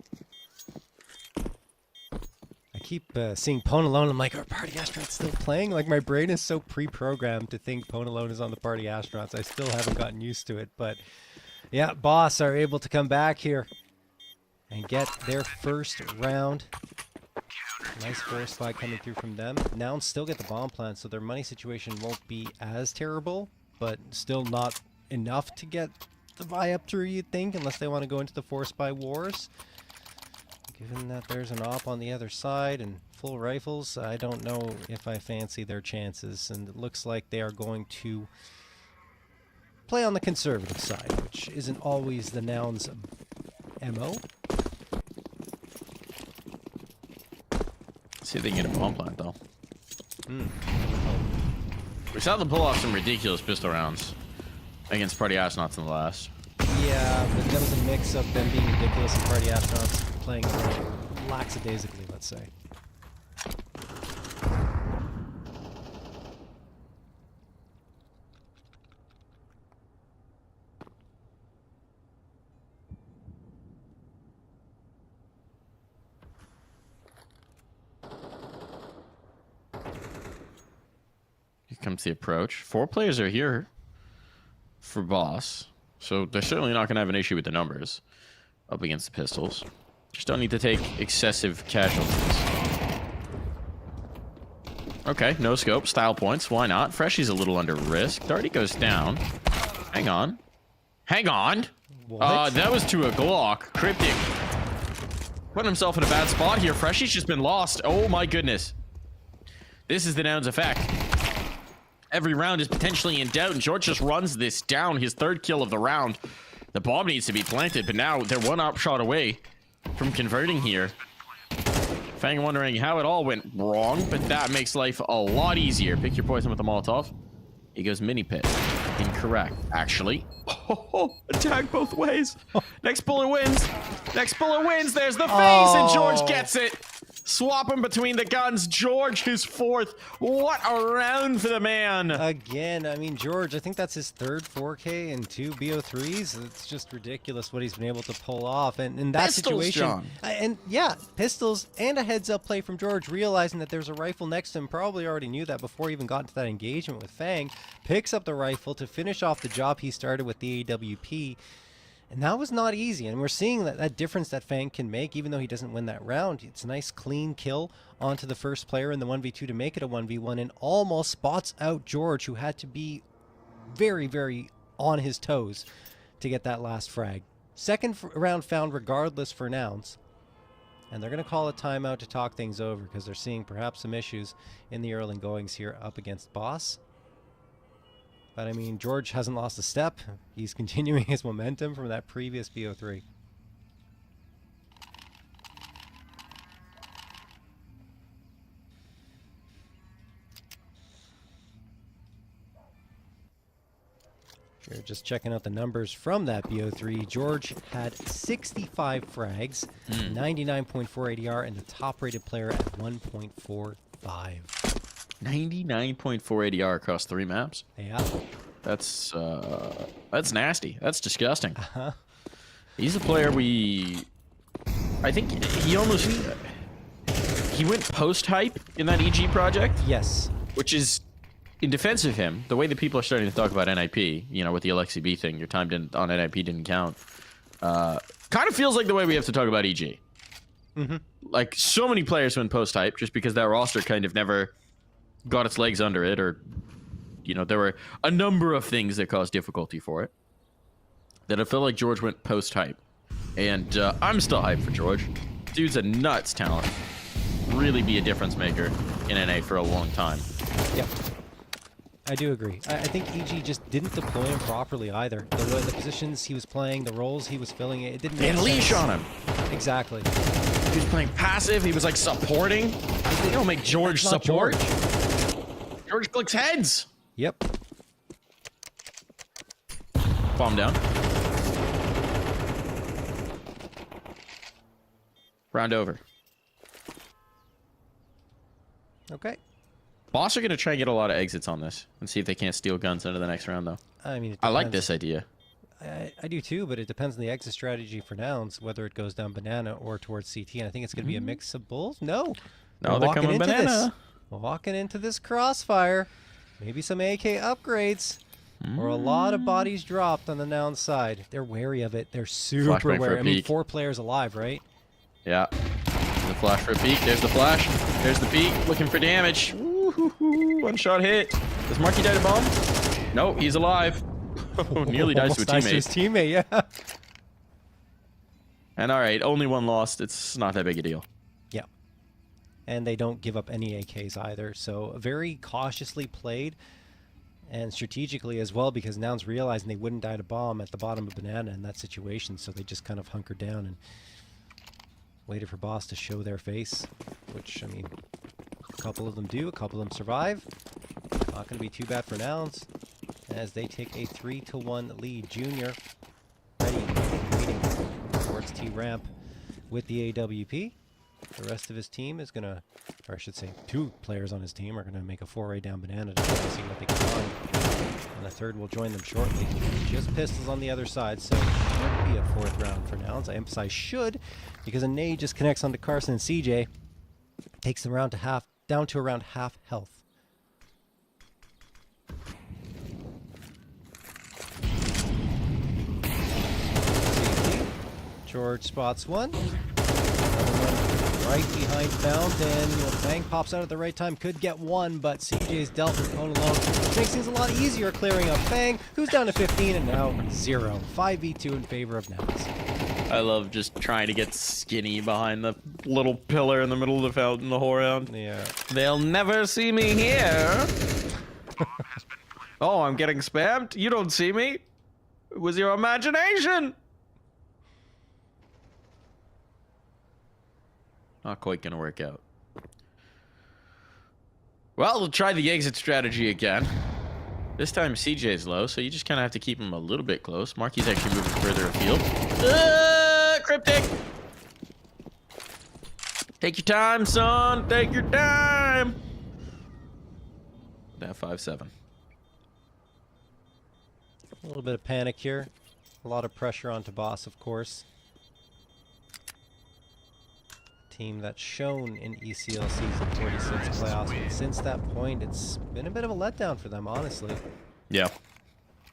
I keep seeing Pwn alone. I'm like, are Party Astronauts still playing? Like, my brain is so pre-programmed to think Pwn alone is on the Party Astronauts. I still haven't gotten used to it. But yeah, Boss are able to come back here and get their first round. Nice force fly coming through from them. Nouns still get the bomb plant, so their money situation won't be as terrible, but still not enough to get the buy up through, you'd think, unless they want to go into the force by wars. Given that there's an op on the other side and full rifles, I don't know if I fancy their chances, and it looks like they are going to play on the conservative side, which isn't always the Nouns' MO. See if they can get a bomb plant, though. We saw them pull off some ridiculous pistol rounds against Party Astronauts in the last. Yeah, but that was a mix of them being ridiculous and Party Astronauts playing lackadaisically, let's say. Here comes the approach. 4 players are here for Boss, so they're certainly not going to have an issue with the numbers up against the pistols. Just don't need to take excessive casualties. Okay, no scope, style points, why not? Freshy's a little under risk. Darty goes down. Hang on. Hang on! What? That was to a Glock. Cryptic. Putting himself in a bad spot here. Freshy's just been lost. Oh my goodness. This is the Nouns effect. Every round is potentially in doubt, and George just runs this down. His 3rd kill of the round. The bomb needs to be planted, but now they're 1 op shot away from converting here. Fang wondering how it all went wrong, but that makes life a lot easier. Pick your poison with the Molotov. He goes mini pit. Incorrect, actually. Oh, attack both ways. Next bullet wins. Next bullet wins. There's the face, and George gets it. Swapping between the guns. George is 4th. What a round for the man. Again, I mean, George, I think that's his 3rd 4K and 2 BO3s. It's just ridiculous what he's been able to pull off. And in that Pistols, situation, John. And yeah, pistols and a heads-up play from George, realizing that there's a rifle next to him. Probably already knew that before he even got into that engagement with Fang. Picks up the rifle to finish off the job he started with the AWP. And that was not easy. And we're seeing that difference that Fang can make, even though he doesn't win that round. It's a nice clean kill onto the first player in the 1v2 to make it a 1v1 and almost spots out George, who had to be very, very on his toes to get that last frag. Second round found regardless for Nouns. And they're going to call a timeout to talk things over because they're seeing perhaps some issues in the early goings here up against Boss. But I mean, George hasn't lost a step. He's continuing his momentum from that previous BO3. Here, just checking out the numbers from that BO3. George had 65 frags, 99.4 ADR, and the top-rated player at 1.45. 99.4 ADR across 3 maps. Yeah. That's nasty. That's disgusting. Uh-huh. He's a player I think he almost... he went post-hype in that EG project. Yes. Which is, in defense of him, the way that people are starting to talk about NIP, you know, with the Alexi B thing, your time on NIP didn't count. Kind of feels like the way we have to talk about EG. Mm-hmm. Like, so many players went post-hype just because that roster kind of never got its legs under it, or, you know, there were a number of things that caused difficulty for it. That I feel like George went post-hype. And I'm still hyped for George. Dude's a nuts talent. Really be a difference maker in NA for a long time. Yep. I do agree. I think EG just didn't deploy him properly either. The positions he was playing, the roles he was filling, it didn't make And sense. leash on him. Exactly. He was playing passive. He was like supporting. They don't make George That's not support. George. George clicks heads. Yep. Bomb down. Round over. Okay. Boss are going to try and get a lot of exits on this and see if they can't steal guns into the next round, though. I mean, it I like depends. this idea. I do too, but it depends on the exit strategy for Nouns, whether it goes down banana or towards CT. And I think it's going to be a mix of both. No. No, We're they're walking coming into banana. This. We're walking into this crossfire. Maybe some AK upgrades. Or a lot of bodies dropped on the Nouns side. They're wary of it. They're super Flashbang for wary. a I mean, peek. 4 players alive, right? Yeah. The flash for a peek. There's the flash. There's the peek. Looking for damage. Woo-hoo-hoo. One shot hit. Does Marky die to bomb? No, he's alive. Nearly dies to a Almost dies to his teammate. teammate, yeah. And all right, only one lost. It's not that big a deal. Yeah. And they don't give up any AKs either. So very cautiously played and strategically as well, because Nouns realizing they wouldn't die to bomb at the bottom of banana in that situation. So they just kind of hunkered down and waited for Boss to show their face, which, I mean, a couple of them do, a couple of them survive. Not going to be too bad for Nouns as they take a 3-1 lead. Junior ready, waiting towards T-Ramp with the AWP. The rest of his team is going to, or I should say 2 players on his team are going to make a foray down banana to try to see what they can find. And the third will join them shortly. Just pistols on the other side, so it should be a 4th round for Nouns. I emphasize should, because a nade just connects onto Carson and CJ. Takes them around to down to around half health. George spots one. Another one right behind Found, and Fang pops out at the right time. Could get one, but CJ's dealt with Cone alone. Makes things a lot easier clearing up Fang, who's down to 15 and now 0. 5v2 in favor of Nouns. I love just trying to get skinny behind the little pillar in the middle of the fountain the whole round. Yeah. They'll never see me here. Oh, I'm getting spammed? You don't see me? It was your imagination. Not quite gonna work out. Well, we'll try the exit strategy again. This time CJ's low, so you just kind of have to keep him a little bit close. Marky's actually moving further afield. Cryptic! Take your time, son. Take your time. That 5-7. A little bit of panic here. A lot of pressure onto Boss, of course. Team that's shown in ECL Season 46 playoffs, but since that point, it's been a bit of a letdown for them, honestly. Yeah.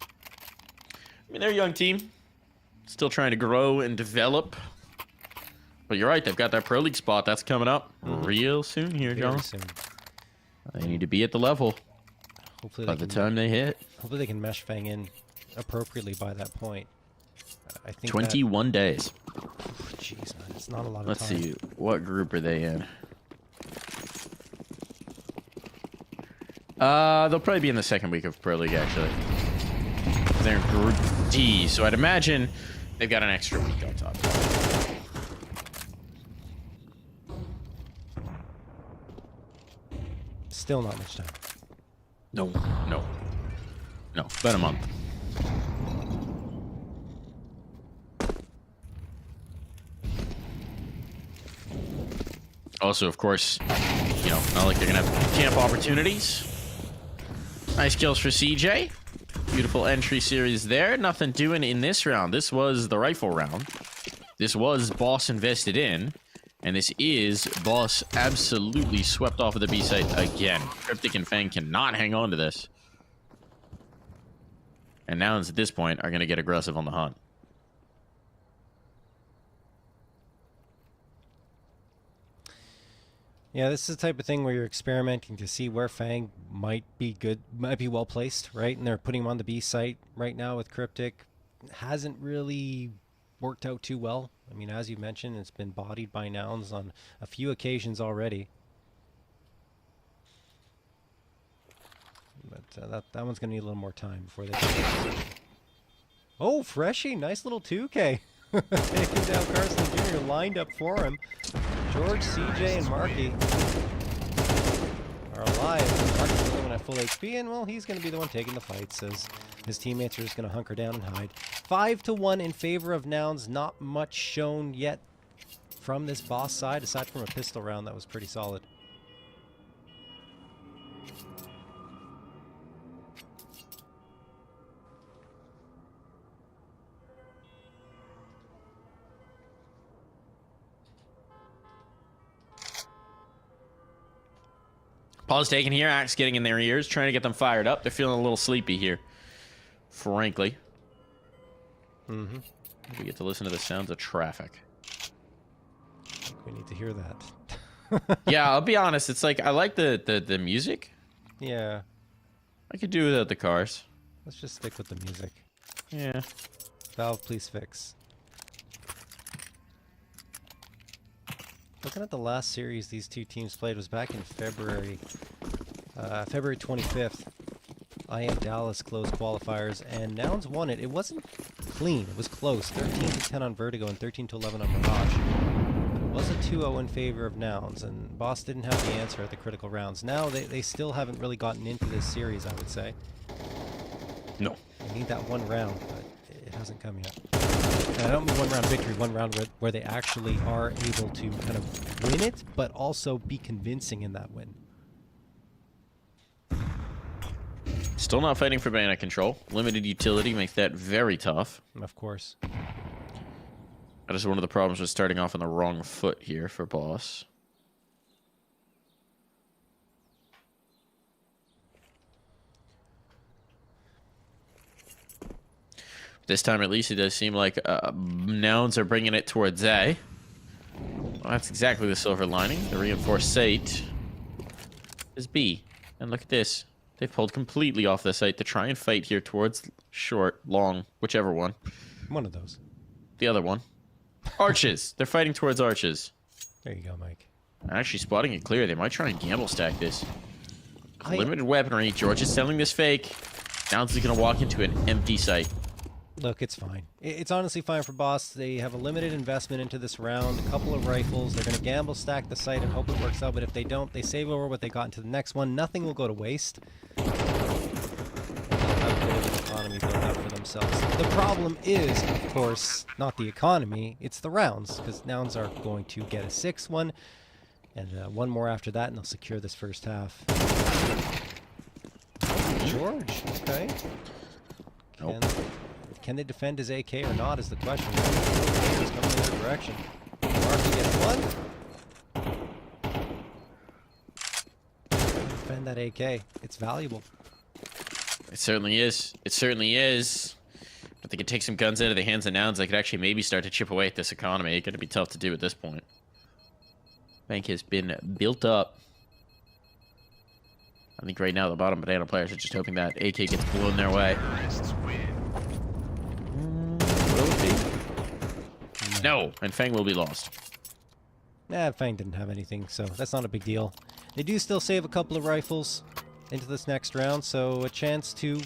I mean, they're a young team. Still trying to grow and develop. But you're right, they've got that Pro League spot. That's coming up real soon here, Very John. soon. They need to be at the level Hopefully by they the can, time they hit. hopefully they can mesh Fang in appropriately by that point. I think 21 days. Jeez, man, it's not a lot of Let's time. see, what group are they in? They'll probably be in the second week of Pro League, actually. They're in Group D, so I'd imagine they've got an extra week on top. Still not much time. No. About a month. Also, of course, you know, not like they're gonna have camp opportunities. Nice kills for CJ. Beautiful entry series there. Nothing doing in this round. This was the rifle round. This was Boss invested in. And this is Boss absolutely swept off of the B site again. Cryptic and Fang cannot hang on to this. And Nouns at this point are going to get aggressive on the hunt. Yeah, this is the type of thing where you're experimenting to see where Fang might be good, might be well placed, right? And they're putting him on the B site right now with Cryptic. Hasn't really worked out too well. I mean, as you mentioned, it's been bodied by Nouns on a few occasions already. But that one's going to need a little more time before they... Oh, Freshie, nice little 2K. Taking down Carson Jr. lined up for him. George, CJ, and Marky are alive. Marky's the one at full HP, and well, he's going to be the one taking the fights as his teammates are just going to hunker down and hide. 5-1 in favor of Nouns. Not much shown yet from this Boss side, aside from a pistol round that was pretty solid. Pause taken here. Axe getting in their ears, trying to get them fired up. They're feeling a little sleepy here, frankly. Mm-hmm. We get to listen to the sounds of traffic. We need to hear that. Yeah, I'll be honest. It's like I like the music. Yeah. I could do without the cars. Let's just stick with the music. Yeah. Valve, please fix. Looking at the last series these two teams played was back in February. February 25th. I am Dallas closed qualifiers, and Nouns won it. It wasn't clean. It was close. 13-10 on Vertigo and 13-11 on Mirage. But it was a 2-0 in favor of Nouns, and Boss didn't have the answer at the critical rounds. Now they still haven't really gotten into this series, I would say. No. They need that one round, but it hasn't come yet. And I don't mean one round victory, one round where they actually are able to kind of win it, but also be convincing in that win. Still not fighting for bayonet control. Limited utility makes that very tough. Of course. That is one of the problems with starting off on the wrong foot here for Boss. This time, at least, it does seem like Nouns are bringing it towards A. Well, that's exactly the silver lining. The reinforced site is B. And look at this. They've pulled completely off the site to try and fight here towards short, long, whichever one. One of those. The other one. Arches. They're fighting towards arches. There you go, Mike. Actually spotting it clear. They might try and gamble stack this. Limited weaponry. George is selling this fake. Nouns is going to walk into an empty site. Look, it's fine. It's honestly fine for Boss. They have a limited investment into this round, a couple of rifles. They're going to gamble stack the site and hope it works out, but if they don't, they save over what they got into the next one. Nothing will go to waste. They'll have a bit of an economy built up for themselves. The problem is, of course, not the economy, it's the rounds, because Nouns are going to get a 6th, and one more after that, and they'll secure this first half. George, okay. Nope. Can they defend his AK or not is the question. He's coming in their direction. Marky gets one. Defend that AK. It's valuable. It certainly is. It certainly is. But they could take some guns out of the hands of Nouns. They could actually maybe start to chip away at this economy. It's going to be tough to do at this point. Bank has been built up. I think right now the bottom banana players are just hoping that AK gets blown their way. Terrorists win. Will it be? No, and Fang will be lost. Nah, Fang didn't have anything, so that's not a big deal. They do still save a couple of rifles into this next round, so a chance to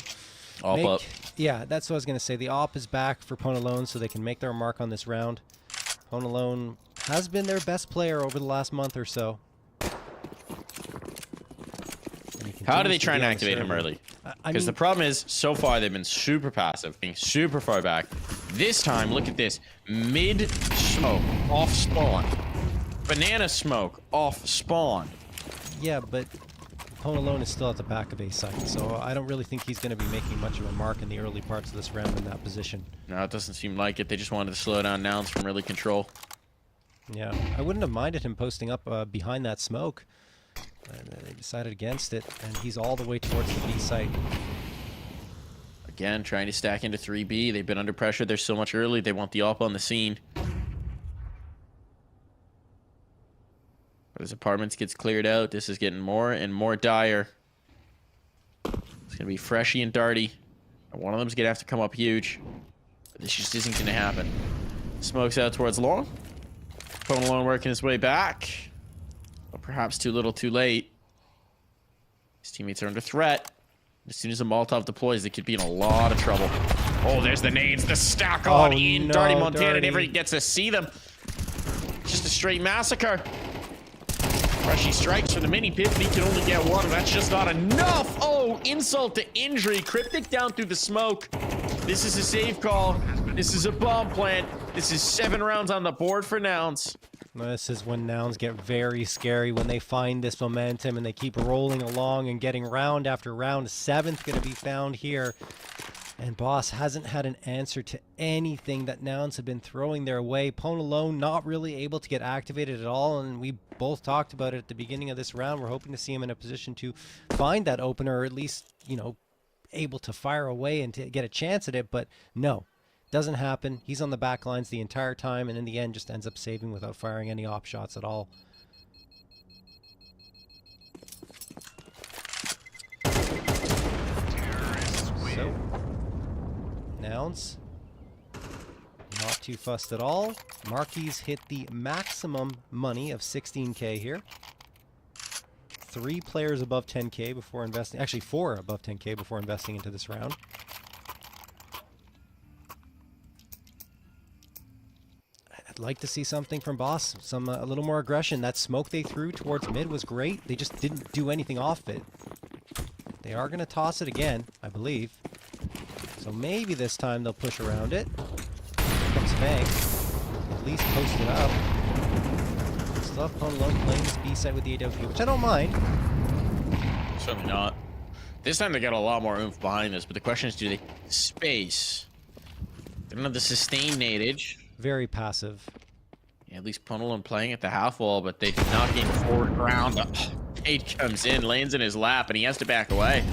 Op up. Yeah, that's what I was going to say. The op is back for Ponalone, so they can make their mark on this round. Ponalone has been their best player over the last month or so. How do they try and activate him early? I Because mean, the problem is, so far they've been super passive, being super far back. This time, look at this. Mid-smoke, off spawn. Banana smoke, off spawn. yeah, but Ponalone is still at the back of A site, so I don't really think he's going to be making much of a mark in the early parts of this round in that position. No, it doesn't seem like it. They just wanted to slow down Nouns from early control. Yeah, I wouldn't have minded him posting up behind that smoke. They decided against it, and he's all the way towards the B site. Again, trying to stack into 3B. They've been under pressure. They're so much early. They want the op on the scene. But as apartments gets cleared out, this is getting more and more dire. It's going to be Freshy and Darty. And one of them's going to have to come up huge. But this just isn't going to happen. Smokes out towards long. Ponalone working his way back. But perhaps too little too late. His teammates are under threat. As soon as a Molotov deploys, they could be in a lot of trouble. Oh, there's the nades, the stack on in. No, Darty Montana Darty. never gets to see them. Just a straight massacre. Freshy strikes from the mini pit, but he can only get one. That's just not enough. Oh, insult to injury. Cryptic down through the smoke. This is a save call. This is a bomb plant. This is 7 rounds on the board for Nouns. This is when Nouns get very scary, when they find this momentum and they keep rolling along and getting round after round. 7th going to be found here. And Boss hasn't had an answer to anything that Nouns have been throwing their way. Ponalone not really able to get activated at all, and we both talked about it at the beginning of this round. We're hoping to see him in a position to find that opener, or at least, you know, able to fire away and to get a chance at it, but no. Doesn't happen. He's on the back lines the entire time, and in the end just ends up saving without firing any op shots at all. So, Nouns, not too fussed at all. Marquis hit the maximum money of 16k here. 3 players above 10k before investing. Actually, 4 above 10k before investing into this round. I'd like to see something from Boss, a little more aggression. That smoke they threw towards mid was great. They just didn't do anything off it. They are going to toss it again, I believe. So maybe this time they'll push around it. Here comes Fang. At least post it up. Still have Ponalone playing this B side with the AWP, which I don't mind. Certainly not. This time they got a lot more oomph behind this, but the question is, do they space? They don't have the sustain nadage. Very passive. Yeah, at least Ponalone playing at the half wall, but they do not gain forward ground. Nade comes in, lands in his lap, and he has to back away.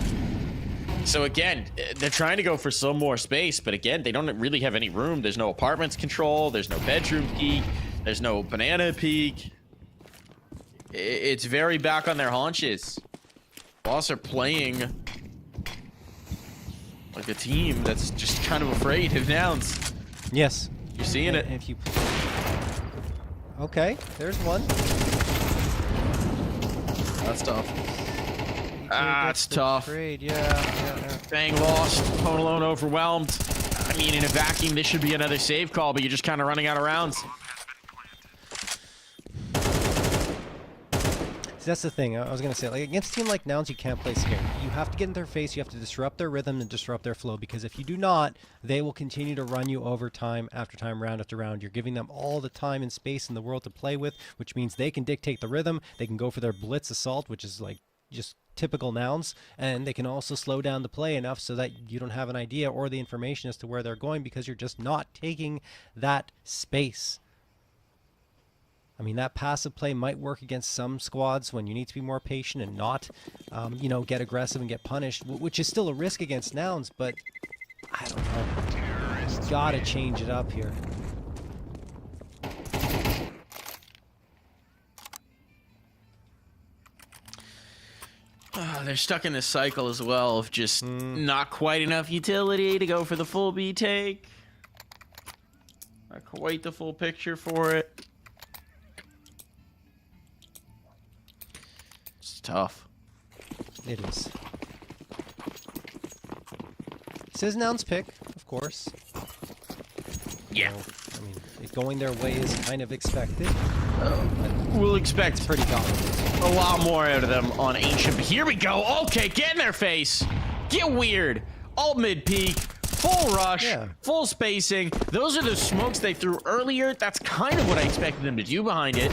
So again, they're trying to go for some more space, but again, they don't really have any room. There's no apartments control. There's no bedroom peak. There's no banana peak. It's very back on their haunches. Boss are playing like a team that's just kind of afraid of Nouns. Yes. You're seeing it. If you... Okay, there's one. That's tough. It's tough. Trade. Yeah. Bang lost. Ponalone overwhelmed. I mean, in a vacuum, this should be another save call, but you're just kind of running out of rounds. See, that's the thing. I was going to say, like, against a team like Nouns, you can't play scared. You have to get in their face. You have to disrupt their rhythm and disrupt their flow, because if you do not, they will continue to run you over time after time, round after round. You're giving them all the time and space in the world to play with, which means they can dictate the rhythm. They can go for their blitz assault, which is like just typical Nouns, and they can also slow down the play enough so that you don't have an idea or the information as to where they're going, because you're just not taking that space. I mean, that passive play might work against some squads when you need to be more patient and not, you know, get aggressive and get punished, which is still a risk against Nouns, but I don't know. gotta change it up here. They're stuck in this cycle as well of just not quite enough utility to go for the full B take. Not quite the full picture for it. It's tough. It is. This is Nouns' pick, of course. Yeah. So, I mean, it going their way is kind of expected. We'll expect Pretty dominant. a lot more out of them on Ancient. But here we go. Okay, get in their face. Get weird. Alt mid peak. Full rush. Yeah. Full spacing. Those are the smokes they threw earlier. That's kind of what I expected them to do behind it.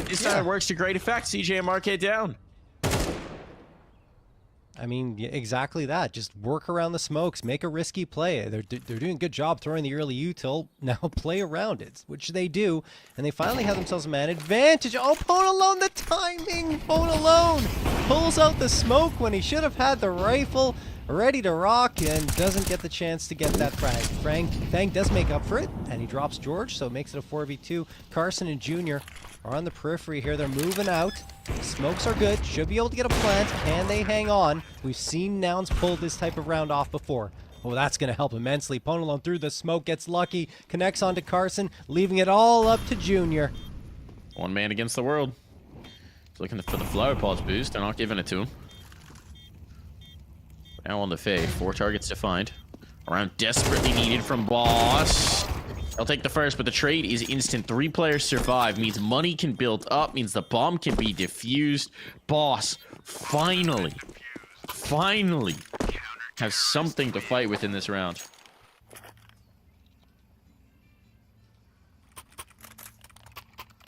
This time it works to great effect. CJ and Marquette down. I mean, yeah, exactly that. Just work around the smokes, make a risky play. They're doing a good job throwing the early util. Now play around it, which they do, and they finally have themselves a man advantage. Oh, Pone alone, the timing! Pone alone pulls out the smoke when he should have had the rifle ready to rock and doesn't get the chance to get that frag. Fang does make up for it, and he drops George, so it makes it a 4v2. Carson and Junior are on the periphery here. They're moving out. Smokes are good. Should be able to get a plant. Can they hang on? We've seen Nouns pull this type of round off before. Oh, that's going to help immensely. Ponalone through the smoke, gets lucky, connects onto Carson, leaving it all up to Junior. One man against the world. He's looking for the flower pods boost. They're not giving it to him. Now on the fade. 4 targets defined. Around desperately needed from Boss. I'll take the first, but the trade is instant. 3 players survive. Means money can build up. Means the bomb can be defused. Boss, finally have something to fight with in this round.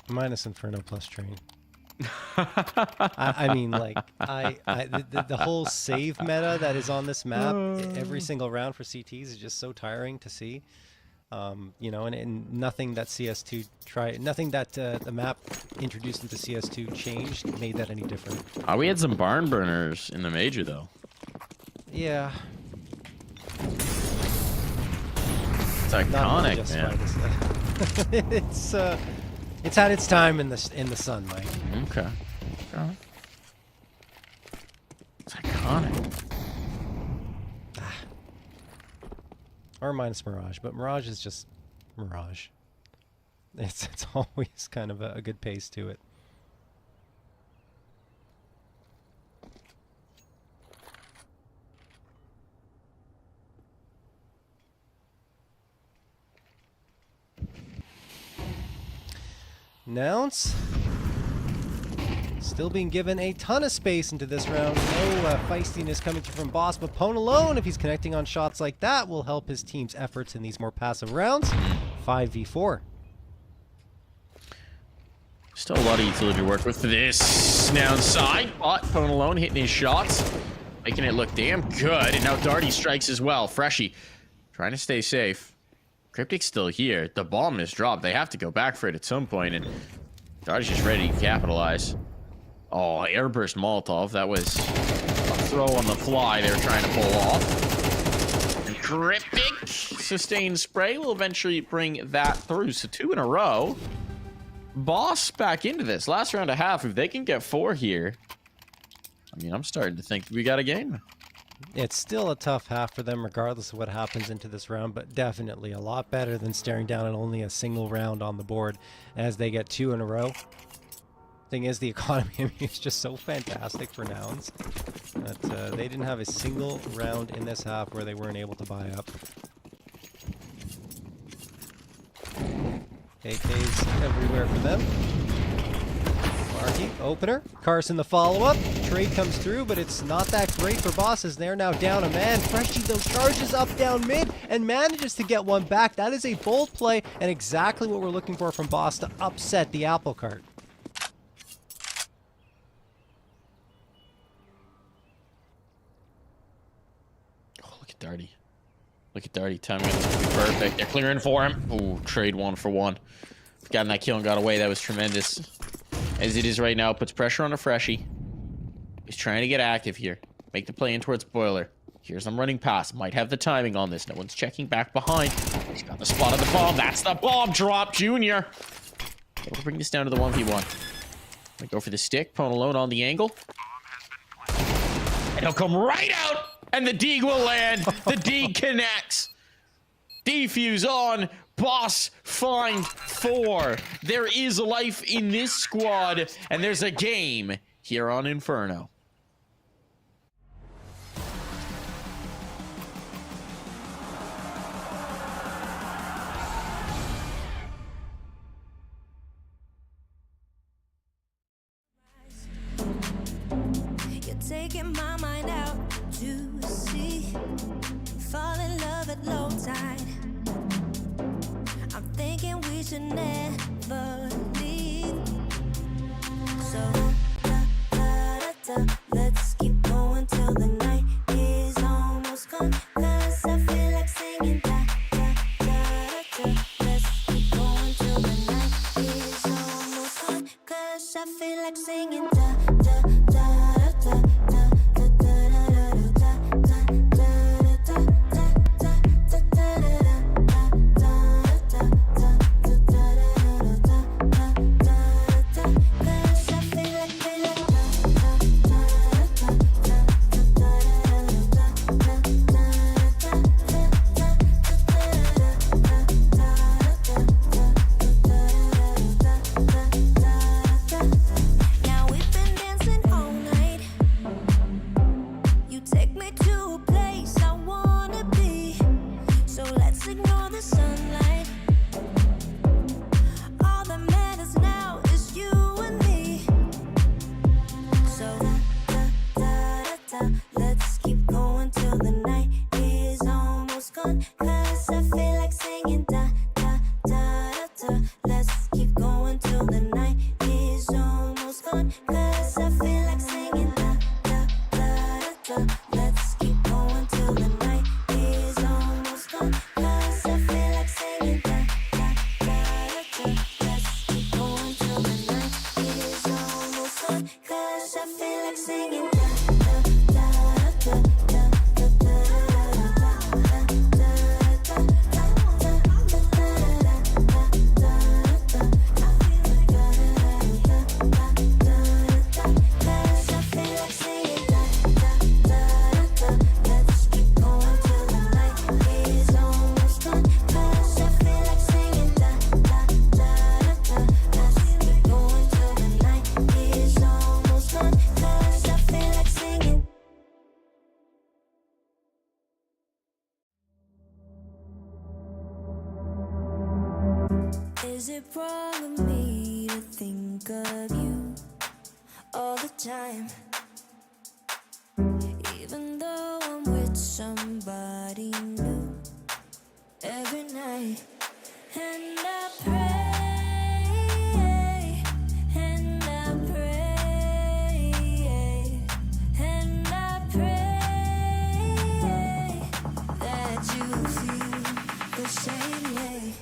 Minus Inferno plus train. I mean, like, the whole save meta that is on this map every single round for CTs is just so tiring to see. You know, and nothing that nothing that the map introduced into CS2 changed made that any different. We had some barn burners in the major though. Yeah. It's iconic, man. It's had its time in the sun, Mike. Okay. It's iconic. Or minus Mirage, but Mirage is just Mirage. It's always kind of a good pace to it. Nouns still being given a ton of space into this round. No feistiness coming from Boss, but Pone alone, if he's connecting on shots like that, will help his team's efforts in these more passive rounds. 5v4. Still a lot of utility work with this. Now inside, but Pone alone hitting his shots, making it look damn good. And now Darty strikes as well. Freshie trying to stay safe. Cryptic's still here. The bomb is dropped. They have to go back for it at some point, and Darty's just ready to capitalize. Oh, airburst Molotov. That was a throw on the fly they were trying to pull off. And Cryptic sustained spray will eventually bring that through. So 2 in a row. Boss back into this. Last round a half. If they can get 4 here, I mean, I'm starting to think we got a game. It's still a tough half for them regardless of what happens into this round, but definitely a lot better than staring down at only a single round on the board as they get 2 in a row. Thing is, the economy is just so fantastic for Nouns that they didn't have a single round in this half where they weren't able to buy up. AKs everywhere for them. Marky, opener. Carson the follow-up. Trade comes through, but it's not that great for Bosses. They're now down a man. Freshie, though, charges up down mid and manages to get one back. That is a bold play and exactly what we're looking for from Boss to upset the apple cart. Oh, look at Darty. Look at Darty. Timing is going to be perfect. They're clearing for him. Ooh, trade 1 for 1. Gotten that kill and got away. That was tremendous. As it is right now, puts pressure on a Freshie. He's trying to get active here. Make the play in towards Boiler. Here's them running past. Might have the timing on this. No one's checking back behind. He's got the spot of the bomb. That's the bomb drop, Junior. We'll bring this down to the 1v1. I go for the stick. Pwn alone on the angle. And he'll come right out. And the Deeg will land. The Deeg connects. Defuse on. Boss find 4. There is life in this squad. And there's a game here on Inferno. You're taking my mind out to sea. Fall in love at low tide. I'm thinking we should never leave. So let's keep going till the night is almost gone. 'Cause I feel like singing Let's keep going till the night is almost gone. 'Cause I feel like singing Is it wrong of me to think of you all the time? Even though I'm with somebody new every night. And I pray, and I pray, and I pray that you feel the same way.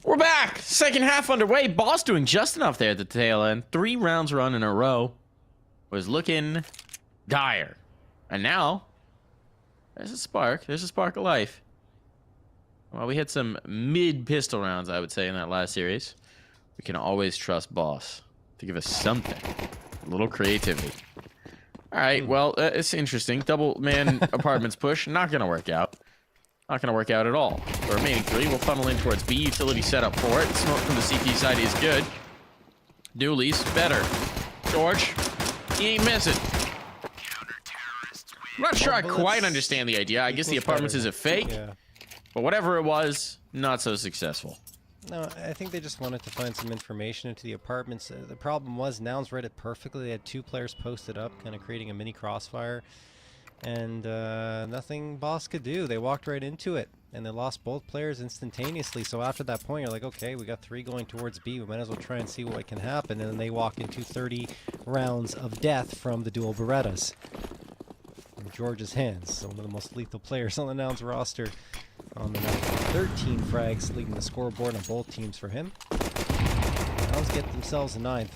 We're back. Second half underway. Boss doing just enough there at the tail end. 3 rounds run in a row. Was looking dire. And now, there's a spark. There's a spark of life. Well, we had some mid-pistol rounds, I would say, in that last series. We can always trust Boss to give us something. A little creativity. All right, well, it's interesting. Double-man apartments push. Not going to work out. Not going to work out at all. The remaining 3 will funnel in towards B. Utility set up for it. Smoke from the CP side is good. Dooley's better. George, he ain't missing. I'm not sure I quite understand the idea. I guess the apartments is a fake. Yeah. But whatever it was, not so successful. No, I think they just wanted to find some information into the apartments. The problem was Nouns read it perfectly. They had 2 players posted up, kind of creating a mini crossfire. And nothing Boss could do. They walked right into it, and they lost both players instantaneously. So after that point, you're like, okay, we got 3 going towards B. We might as well try and see what can happen. And then they walk into 30 rounds of death from the dual Berettas. George's hands. One of the most lethal players on the Nouns roster. On the night, 13 frags leading the scoreboard on both teams for him. Nouns get themselves a 9th.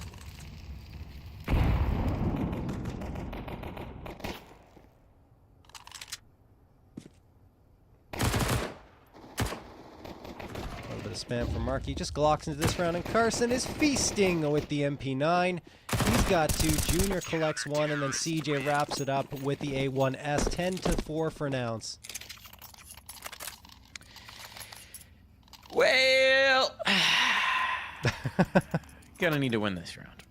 Spam from Markey, just glocks into this round, and Carson is feasting with the MP9. He's got 2, Junior collects 1, and then CJ wraps it up with the A1S. 10-4 for Nouns. Well, gonna need to win this round.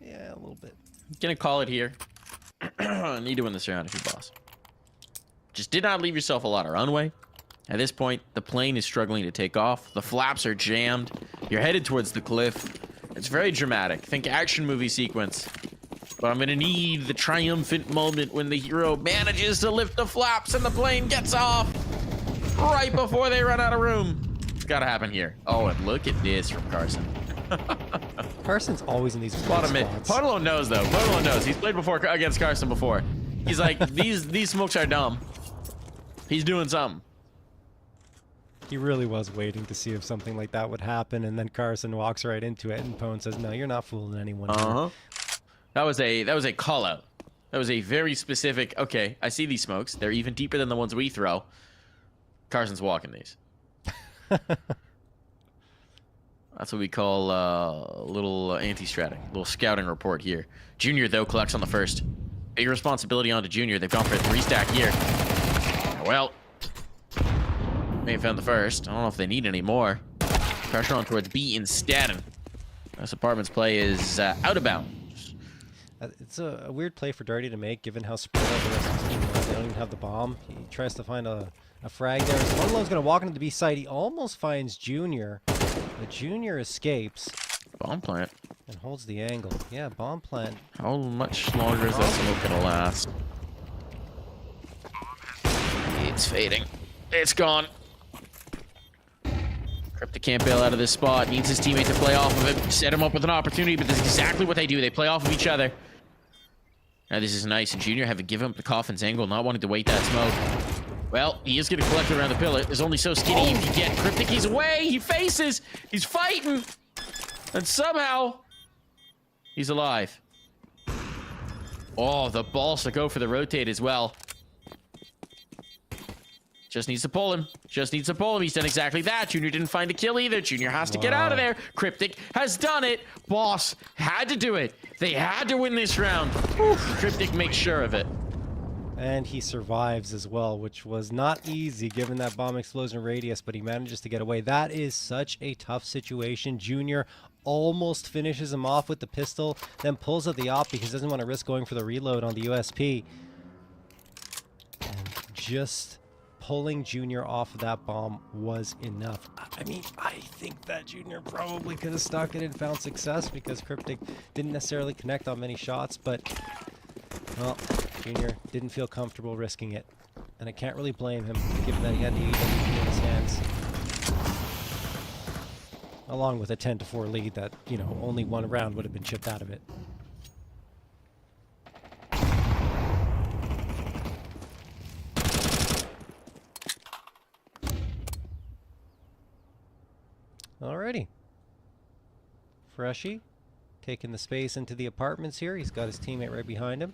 Yeah, a little bit. Gonna call it here. Need to win this round if you boss. Just did not leave yourself a lot of runway. At this point, the plane is struggling to take off. The flaps are jammed. You're headed towards the cliff. It's very dramatic. Think action movie sequence. But I'm gonna need the triumphant moment when the hero manages to lift the flaps and the plane gets off right before they run out of room. It's gotta happen here. Oh, and look at this from Carson. Carson's always in these Bottom mid. spots. Podolo knows though. Podolo knows. He's played before against Carson before. He's like, these smokes are dumb. He's doing something. He really was waiting to see if something like that would happen, and then Carson walks right into it, and Pone says, "No, you're not fooling anyone." That was a call out. That was a very specific. Okay, I see these smokes. They're even deeper than the ones we throw. Carson's walking these. That's what we call a little anti-stratic, little scouting report here. Junior though collects on the first. Big responsibility onto Junior. They've gone for a 3-stack here. Well. May have found the first. I don't know if they need any more. Pressure on towards B instead. And this apartment's play is out of bounds. It's a weird play for Darty to make, given how spread out the rest of the team was. They don't even have the bomb. He tries to find a frag there. So Monolo's going to walk into the B side. He almost finds Junior. The Junior escapes. Bomb plant. And holds the angle. Yeah, bomb plant. How much longer is that smoke going to last? It's fading. It's gone. Cryptic can't bail out of this spot. Needs his teammate to play off of it. Set him up with an opportunity, but this is exactly what they do. They play off of each other. Now this is nice, and Junior having given up the Coffin's angle, not wanting to wait that smoke. Well, he is going to collect it around the pillar. There's only so skinny you can get. Cryptic, he's away. He faces. He's fighting. And somehow, he's alive. Oh, the balls to go for the rotate as well. Just needs to pull him. Just needs to pull him. He's done exactly that. Junior didn't find a kill either. Junior has to get out of there. Cryptic has done it. Boss had to do it. They had to win this round. Cryptic makes sure of it. And he survives as well, which was not easy given that bomb explosion radius, but he manages to get away. That is such a tough situation. Junior almost finishes him off with the pistol, then pulls out the op because he doesn't want to risk going for the reload on the USP. And just pulling Junior off of that bomb was enough. I mean, I think that Junior probably could have stuck it and found success because Cryptic didn't necessarily connect on many shots, but, well, Junior didn't feel comfortable risking it. And I can't really blame him, given that he had the AWP in his hands. Along with a 10-4 lead that, you know, only one round would have been chipped out of it. Alrighty. Freshie taking the space into the apartments here. He's got his teammate right behind him.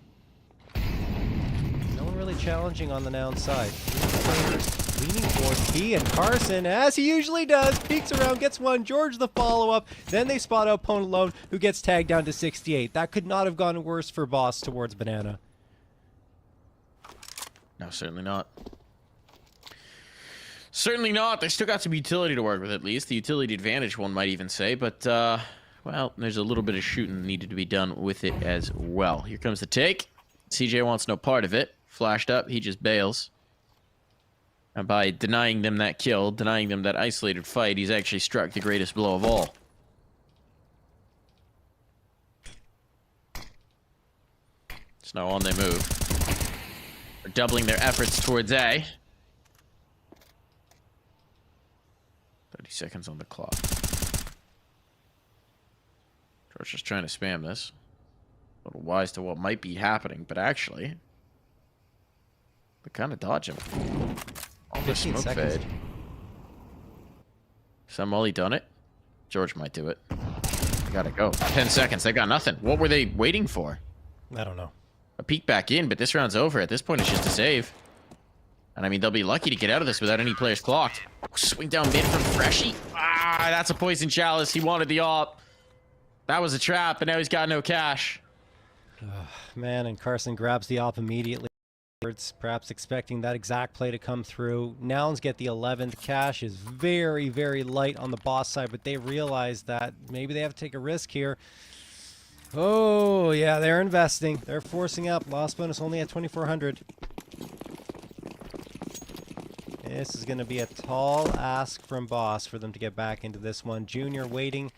No one really challenging on the Noun side. Players leaning towards P and Carson, as he usually does. Peeks around, gets one. George the follow-up. Then they spot out Pone Alone, who gets tagged down to 68. That could not have gone worse for Boss towards Banana. No, certainly not. Certainly not. They still got some utility to work with, at least. The utility advantage, one might even say. But, well, there's a little bit of shooting needed to be done with it as well. Here comes the take. CJ wants no part of it. Flashed up. He just bails. And by denying them that kill, denying them that isolated fight, he's actually struck the greatest blow of all. So now on they move. They're doubling their efforts towards A. 30 seconds on the clock. George just trying to spam this. A little wise to what might be happening, but actually, They kind of dodge him. All the 15 smoke seconds. fade. Some Molly done it. George might do it. They gotta go. 10 seconds. They got nothing. What were they waiting for? I don't know. A peek back in, but this round's over. At this point, it's just a save. And I mean, they'll be lucky to get out of this without any players clocked. Swing down mid from Freshy. Ah, that's a poison chalice. He wanted the op. That was a trap, and now he's got no cash. Man, and Carson grabs the op immediately. Perhaps expecting that exact play to come through. Nouns get the 11th. Cash is very, very light on the boss side, but they realize that maybe they have to take a risk here. Oh, yeah, they're investing. They're forcing up. Loss bonus only at 2,400. This is going to be a tall ask from Boss for them to get back into this one. Junior waiting,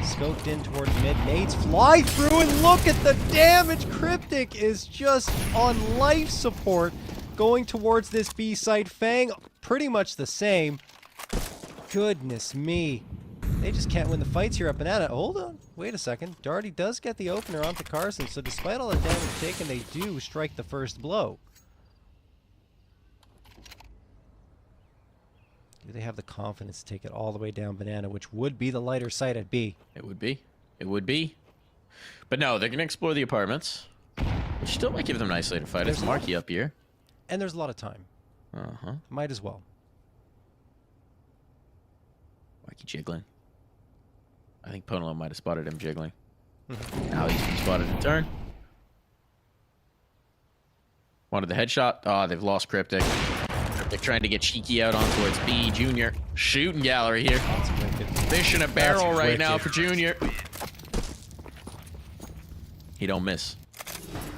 scoped in towards mid. Nades fly through, and look at the damage. Cryptic is just on life support going towards this B site. Fang, pretty much the same. Goodness me. They just can't win the fights here at Banana. Hold on. Wait a second. Darty does get the opener onto Carson, so despite all the damage taken, they do strike the first blow. Do they have the confidence to take it all the way down Banana, which would be the lighter side at B? It would be. It would be. But no, they're going to explore the apartments, which still might give them nicely to fight. There's It's Marky up here. And there's a lot of time. Uh-huh. Might as well. Marky jiggling. I think Ponolo might have spotted him jiggling. Now he's been spotted in turn. Wanted the headshot. Oh, they've lost Cryptic. They're trying to get cheeky out on towards B. Junior shooting gallery here. Fish in a barrel right now for Junior. He don't miss.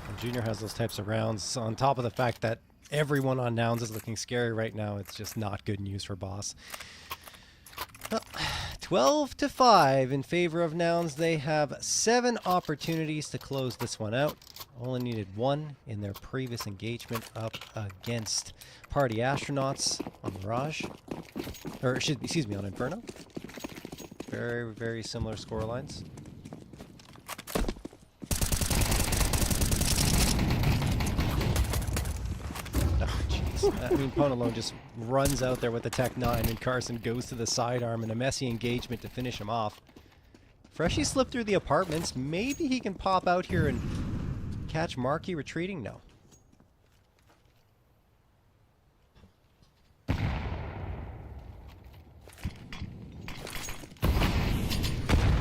And Junior has those types of rounds. On top of the fact that everyone on Nouns is looking scary right now, it's just not good news for Boss. Well, 12-5 in favor of Nouns. They have 7 opportunities to close this one out. Only needed 1 in their previous engagement up against Party Astronauts on Mirage. Or, excuse me, on Inferno. Very, very similar scorelines. Oh, jeez. I mean, Ponolo just runs out there with the Tech 9, and Carson goes to the sidearm in a messy engagement to finish him off. Freshy slipped through the apartments. Maybe he can pop out here and catch Marky retreating? No.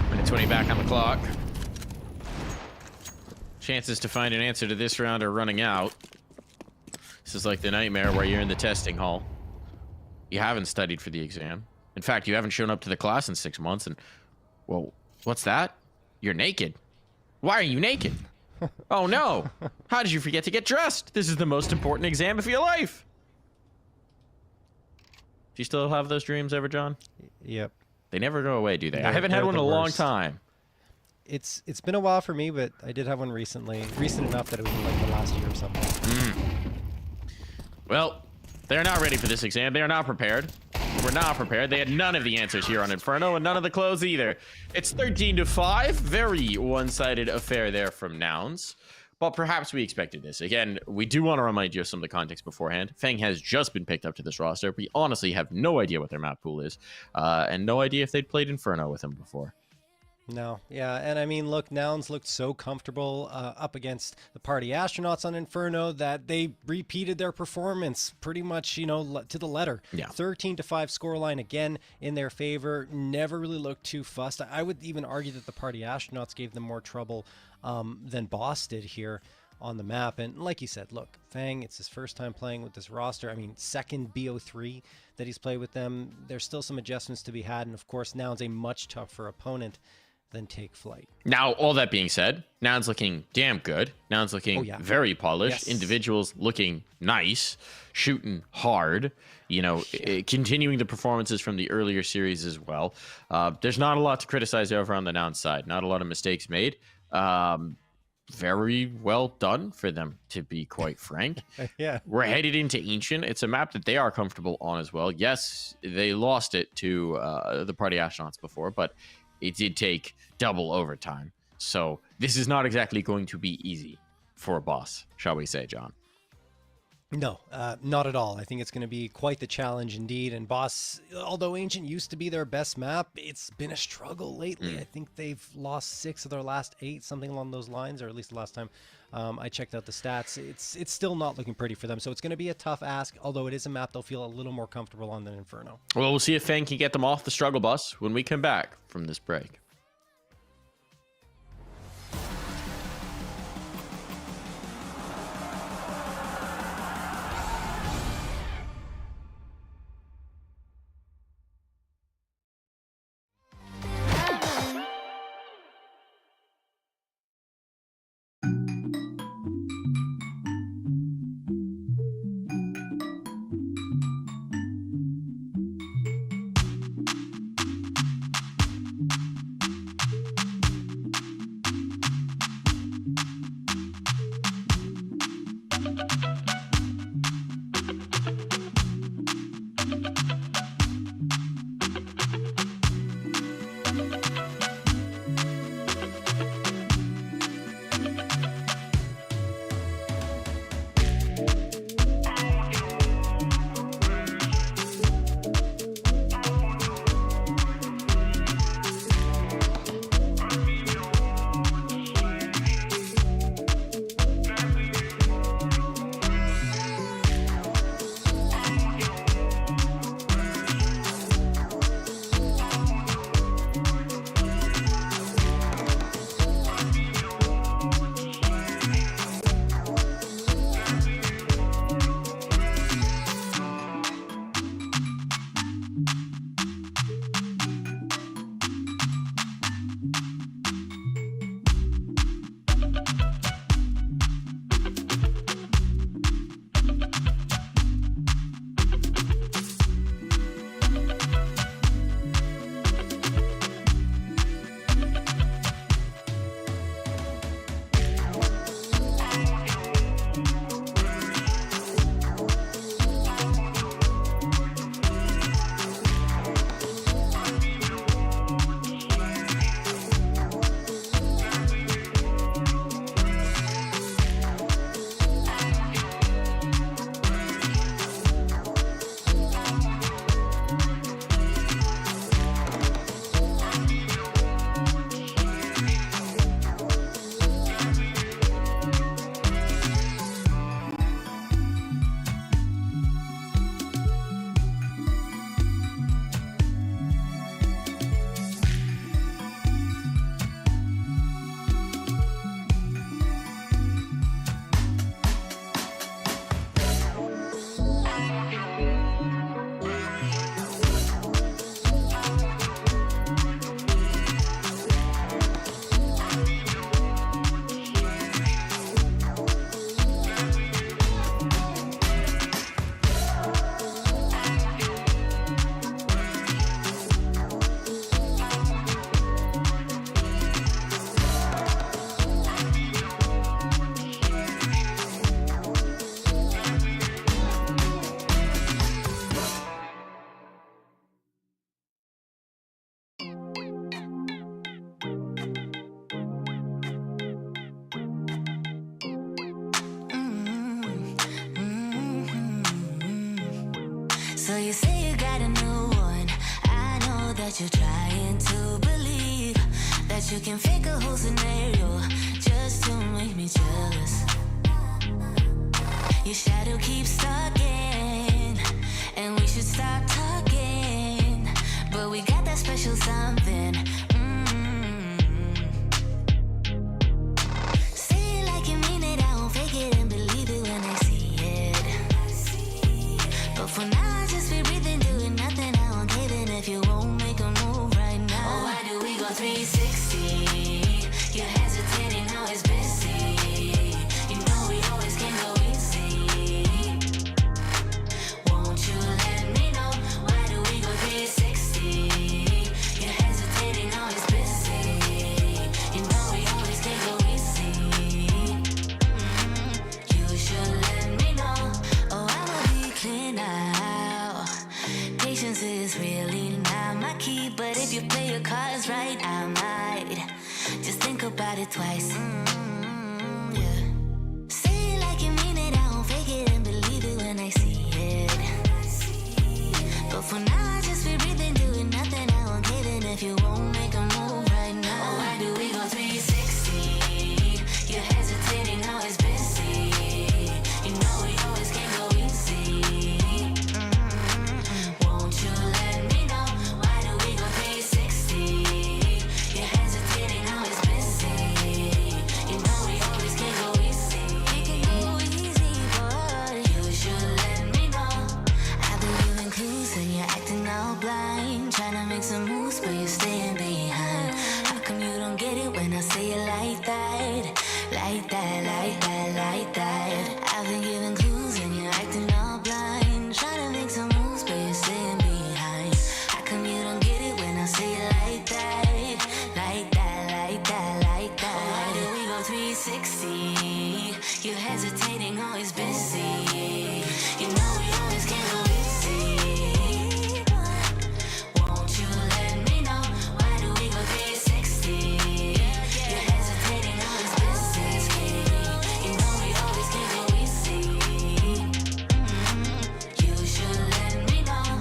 Minute 20 back on the clock. Chances to find an answer to this round are running out. This is like the nightmare where you're in the testing hall. You haven't studied for the exam. In fact, you haven't shown up to the class in 6 months, and, well, what's that? You're naked. Why are you naked? Oh no! How did you forget to get dressed? This is the most important exam of your life! Do you still have those dreams ever, John? Yep. They never go away, do they? I They're- haven't had they're one in the a long worst. time. It's been a while for me, but I did have one recently. Recent enough that it was in like the last year or something. Well, they're not ready for this exam. They are not prepared. We're not prepared. They had none of the answers here on Inferno, and none of the clues either. It's 13-5. Very one-sided affair there from Nouns. But perhaps we expected this. Again, we do want to remind you of some of the context beforehand. Fang has just been picked up to this roster. We honestly have no idea what their map pool is, and no idea if they'd played Inferno with him before. No, yeah, and I mean, look, Nouns looked so comfortable up against the Party Astronauts on Inferno that they repeated their performance pretty much, you know, to the letter. Yeah. 13-5 scoreline again in their favor. Never really looked too fussed. I would even argue that the Party Astronauts gave them more trouble than Boss did here on the map. And like you said, look, Fang, it's his first time playing with this roster. I mean, second BO3 that he's played with them. There's still some adjustments to be had, and of course, Nouns a much tougher opponent than Take Flight. Now, all that being said, Nouns looking damn good. Nouns looking very polished. Yes. Individuals looking nice, shooting hard. You know, continuing the performances from the earlier series as well. There's not a lot to criticize over on the Nouns side. Not a lot of mistakes made. Very well done for them, to be quite frank. Yeah. We're headed into Ancient. It's a map that they are comfortable on as well. Yes, they lost it to the Party Astronauts before, but it did take double overtime. So this is not exactly going to be easy for a Boss, shall we say, John? No, not at all. I think it's going to be quite the challenge indeed. And Boss, although Ancient used to be their best map, it's been a struggle lately. I think they've lost 6 of their last 8, something along those lines, or at least the last time I checked out the stats. It's still not looking pretty for them. So it's going to be a tough ask, although it is a map they'll feel a little more comfortable on than Inferno. Well, we'll see if Fang can get them off the struggle bus when we come back from this break. So you say you got a new one. I know that you're trying to believe that you can fake a whole scenario just to make me jealous. Your shadow keeps stalking, and we should stop talking. But we got that special something. Say it like you mean it, I won't fake it and believe it when I see it. But for now, I just be breathing, doing nothing. I won't give in if you won't make a move right now. Oh, why do we go 360? You're hesitating, now it's busy. You know we always can go easy. Won't you let me know? Why do we go 360? You're hesitating, now it's busy. You know we always can go easy. You should let me know. Oh, I'ma be clear now. Patience is really not my key, but if you play your cards right, I might just think about it twice. Yeah. Say it like you mean it, I won't fake it and believe 360. You're hesitating, always busy. You know we always can go easy. Won't you let me know? Why do we go 360? You're hesitating, always busy. You know we always can go easy. You should let me know.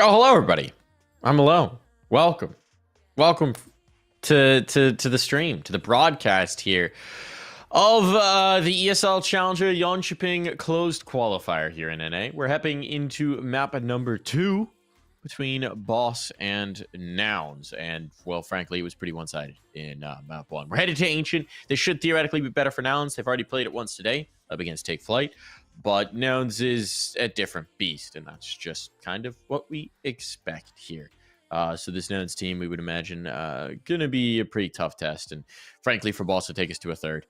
Oh, hello everybody. I'm Malone. Welcome to the stream, to the broadcast here of the ESL Challenger Jönköping closed qualifier here in NA. We're heading into map number 2 between Boss and Nouns, and well, frankly, it was pretty one-sided in map 1. We're headed to Ancient. This should theoretically be better for Nouns. They've already played it once today up against Take Flight. But Nouns is a different beast, and that's just kind of what we expect here. So this Nouns team, we would imagine, going to be a pretty tough test. And frankly, for Boss to take us to a third,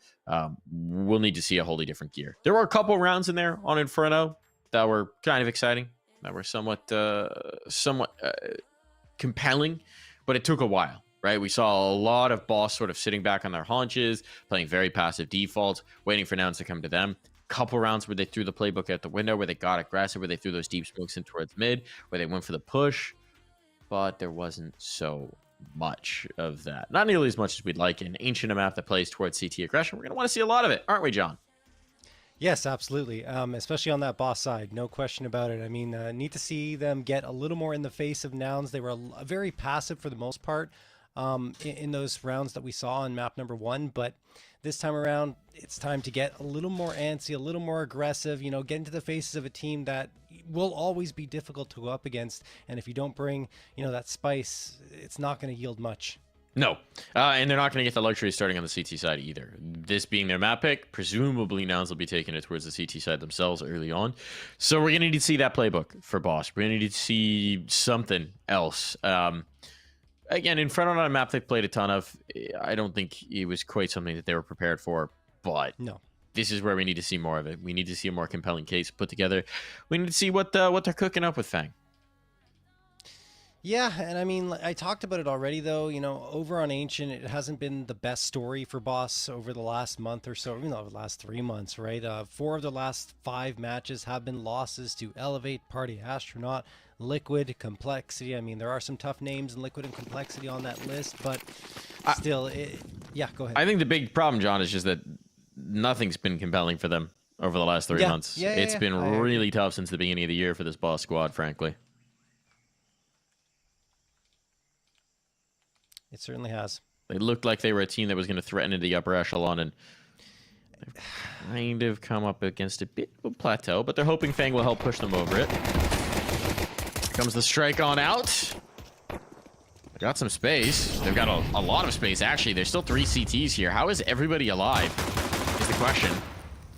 we'll need to see a wholly different gear. There were a couple rounds in there on Inferno that were kind of exciting, that were somewhat compelling, but it took a while, right? We saw a lot of Boss sort of sitting back on their haunches, playing very passive defaults, waiting for Nouns to come to them. Couple rounds where they threw the playbook out the window, where they got aggressive, where they threw those deep smokes in towards mid, where they went for the push, but there wasn't so much of that. Not nearly as much as we'd like in Ancient, a map that plays towards CT aggression. We're going to want to see a lot of it, aren't we, John? Yes, absolutely. Especially on that Boss side, no question about it. I mean, need to see them get a little more in the face of Nouns. They were very passive for the most part in those rounds that we saw on map number 1, but this time around, it's time to get a little more antsy, a little more aggressive, you know, get into the faces of a team that will always be difficult to go up against. And if you don't bring, you know, that spice, it's not going to yield much. No. And they're not going to get the luxury of starting on the CT side either. This being their map pick, presumably Nouns will be taking it towards the CT side themselves early on. So we're going to need to see that playbook for Boss. We're going to need to see something else. Again, Inferno on a map they've played a ton of. I don't think it was quite something that they were prepared for, but no, this is where we need to see more of it. We need to see a more compelling case put together. We need to see what they're cooking up with Fang. Yeah, and I mean, I talked about it already, though. You know, over on Ancient, it hasn't been the best story for Boss over the last month or so, even over the last 3 months, right? 4 of the last 5 matches have been losses to Elevate, Party Astronaut, Liquid, Complexity. I mean, there are some tough names in Liquid and Complexity on that list, but still, yeah, go ahead. I think the big problem, John, is just that nothing's been compelling for them over the last 3 months. It's been really tough since the beginning of the year for this Boss squad, frankly. It certainly has. They looked like they were a team that was going to threaten into the upper echelon, and they've kind of come up against a bit of a plateau, but they're hoping Fang will help push them over it. Comes the strike on out. They got some space. They've got a lot of space, actually. There's still 3 CTs here. How is everybody alive is the question.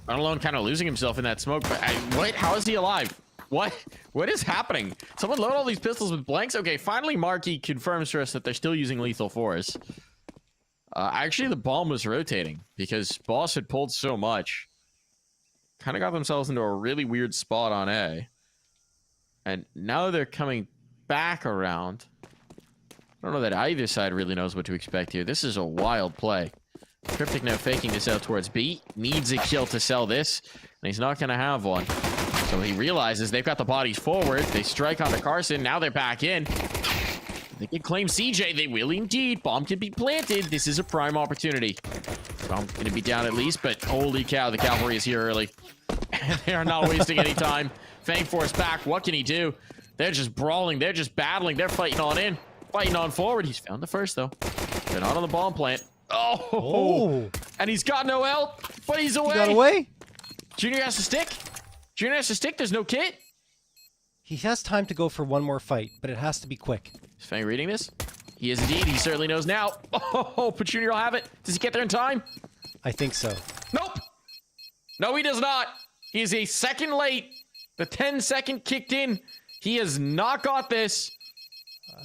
Alone kind of losing himself in that smoke, but what? How is he alive? What is happening? Someone load all these pistols with blanks? Okay, finally Marky confirms for us that they're still using lethal force. Actually, the bomb was rotating because Boss had pulled so much. Kind of got themselves into a really weird spot on A. And now they're coming back around. I don't know that either side really knows what to expect here. This is a wild play. Cryptic now faking this out towards B. Needs a kill to sell this. And he's not going to have one. So he realizes they've got the bodies forward. They strike onto Carson. Now they're back in. They can claim CJ. They will indeed. Bomb can be planted. This is a prime opportunity. Bomb's going to be down at least, but holy cow, the cavalry is here early. They are not wasting any time. Fang Force back. What can he do? They're just brawling. They're just battling. They're fighting on in. Fighting on forward. He's found the first, though. They're not on the bomb plant. Oh! And he's got no health, but he's away. He got away? Junior has to stick. Junior has to stick. There's no kit. He has time to go for one more fight, but it has to be quick. Is Fang reading this? He is indeed. He certainly knows now. Oh, but Junior will have it. Does he get there in time? I think so. Nope. No, he does not. He is a second late. The 10-second kicked in. He has not got this.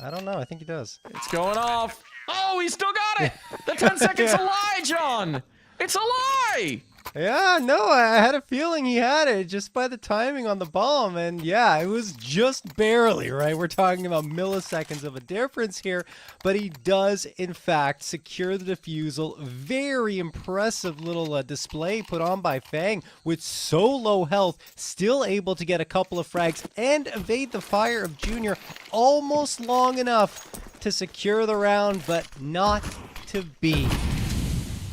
I don't know. I think he does. It's going off. Oh, he still got it. The 10 seconds a lie, John. It's a lie. Yeah, no, I had a feeling he had it just by the timing on the bomb. And yeah, it was just barely, right? We're talking about milliseconds of a difference here. But he does, in fact, secure the defusal. Very impressive little display put on by Fang with so low health. Still able to get a couple of frags and evade the fire of Junior almost long enough to secure the round, but not to be.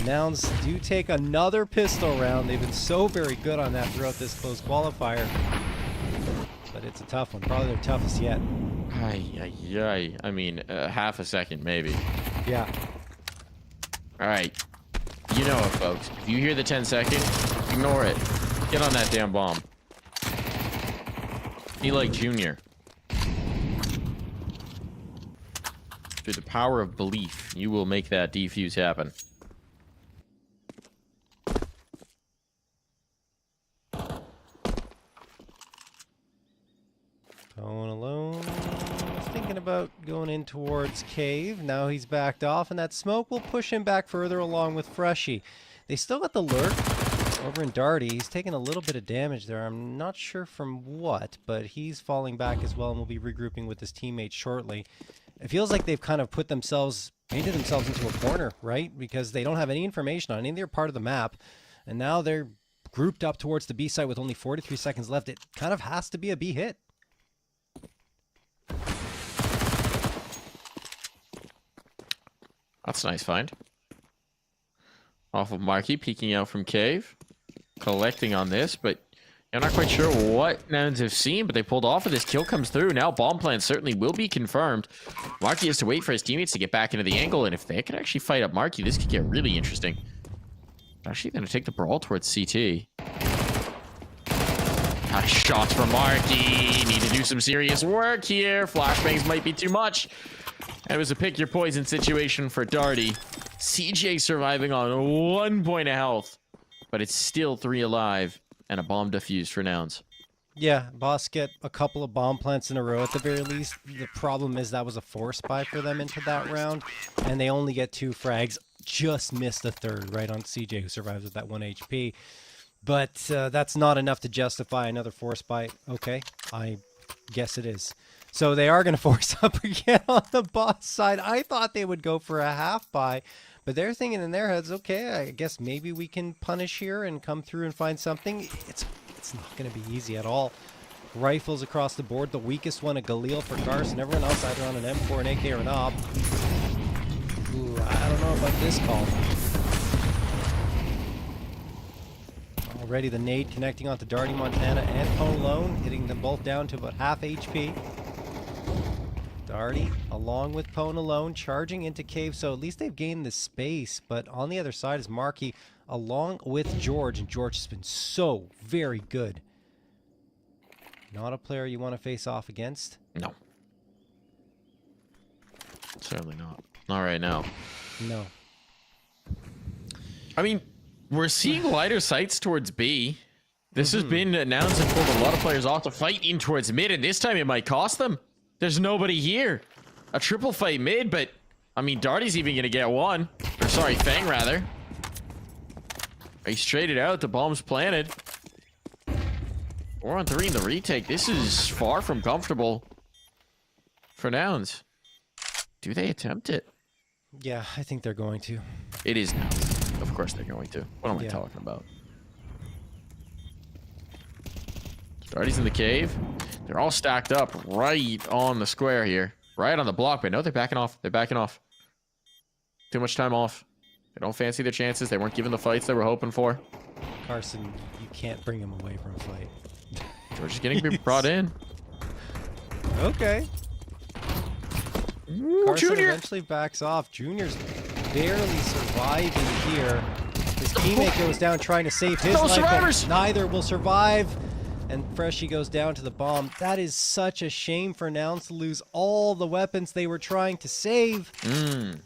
Nouns do take another pistol round. They've been so very good on that throughout this close qualifier. But it's a tough one. Probably their toughest yet. I mean, half a second, maybe. Yeah. All right. You know it, folks. If you hear the 10 second, ignore it. Get on that damn bomb. Be like Junior. Through the power of belief, you will make that defuse happen. Going alone. Thinking about going in towards cave. Now he's backed off, and that smoke will push him back further along with Freshie. They still got the lurk over in Darty. He's taking a little bit of damage there. I'm not sure from what, but he's falling back as well and will be regrouping with his teammates shortly. It feels like they've kind of painted themselves into a corner, right? Because they don't have any information on any other part of the map, and now they're grouped up towards the B side with only 43 seconds left. It kind of has to be a B hit. That's a nice find. Off of Marky, peeking out from cave. Collecting on this, but I'm not quite sure what Nouns have seen, but they pulled off of this. Kill comes through. Now bomb plan certainly will be confirmed. Marky has to wait for his teammates to get back into the angle, and if they can actually fight up Marky, this could get really interesting. Actually going to take the brawl towards CT. Nice shots from Marky. Need to do some serious work here. Flashbangs might be too much. And it was a pick your poison situation for Darty. CJ surviving on 1 point of health, but it's still 3 alive. And a bomb defused for Nouns. Yeah, Boss get a couple of bomb plants in a row at the very least. The problem is that was a force buy for them into that round, and they only get 2 frags. Just missed the third right on CJ, who survives with that 1 HP. But that's not enough to justify another force buy. Okay, I guess it is. So they are going to force up again on the Boss side. I thought they would go for a half buy. But they're thinking in their heads, okay, I guess maybe we can punish here and come through and find something. It's not going to be easy at all. Rifles across the board. The weakest one, a Galil for Carson. Everyone else either on an M4, an AK, or an OP. Ooh, I don't know about this call. Already the nade connecting onto Darty Montana and Pone Lone, hitting them both down to about half HP. Darty, along with Pone alone, charging into cave, so at least they've gained the space. But on the other side is Marky, along with George, and George has been so very good. Not a player you want to face off against? No. Certainly not. Not right now. No. I mean, we're seeing lighter sights towards B. This has been announced and pulled a lot of players off to fight in towards mid, and this time it might cost them. There's nobody here. A triple fight mid, but I mean, Darty's even gonna get one. Or sorry, Fang rather. He straight it out. The bomb's planted. 4 on 3 in the retake. This is far from comfortable for Nouns. Do they attempt it? Yeah, I think they're going to. It is Nouns. Of course they're going to. What am I Yeah. talking about? Darty's in the cave. They're all stacked up right on the square here. Right on the block, but no, they're backing off. They're backing off. Too much time off. They don't fancy their chances. They weren't given the fights they were hoping for. Carson, you can't bring him away from a fight. George is getting brought in. Okay. Ooh, Carson Junior. eventually backs off. Junior's barely surviving here. His teammate goes down trying to save his No life, but survivors. neither will survive. And Freshie goes down to the bomb. That is such a shame for Nouns to lose all the weapons they were trying to save.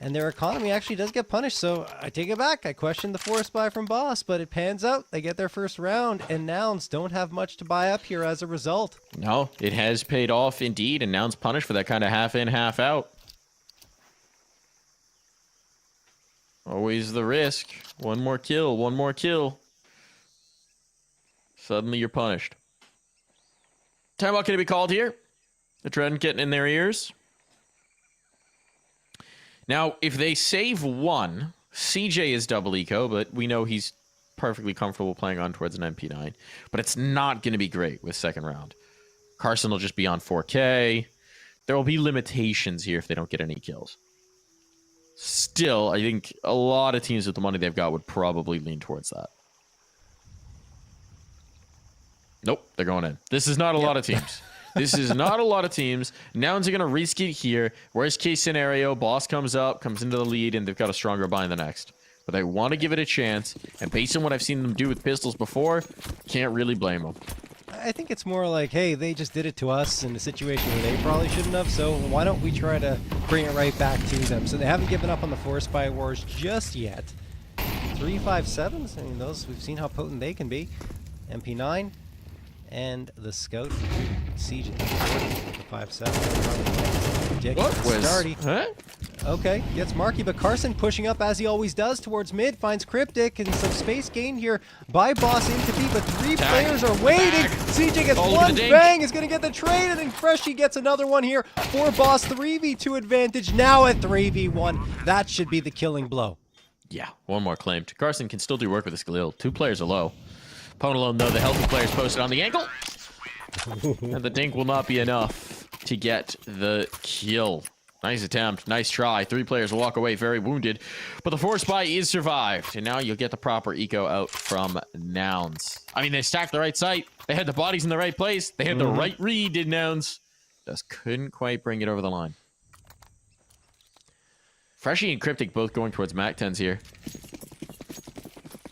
And their economy actually does get punished, so I take it back. I questioned the force buy from Boss, but it pans out. They get their first round, and Nouns don't have much to buy up here as a result. No, it has paid off indeed, and Nouns punished for that kind of half in, half out. Always the risk. One more kill, one more kill. Suddenly you're punished. Timeout can be called here. The trend getting in their ears. Now, if they save one, CJ is double eco, but we know he's perfectly comfortable playing on towards an MP9. But it's not going to be great with second round. Carson will just be on 4K. There will be limitations here if they don't get any kills. Still, I think a lot of teams with the money they've got would probably lean towards that. Nope, they're going in. This is not a lot of teams. This is not a lot of teams. Nouns are going to risk it here. Worst case scenario, boss comes up, comes into the lead, and they've got a stronger bind the next. But they want to give it a chance, and based on what I've seen them do with pistols before, can't really blame them. I think it's more like, hey, they just did it to us in a situation where they probably shouldn't have, so why don't we try to bring it right back to them? So they haven't given up on the Forest Spy Wars just yet. 357s, I mean, those, we've seen how potent they can be. MP9 and the Scout Siege at the 5.7. What was... Starty. Huh? Okay, gets Marky, but Carson pushing up as he always does towards mid, finds Cryptic, and some space gain here by Boss into B, but three players are waiting. CJ gets one, Fang is going to get the trade, and then Freshy gets another one here for Boss. 3v2 advantage now at 3v1. That should be the killing blow. Yeah, one more claimed. Carson can still do work with his Galil. 2 players are low. Opponent alone, though, the healthy players posted on the ankle. And the dink will not be enough to get the kill. Nice attempt, nice try. 3 players walk away very wounded, but the Force Spy is survived, and now you'll get the proper eco out from Nouns. I mean, they stacked the right site. They had the bodies in the right place. They had the right read, did Nouns. Just couldn't quite bring it over the line. Freshy and Cryptic both going towards MAC-10s here,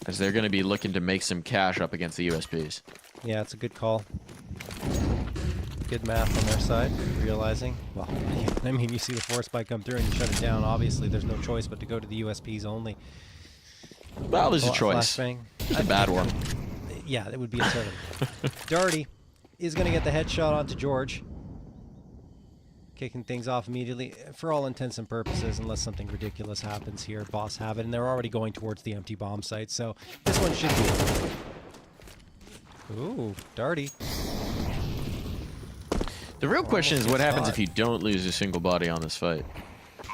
as they're going to be looking to make some cash up against the USPs. Yeah, it's a good call. Good math on their side, realizing, well, I mean, you see the Force Spike come through and you shut it down. Obviously, there's no choice but to go to the USPs only. Well, there's a choice. It's a bad one. Yeah, it would be a terrible. Darty is going to get the headshot onto George. Kicking things off immediately, for all intents and purposes, unless something ridiculous happens here. Boss have it, and they're already going towards the empty bomb site, so this one should be. Ooh, Darty. The real question is what happens if you don't lose a single body on this fight?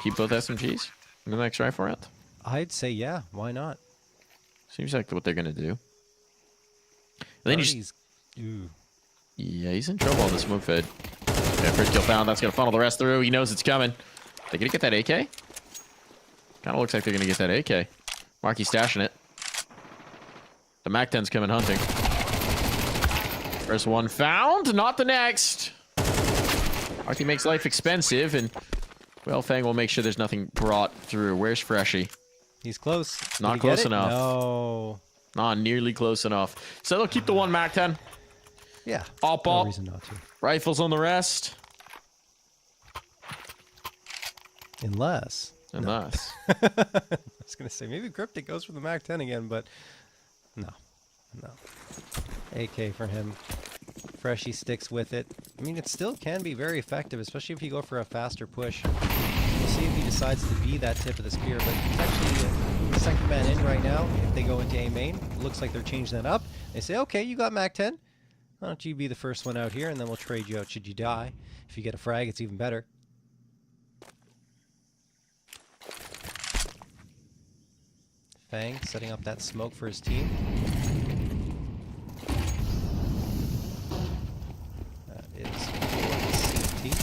Keep both SMGs in the next rifle round? I'd say yeah, why not? Seems like what they're going to do. And then Ooh. Yeah, he's in trouble on the smoke fed. Yeah, first kill found. That's going to funnel the rest through. He knows it's coming. They going to get that AK? Kind of looks like they're going to get that AK. Marky's stashing it. The MAC-10's coming hunting. First one found, not the next. Marky makes life expensive, and, well, Fang will make sure there's nothing brought through. Where's Freshy? He's close. Not close enough. No. Not nearly close enough. So they'll keep the one MAC-10. Yeah. Op. No reason not to. Rifles on the rest. Unless. I was going to say, maybe Cryptic goes for the MAC-10 again, but no. No. AK for him. Freshy sticks with it. I mean, it still can be very effective, especially if you go for a faster push. We'll see if he decides to be that tip of the spear, but he's actually the second man in right now. If they go into A main, looks like they're changing that up. They say, okay, you got MAC-10. Why don't you be the first one out here, and then we'll trade you out should you die. If you get a frag, it's even better. Fang setting up that smoke for his team. That is CT.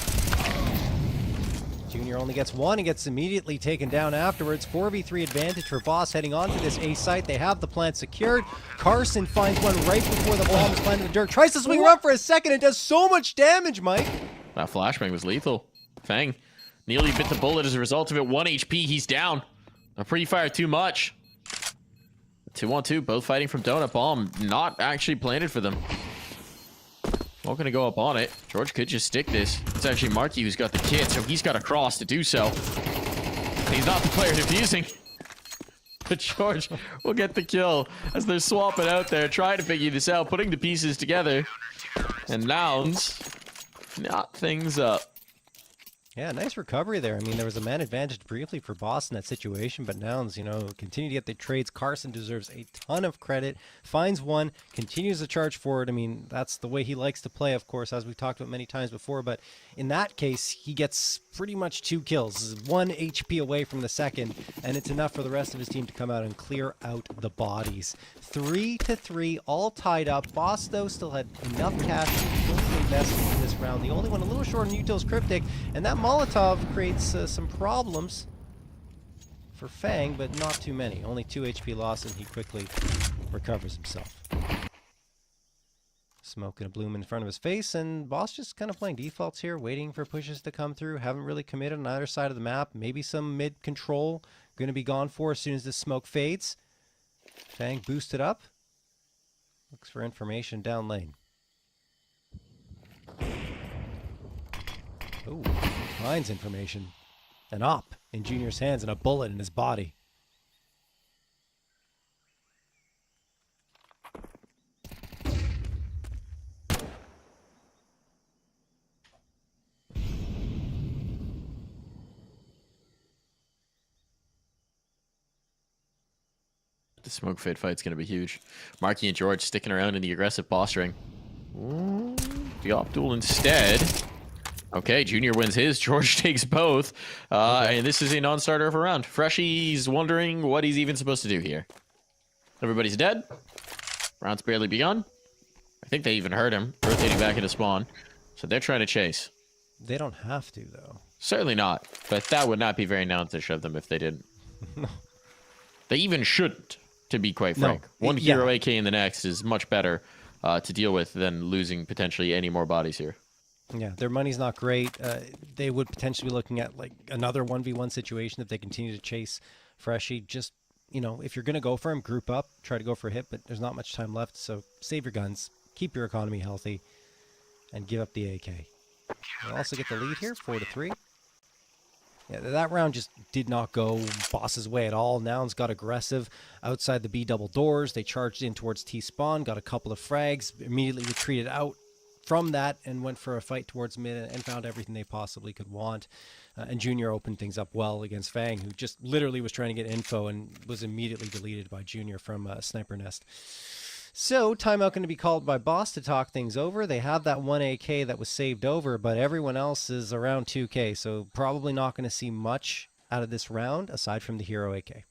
Junior only gets one and gets immediately taken down afterwards. 4v3 advantage for Boss heading on to this A site. They have the plant secured. Carson finds one right before the bomb is planted in the dirt. Tries to swing around for a second and does so much damage, Mike. That flashbang was lethal. Fang nearly bit the bullet as a result of it. 1 HP, he's down. A pre-fire too much. 2-on-2, both fighting from Donut Bomb. Not actually planted for them. Not going to go up on it. George could just stick this. It's actually Marky who's got the kit, so he's got a cross to do so. He's not the player defusing. But George will get the kill as they're swapping out there, trying to figure this out, putting the pieces together. And Nouns knot things up. Yeah, nice recovery there. I mean, there was a man advantage briefly for Boss in that situation, but Nouns, you know, continue to get the trades. Carson deserves a ton of credit. Finds one, continues to charge forward. I mean, that's the way he likes to play, of course, as we've talked about many times before. But in that case, he gets pretty much 2 kills, 1 HP away from the second, and it's enough for the rest of his team to come out and clear out the bodies. 3-3, all tied up. Boss, though, still had enough cash to fully invest in this round. The only one a little short on Util's Cryptic, and that Molotov creates some problems for Fang, but not too many. Only 2 HP loss, and he quickly recovers himself. Smoke and a bloom in front of his face, and Boss just kind of playing defaults here, waiting for pushes to come through. Haven't really committed on either side of the map. Maybe some mid control going to be gone for as soon as this smoke fades. Fang boosted up. Looks for information down lane. Oh, finds information. An op in Junior's hands and a bullet in his body. The smoke fade fight's going to be huge. Marky and George sticking around in the aggressive boss ring. Ooh, the op duel instead. Okay, Junior wins his. George takes both. And this is a non-starter of a round. Freshy's wondering what he's even supposed to do here. Everybody's dead. Round's barely begun. I think they even heard him rotating back into spawn. So they're trying to chase. They don't have to, though. Certainly not. But that would not be very Nounsish of them if they didn't. They even shouldn't, to be quite frank. One hero AK in the next is much better to deal with than losing potentially any more bodies here. Yeah, their money's not great. They would potentially be looking at like another 1v1 situation if they continue to chase Freshy. Just, you know, if you're going to go for him, group up, try to go for a hit, but there's not much time left. So save your guns, keep your economy healthy, and give up the AK. They'll also get the lead here, 4-3. Yeah, that round just did not go Boss's way at all. Nouns got aggressive outside the B double doors. They charged in towards T-spawn, got a couple of frags, immediately retreated out from that and went for a fight towards mid and found everything they possibly could want. And Junior opened things up well against Fang, who just literally was trying to get info and was immediately deleted by Junior from Sniper Nest. So, timeout going to be called by Boss to talk things over. They have that 1 AK that was saved over, but everyone else is around 2K, so probably not going to see much out of this round aside from the hero AK.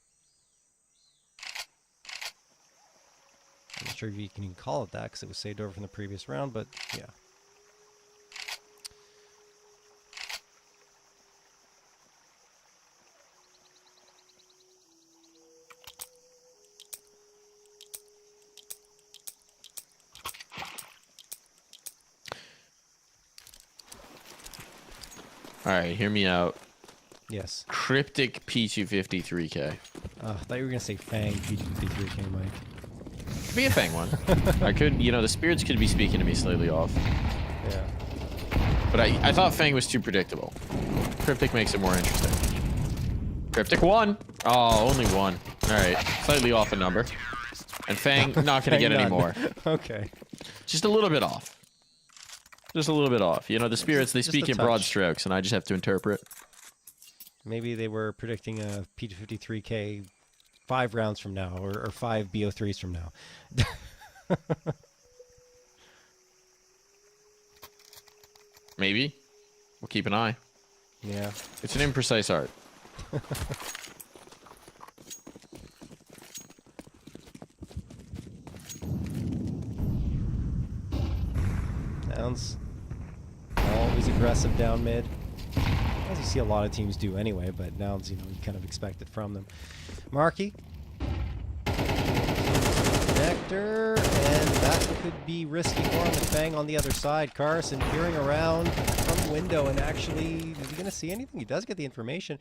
I'm not sure if you can even call it that because it was saved over from the previous round, but yeah. All right, hear me out. Yes. Cryptic P253K. I thought you were going to say Fang P53K, Mike. Could be a Fang one. I could, you know, the spirits could be speaking to me slightly off. Yeah. But I thought Fang was too predictable. Cryptic makes it more interesting. Cryptic 1. Oh, only 1. All right, slightly off a number. And Fang not going to get any more. Okay. Just a little bit off. Just a little bit off. You know, the spirits, they Just speak a in broad touch. strokes, and I just have to interpret. Maybe they were predicting a P253K 5 rounds from now, or 5 BO3s from now. Maybe. We'll keep an eye. Yeah. It's an imprecise art. Nouns. Always aggressive down mid. As you see a lot of teams do anyway, but Nouns, you know, you kind of expect it from them. Marky. Nectar, and that could be risky for him. And Fang on the other side. Carson peering around from the window, and actually, is he going to see anything? He does get the information.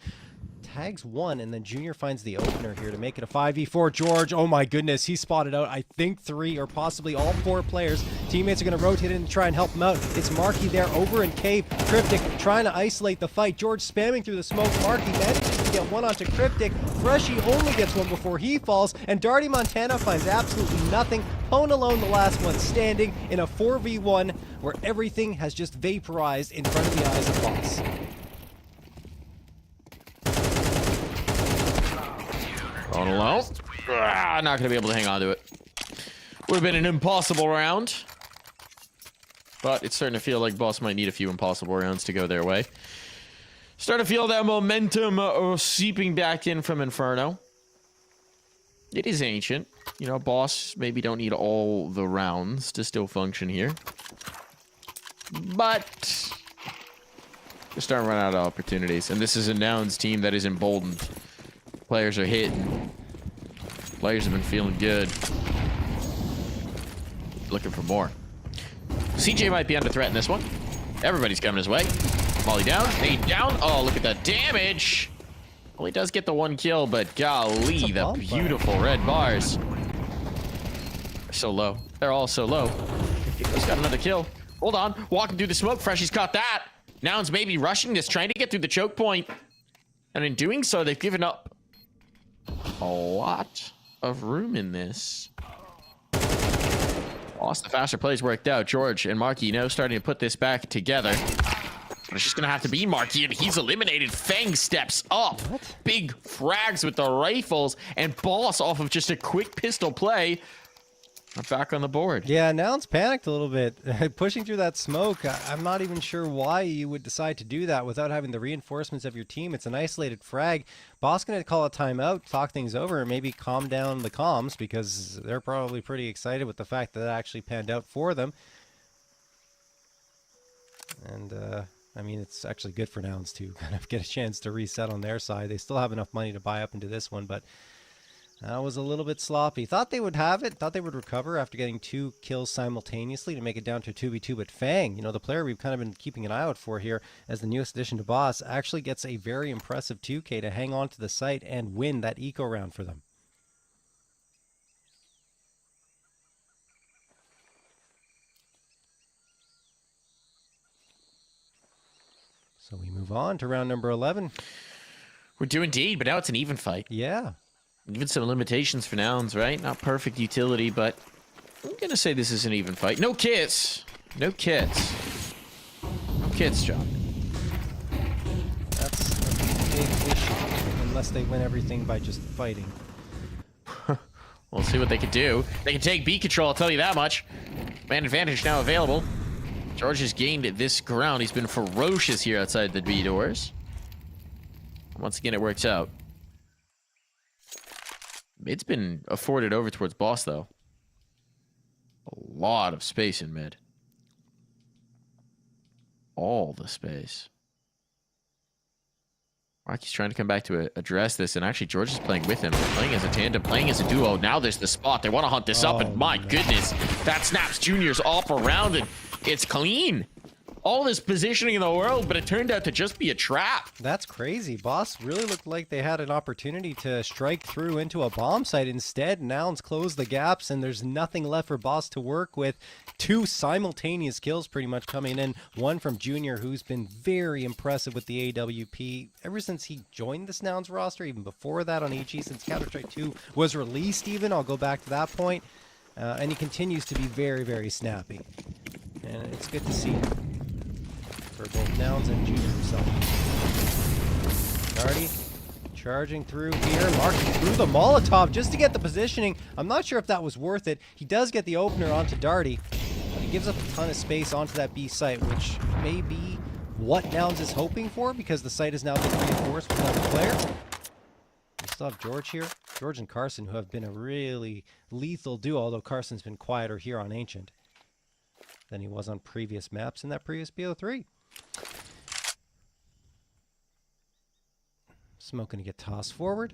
Tags 1, and then Junior finds the opener here to make it a 5v4. George, oh my goodness, he spotted out, I think, 3 or possibly all 4 players. Teammates are going to rotate in to try and help him out. It's Marky there over in Cape. Cryptic trying to isolate the fight. George spamming through the smoke. Marky manages to get one onto Cryptic. Freshy only gets one before he falls, and Darty Montana finds absolutely nothing. Pone alone, the last one standing in a 4v1 where everything has just vaporized in front of the eyes of Boss. On alone. Not going to be able to hang on to it. Would have been an impossible round. But it's starting to feel like Boss might need a few impossible rounds to go their way. Starting to feel that momentum seeping back in from Inferno. It is ancient. You know, Boss maybe don't need all the rounds to still function here. But they're starting to run out of opportunities. And this is a Nouns team that is emboldened. Players are hitting. Players have been feeling good. Looking for more. CJ might be under threat in this one. Everybody's coming his way. Molly down, Nade down. Oh, look at the damage. Well, he does get the 1 kill, but golly, the beautiful red bars. They're so low. They're all so low. He's got another kill. Hold on. Walking through the smoke. Freshy's caught that. Nouns maybe rushing this, trying to get through the choke point. And in doing so, they've given up a lot of room in this. Lost the faster plays worked out. George and Marky now starting to put this back together. It's just gonna have to be Marky, and he's eliminated. Fang steps up. What? Big frags with the rifles, and Boss off of just a quick pistol play. Back on the board. Yeah, Nouns panicked a little bit. Pushing through that smoke, I'm not even sure why you would decide to do that without having the reinforcements of your team. It's an isolated frag. Boss going to call a timeout, talk things over, and maybe calm down the comms, because they're probably pretty excited with the fact that it actually panned out for them. And, I mean, it's actually good for Nouns to kind of get a chance to reset on their side. They still have enough money to buy up into this one, but that was a little bit sloppy. Thought they would have it. Thought they would recover after getting 2 kills simultaneously to make it down to 2v2. But Fang, you know, the player we've kind of been keeping an eye out for here as the newest addition to Boss, actually gets a very impressive 2K to hang on to the site and win that eco round for them. So we move on to round number 11. We do indeed, but now it's an even fight. Yeah. Even some limitations for Nouns, right? Not perfect utility, but I'm going to say this is an even fight. No kits. No kits. No kits, John. That's a big issue, unless they win everything by just fighting. We'll see what they can do. They can take B control, I'll tell you that much. Man advantage now available. George has gained this ground. He's been ferocious here outside the B doors. Once again, it works out. Mid's been afforded over towards Boss, though. A lot of space in mid. All the space. Rocky's trying to come back to address this, and actually George is playing with him. Playing as a tandem, playing as a duo. Now there's the spot. They want to hunt this up, and my goodness, that snaps Junior's off around, and it's clean. All this positioning in the world, but it turned out to just be a trap. That's crazy. Boss really looked like they had an opportunity to strike through into a bomb site. Instead, Nouns closed the gaps, and there's nothing left for Boss to work with. 2 simultaneous kills pretty much coming in. One from Junior, who's been very impressive with the AWP ever since he joined this Nouns roster, even before that on EG, since Counter-Strike 2 was released even. I'll go back to that point. And he continues to be very, very snappy. And it's good to see for both Nouns and Junior himself. Darty charging through here, marking through the Molotov just to get the positioning. I'm not sure if that was worth it. He does get the opener onto Darty, but he gives up a ton of space onto that B site, which may be what Nouns is hoping for, because the site is now being reinforced with another player. We still have George here. George and Carson, who have been a really lethal duo, although Carson's been quieter here on Ancient than he was on previous maps in that previous BO3. Smoke gonna get tossed forward.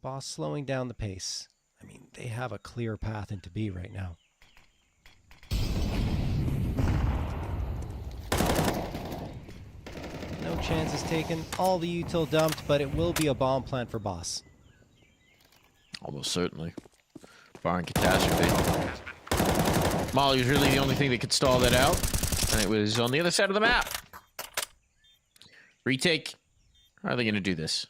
Boss slowing down the pace. I mean, they have a clear path into B right now. No chances taken. All the util dumped, but it will be a bomb plant for Boss. Almost certainly. Barring catastrophe. Molly was really the only thing that could stall that out, and it was on the other side of the map. Retake. How are they going to do this?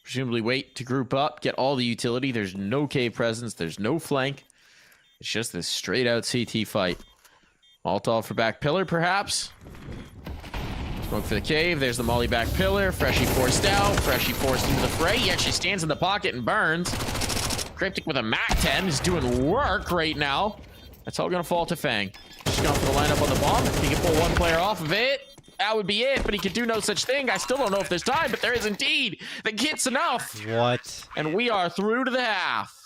Presumably wait to group up, get all the utility. There's no cave presence. There's no flank. It's just this straight-out CT fight. Molotov for back pillar, perhaps. Smoke for the cave. There's the molly back pillar. Freshie forced out. Freshie forced into the fray. He actually stands in the pocket and burns. Cryptic with a MAC-10 is doing work right now. That's all going to fall to Fang. Just going for the lineup on the bomb. If he can pull one player off of it, that would be it, but he could do no such thing. I still don't know if there's time, but there is indeed. The kit's enough. What? And we are through to the half.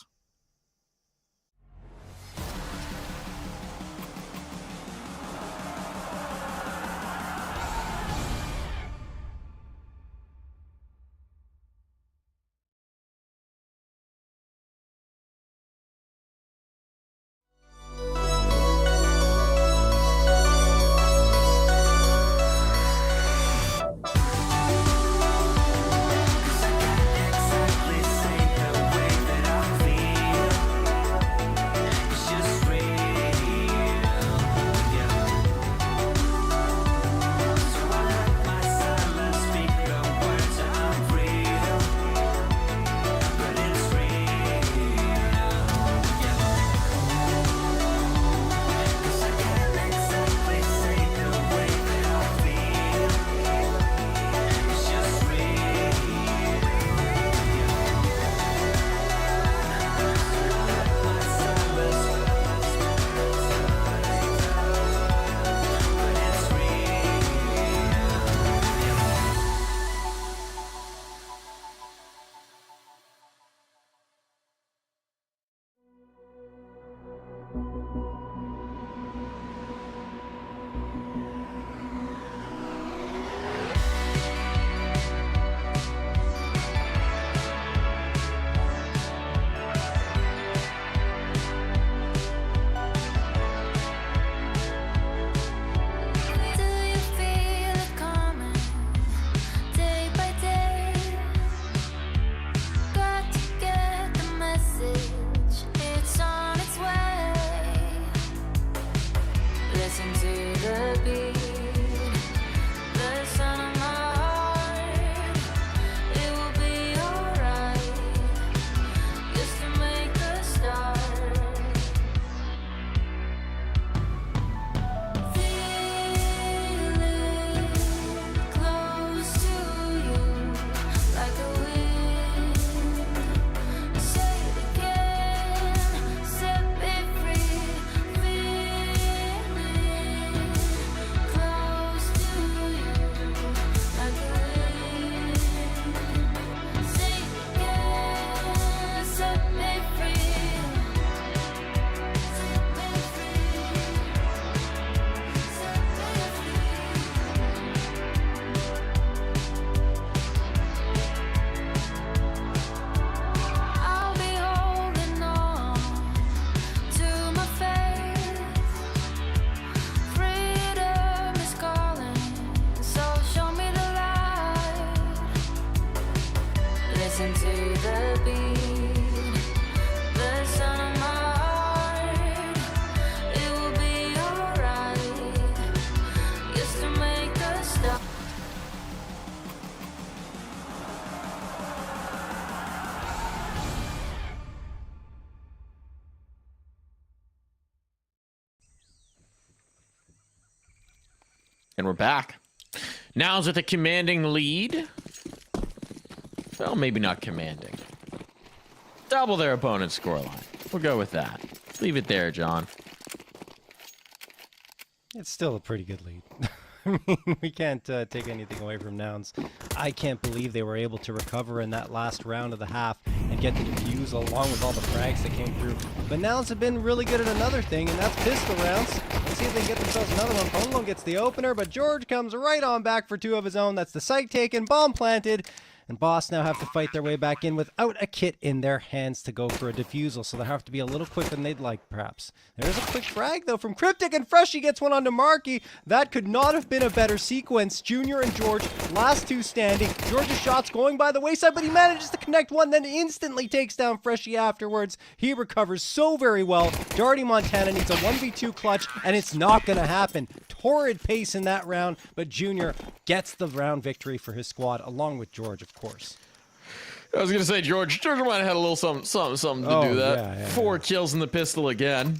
And we're back. Nouns with a commanding lead. Well, maybe not commanding. Double their opponent's scoreline. We'll go with that. Leave it there, John. It's still a pretty good lead. I mean, we can't take anything away from Nouns. I can't believe they were able to recover in that last round of the half and get the defuse along with all the frags that came through. But Nouns have been really good at another thing, and that's pistol rounds. Let's see if they can get themselves another one. Ponlon gets the opener, but George comes right on back for 2 of his own. That's the site taken, bomb planted. And Boss now have to fight their way back in without a kit in their hands to go for a defusal, so they have to be a little quicker than they'd like, perhaps. There's a quick frag, though, from Cryptic, and Freshie gets one onto Markey. That could not have been a better sequence. Junior and George, last 2 standing. George's shot's going by the wayside, but he manages to connect one, then instantly takes down Freshie afterwards. He recovers so very well. Darty Montana needs a 1v2 clutch, and it's not going to happen. Torrid pace in that round, but Junior gets the round victory for his squad, along with George, of course. I was going to say, George might have had a little something to do that. Yeah, 4 kills in the pistol again.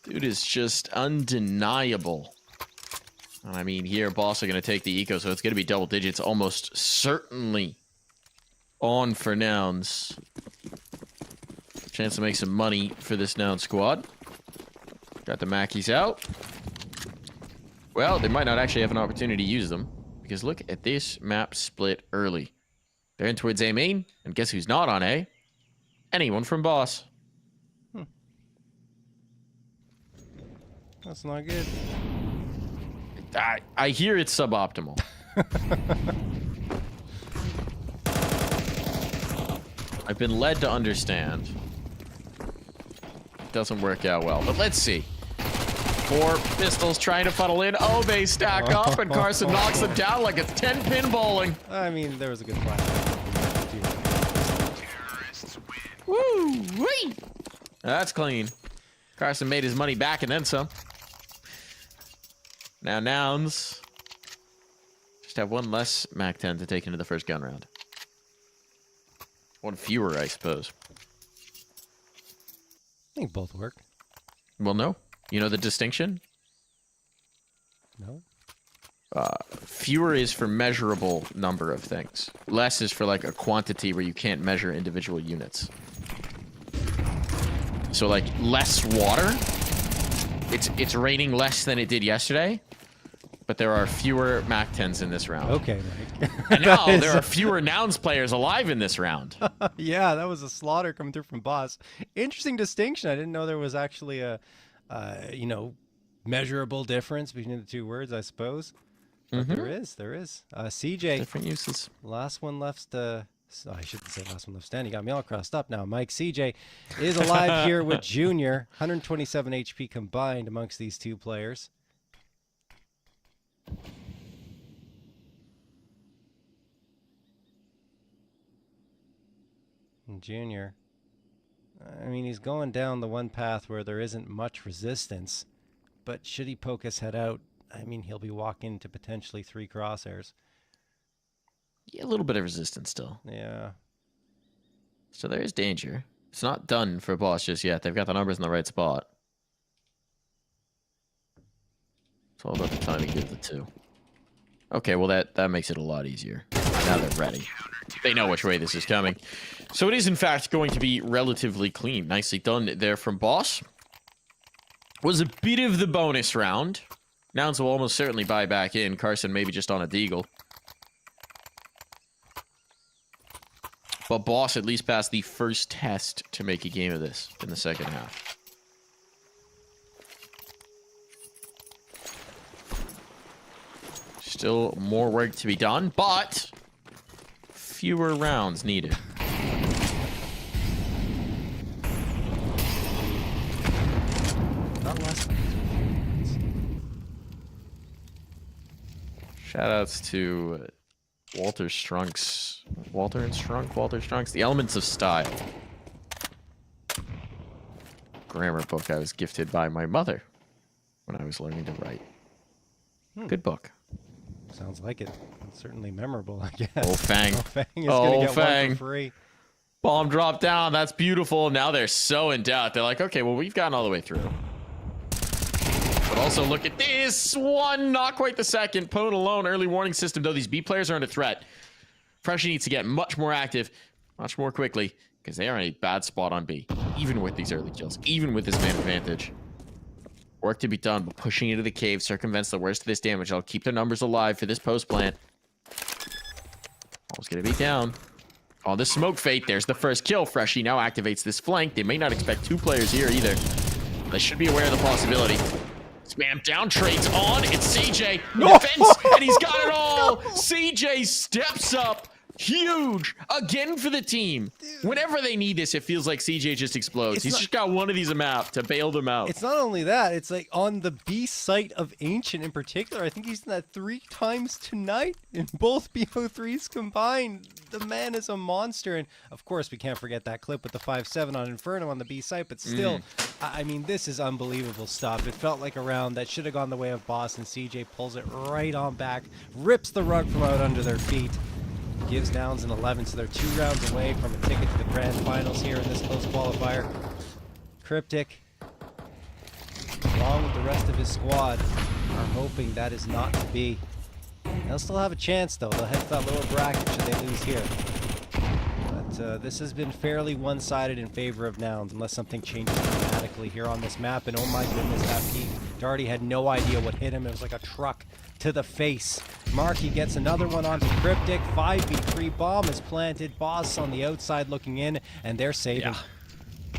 Dude is just undeniable. I mean, here, Boss are going to take the eco, so it's going to be double digits, almost certainly on for Nouns. Chance to make some money for this Nouns squad. Got the Mackies out. Well, they might not actually have an opportunity to use them, because look at this map split early. They're in towards A main, and guess who's not on A? Anyone from Boss. That's not good. I hear it's suboptimal. I've been led to understand. It doesn't work out well, but let's see. 4 pistols trying to funnel in. Oh, they stack up, and Carson knocks them down like it's 10-pin bowling. I mean, there was a good plan. Woo! Wee! That's clean. Carson made his money back and then some. Now Nouns just have 1 less Mac 10 to take into the first gun round. 1 fewer, I suppose. I think both work. Well, no. You know the distinction? No? Fewer is for measurable number of things. Less is for like a quantity where you can't measure individual units. So like less water. It's raining less than it did yesterday, but there are fewer Mac 10s in this round. Okay, Mike. And now there are fewer Nouns players alive in this round. Yeah, that was a slaughter coming through from Boss. Interesting distinction. I didn't know there was actually a measurable difference between the 2 words, I suppose. But there is. CJ. Different uses. Last one left. I shouldn't say last one left standing. Got me all crossed up now. Mike CJ is alive here with Junior. 127 HP combined amongst these 2 players. And Junior, I mean, he's going down the one path where there isn't much resistance, but should he poke his head out, I mean, he'll be walking into potentially 3 crosshairs. Yeah, a little bit of resistance still. Yeah. So there is danger. It's not done for Boss just yet. They've got the numbers in the right spot. It's all about the timing of the 2. Okay, well that makes it a lot easier. Now they're ready. They know which way this is coming. So it is, in fact, going to be relatively clean. Nicely done there from Boss. Was a bit of the bonus round. Nouns will almost certainly buy back in. Carson maybe just on a deagle. But Boss at least passed the first test to make a game of this in the second half. Still more work to be done, but fewer rounds needed. Not less. Shoutouts to Walter Strunk's, The Elements of Style. Grammar book I was gifted by my mother when I was learning to write. Good book. Sounds like it. It's certainly memorable, I guess. Oh, Fang. Oh, Fang is going to get Fang. one for free. Bomb drop down. That's beautiful. Now they're so in doubt. They're like, okay, well, we've gotten all the way through. But also look at this one, not quite the second. Pwn alone, early warning system, though these B players are under threat. Freshie needs to get much more active, much more quickly, because they are in a bad spot on B, even with these early kills, even with this man advantage. Work to be done, but pushing into the cave circumvents the worst of this damage. I'll keep their numbers alive for this post plant. Ball's gonna be down. Oh, this smoke fate, there's the first kill. Freshie now activates this flank. They may not expect 2 players here either. They should be aware of the possibility. Spam down, trades on. It's CJ. No. Defense, and he's got it all. No. CJ steps up. Huge. Again for the team. Whenever they need this, it feels like CJ just explodes. He's just got one of these a map to bail them out. It's not only that. It's like on the B site of Ancient in particular. I think he's done that 3 times tonight in both BO3s combined. The man is a monster. And, of course, we can't forget that clip with the 5-7 on Inferno on the B site. But still, I mean, this is unbelievable stuff. It felt like a round that should have gone the way of Boss, and CJ pulls it right on back, rips the rug from out under their feet. Gives Nouns an 11, so they're 2 rounds away from a ticket to the grand finals here in this close qualifier. Cryptic, along with the rest of his squad, are hoping that is not to be. They'll still have a chance, though. They'll head to that lower bracket should they lose here. But this has been fairly one-sided in favor of Nouns, unless something changes dramatically here on this map. And oh my goodness, that peak. Darty had no idea what hit him. It was like a truck to the face. Marky gets another one onto Cryptic. 5v3 bomb is planted. Boss on the outside looking in, and they're saving. Yeah.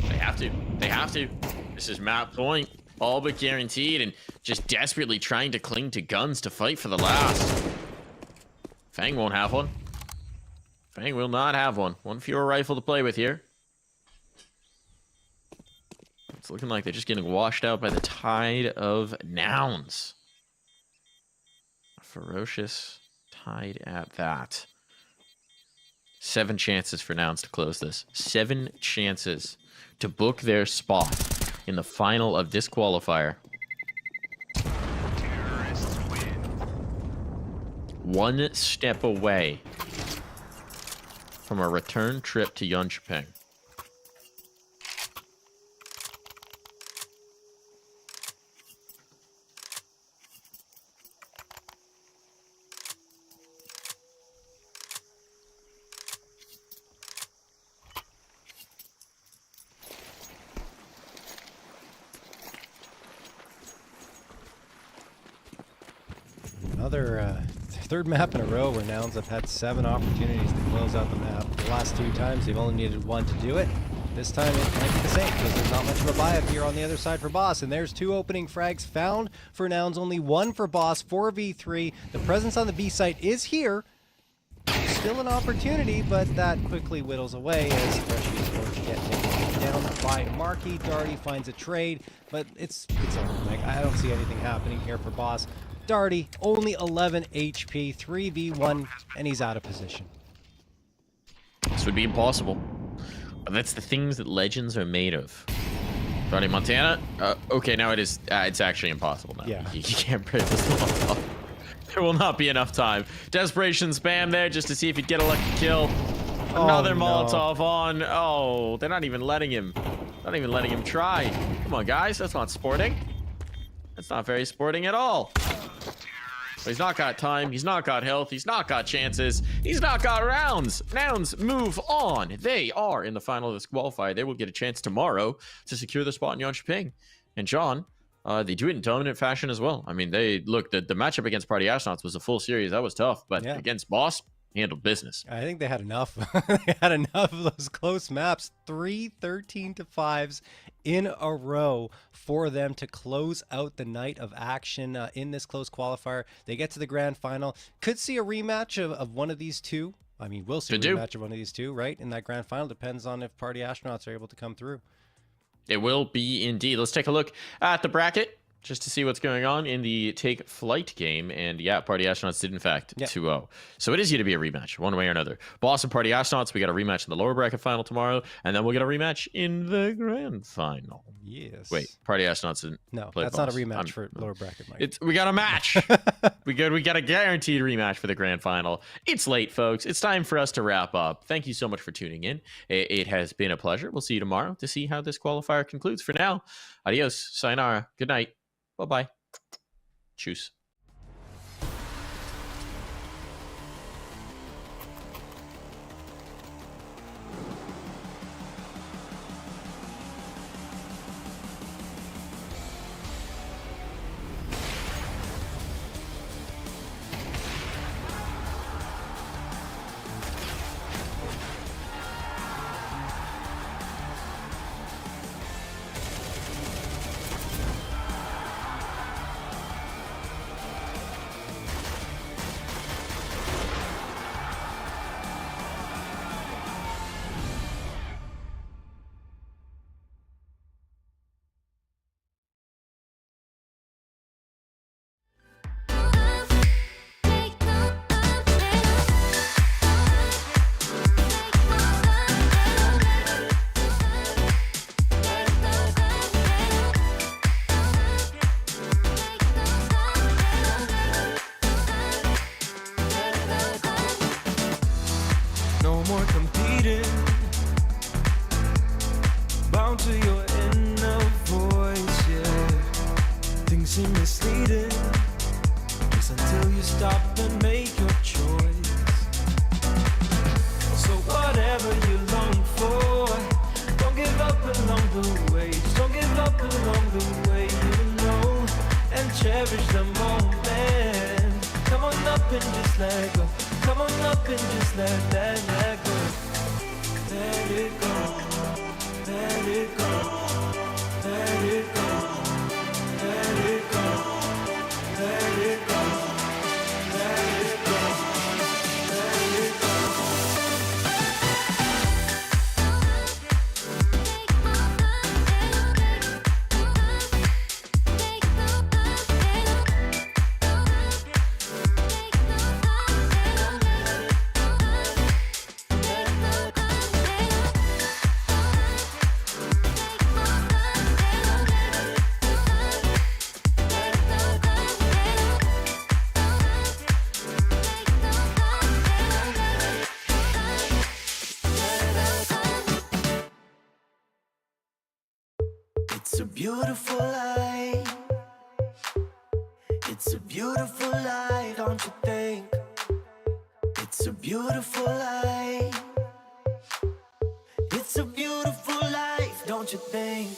They have to. They have to. This is map point. All but guaranteed, and just desperately trying to cling to guns to fight for the last. Fang won't have one. Fang will not have one. One fewer rifle to play with here. It's looking like they're just getting washed out by the tide of Nouns. A ferocious tide at that. 7 chances for Nouns to close this. 7 chances to book their spot in the final of this qualifier. Terrorists win. 1 step away from a return trip to Jönköping. Another third map in a row where Nouns have had 7 opportunities to close out the map. The last 2 times they've only needed 1 to do it. This time it might be the same because there's not much of a buy-up here on the other side for Boss. And there's 2 opening frags found for Nouns, only 1 for Boss, 4v3. The presence on the B site is here. Still an opportunity, but that quickly whittles away as Freshie is going to get taken down by Marky. Darty finds a trade, but it's over. Like, I don't see anything happening here for Boss. Darty, only 11 HP, 3v1, and he's out of position. This would be impossible. But that's the things that legends are made of. Darty Montana? Okay, now it is. It's actually impossible now. Yeah. You can't break this Molotov. There will not be enough time. Desperation spam there just to see if he'd get a lucky kill. Another Molotov on. Oh, they're not even letting him. Not even letting him try. Come on, guys. That's not sporting. That's not very sporting at all. But he's not got time. He's not got health. He's not got chances. He's not got rounds. Nouns move on. They are in the final of this qualifier. They will get a chance tomorrow to secure the spot in Jönköping. And John, they do it in dominant fashion as well. I mean, they look, the matchup against Party Astronauts was a full series. That was tough. But against Boss, handled business. I think they had enough. They had enough of those close maps. 3 13-5s in a row for them to close out the night of action in this close qualifier. They get to the grand final. Could see a rematch of one of these 2. I mean, we'll see a rematch of one of these 2, right? In that grand final. Depends on if Party Astronauts are able to come through. It will be indeed. Let's take a look at the bracket just to see what's going on in the Take Flight game. And yeah, Party Astronauts did in fact 2-0. So it is going to be a rematch one way or another. Boss and Party Astronauts, we got a rematch in the lower bracket final tomorrow. And then we'll get a rematch in the grand final. Yes. Wait, Party Astronauts didn't No, play that's Boss. not a rematch for lower bracket, Mike. We got a match. we got a guaranteed rematch for the grand final. It's late, folks. It's time for us to wrap up. Thank you so much for tuning in. It has been a pleasure. We'll see you tomorrow to see how this qualifier concludes. For now, adios, sayonara, good night, bye-bye. Tschüss. No more competing, bound to your inner voice, yeah. Things seem misleading, just until you stop and make your choice. So whatever you long for, don't give up along the way. Just don't give up along the way, you know, and cherish the moment. Come on up and just let go. Come on up and just let go. Let it go. Let it go. Let it go. Let it go. Let it go. Let it go. Let it go. It's a beautiful life. It's a beautiful life, don't you think? It's a beautiful life. It's a beautiful life, don't you think?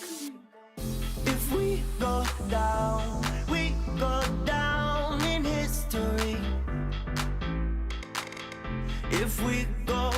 If we go down in history. If we go